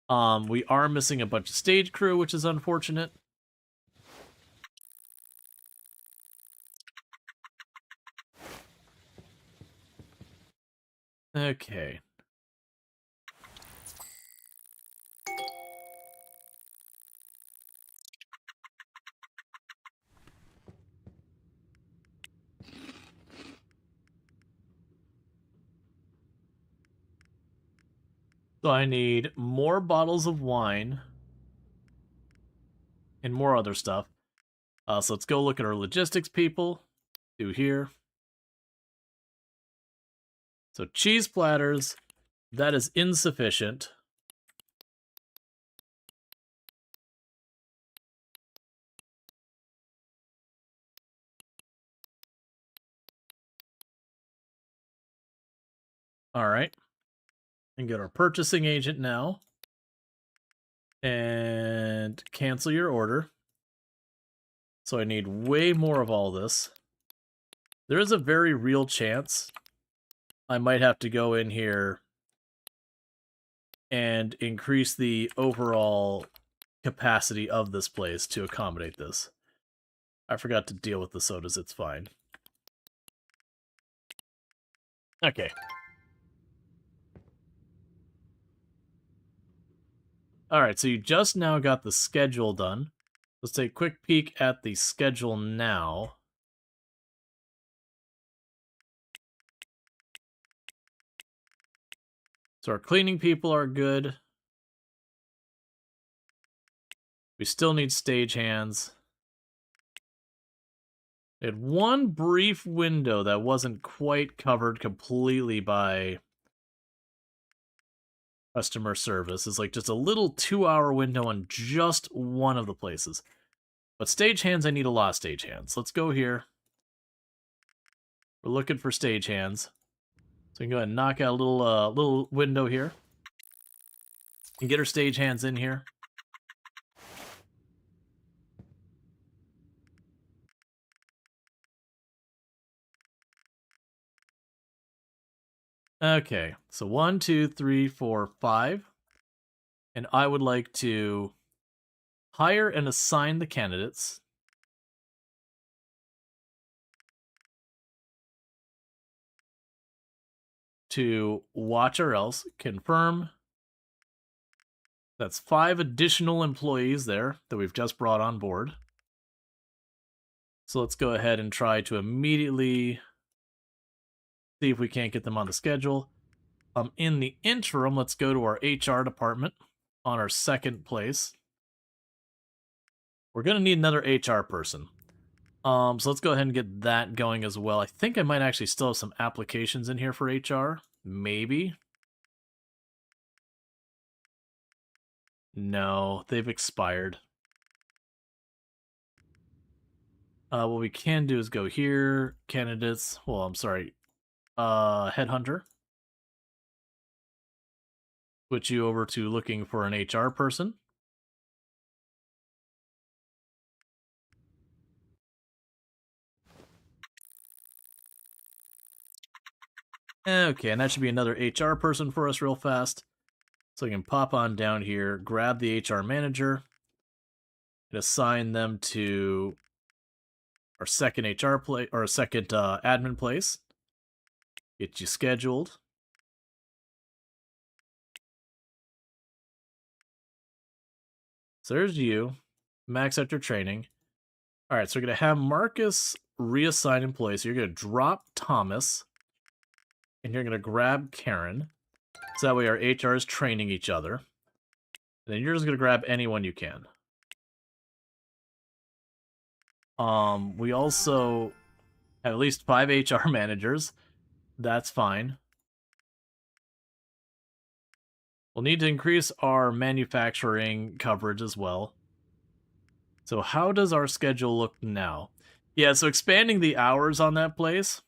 We are missing a bunch of stage crew, which is unfortunate. Okay. So I need more bottles of wine and more other stuff. So let's go look at our logistics people. Do here. So cheese platters, that is insufficient. All right. And get our purchasing agent now. And cancel your order. So I need way more of all this. There is a very real chance I might have to go in here and increase the overall capacity of this place to accommodate this. I forgot to deal with the sodas, it's fine. Okay. Alright, so you just now got the schedule done. Let's take a quick peek at the schedule now. So our cleaning people are good. We still need stagehands. We had one brief window that wasn't quite covered completely by customer service. It's like just a little 2-hour window on just one of the places. But stagehands, I need a lot of stagehands. Let's go here. We're looking for stagehands. So we can go ahead and knock out a little window here. And get our stagehands in here. Okay, so 1, 2, 3, 4, 5. And I would like to hire and assign the candidates. To watch or else, confirm. That's 5 additional employees there that we've just brought on board. So let's go ahead and try to immediately see if we can't get them on the schedule. In the interim, let's go to our HR department on our second place. We're going to need another HR person. So let's go ahead and get that going as well. I think I might actually still have some applications in here for HR. Maybe. No, they've expired. What we can do is go here, candidates. Well, I'm sorry. Headhunter. Switch you over to looking for an HR person. Okay, and that should be another HR person for us real fast. So we can pop on down here, grab the HR manager, and assign them to our second HR place, or second admin place. Get you scheduled. So there's you. Max out your training. All right, so we're going to have Marcus reassign employees. So you're going to drop Thomas, and you're going to grab Karen. So that way our HR is training each other. And then you're just going to grab anyone you can. We also have at least 5 HR managers. That's fine. We'll need to increase our manufacturing coverage as well. So how does our schedule look now? Yeah, so expanding the hours on that place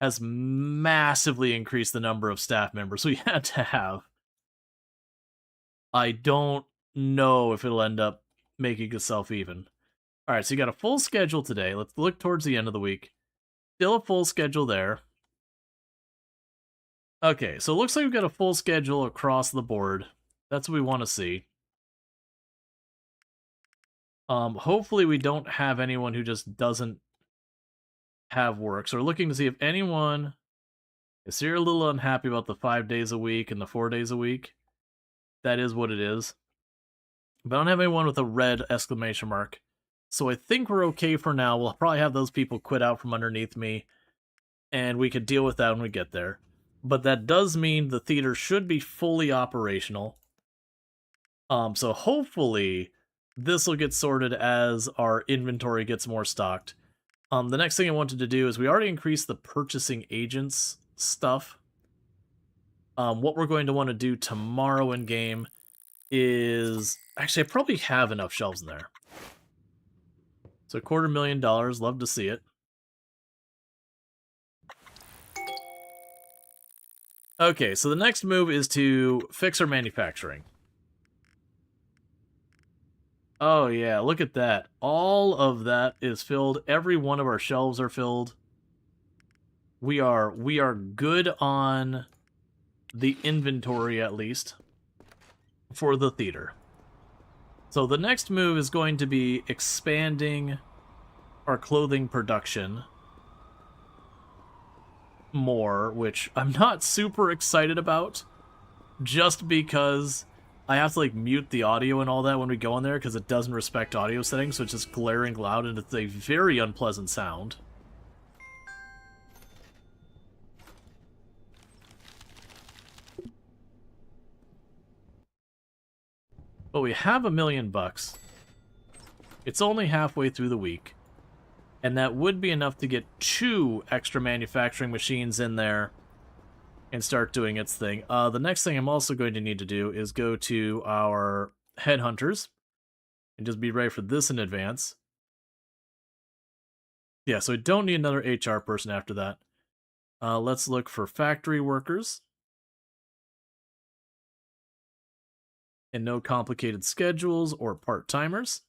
has massively increased the number of staff members we had to have. I don't know if it'll end up making itself even. Alright, so you got a full schedule today. Let's look towards the end of the week. Still a full schedule there. Okay, so it looks like we've got a full schedule across the board. That's what we want to see. Hopefully we don't have anyone who just doesn't have work. So we're looking to see if anyone is here a little unhappy about the 5 days a week and the 4 days a week. That is what it is. But I don't have anyone with a red exclamation mark. So I think we're okay for now. We'll probably have those people quit out from underneath me, and we could deal with that when we get there. But that does mean the theater should be fully operational. So hopefully this will get sorted as our inventory gets more stocked. The next thing I wanted to do is we already increased the purchasing agents stuff. What we're going to want to do tomorrow in game is... Actually, I probably have enough shelves in there. So $250,000, love to see it. Okay, so the next move is to fix our manufacturing. Oh yeah, look at that. All of that is filled. Every one of our shelves are filled. We are good on the inventory, at least, for the theater. So the next move is going to be expanding our clothing production more, which I'm not super excited about, just because I have to like mute the audio and all that when we go in there because it doesn't respect audio settings, so it's just glaring loud and it's a very unpleasant sound. But we have $1 million. It's only halfway through the week, and that would be enough to get 2 extra manufacturing machines in there and start doing its thing. The next thing I'm also going to need to do is go to our headhunters and just be ready for this in advance. Yeah, so we don't need another HR person after that. Let's look for factory workers. And no complicated schedules or part-timers.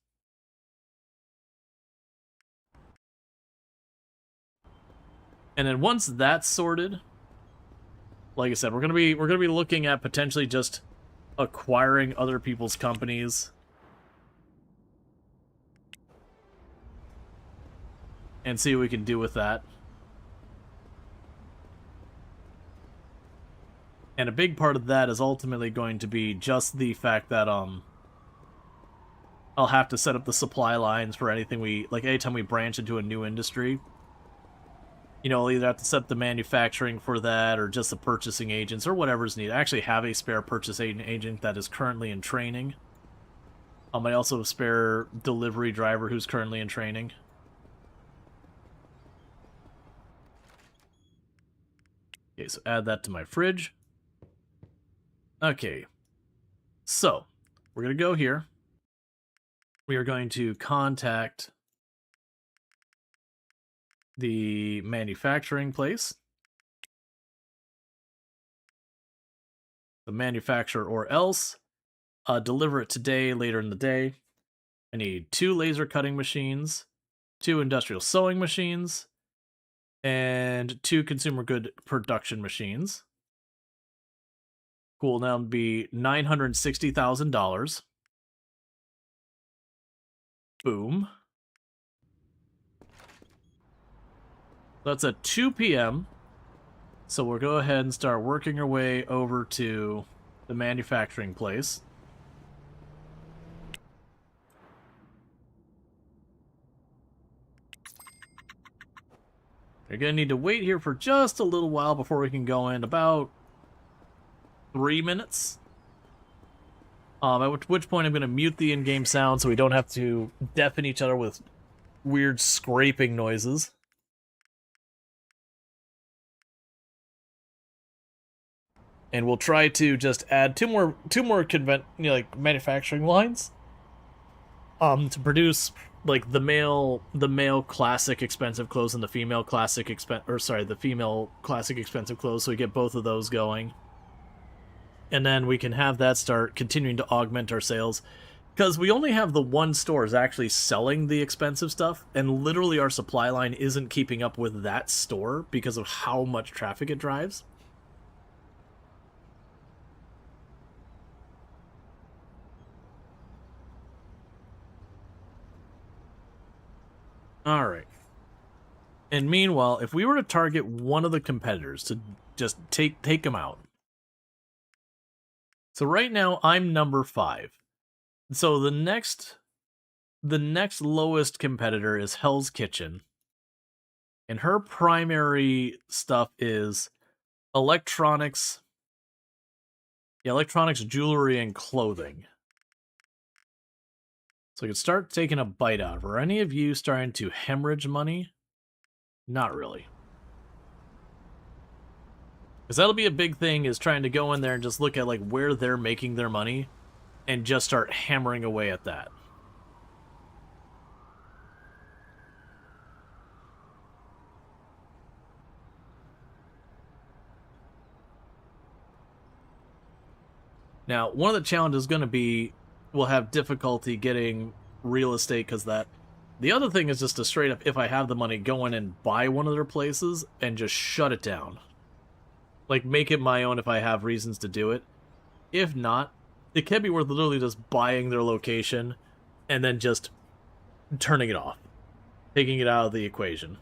And then once that's sorted, like I said, we're gonna be looking at potentially just acquiring other people's companies and see what we can do with that. And a big part of that is ultimately going to be just the fact that I'll have to set up the supply lines for anything anytime we branch into a new industry. You know, I'll either have to set up the manufacturing for that or just the purchasing agents or whatever's needed. I actually have a spare purchasing agent that is currently in training. I also have a spare delivery driver who's currently in training. Okay, so add that to my fridge. Okay, so we're going to go here. We are going to contact the manufacturing place, the manufacturer, or else deliver it today, later in the day. I need 2 laser cutting machines, 2 industrial sewing machines, and 2 consumer good production machines. Cool, now it'll be $960,000. Boom. That's at 2 p.m. So we'll go ahead and start working our way over to the manufacturing place. You're going to need to wait here for just a little while before we can go in, about 3 minutes. At which point I'm going to mute the in-game sound so we don't have to deafen each other with weird scraping noises. and we'll try to just add two more like manufacturing lines to produce like the male classic expensive clothes and the female classic the female classic expensive clothes, so we get both of those going. And then we can have that start continuing to augment our sales, because we only have the one store is actually selling the expensive stuff, and literally our supply line isn't keeping up with that store because of how much traffic it drives. Alright. And meanwhile, if we were to target one of the competitors to just take them out. So right now, I'm number 5. So the next lowest competitor is Hell's Kitchen. And her primary stuff is electronics, jewelry, and clothing. So I could start taking a bite out of her. Are any of you starting to hemorrhage money? Not really. Because that'll be a big thing, is trying to go in there and just look at like where they're making their money and just start hammering away at that. Now, one of the challenges is going to be we'll have difficulty getting real estate, because that. The other thing is just to straight up, if I have the money, go in and buy one of their places and just shut it down. Like, make it my own if I have reasons to do it. If not, it can be worth literally just buying their location and then just turning it off. Taking it out of the equation.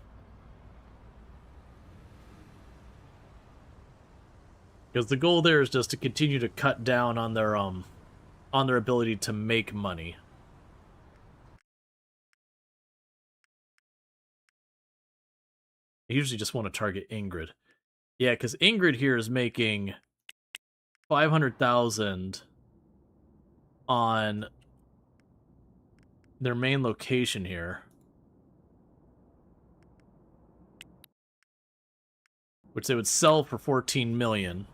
Because the goal there is just to continue to cut down on their ability to make money. I usually just want to target Ingrid. Yeah, because Ingrid here is making 500,000 on their main location here, which they would sell for 14 million.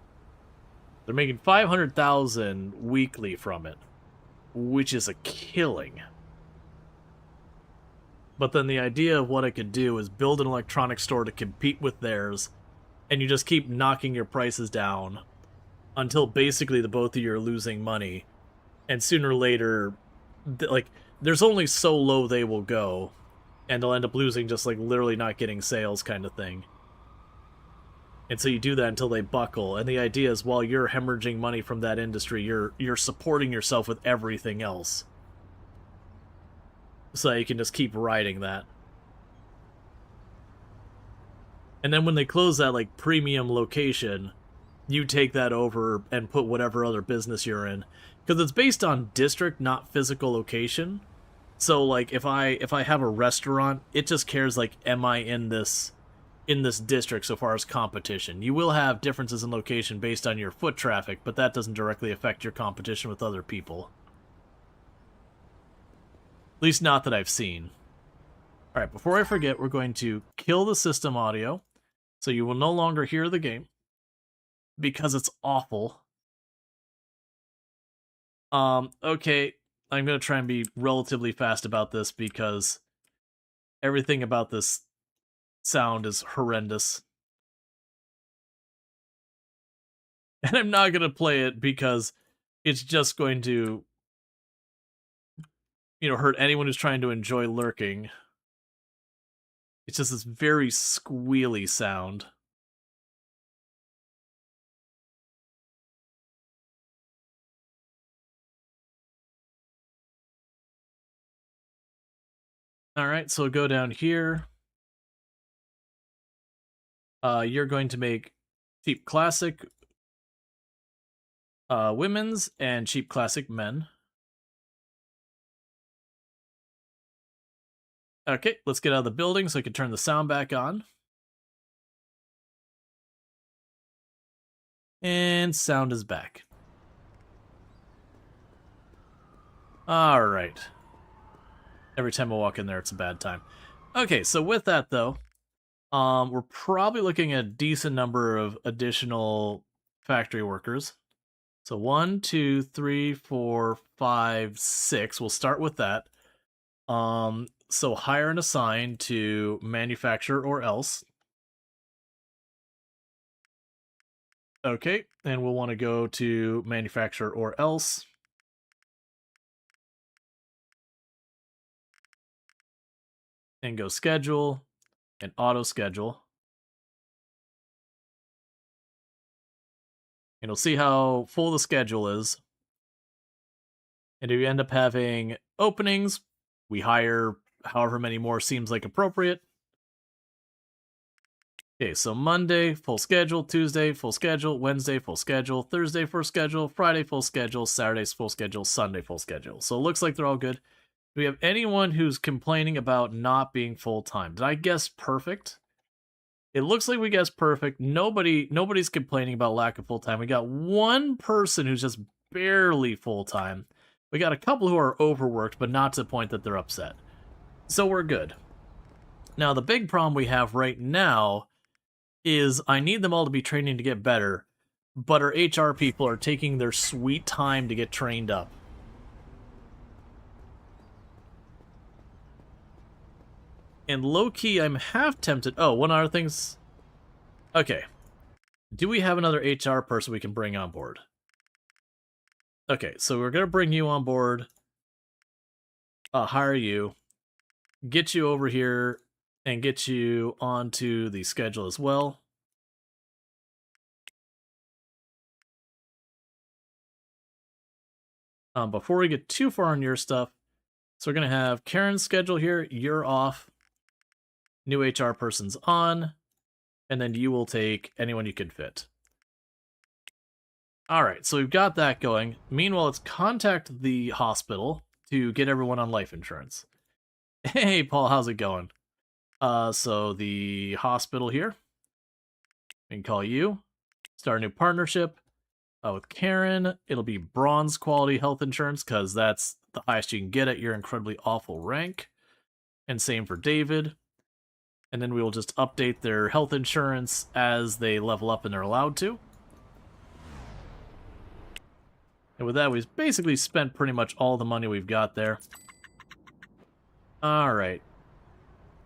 They're making 500,000 weekly from it, which is a killing. But then the idea of what I could do is build an electronics store to compete with theirs, and you just keep knocking your prices down until basically the both of you are losing money. And sooner or later, like, there's only so low they will go, and they'll end up losing, just like literally not getting sales kind of thing. And so you do that until they buckle. And the idea is, while you're hemorrhaging money from that industry, you're supporting yourself with everything else. So you can just keep riding that. And then when they close that, like, premium location, you take that over and put whatever other business you're in. Because it's based on district, not physical location. So, like, if I have a restaurant, it just cares, like, am I in this district so far as competition. You will have differences in location based on your foot traffic, but that doesn't directly affect your competition with other people. At least not that I've seen. Alright, before I forget, we're going to kill the system audio, so you will no longer hear the game, because it's awful. Okay, I'm going to try and be relatively fast about this, because everything about this sound is horrendous. And I'm not going to play it because it's just going to, hurt anyone who's trying to enjoy lurking. It's just this very squealy sound. Alright, so go down here. You're going to make cheap classic women's and cheap classic men. Okay, let's get out of the building so I can turn the sound back on. And sound is back. Alright. Every time I walk in there, it's a bad time. Okay, so with that, though, we're probably looking at a decent number of additional factory workers. So 1, 2, 3, 4, 5, 6. We'll start with that. So hire and assign to manufacture or else. Okay, and we'll want to go to manufacture or else. And go schedule and auto schedule. And you'll see how full the schedule is. And if you end up having openings, we hire however many more seems like appropriate. Okay, so Monday, full schedule. Tuesday, full schedule. Wednesday, full schedule. Thursday, full schedule. Friday, full schedule. Saturday's full schedule. Sunday, full schedule. So it looks like they're all good. Do we have anyone who's complaining about not being full-time? Did I guess perfect? It looks like we guessed perfect. Nobody's complaining about lack of full-time. We got one person who's just barely full-time. We got a couple who are overworked, but not to the point that they're upset. So we're good. Now, the big problem we have right now is I need them all to be training to get better, but our HR people are taking their sweet time to get trained up. And low-key, I'm half tempted... Oh, one other thing's... Okay. Do we have another HR person we can bring on board? Okay, so we're going to bring you on board. Hire you. Get you over here and get you onto the schedule as well. Before we get too far on your stuff, so we're going to have Karen's schedule here. You're off. New HR person's on. And then you will take anyone you can fit. Alright, so we've got that going. Meanwhile, let's contact the hospital to get everyone on life insurance. Hey, Paul, how's it going? So the hospital here. We can call you. Start a new partnership. With Karen, it'll be bronze quality health insurance because that's the highest you can get at your incredibly awful rank. And same for David. And then we will just update their health insurance as they level up and they're allowed to. And with that, we've basically spent pretty much all the money we've got there. Alright.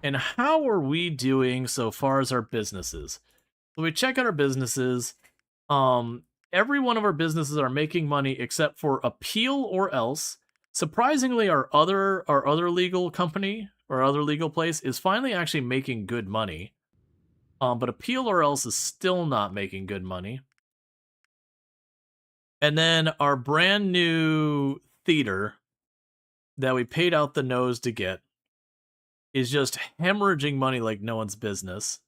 And how are we doing so far as our businesses? When we check out our businesses, every one of our businesses are making money except for Appeal or Else. Surprisingly, our other legal company or other legal place is finally actually making good money. But Appeal or Else is still not making good money. And then our brand new theater that we paid out the nose to get is just hemorrhaging money like no one's business.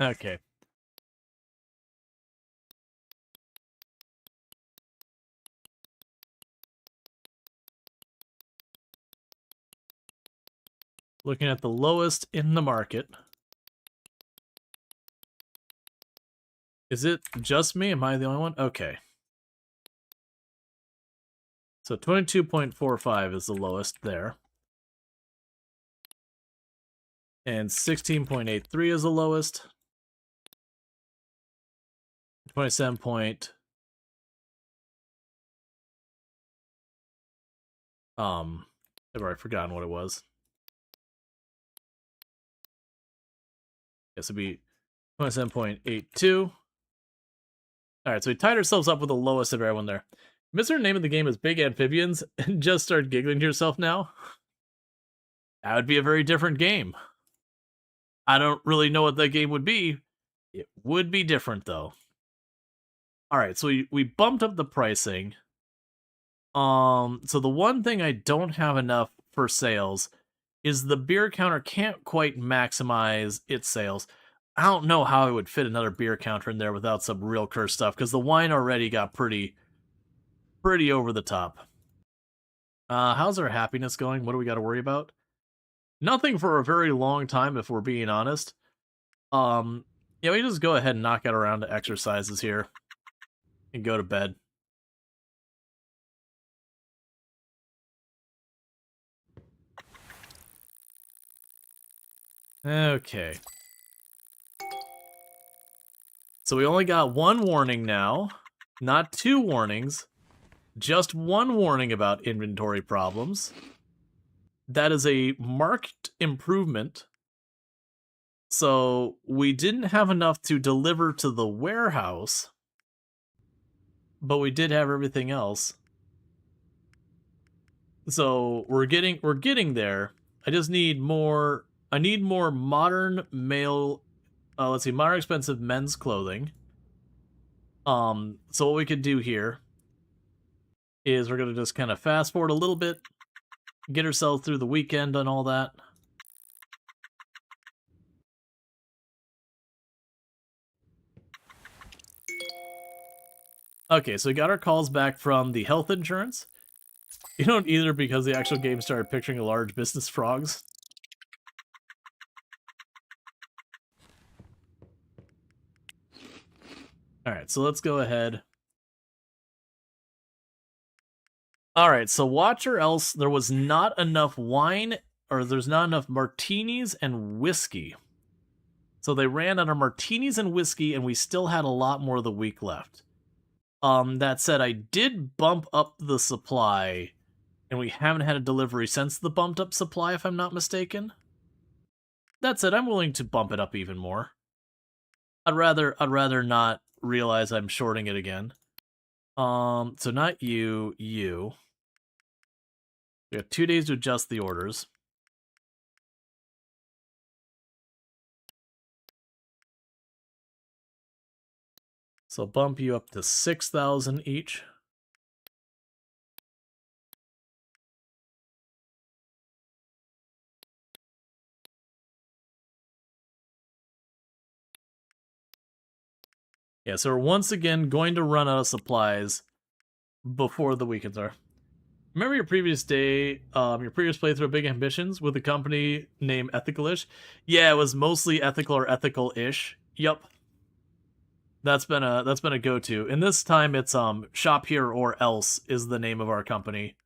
Okay. Looking at the lowest in the market. Is it just me? Am I the only one? Okay. So 22.45 is the lowest there. And 16.83 is the lowest. 27 point... I've already forgotten what it was. Yes, it'd be 27.82. Alright, so we tied ourselves up with the lowest of everyone there. Mr. Name of the game is Big Amphibians, and just start giggling to yourself now? That would be a very different game. I don't really know what that game would be. It would be different, though. Alright, so we bumped up the pricing. So the one thing I don't have enough for sales is the beer counter can't quite maximize its sales. I don't know how I would fit another beer counter in there without some real curse stuff, because the wine already got pretty over the top. How's our happiness going? What do we got to worry about? Nothing for a very long time, if we're being honest. Yeah, we just go ahead and knock out a round of exercises here and go to bed. Okay. So we only got one warning now, not 2 warnings, just 1 warning about inventory problems. That is a marked improvement. So we didn't have enough to deliver to the warehouse, but we did have everything else. So we're getting there. I just need more. I need more modern male. Let's see, modern expensive men's clothing. So what we could do here is we're gonna just kind of fast forward a little bit, get ourselves through the weekend and all that. Okay, so we got our calls back from the health insurance. You don't either, because the actual game started picturing a large business frogs. Alright, so let's go ahead. Alright, so watch or else there was not enough wine, or there's not enough martinis and whiskey. So they ran out of martinis and whiskey, and we still had a lot more of the week left. That said, I did bump up the supply, and we haven't had a delivery since the bumped up supply, if I'm not mistaken. That said, I'm willing to bump it up even more. I'd rather not realize I'm shorting it again. So not you. We got 2 days to adjust the orders. So bump you up to 6,000 each. Yeah, so we're once again going to run out of supplies before the weekends are. Remember your previous day, your previous playthrough of Big Ambitions with a company named Ethicalish? Yeah, it was mostly ethical or ethical-ish. Yup. That's been a go-to. And this time it's Shop Here or Else is the name of our company.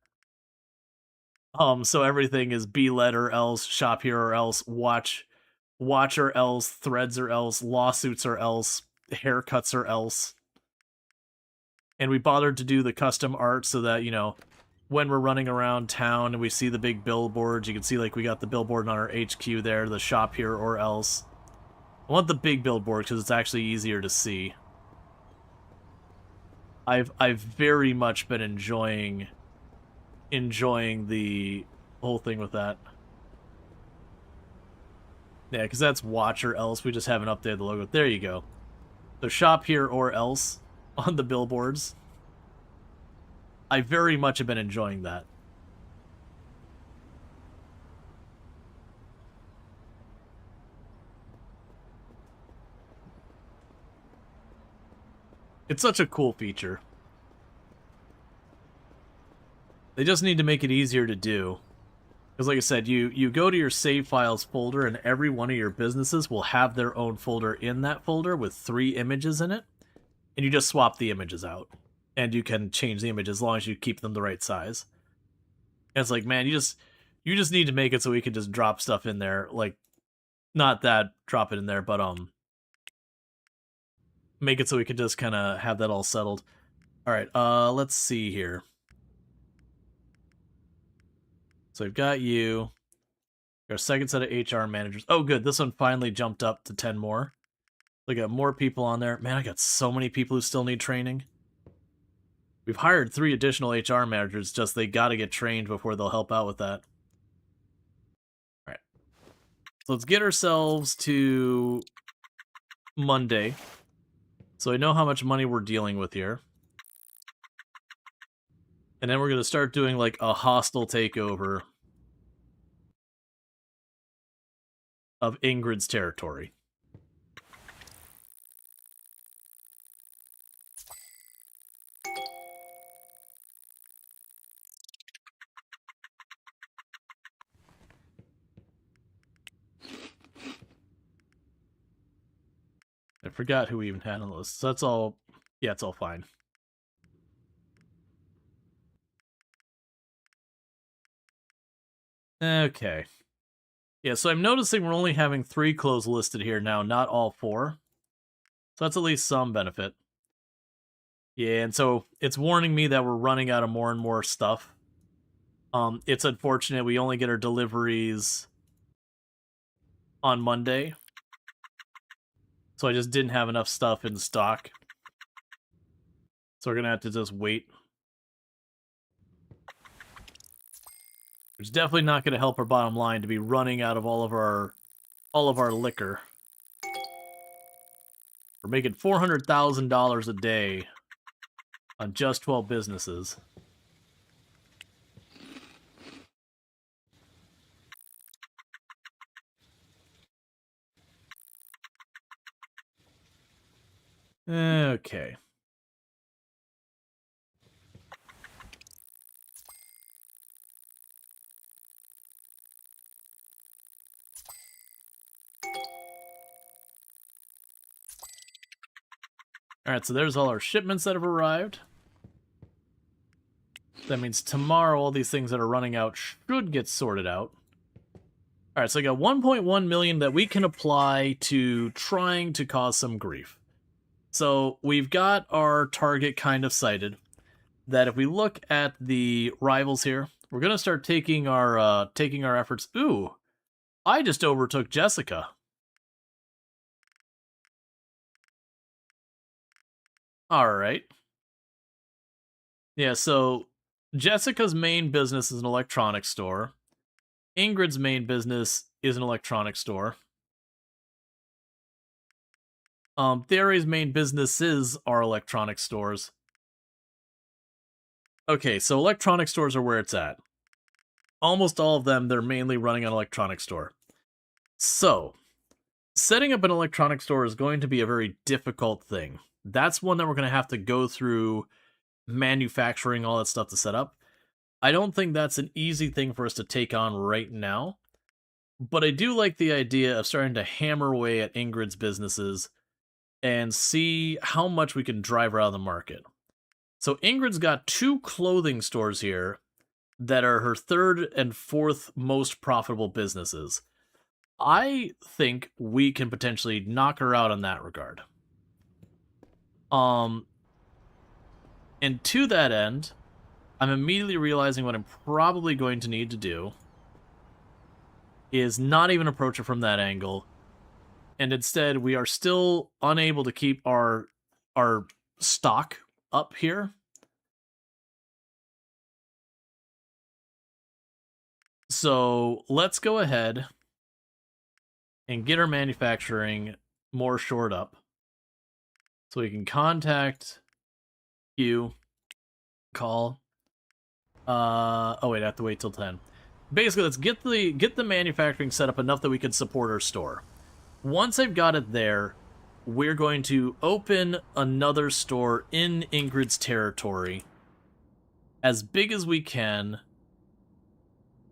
So everything is B-Let or else, Shop Here or else, watch or else, threads or else, lawsuits or else, haircuts or else. And we bothered to do the custom art so that, you know, when we're running around town and we see the big billboards, you can see like we got the billboard on our HQ there, the Shop Here or else. I want the big billboard because it's actually easier to see. I've very much been enjoying the whole thing with that. Yeah, because that's watch or else. We just haven't updated the logo. There you go. So Shop Here or else on the billboards. I very much have been enjoying that. It's such a cool feature. They just need to make it easier to do. Because like I said, you go to your save files folder and every one of your businesses will have their own folder in that folder with 3 images in it. And you just swap the images out. And you can change the image as long as you keep them the right size. And it's like, man, you just need to make it so we can just drop stuff in there. Like, not that drop it in there, but make it so we can just kind of have that all settled. All right, let's see here. So we've got you. Our second set of HR managers. Oh, good. This one finally jumped up to 10 more. We got more people on there. Man, I got so many people who still need training. We've hired 3 additional HR managers, just they got to get trained before they'll help out with that. All right. So let's get ourselves to Monday. So I know how much money we're dealing with here. And then we're going to start doing like a hostile takeover of Ingrid's territory. I forgot who we even had on the list. So that's all. Yeah, it's all fine. Okay. Yeah, so I'm noticing we're only having 3 clothes listed here now, not all 4. So that's at least some benefit. Yeah, and so it's warning me that we're running out of more and more stuff. It's unfortunate we only get our deliveries on Monday. So I just didn't have enough stuff in stock. So we're gonna have to just wait. It's definitely not gonna help our bottom line to be running out of all of our liquor. We're making $400,000 a day on just 12 businesses. Okay. Alright, so there's all our shipments that have arrived. That means tomorrow all these things that are running out should get sorted out. Alright, so I got 1.1 million that we can apply to trying to cause some grief. So we've got our target kind of sighted. That if we look at the rivals here, we're gonna start taking our efforts. Ooh, I just overtook Jessica. Alright. Yeah, so Jessica's main business is an electronics store. Ingrid's main business is an electronics store. Theory's main businesses are electronic stores. Okay, so electronic stores are where it's at. Almost all of them, they're mainly running an electronic store. So, setting up an electronic store is going to be a very difficult thing. That's one that we're going to have to go through manufacturing all that stuff to set up. I don't think that's an easy thing for us to take on right now. But I do like the idea of starting to hammer away at Ingrid's businesses and see how much we can drive her out of the market. So Ingrid's got 2 clothing stores here that are her 3rd and 4th most profitable businesses. I think we can potentially knock her out in that regard. And to that end, I'm immediately realizing what I'm probably going to need to do is not even approach her from that angle, and instead we are still unable to keep our stock up here. So let's go ahead and get our manufacturing more shored up. So we can contact you, call. Oh wait, I have to wait till 10. Basically, let's get the manufacturing set up enough that we can support our store. Once I've got it there, we're going to open another store in Ingrid's territory, as big as we can,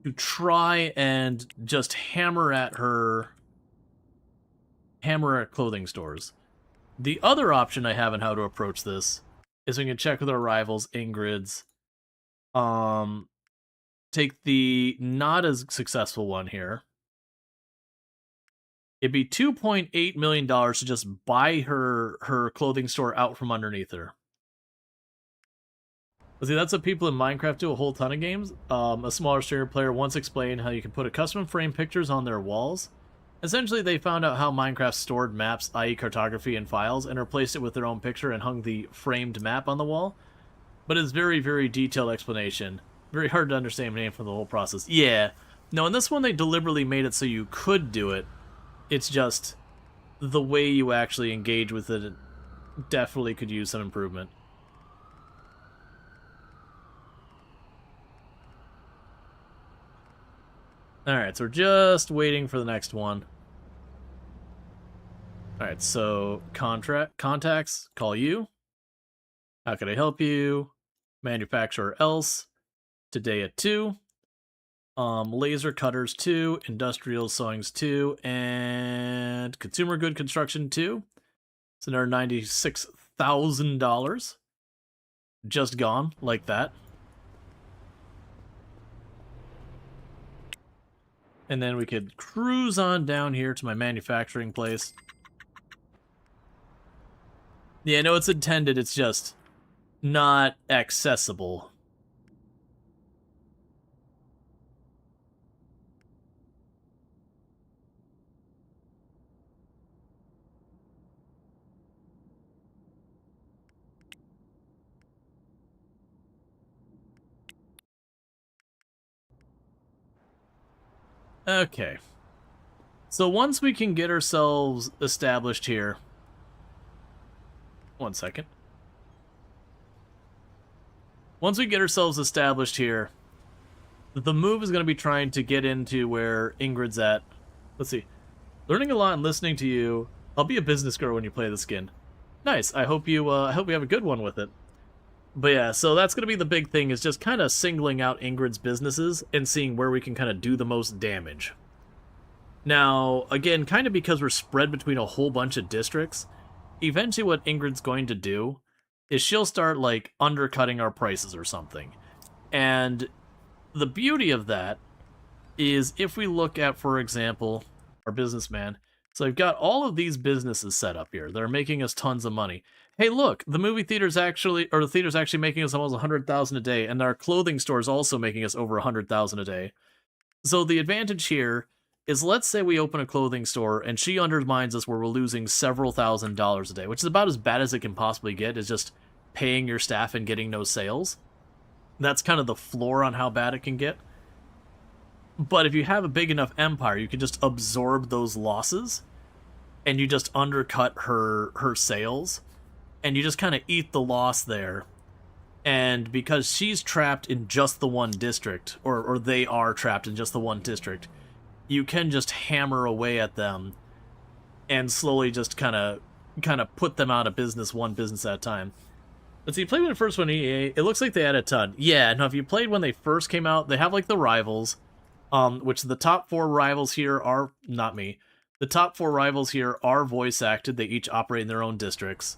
to try and just hammer at clothing stores. The other option I have on how to approach this is we can check with our rivals, Ingrid's. Take the not as successful one here. It'd be $2.8 million to just buy her clothing store out from underneath her. See, that's what people in Minecraft do a whole ton of games. A smaller streamer player once explained how you can put a custom frame pictures on their walls. Essentially, they found out how Minecraft stored maps, i.e. cartography and files, and replaced it with their own picture and hung the framed map on the wall. But it's very, very detailed explanation. Very hard to understand name for the whole process. Yeah. No, in this one they deliberately made it so you could do it. It's just the way you actually engage with it definitely could use some improvement. Alright, so we're just waiting for the next one. Alright, so contacts, call you. How can I help you? Manufacturer else. Today at 2. Laser cutters 2, industrial sewings 2, and consumer good construction 2. It's another $96,000. Just gone, like that. And then we could cruise on down here to my manufacturing place. Yeah, I know it's intended, it's just not accessible. Okay. So once we can get ourselves established here... One second. Once we get ourselves established here, the move is going to be trying to get into where Ingrid's at. Let's see. Learning a lot and listening to you. I'll be a business girl when you play the skin. Nice. I hope you have a good one with it. But yeah, so that's going to be the big thing, is just kind of singling out Ingrid's businesses and seeing where we can kind of do the most damage. Now, again, kind of because we're spread between a whole bunch of districts, eventually what Ingrid's going to do is she'll start, like, undercutting our prices or something. And the beauty of that is if we look at, for example, our businessman. So I've got all of these businesses set up here. They're making us tons of money. Hey, look, the movie theater's actually, or the theater's actually making us almost $100,000 a day, and our clothing store is also making us over $100,000 a day. So the advantage here is, let's say we open a clothing store and she undermines us where we're losing several $1,000s a day, which is about as bad as it can possibly get, is just paying your staff and getting no sales. That's kind of the floor on how bad it can get. But if you have a big enough empire, you can just absorb those losses and you just undercut her sales and you just kind of eat the loss there. And because she's trapped in just the one district, or they are trapped in just the one district, you can just hammer away at them and slowly just kind of put them out of business, one business at a time. Let's see, you played when it first went EA, it looks like they had a ton. Yeah, no, if you played when they first came out, they have like the rivals, which the top 4 rivals here are, not me, the top 4 rivals here are voice acted, they each operate in their own districts.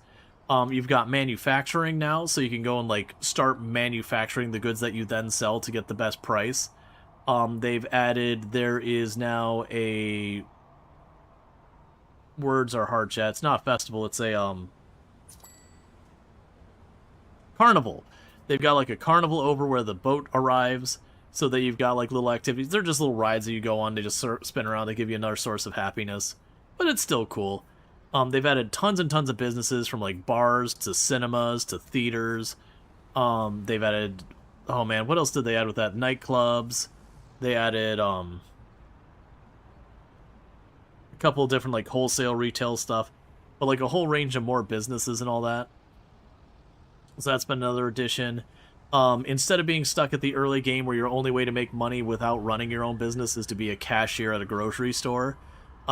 You've got manufacturing now, so you can go and like start manufacturing the goods that you then sell to get the best price. They've added, there is now a... Words are hard, chat. It's not a festival, it's a, carnival. They've got like a carnival over where the boat arrives, so that you've got like little activities. They're just little rides that you go on, they just spin around, they give you another source of happiness. But it's still cool. They've added tons and tons of businesses, from like bars to cinemas to theaters. They've added, oh man, what else did they add with that? Nightclubs. They added a couple of different like wholesale retail stuff, but like a whole range of more businesses and all that. So that's been another addition. Instead of being stuck at the early game where your only way to make money without running your own business is to be a cashier at a grocery store,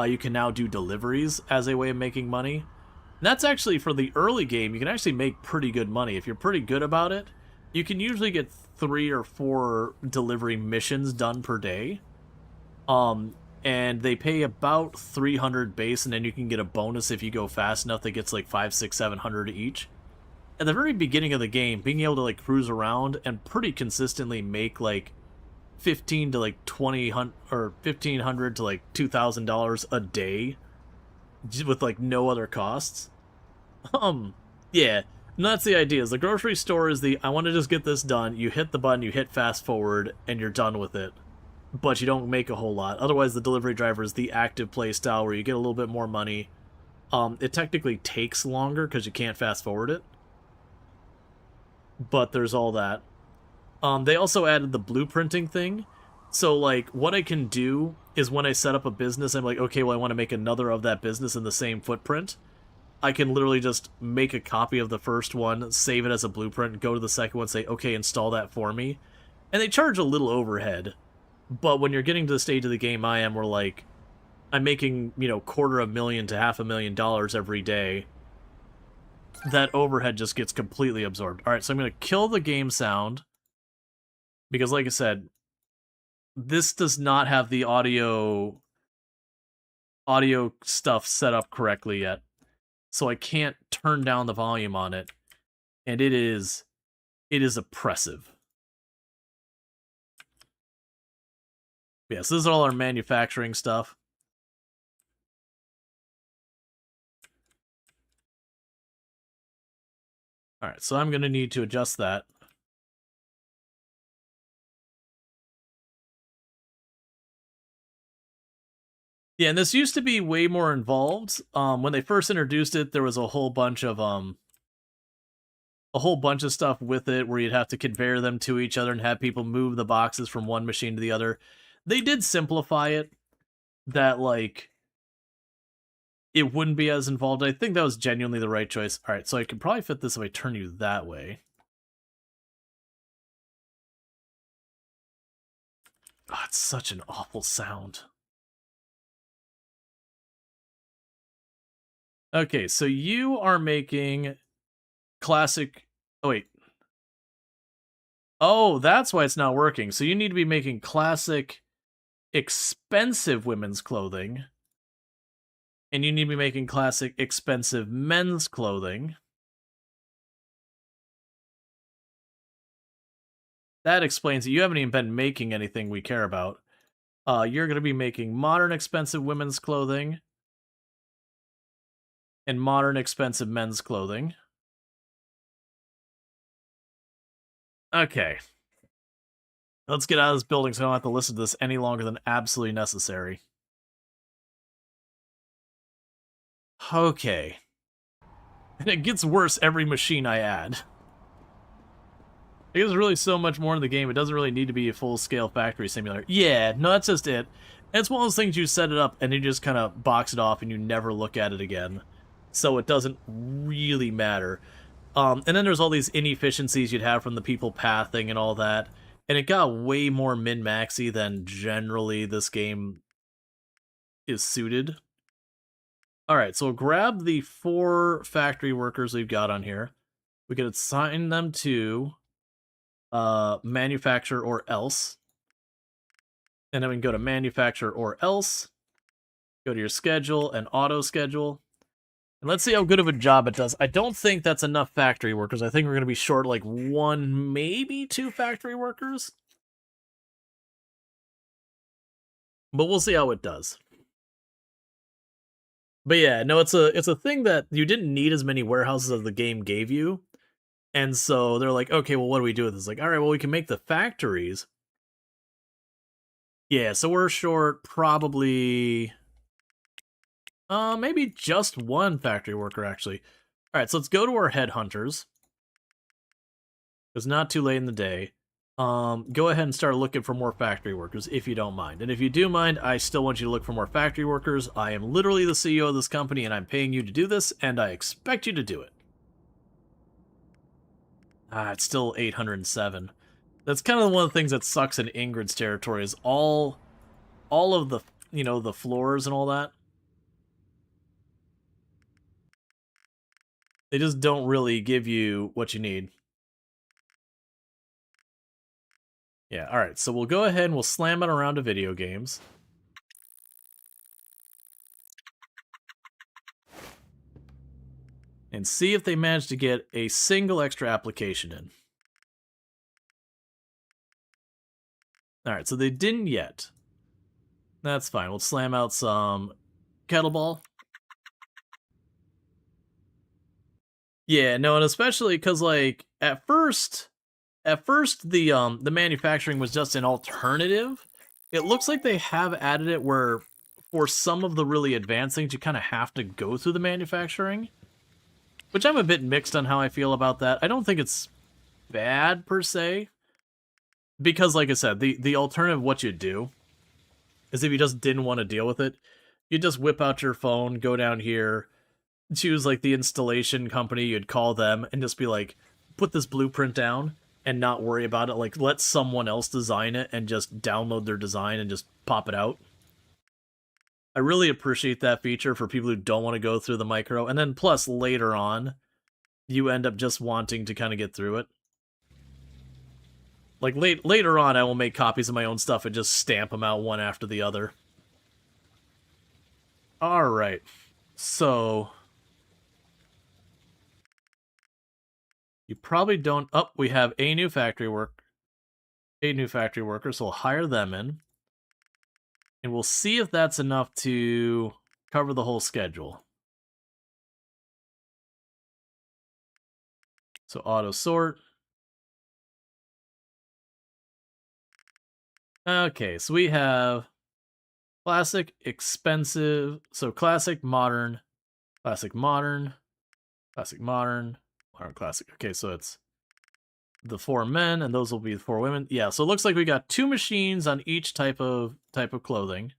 you can now do deliveries as a way of making money. And that's actually, for the early game, you can actually make pretty good money. If you're pretty good about it, you can usually get 3 or 4 delivery missions done per day. And they pay about 300 base, and then you can get a bonus if you go fast enough that gets like 500, 600, 700 each. At the very beginning of the game, being able to like cruise around and pretty consistently make like 15 to like 20 or $1,500 to like $2,000 a day with like no other costs. Yeah, and that's the idea. Is the grocery store is the, I want to just get this done. You hit the button, you hit fast forward, and you're done with it. But you don't make a whole lot. Otherwise, the delivery driver is the active play style where you get a little bit more money. It technically takes longer because you can't fast forward it. But there's all that. They also added the blueprinting thing. So, like, what I can do is when I set up a business, I'm like, okay, well, I want to make another of that business in the same footprint. I can literally just make a copy of the first one, save it as a blueprint, go to the second one, say, okay, install that for me. And they charge a little overhead. But when you're getting to the stage of the game I am, where, like, I'm making, you know, $250,000 to $500,000 every day, that overhead just gets completely absorbed. Alright, so I'm going to kill the game sound, because, like I said, this does not have the audio stuff set up correctly yet. So I can't turn down the volume on it, and it is oppressive. Yes, this is all our manufacturing stuff. Alright, so I'm going to need to adjust that. Yeah, and this used to be way more involved. When they first introduced it, there was a whole bunch of stuff with it where you'd have to conveyor them to each other and have people move the boxes from one machine to the other. They did simplify it, that, like, it wouldn't be as involved. I think that was genuinely the right choice. Alright, so I could probably fit this if I turn you that way. Oh, it's such an awful sound. Okay, so you are making classic... Oh, wait. Oh, that's why it's not working. So you need to be making classic, expensive women's clothing. And you need to be making classic, expensive men's clothing. That explains it. You haven't even been making anything we care about. You're going to be making modern, expensive women's clothing. And modern, expensive men's clothing. Okay. Let's get out of this building so I don't have to listen to this any longer than absolutely necessary. Okay. And it gets worse every machine I add. There's really so much more in the game, it doesn't really need to be a full-scale factory simulator. Yeah, no, that's just it. It's one of those things you set it up and you just kind of box it off and you never look at it again. So it doesn't really matter. And then there's all these inefficiencies you'd have from the people pathing and all that. And it got way more min-maxy than generally this game is suited. Alright, so we'll grab the 4 factory workers we've got on here. We can assign them to manufacture or else. And then we can go to manufacture or else. Go to your schedule and auto schedule. And let's see how good of a job it does. I don't think that's enough factory workers. I think we're going to be short like 1, maybe 2 factory workers. But we'll see how it does. But yeah, no, it's a thing that you didn't need as many warehouses as the game gave you. And so they're like, okay, well, what do we do with this? Like, all right, well, we can make the factories. Yeah, so we're short probably... maybe just 1 factory worker, actually. Alright, so let's go to our headhunters. It's not too late in the day. Go ahead and start looking for more factory workers, if you don't mind. And if you do mind, I still want you to look for more factory workers. I am literally the CEO of this company, and I'm paying you to do this, and I expect you to do it. It's still 807. That's kind of one of the things that sucks in Ingrid's territory, is all of the, you know, the floors and all that. They just don't really give you what you need. Yeah, alright, so we'll go ahead and we'll slam it around to video games. And see if they manage to get a single extra application in. Alright, so they didn't yet. That's fine, we'll slam out some kettleball. Yeah, no, and especially because, like, at first the manufacturing was just an alternative. It looks like they have added it where for some of the really advanced things you kind of have to go through the manufacturing, which I'm a bit mixed on how I feel about that. I don't think it's bad per se, because like I said, the alternative, what you do is if you just didn't want to deal with it, you just whip out your phone, go down here, choose like the installation company, you'd call them and just be like, put this blueprint down and not worry about it. Like, let someone else design it and just download their design and just pop it out. I really appreciate that feature for people who don't want to go through the micro. And then plus later on, you end up just wanting to kind of get through it. Like later on, I will make copies of my own stuff and just stamp them out one after the other. All right. So you probably don't. Oh, we have a new factory worker. So we'll hire them in. And we'll see if that's enough to cover the whole schedule. So auto sort. Okay, so we have classic, expensive. So classic, modern, classic, modern, classic, modern, modern, classic. Okay, so it's the 4 men, and those will be the 4 women. Yeah, so it looks like we got 2 machines on each type of clothing.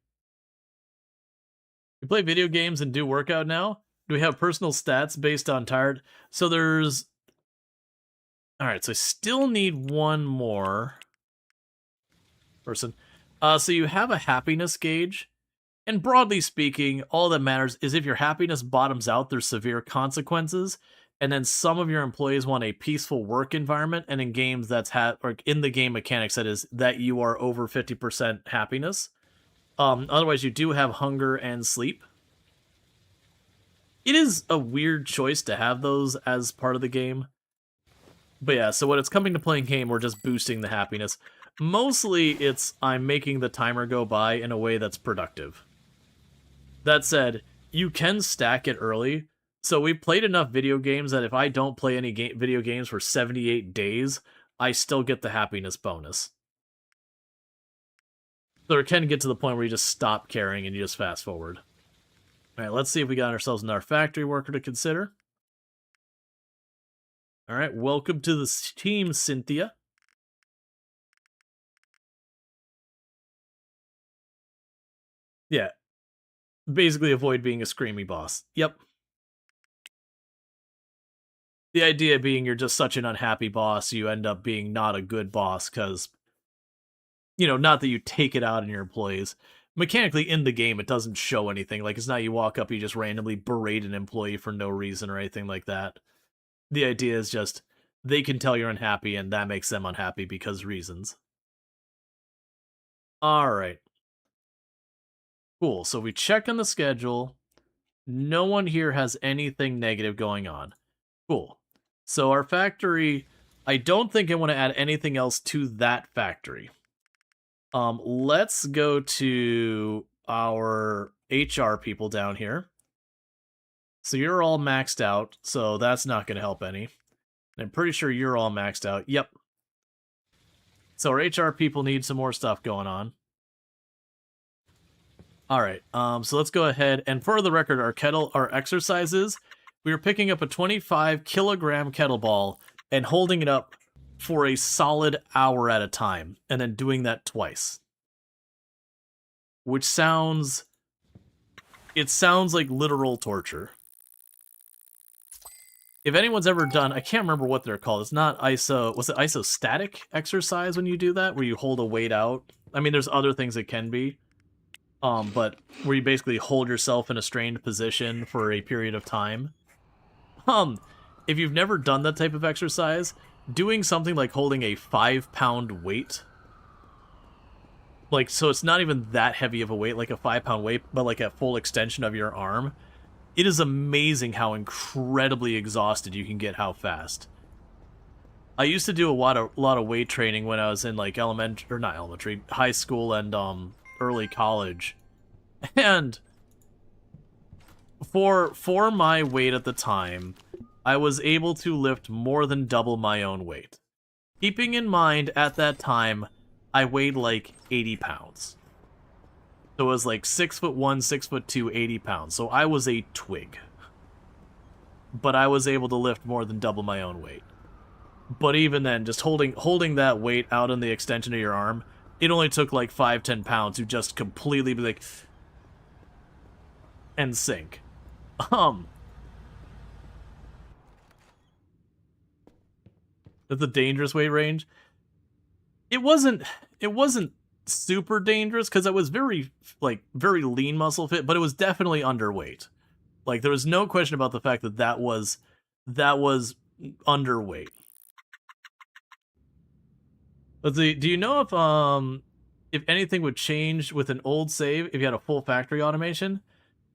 We play video games and do workout now. Do we have personal stats based on tired? So there's... Alright, so I still need one more person. So you have a happiness gauge. And broadly speaking, all that matters is if your happiness bottoms out, there's severe consequences. And then some of your employees want a peaceful work environment. And in games or in the game mechanics, that is, that you are over 50% happiness. Otherwise, you do have hunger and sleep. It is a weird choice to have those as part of the game. But yeah, so when it's coming to playing game, we're just boosting the happiness. Mostly, it's I'm making the timer go by in a way that's productive. That said, you can stack it early. So we've played enough video games that if I don't play any video games for 78 days, I still get the happiness bonus. So it can get to the point where you just stop caring and you just fast forward. Alright, let's see if we got ourselves another factory worker to consider. Alright, welcome to the team, Cynthia. Yeah. Basically avoid being a screamy boss. Yep. The idea being you're just such an unhappy boss, you end up being not a good boss, because, you know, not that you take it out on your employees. Mechanically, in the game, it doesn't show anything. Like, it's not you walk up, you just randomly berate an employee for no reason or anything like that. The idea is just, they can tell you're unhappy, and that makes them unhappy because reasons. Alright. Cool, so we check on the schedule. No one here has anything negative going on. Cool. So our factory, I don't think I want to add anything else to that factory. Let's go to our HR people down here. So you're all maxed out, so that's not going to help any. And I'm pretty sure you're all maxed out. Yep. So our HR people need some more stuff going on. Alright, so let's go ahead, and for the record, our exercises, we were picking up a 25-kilogram kettlebell and holding it up for a solid hour at a time, and then doing that twice. Which sounds like literal torture. If anyone's ever done, I can't remember what they're called, it's not was it isostatic exercise when you do that, where you hold a weight out? I mean, there's other things it can be. But where you basically hold yourself in a strained position for a period of time. If you've never done that type of exercise, doing something like holding a 5-pound weight, like, so it's not even that heavy of a weight, like a 5-pound weight, but like a full extension of your arm, it is amazing how incredibly exhausted you can get how fast. I used to do a lot of weight training when I was in like high school and early college, and for my weight at the time, I was able to lift more than double my own weight. Keeping in mind, at that time, I weighed like 80 pounds. So it was like 6'1", 6'2", 80 pounds. So I was a twig. But I was able to lift more than double my own weight. But even then, just holding that weight out on the extension of your arm, it only took like 5-10 pounds to just completely be like, and sink. That's a dangerous weight range. It wasn't super dangerous because I was very lean muscle fit, but it was definitely underweight. Like there was no question about the fact that that was underweight. Let's see. Do you know if anything would change with an old save if you had a full factory automation,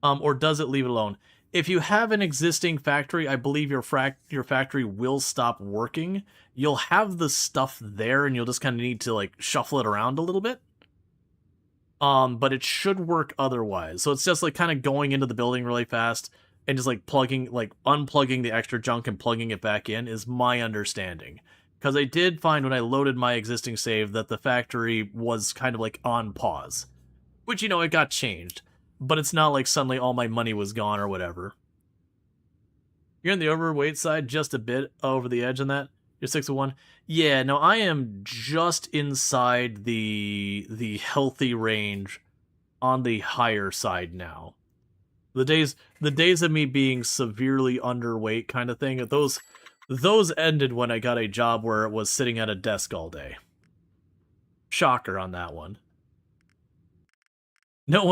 or does it leave it alone? If you have an existing factory, I believe your factory will stop working. You'll have the stuff there, and you'll just kind of need to like shuffle it around a little bit. But it should work otherwise. So it's just like kind of going into the building really fast and just like unplugging the extra junk and plugging it back in is my understanding. Because I did find when I loaded my existing save that the factory was kind of like on pause. Which, you know, it got changed. But it's not like suddenly all my money was gone or whatever. You're on the overweight side just a bit over the edge on that? You're 6'1"? Yeah, no, I am just inside the healthy range on the higher side now. The days of me being severely underweight kind of thing, those ended when I got a job where it was sitting at a desk all day. Shocker on that one. No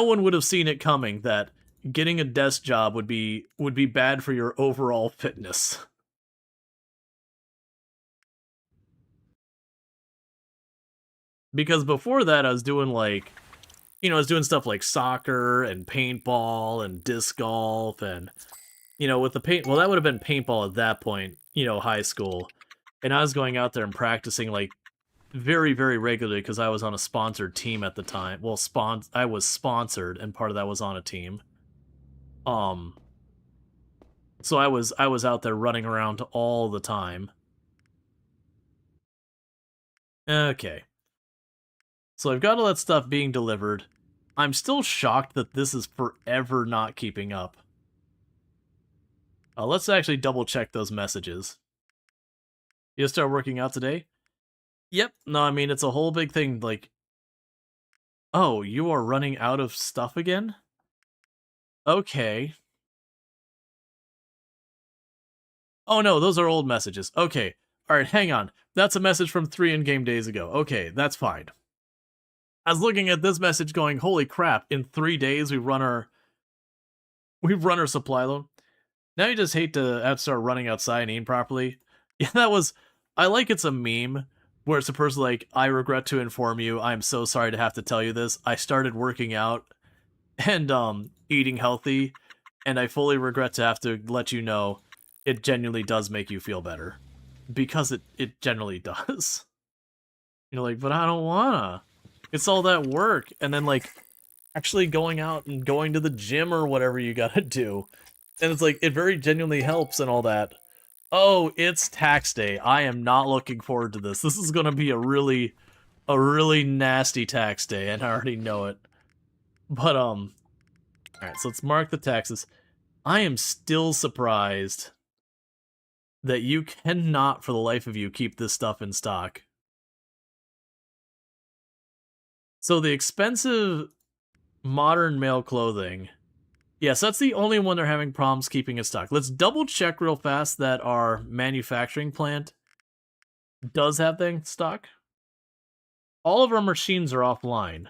one would have seen it coming that getting a desk job would be bad for your overall fitness. Because before that I was doing like, you know, I was doing stuff like soccer and paintball and disc golf and, you know, with the paint, well, that would have been paintball at that point, you know, high school. And I was going out there and practicing like very, very regularly because I was on a sponsored team at the time. Well, I was sponsored, and part of that was on a team. So I was out there running around all the time. Okay. So I've got all that stuff being delivered. I'm still shocked that this is forever not keeping up. Let's actually double check those messages. You start working out today? Yep. No, I mean, it's a whole big thing, like... Oh, you are running out of stuff again? Okay. Oh no, those are old messages. Okay. Alright, hang on. That's a message from 3 in-game days ago. Okay, that's fine. I was looking at this message going, holy crap, in 3 days we've run our supply load. Now you just hate to have to start running outside and eating properly. Yeah, that was... I like it's a meme where it's a person like, I regret to inform you, I'm so sorry to have to tell you this. I started working out and eating healthy, and I fully regret to have to let you know it genuinely does make you feel better. Because it generally does. You're like, but I don't wanna. It's all that work. And then, like, actually going out and going to the gym or whatever you gotta do. And it's like, it very genuinely helps and all that. Oh, it's tax day. I am not looking forward to this. This is gonna be a really nasty tax day, and I already know it. But, alright, so let's mark the taxes. I am still surprised that you cannot, for the life of you, keep this stuff in stock. So the expensive modern male clothing... Yes, that's the only one they're having problems keeping in stock. Let's double check real fast that our manufacturing plant does have that in stock. All of our machines are offline.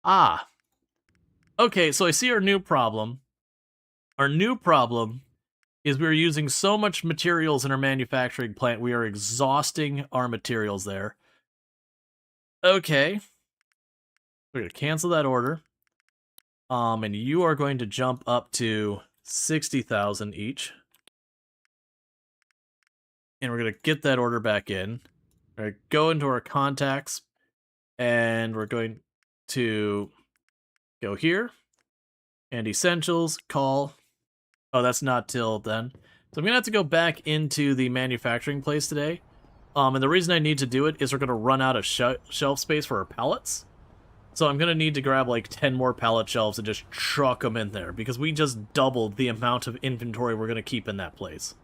Ah. Okay, so I see our new problem. Our new problem is we're using so much materials in our manufacturing plant, we are exhausting our materials there. Okay. We're going to cancel that order. And you are going to jump up to 60,000 each. And we're going to get that order back in. We're going to go into our contacts. And we're going to go here. And essentials, call. Oh, that's not till then. So I'm going to have to go back into the manufacturing place today. And the reason I need to do it is we're going to run out of shelf space for our pallets. So I'm going to need to grab like 10 more pallet shelves and just truck them in there, because we just doubled the amount of inventory we're going to keep in that place.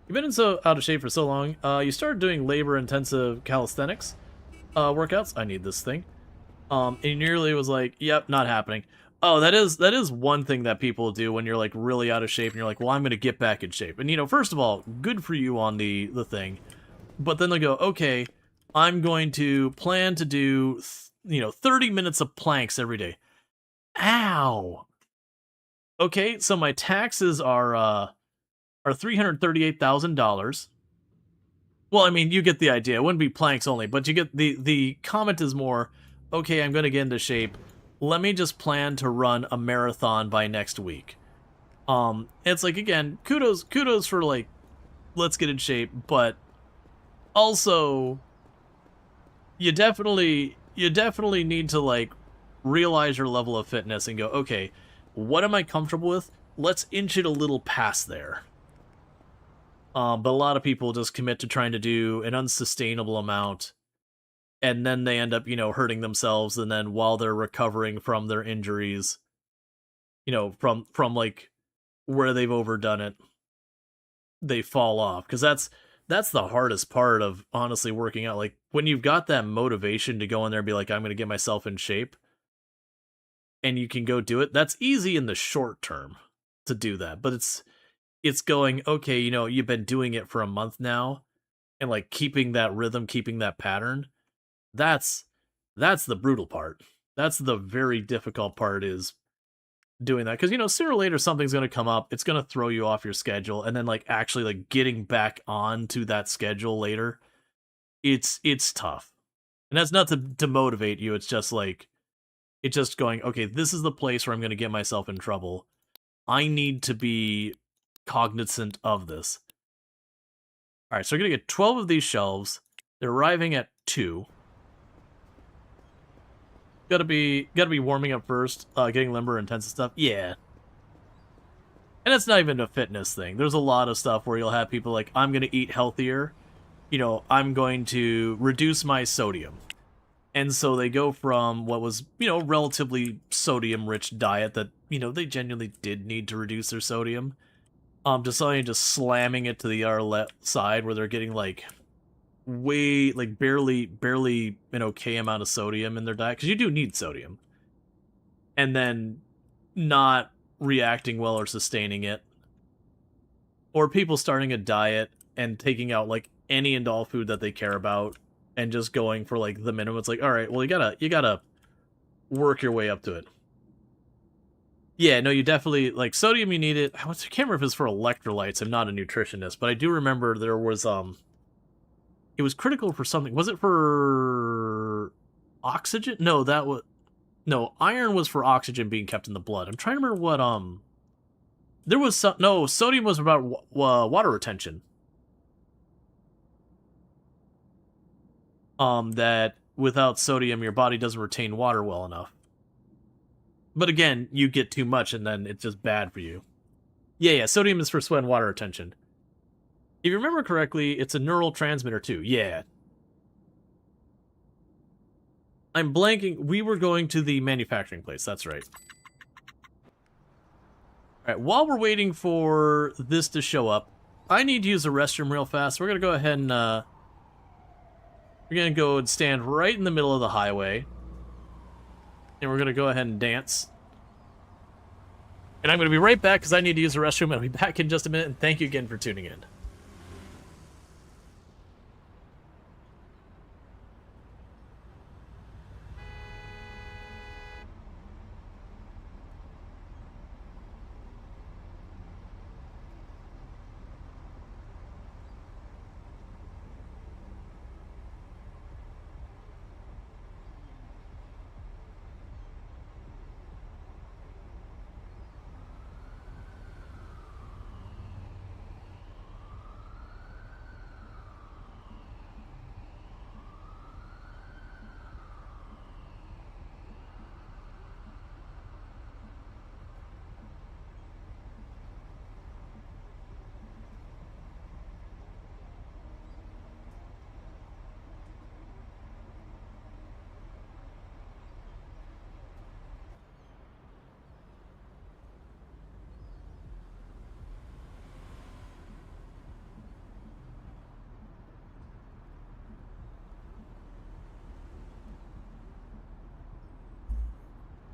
You've been so out of shape for so long. You started doing labor-intensive calisthenics workouts. I need this thing. And he nearly was like, yep, not happening. Oh, that is one thing that people do when you're like really out of shape and you're like, well, I'm gonna get back in shape. And you know, first of all, good for you on the thing. But then they go, okay, I'm going to plan to do 30 minutes of planks every day. Ow. Okay, so my taxes are $338,000. Well, I mean, you get the idea. It wouldn't be planks only, but you get the comment is more, okay, I'm going to get into shape. Let me just plan to run a marathon by next week. It's like, again, kudos for like, let's get in shape, but also you definitely need to like realize your level of fitness and go, okay, what am I comfortable with? Let's inch it a little past there. But a lot of people just commit to trying to do an unsustainable amount, and then they end up, hurting themselves, and then while they're recovering from their injuries, from like where they've overdone it, they fall off. Because that's the hardest part of honestly working out. Like when you've got that motivation to go in there and be like, I'm going to get myself in shape, and you can go do it. That's easy in the short term to do that, but it's going, okay, you've been doing it for a month now, and like keeping that rhythm, keeping that pattern. That's the brutal part. That's the very difficult part, is doing that, because sooner or later something's going to come up. It's going to throw you off your schedule, and then like actually like getting back onto that schedule later, it's tough. And that's not to motivate you. It's just like, it's just going, okay, this is the place where I'm going to get myself in trouble. I need to be cognizant of this. All right, so we're going to get 12 of these shelves. They're arriving at 2. Gotta be warming up first, getting limber, intensive stuff. Yeah. And it's not even a fitness thing. There's a lot of stuff where you'll have people like, I'm going to eat healthier. I'm going to reduce my sodium. And so they go from what was, relatively sodium-rich diet that, they genuinely did need to reduce their sodium, to suddenly just slamming it to the other side where they're getting, like, way, like, barely an okay amount of sodium in their diet, because you do need sodium. And then not reacting well or sustaining it. Or people starting a diet and taking out, like, any and all food that they care about, and just going for like the minimum. It's like, all right, well, you gotta work your way up to it. Yeah, no, you definitely, like, sodium, you need it. I can't remember if it's for electrolytes. I'm not a nutritionist, but I do remember there was it was critical for something. Was it for oxygen? No, iron was for oxygen being kept in the blood. I'm trying to remember what there was sodium was about water retention. That without sodium, your body doesn't retain water well enough. But again, you get too much, and then it's just bad for you. Yeah, sodium is for sweat and water retention. If you remember correctly, it's a neural transmitter too. Yeah. I'm blanking. We were going to the manufacturing place. That's right. Alright, while we're waiting for this to show up, I need to use the restroom real fast. We're going to go ahead and, we're going to go and stand right in the middle of the highway. And we're going to go ahead and dance. And I'm going to be right back because I need to use the restroom. I'll be back in just a minute. And thank you again for tuning in.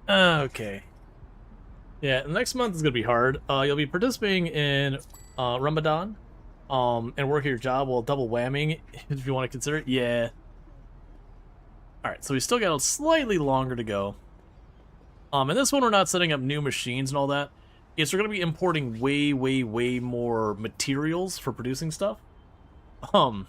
Okay. Yeah, next month is gonna be hard. You'll be participating in Ramadan, and working your job while double whamming, if you want to consider it. Yeah. All right, so we still got slightly longer to go. And this one we're not setting up new machines and all that. It's we're gonna be importing way, way, way more materials for producing stuff. And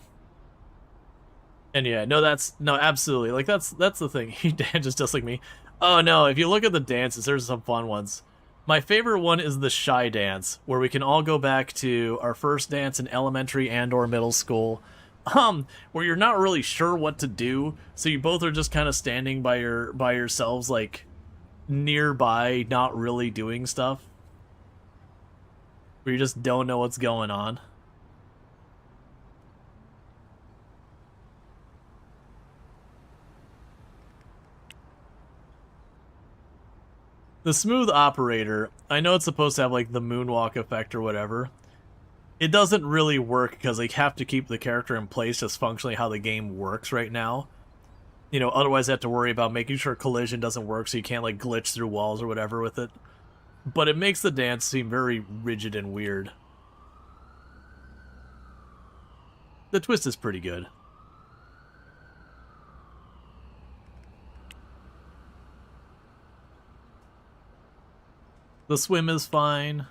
yeah, no, absolutely. Like that's the thing. He dances just like me. Oh no, if you look at the dances, there's some fun ones. My favorite one is the shy dance, where we can all go back to our first dance in elementary and or middle school. Where you're not really sure what to do, so you both are just kind of standing by yourselves, like nearby, not really doing stuff. Where you just don't know what's going on. The smooth operator, I know it's supposed to have like the moonwalk effect or whatever. It doesn't really work because they have to keep the character in place just functionally how the game works right now. You know, otherwise they have to worry about making sure collision doesn't work so you can't like glitch through walls or whatever with it. But it makes the dance seem very rigid and weird. The twist is pretty good. The swim is fine.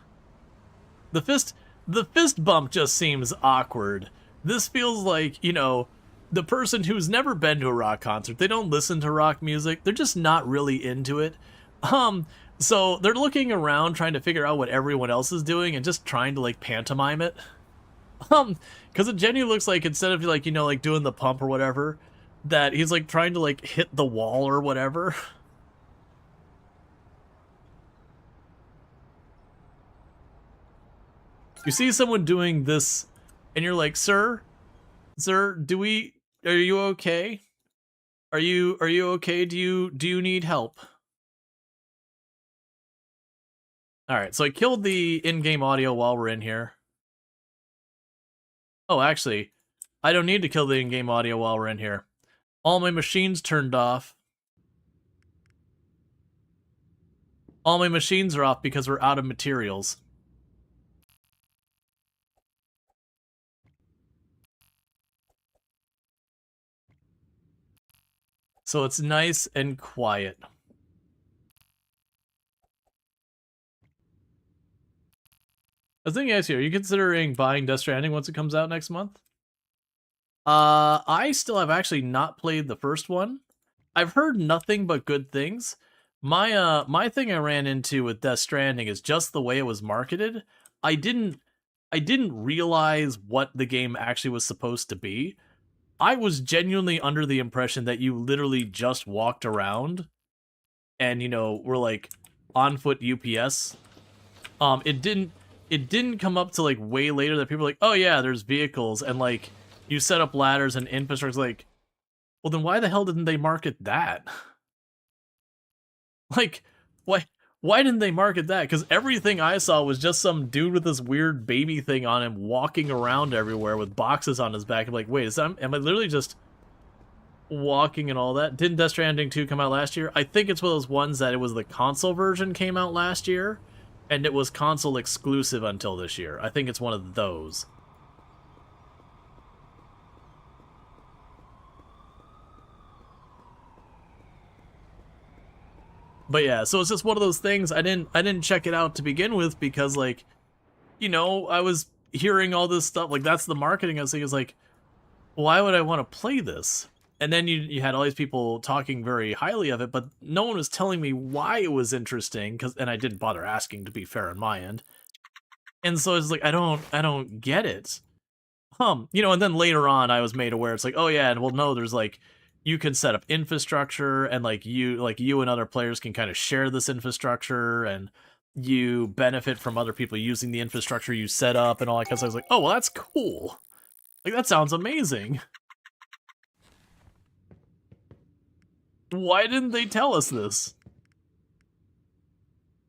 The fist bump just seems awkward. This feels like, you know, the person who's never been to a rock concert, they don't listen to rock music, they're just not really into it. So they're looking around trying to figure out what everyone else is doing and just trying to like pantomime it. Because it genuinely looks like instead of like, you know, like doing the pump or whatever, that he's like trying to like hit the wall or whatever. You see someone doing this, and you're like, "Sir, are you okay? Are you okay? Do you need help?" All right, so I killed the in-game audio while we're in here. Oh, actually, I don't need to kill the in-game audio while we're in here. All my machines turned off. All my machines are off because we're out of materials. So it's nice and quiet. I was thinking, actually, are you considering buying Death Stranding once it comes out next month? I still have actually not played the first one. I've heard nothing but good things. My thing I ran into with Death Stranding is just the way it was marketed. I didn't realize what the game actually was supposed to be. I was genuinely under the impression that you literally just walked around and, you know, were like on foot UPS. It didn't come up to like way later that people were like, "Oh yeah, there's vehicles," and like you set up ladders and infrastructure. Like, well, then why the hell didn't they market that? Like, why didn't they market that? Because everything I saw was just some dude with this weird baby thing on him walking around everywhere with boxes on his back. I'm like, wait, am I literally just walking and all that? Didn't Death Stranding 2 come out last year? I think it's one of those ones that it was the console version came out last year, and it was console exclusive until this year. I think it's one of those. But yeah, so it's just one of those things. I didn't check it out to begin with because, like, you know, I was hearing all this stuff. Like, that's the marketing I was thinking, is like, why would I want to play this? And then you had all these people talking very highly of it, but no one was telling me why it was interesting, and I didn't bother asking, to be fair on my end. And so it's like, I don't get it. You know, and then later on I was made aware, it's like, oh yeah, and well, no, there's like, you can set up infrastructure, and like you and other players can kind of share this infrastructure, and you benefit from other people using the infrastructure you set up and all that kind of stuff. I was like, oh, well, that's cool. Like, that sounds amazing. Why didn't they tell us this?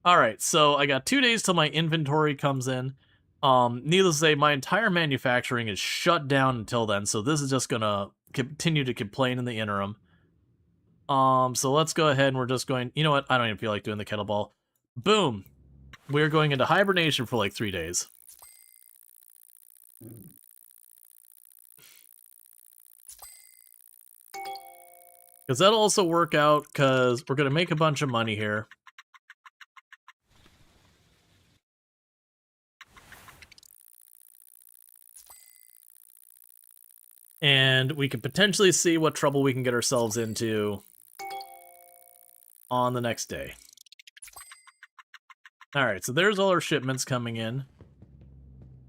Alright, so I got 2 days till my inventory comes in. Needless to say, my entire manufacturing is shut down until then, so this is just gonna continue to complain in the interim. So let's go ahead and we're just going, you know what, I don't even feel like doing the kettlebell. Boom! we're going into hibernation for like 3 days. Because that'll also work out, because we're going to make a bunch of money here. And we could potentially see what trouble we can get ourselves into on the next day. Alright, so there's all our shipments coming in.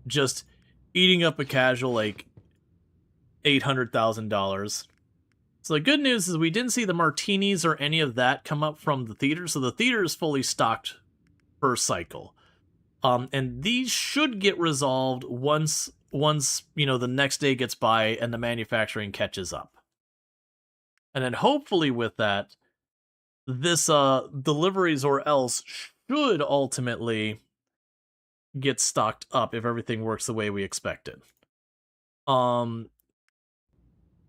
Just eating up a casual, like, $800,000. So the good news is we didn't see the martinis or any of that come up from the theater, so the theater is fully stocked per cycle. And these should get resolved once you know, the next day gets by and the manufacturing catches up. And then hopefully with that, this deliveries or else should ultimately get stocked up if everything works the way we expected.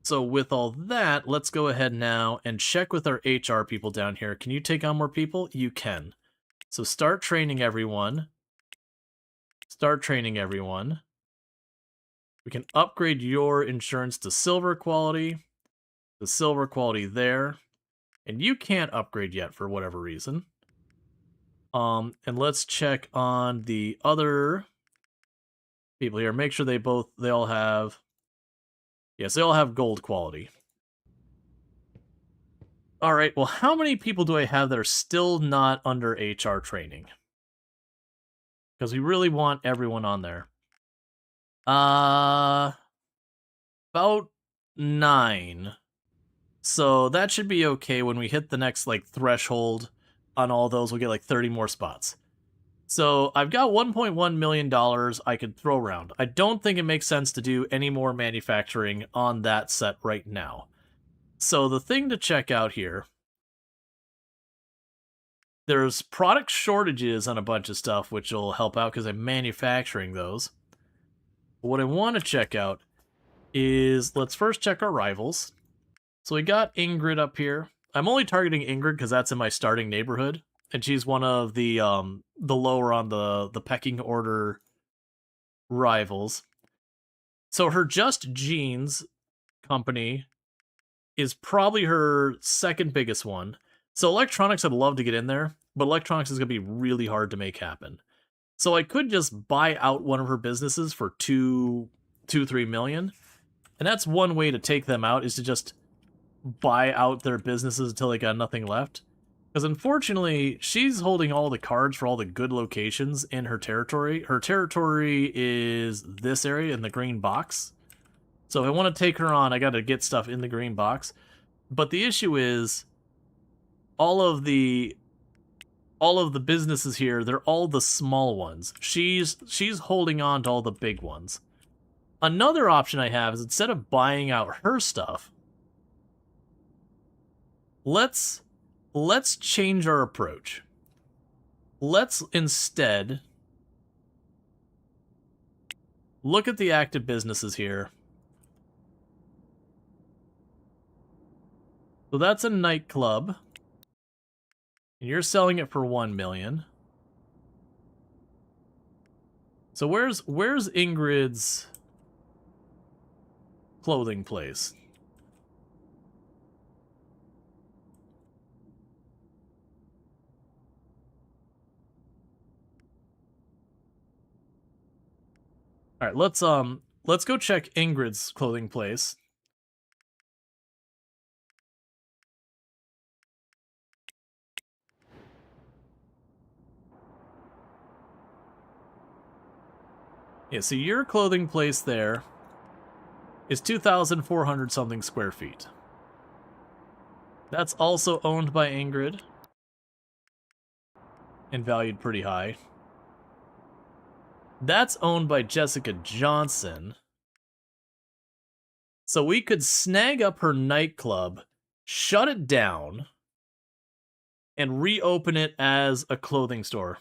So with all that, let's go ahead now and check with our HR people down here. Can you take on more people? You can. So start training everyone. Start training everyone. We can upgrade your insurance to silver quality. The silver quality there. And you can't upgrade yet for whatever reason. And let's check on the other people here. Make sure they all have... Yes, they all have gold quality. Alright, well, how many people do I have that are still not under HR training? Because we really want everyone on there. About 9. So that should be okay. When we hit the next, like, threshold on all those, we'll get, like, 30 more spots. So I've got $1.1 million I could throw around. I don't think it makes sense to do any more manufacturing on that set right now. So the thing to check out here, there's product shortages on a bunch of stuff, which will help out because I'm manufacturing those. But what I want to check out is, let's first check our rivals. So we got Ingrid up here. I'm only targeting Ingrid because that's in my starting neighborhood, and she's one of the lower on the pecking order rivals. So her Just Jeans company is probably her second biggest one. So electronics, I'd love to get in there, but electronics is going to be really hard to make happen. So I could just buy out one of her businesses for $3 million. And that's one way to take them out, is to just buy out their businesses until they got nothing left. Because unfortunately, she's holding all the cards for all the good locations in her territory. Her territory is this area in the green box. So if I want to take her on, I got to get stuff in the green box. But the issue is, all of the businesses here, they're all the small ones. She's holding on to all the big ones. Another option I have is, instead of buying out her stuff, let's change our approach. Let's instead look at the active businesses here. So that's a nightclub. And you're selling it for $1 million. So where's Ingrid's clothing place? All right, let's go check Ingrid's clothing place. Yeah, so your clothing place there is 2,400 something square feet. That's also owned by Ingrid and valued pretty high. That's owned by Jessica Johnson. So we could snag up her nightclub, shut it down, and reopen it as a clothing store.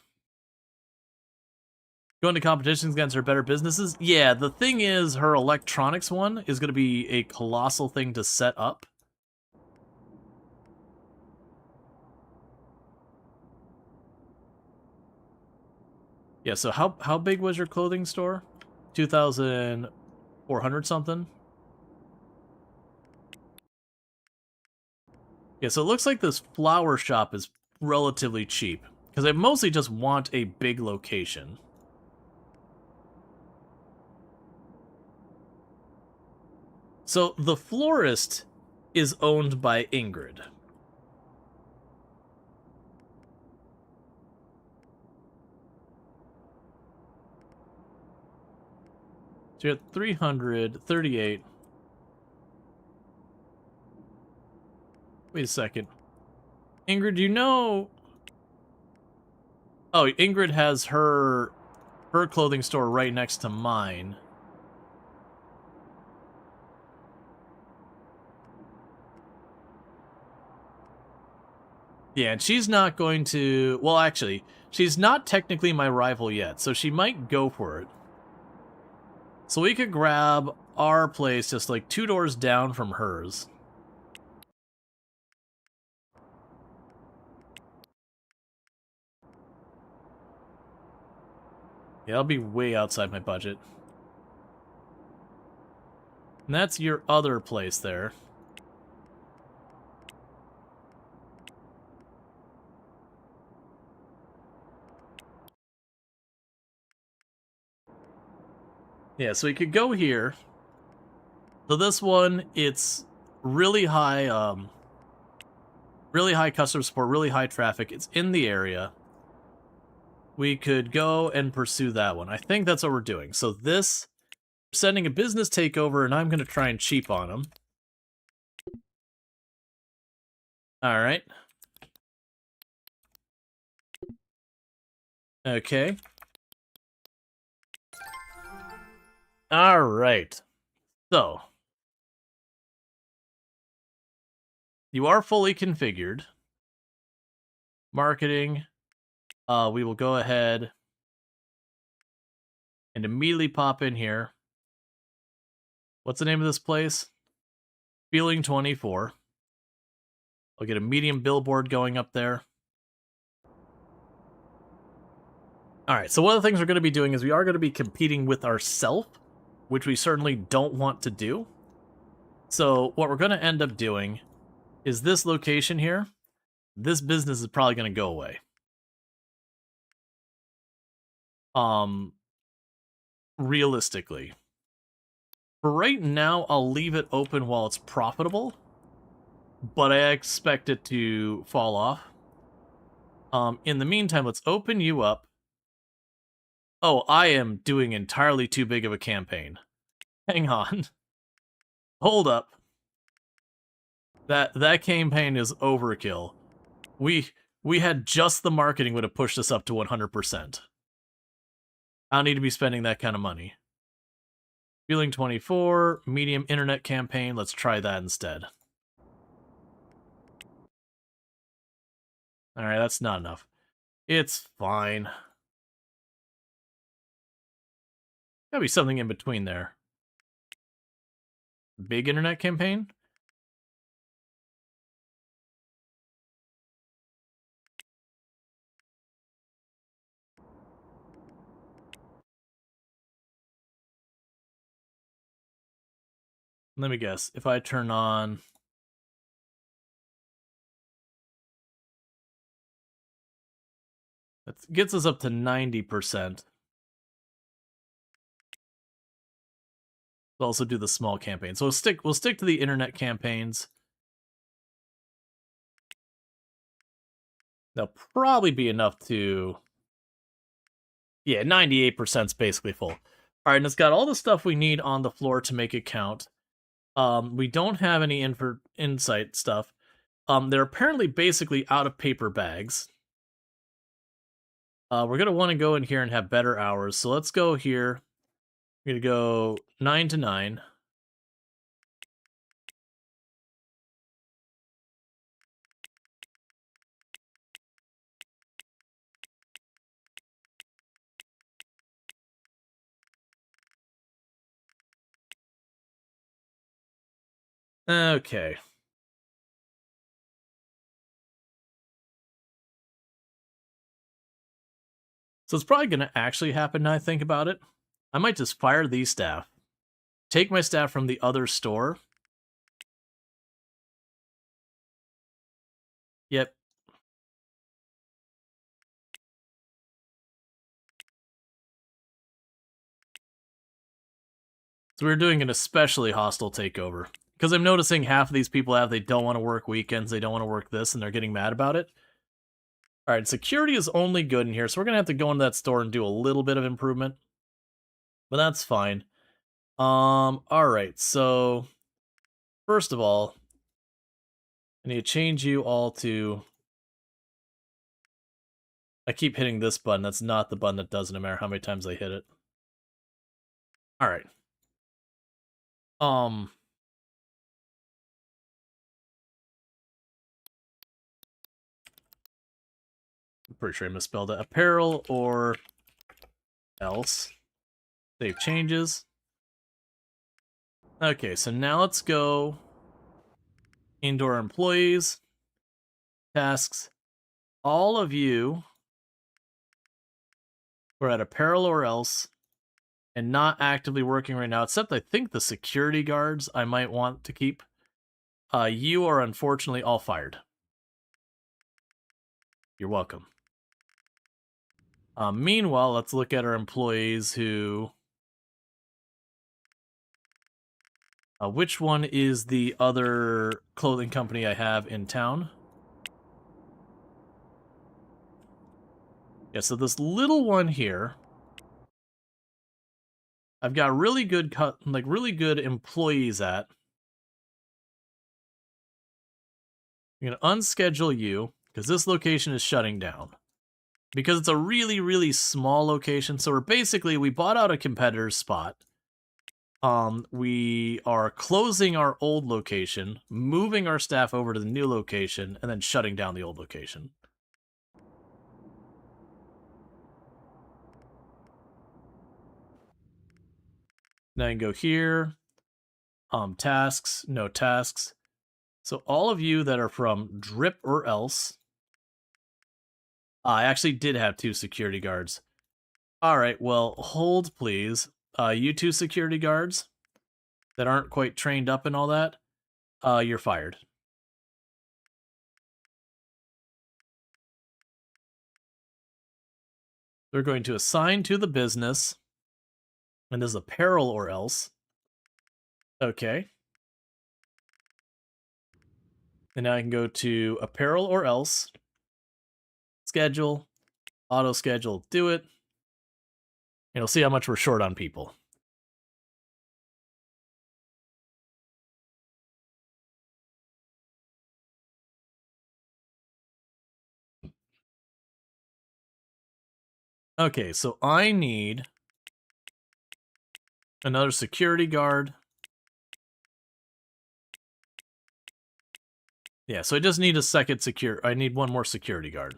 Going to competitions against her better businesses? Yeah, the thing is, her electronics one is going to be a colossal thing to set up. Yeah, so how big was your clothing store? 2,400 something? Yeah, so it looks like this flower shop is relatively cheap, because I mostly just want a big location. So the florist is owned by Ingrid. So you're at 338. Wait a second. Ingrid, you know... Oh, Ingrid has her clothing store right next to mine. Yeah, and she's not going to... Well, actually, she's not technically my rival yet, so she might go for it. So we could grab our place just like 2 doors down from hers. Yeah, I'll be way outside my budget. And that's your other place there. Yeah, so we could go here. So this one, it's really high customer support, really high traffic. It's in the area. We could go and pursue that one. I think that's what we're doing. So this, sending a business takeover, and I'm going to try and cheap on them. All right. Okay. All right. So, you are fully configured. Marketing. We will go ahead and immediately pop in here. What's the name of this place? Feeling 24. I'll get a medium billboard going up there. Alright, so one of the things we're going to be doing is we are going to be competing with ourselves, which we certainly don't want to do. So what we're going to end up doing is this location here. This business is probably going to go away. Realistically. For right now, I'll leave it open while it's profitable, but I expect it to fall off. In the meantime, let's open you up. Oh, I am doing entirely too big of a campaign. Hang on. Hold up. That campaign is overkill. We had just the marketing would have pushed us up to 100%. I don't need to be spending that kind of money. Feeling 24, medium internet campaign. Let's try that instead. Alright, that's not enough. It's fine. Gotta be something in between there. Big internet campaign? Let me guess. If I turn on... That gets us up to 90%. We'll also do the small campaign. So we'll stick to the internet campaigns. They'll probably be enough to... Yeah, 98% is basically full. Alright, and it's got all the stuff we need on the floor to make it count. We don't have any insight stuff. They're apparently basically out of paper bags. We're going to want to go in here and have better hours. So let's go here. We're going to go 9 to 9. Okay. So it's probably going to actually happen now I think about it. I might just fire these staff, take my staff from the other store. Yep. So we're doing an especially hostile takeover. Because I'm noticing half of these people they don't want to work weekends, they don't want to work this, and they're getting mad about it. Alright, security is only good in here, so we're going to have to go into that store and do a little bit of improvement. But that's fine. Alright, so... First of all, I need to change you all to... I keep hitting this button, that's not the button that does it, no matter how many times I hit it. Alright. I'm pretty sure I misspelled it. Apparel or else. Save changes. Okay, so now let's go indoor employees, tasks. All of you who are at apparel or else and not actively working right now, except I think the security guards I might want to keep. You are unfortunately all fired. You're welcome. Meanwhile, let's look at our employees who... which one is the other clothing company I have in town? Yeah, so this little one here, I've got really good really good employees at. I'm gonna unschedule you because this location is shutting down. Because it's a really, really small location. So we bought out a competitor's spot. We are closing our old location, moving our staff over to the new location, and then shutting down the old location. Now I can go here. Tasks, no tasks. So all of you that are from Drip or else. I actually did have 2 security guards. Alright, well, hold please. You 2 security guards that aren't quite trained up and all that, you're fired. They're going to assign to the business, and this is apparel or else. Okay. And now I can go to apparel or else, schedule, auto schedule, do it. And you'll see how much we're short on people. Okay, so I need another security guard. Yeah, so I just need I need one more security guard.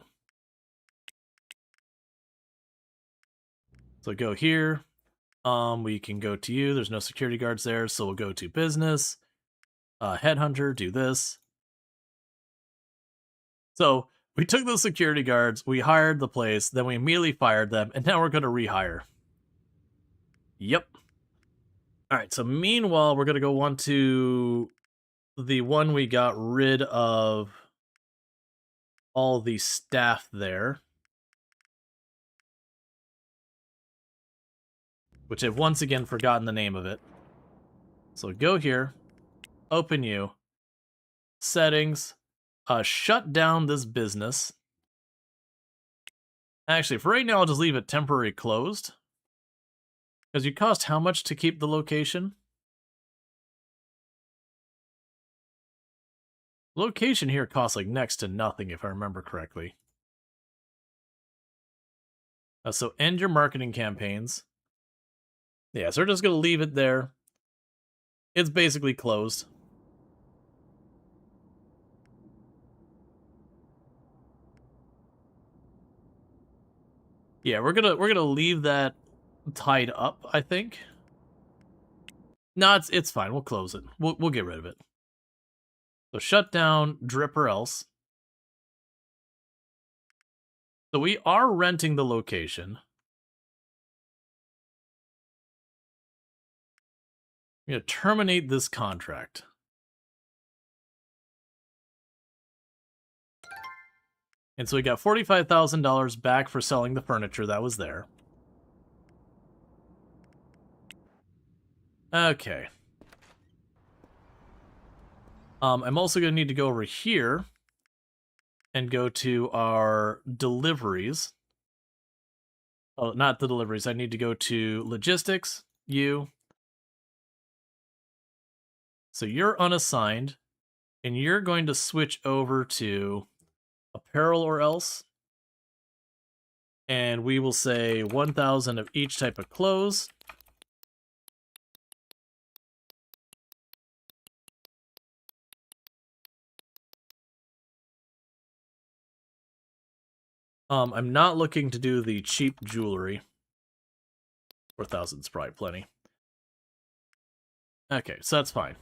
So go here. We can go to you. There's no security guards there, so we'll go to business. Headhunter, do this. So we took those security guards, we hired the place, then we immediately fired them, and now we're going to rehire. Yep. Alright, so meanwhile, we're going to go on to the one we got rid of all the staff there. Which I've once again forgotten the name of it. So go here, open you, settings, shut down this business. Actually, for right now, I'll just leave it temporary closed. Because you cost how much to keep the location? Location here costs like next to nothing, if I remember correctly. So end your marketing campaigns. Yeah, so we're just going to leave it there. It's basically closed. Yeah, we're gonna leave that tied up, I think. No, it's fine. We'll close it. We'll get rid of it. So shut down Drip or else. So we are renting the location. I'm going to terminate this contract. And so we got $45,000 back for selling the furniture that was there. Okay. I'm also going to need to go over here and go to our deliveries. Oh, not the deliveries. I need to go to logistics, you. So you're unassigned, and you're going to switch over to apparel or else. And we will say 1,000 of each type of clothes. I'm not looking to do the cheap jewelry. 4,000 is probably plenty. Okay, so that's fine.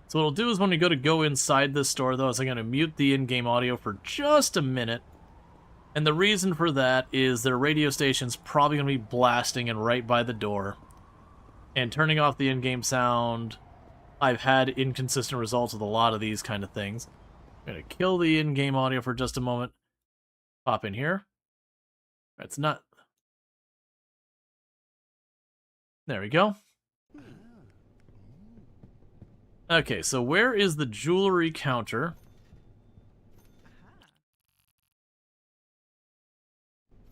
So what I'll do is when we go inside this store, though, is I'm going to mute the in-game audio for just a minute. And the reason for that is their radio station's probably going to be blasting and right by the door. And turning off the in-game sound, I've had inconsistent results with a lot of these kind of things. I'm going to kill the in-game audio for just a moment. Pop in here. It's not... There we go. Okay, so where is the jewelry counter?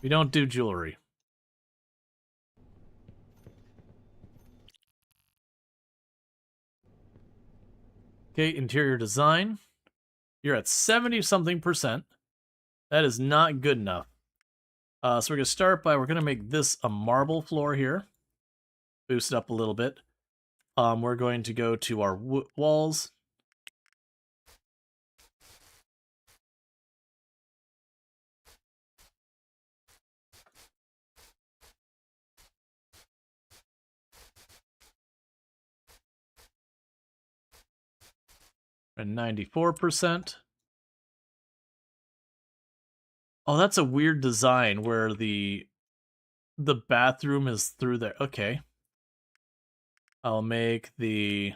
We don't do jewelry. Okay, interior design. You're at 70-something%. That is not good enough. So we're going to start by, we're going to make this a marble floor here. Boost it up a little bit. We're going to go to our walls. And 94%. Oh, that's a weird design where the bathroom is through there. Okay. I'll make the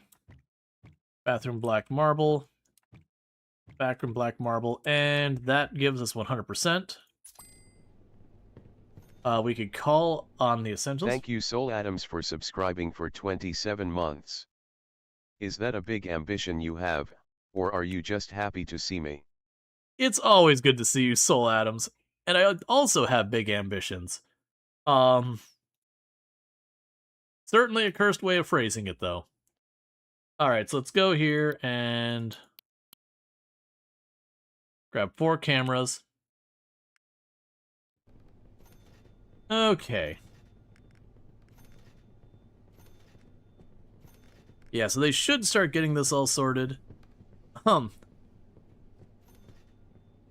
bathroom black marble, backroom black marble, and that gives us 100%. We could call on the essentials. Thank you Soul Adams for subscribing for 27 months. Is that a big ambition you have, or are you just happy to see me? It's always good to see you, Soul Adams, and I also have big ambitions. Certainly a cursed way of phrasing it, though. Alright, so let's go here and grab 4 cameras. Okay. Yeah, so they should start getting this all sorted.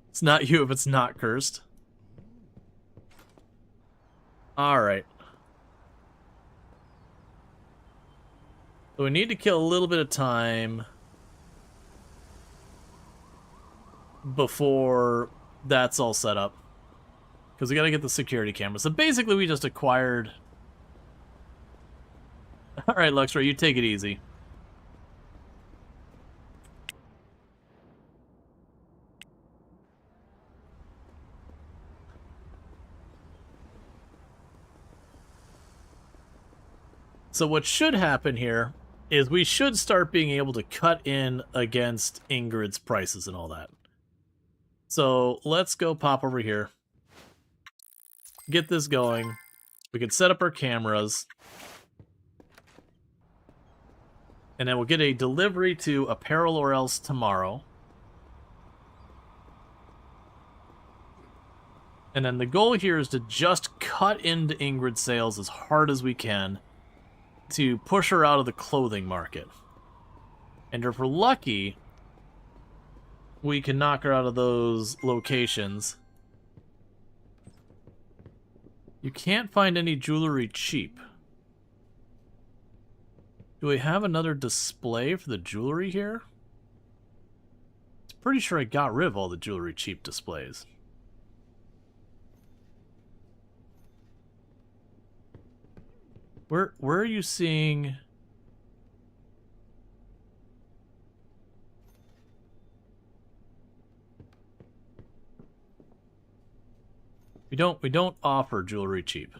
It's not you if it's not cursed. Alright. So we need to kill a little bit of time before that's all set up. Because we gotta get the security camera. So basically we just acquired... Alright, Luxray, you take it easy. So what should happen here is we should start being able to cut in against Ingrid's prices and all that. So let's go pop over here. Get this going. We can set up our cameras. And then we'll get a delivery to Apparel or Else tomorrow. And then the goal here is to just cut into Ingrid's sales as hard as we can to push her out of the clothing market. And if we're lucky, we can knock her out of those locations. You can't find any jewelry cheap. Do we have another display for the jewelry here? I'm pretty sure I got rid of all the jewelry cheap displays. Where are you seeing We don't offer jewelry cheap.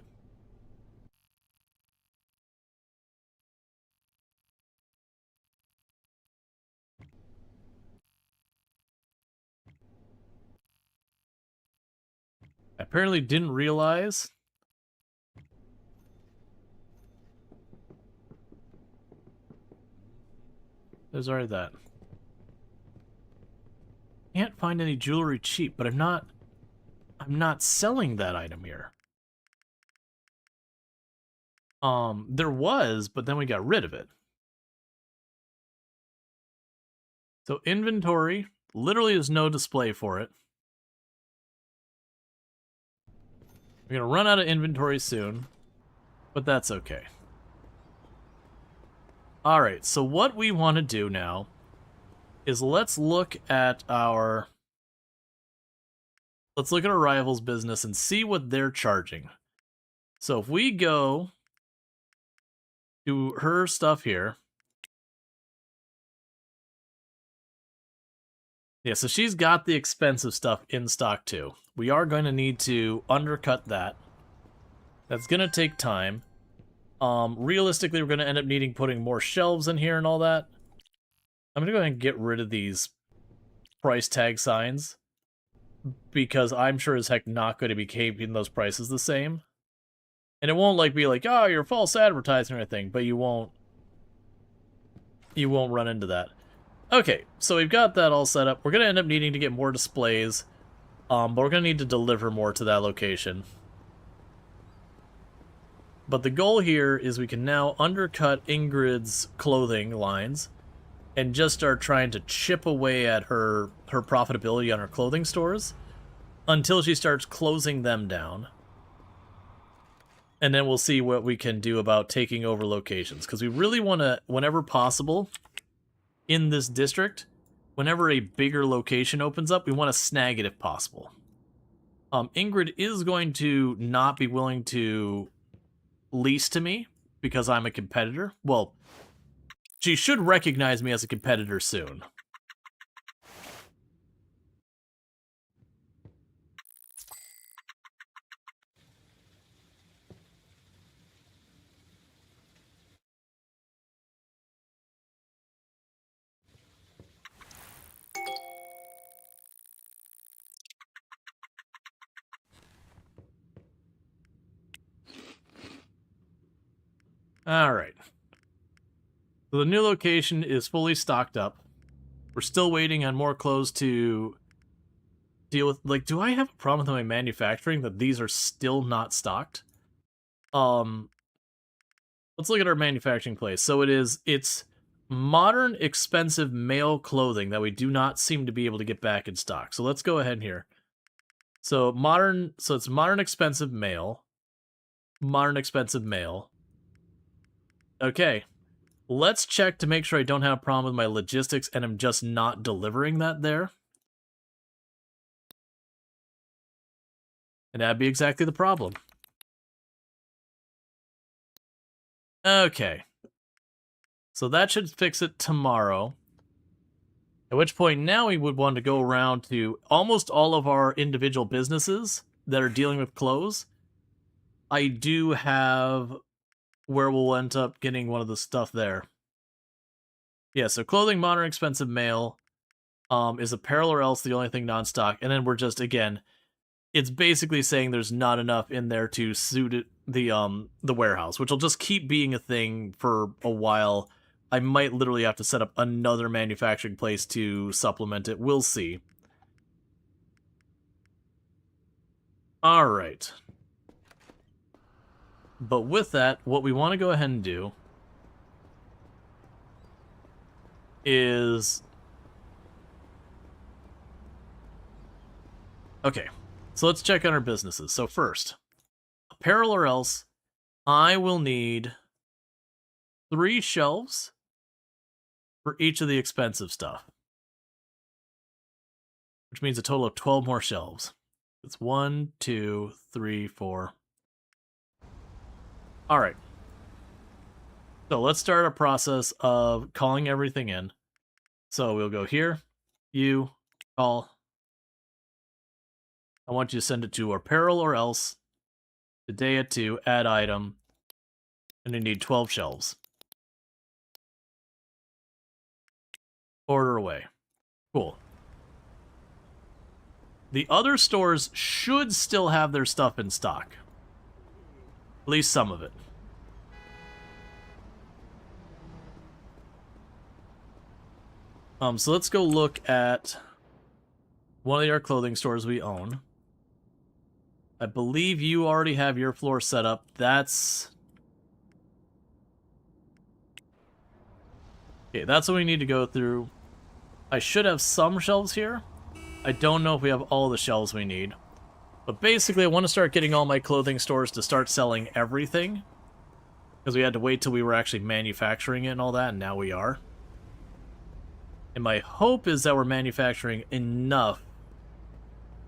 I apparently didn't realize. There's already that. Can't find any jewelry cheap, but I'm not selling that item here. There was, but then we got rid of it. So inventory, literally there's no display for it. We're gonna run out of inventory soon, but that's okay. Alright, so what we want to do now is let's look at our rival's business and see what they're charging. So if we go to her stuff here. Yeah, so she's got the expensive stuff in stock too. We are going to need to undercut that. That's going to take time. Realistically, we're going to end up needing putting more shelves in here and all that. I'm going to go ahead and get rid of these price tag signs, because I'm sure as heck not going to be keeping those prices the same. And it won't like be like, oh, you're false advertising or anything, but you won't run into that. Okay, so we've got that all set up. We're going to end up needing to get more displays, but we're going to need to deliver more to that location. But the goal here is we can now undercut Ingrid's clothing lines and just start trying to chip away at her profitability on her clothing stores until she starts closing them down. And then we'll see what we can do about taking over locations, because we really want to, whenever possible, in this district, whenever a bigger location opens up, we want to snag it if possible. Ingrid is going to not be willing to lease to me because I'm a competitor. Well, she should recognize me as a competitor soon. Alright. So the new location is fully stocked up. We're still waiting on more clothes to deal with. Like, do I have a problem with my manufacturing that these are still not stocked? Let's look at our manufacturing place. So it's modern, expensive male clothing that we do not seem to be able to get back in stock. So let's go ahead here. So it's modern, expensive male. Modern, expensive male. Okay. Let's check to make sure I don't have a problem with my logistics and I'm just not delivering that there. And that'd be exactly the problem. Okay. So that should fix it tomorrow. At which point now we would want to go around to almost all of our individual businesses that are dealing with clothes. I do have where we'll end up getting one of the stuff there. Yeah, so clothing, modern, expensive male, is apparel or else the only thing non-stock. And then we're just, again, it's basically saying there's not enough in there to suit it, the warehouse, which will just keep being a thing for a while. I might literally have to set up another manufacturing place to supplement it. We'll see. Alright. But with that, what we want to go ahead and do is... Okay, so let's check on our businesses. So first, apparel or else, I will need 3 shelves for each of the expensive stuff. Which means a total of 12 more shelves. It's 1, 2, 3, 4... Alright. So let's start a process of calling everything in. So we'll go here, you, call. I want you to send it to apparel or else. Today at 2, add item. And you need 12 shelves. Order away. Cool. The other stores should still have their stuff in stock. At least some of it. So let's go look at one of our clothing stores we own. I believe you already have your floor set up. That's... Okay, that's what we need to go through. I should have some shelves here. I don't know if we have all the shelves we need. But basically, I want to start getting all my clothing stores to start selling everything. Because we had to wait till we were actually manufacturing it and all that, and now we are. And my hope is that we're manufacturing enough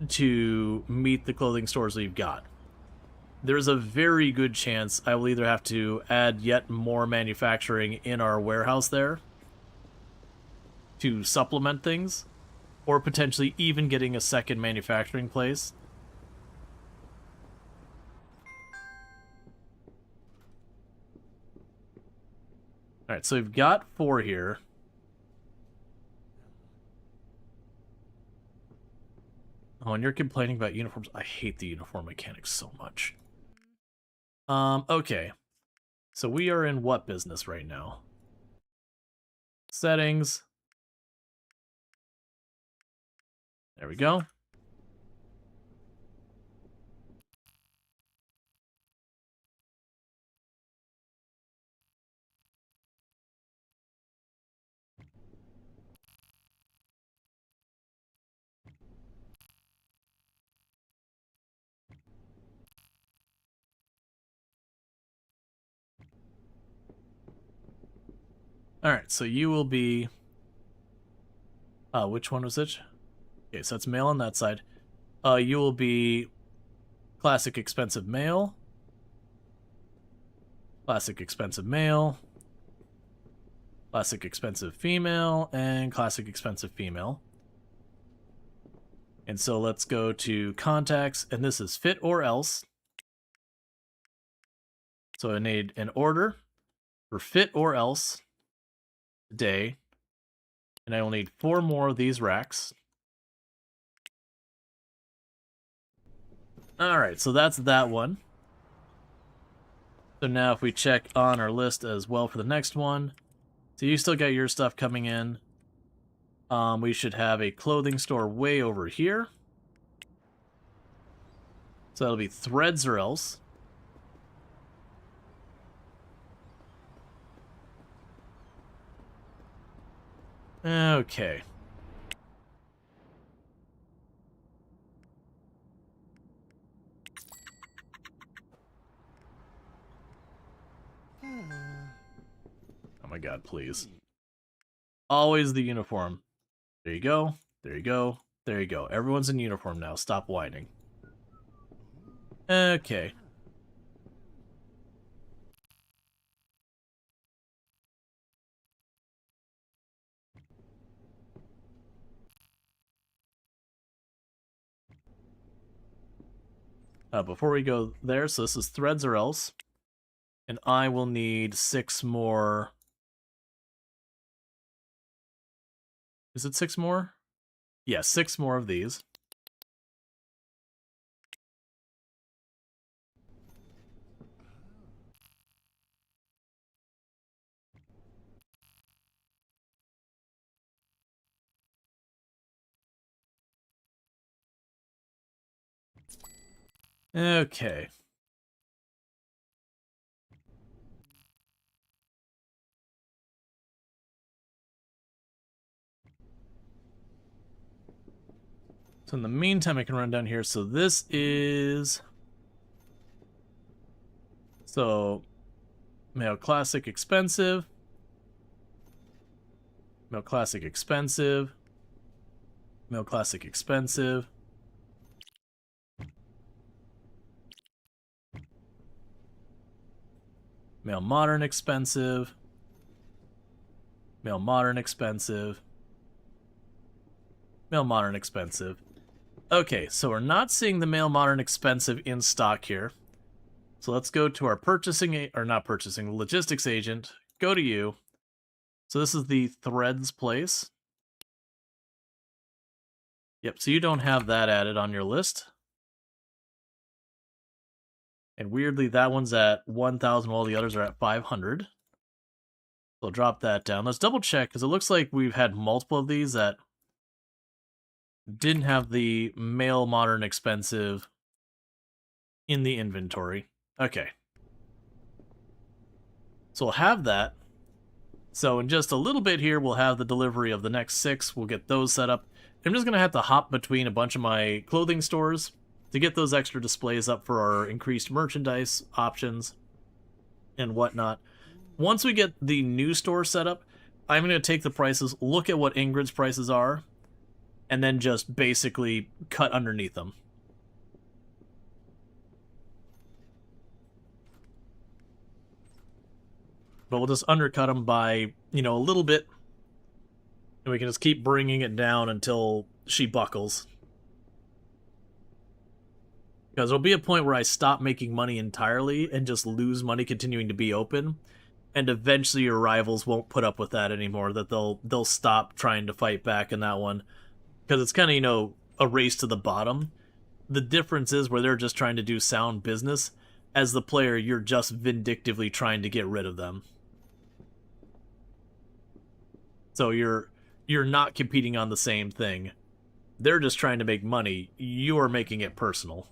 to meet the clothing stores we've got. There's a very good chance I will either have to add yet more manufacturing in our warehouse there to supplement things, or potentially even getting a second manufacturing place. Alright, so we've got 4 here. Oh, and you're complaining about uniforms. I hate the uniform mechanics so much. Okay. So we are in what business right now? Settings. There we go. Alright, so you will be... which one was it? Okay, so it's male on that side. You will be classic expensive male. Classic expensive male. Classic expensive female. And classic expensive female. And so let's go to contacts, and this is fit or else. So I need an order for fit or else today. And I will need 4 more of these racks. Alright, so that's that one. So now if we check on our list as well for the next one. So you still got your stuff coming in. We should have a clothing store way over here. So that'll be threads or else. Okay. Oh my god, please. Always the uniform. There you go. There you go. There you go. Everyone's in uniform now. Stop whining. Okay. Before we go there, so this is threads or else. And I will need 6 more. Is it 6 more? Yeah, 6 more of these. Okay. So in the meantime, I can run down here. So this is... So, male classic expensive. Male classic expensive. Male classic expensive. Male modern expensive. Male modern expensive. Male modern expensive. Okay, so we're not seeing the male modern expensive in stock here. So let's go to our logistics agent. Go to you. So this is the Threads place. Yep, so you don't have that added on your list. And weirdly, that one's at 1,000 while the others are at 500. So drop that down. Let's double check, because it looks like we've had multiple of these that didn't have the male modern expensive in the inventory. Okay. So we'll have that. So in just a little bit here, we'll have the delivery of the next 6. We'll get those set up. I'm just going to have to hop between a bunch of my clothing stores to get those extra displays up for our increased merchandise options and whatnot. Once we get the new store set up, I'm going to take the prices, look at what Ingrid's prices are, and then just basically cut underneath them. But we'll just undercut them by, a little bit, and we can just keep bringing it down until she buckles. Because there'll be a point where I stop making money entirely and just lose money continuing to be open, and eventually your rivals won't put up with that anymore, that they'll stop trying to fight back in that one. Because it's kind of, a race to the bottom. The difference is where they're just trying to do sound business. As the player, you're just vindictively trying to get rid of them. So you're not competing on the same thing. They're just trying to make money. You're making it personal.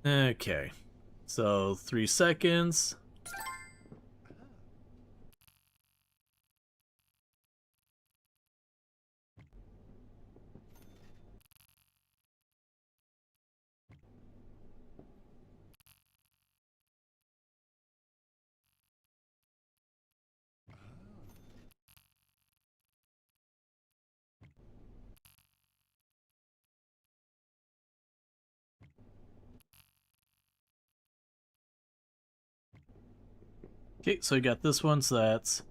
Okay. So 3 seconds. Okay, so we got this one, so that's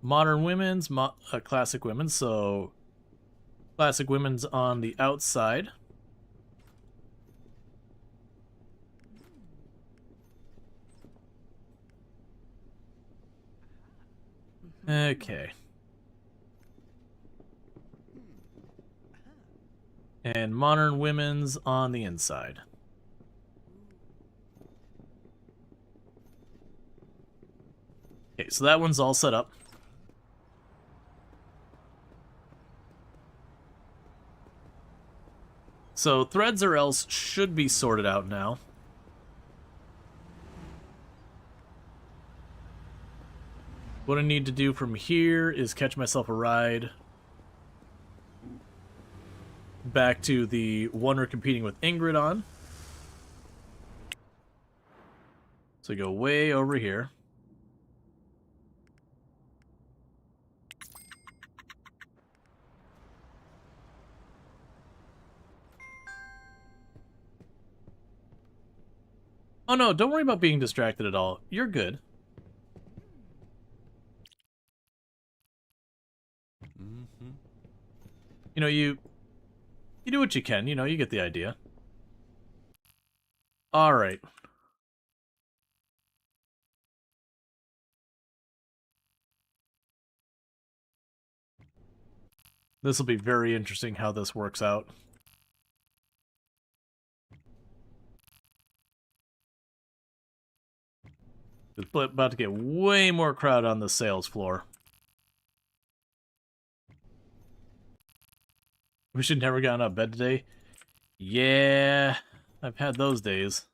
modern women's, classic women's, so classic women's on the outside. Okay. And modern women's on the inside. Okay, so that one's all set up. So threads or else should be sorted out now. What I need to do from here is catch myself a ride back to the one we're competing with Ingrid on. So go way over here. Oh no, don't worry about being distracted at all. You're good. You know, you do what you can, you get the idea. Alright. This will be very interesting how this works out. It's about to get way more crowd on the sales floor. We should never gotten out of bed today. Yeah, I've had those days.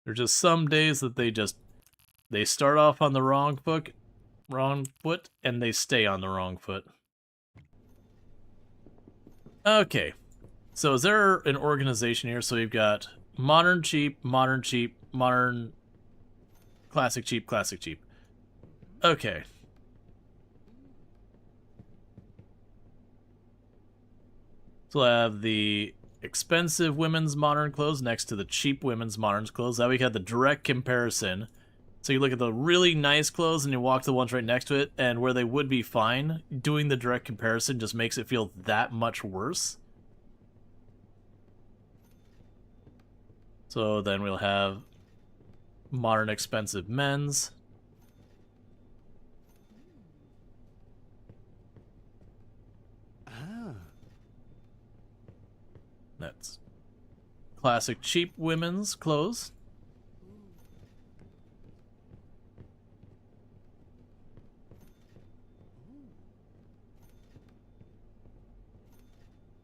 There's just some days that they start off on the wrong foot, and they stay on the wrong foot. Okay. So is there an organization here? So we've got modern cheap, modern classic cheap, classic cheap. Okay. So we'll have the expensive women's modern clothes next to the cheap women's modern clothes. That way you had the direct comparison. So you look at the really nice clothes and you walk to the ones right next to it, and where they would be fine, doing the direct comparison just makes it feel that much worse. So then we'll have modern expensive men's. That's classic cheap women's clothes.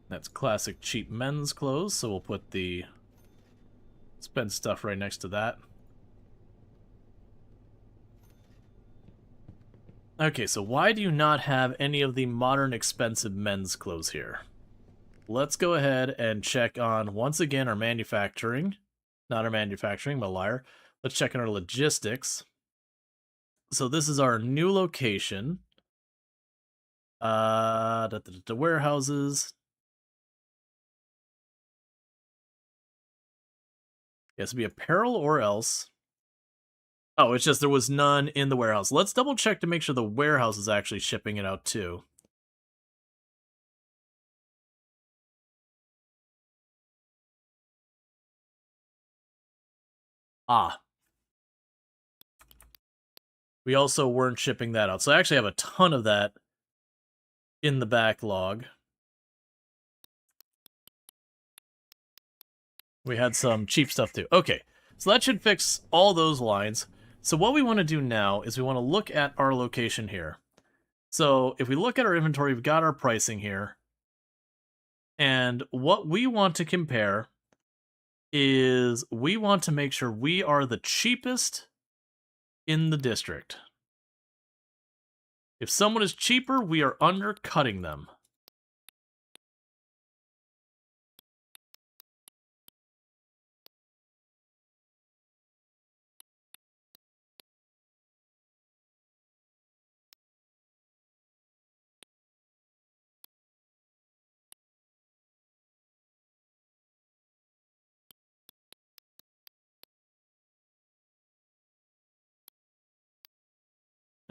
That's classic cheap men's clothes, so we'll put the spend stuff right next to that. Okay, so why do you not have any of the modern expensive men's clothes here? Let's go ahead and check on, once again, our manufacturing. Not our manufacturing, I'm a liar. Let's check on our logistics. So this is our new location. The warehouses. Yes, it'd be apparel or else. Oh, it's just there was none in the warehouse. Let's double check to make sure the warehouse is actually shipping it out too. Ah. We also weren't shipping that out. So I actually have a ton of that in the backlog. We had some cheap stuff too. Okay, so that should fix all those lines. So what we want to do now is we want to look at our location here. So if we look at our inventory, we've got our pricing here. And what we want to compare is we want to make sure we are the cheapest in the district. If someone is cheaper, we are undercutting them.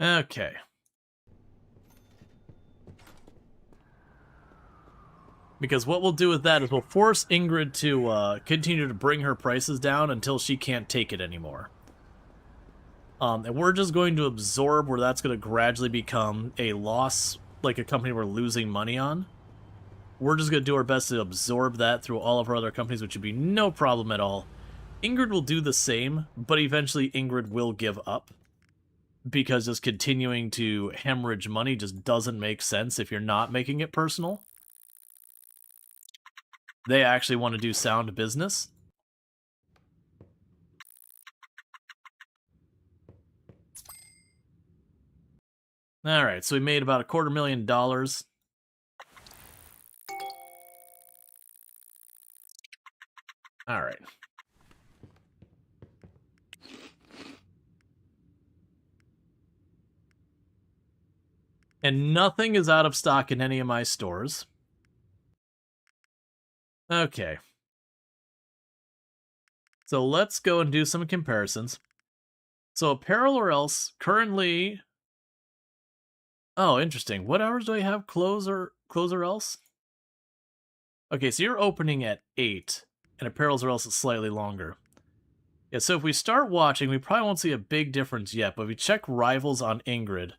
Okay. Because what we'll do with that is we'll force Ingrid to continue to bring her prices down until she can't take it anymore. And we're just going to absorb where that's going to gradually become a loss, like a company we're losing money on. We're just going to do our best to absorb that through all of our other companies, which would be no problem at all. Ingrid will do the same, but eventually Ingrid will give up. Because just continuing to hemorrhage money just doesn't make sense if you're not making it personal. They actually want to do sound business. Alright, so we made about $250,000. Alright. And nothing is out of stock in any of my stores. Okay. So let's go and do some comparisons. So apparel or else, currently... Oh, interesting. What hours do I have close or else? Okay, so you're opening at 8, and apparels or else is slightly longer. Yeah, so if we start watching, we probably won't see a big difference yet, but if we check rivals on Ingrid,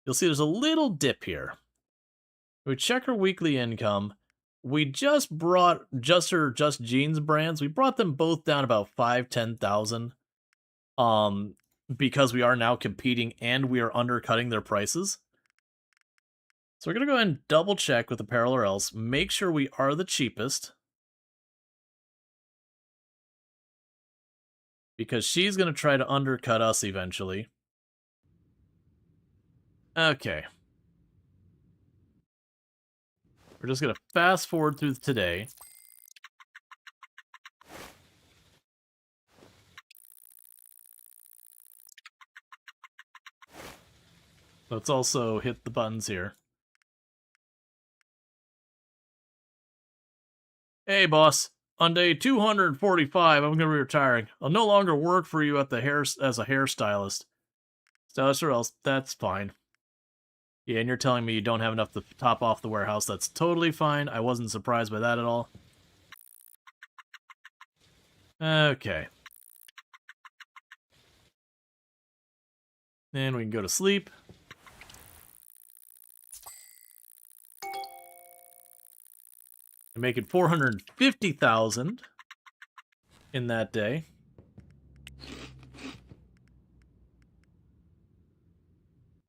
you'll see there's a little dip here. If we check her weekly income, we just brought her Just Jeans brands. We brought them both down about 10,000. Because we are now competing and we are undercutting their prices. So we're going to go ahead and double check with apparel or else. Make sure we are the cheapest. Because she's going to try to undercut us eventually. Okay. We're just going to fast forward through today. Let's also hit the buttons here. Hey, boss. On day 245, I'm going to be retiring. I'll no longer work for you at the as a hairstylist. Stylist or else, that's fine. Yeah, and you're telling me you don't have enough to top off the warehouse. That's totally fine. I wasn't surprised by that at all. Okay. Then we can go to sleep. I'm making 450,000 in that day.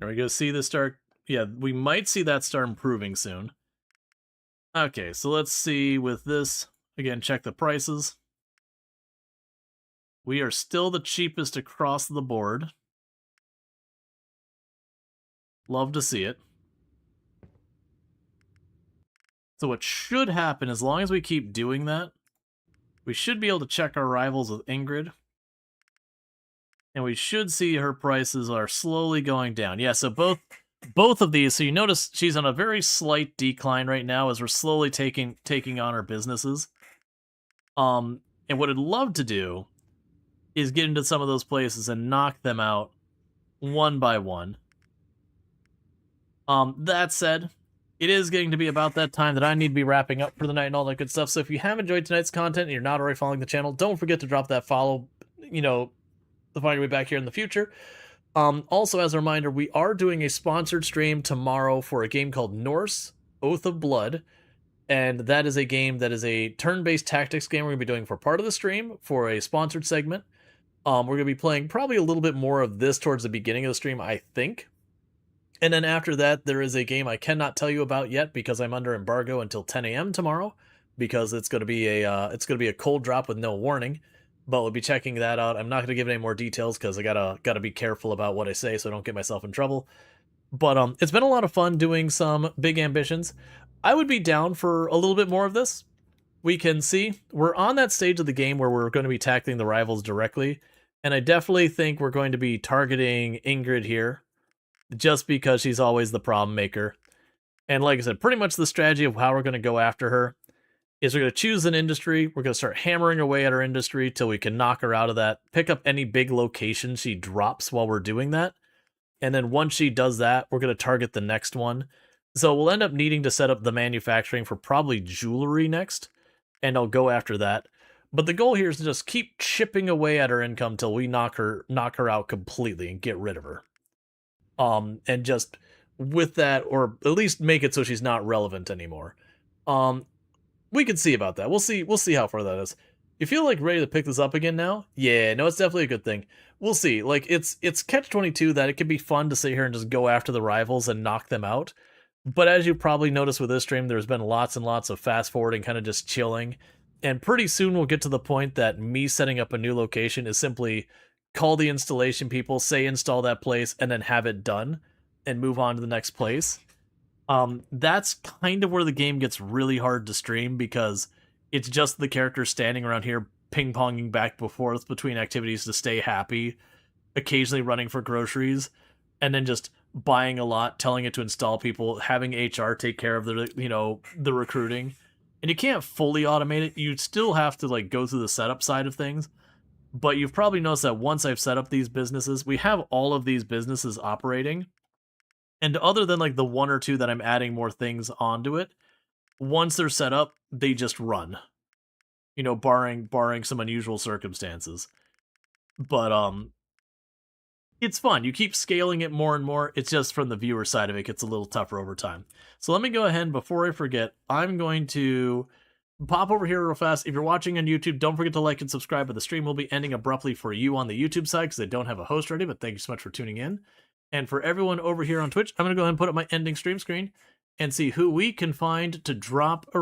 Are we going to see this start? Yeah, we might see that start improving soon. Okay, so let's see with this. Again, check the prices. We are still the cheapest across the board. Love to see it. So what should happen, as long as we keep doing that, we should be able to check our rivals with Ingrid. And we should see her prices are slowly going down. Yeah, so both of these, so you notice she's on a very slight decline right now as we're slowly taking on her businesses. And what I'd love to do is get into some of those places and knock them out one by one. That said, it is getting to be about that time that I need to be wrapping up for the night and all that good stuff. So if you have enjoyed tonight's content and you're not already following the channel, don't forget to drop that follow. You know, the fire will be back here in the future. Also, as a reminder, we are doing a sponsored stream tomorrow for a game called Norse Oath of Blood. And that is a game that is a turn-based tactics game we're going to be doing for part of the stream for a sponsored segment. We're going to be playing probably a little bit more of this towards the beginning of the stream, I think. And then after that, there is a game I cannot tell you about yet because I'm under embargo until 10 a.m. tomorrow, because it's going to be a cold drop with no warning. But we'll be checking that out. I'm not going to give any more details because I gotta be careful about what I say so I don't get myself in trouble. But it's been a lot of fun doing some big ambitions. I would be down for a little bit more of this. We can see we're on that stage of the game where we're going to be tackling the rivals directly, and I definitely think we're going to be targeting Ingrid here, just because she's always the problem maker. And like I said, pretty much the strategy of how we're going to go after her is we're going to choose an industry, we're going to start hammering away at our industry till we can knock her out of that, pick up any big location she drops while we're doing that, and then once she does that, we're going to target the next one. So we'll end up needing to set up the manufacturing for probably jewelry next, and I'll go after that. But the goal here is to just keep chipping away at her income till we knock her out completely and get rid of her. And just with that, or at least make it so she's not relevant anymore. We can see about that. We'll see how far that is. You feel like ready to pick this up again now? Yeah, no, it's definitely a good thing. We'll see. Like, it's catch-22 that it can be fun to sit here and just go after the rivals and knock them out. But as you probably noticed with this stream, there's been lots and lots of fast-forwarding, kind of just chilling. And pretty soon we'll get to the point that me setting up a new location is simply call the installation people, say install that place, and then have it done, and move on to the next place. That's kind of where the game gets really hard to stream, because it's just the characters standing around here ping-ponging back and forth between activities to stay happy, occasionally running for groceries, and then just buying a lot, telling it to install people, having HR take care of the recruiting. And you can't fully automate it. You still have to like go through the setup side of things. But you've probably noticed that once I've set up these businesses, we have all of these businesses operating. And other than like the one or two that I'm adding more things onto it, once they're set up, they just run. Barring some unusual circumstances. But it's fun. You keep scaling it more and more. It's just from the viewer side of it gets a little tougher over time. So let me go ahead, and before I forget, I'm going to pop over here real fast. If you're watching on YouTube, don't forget to like and subscribe, but the stream will be ending abruptly for you on the YouTube side because I don't have a host ready, but thank you so much for tuning in. And for everyone over here on Twitch, I'm going to go ahead and put up my ending stream screen and see who we can find to drop a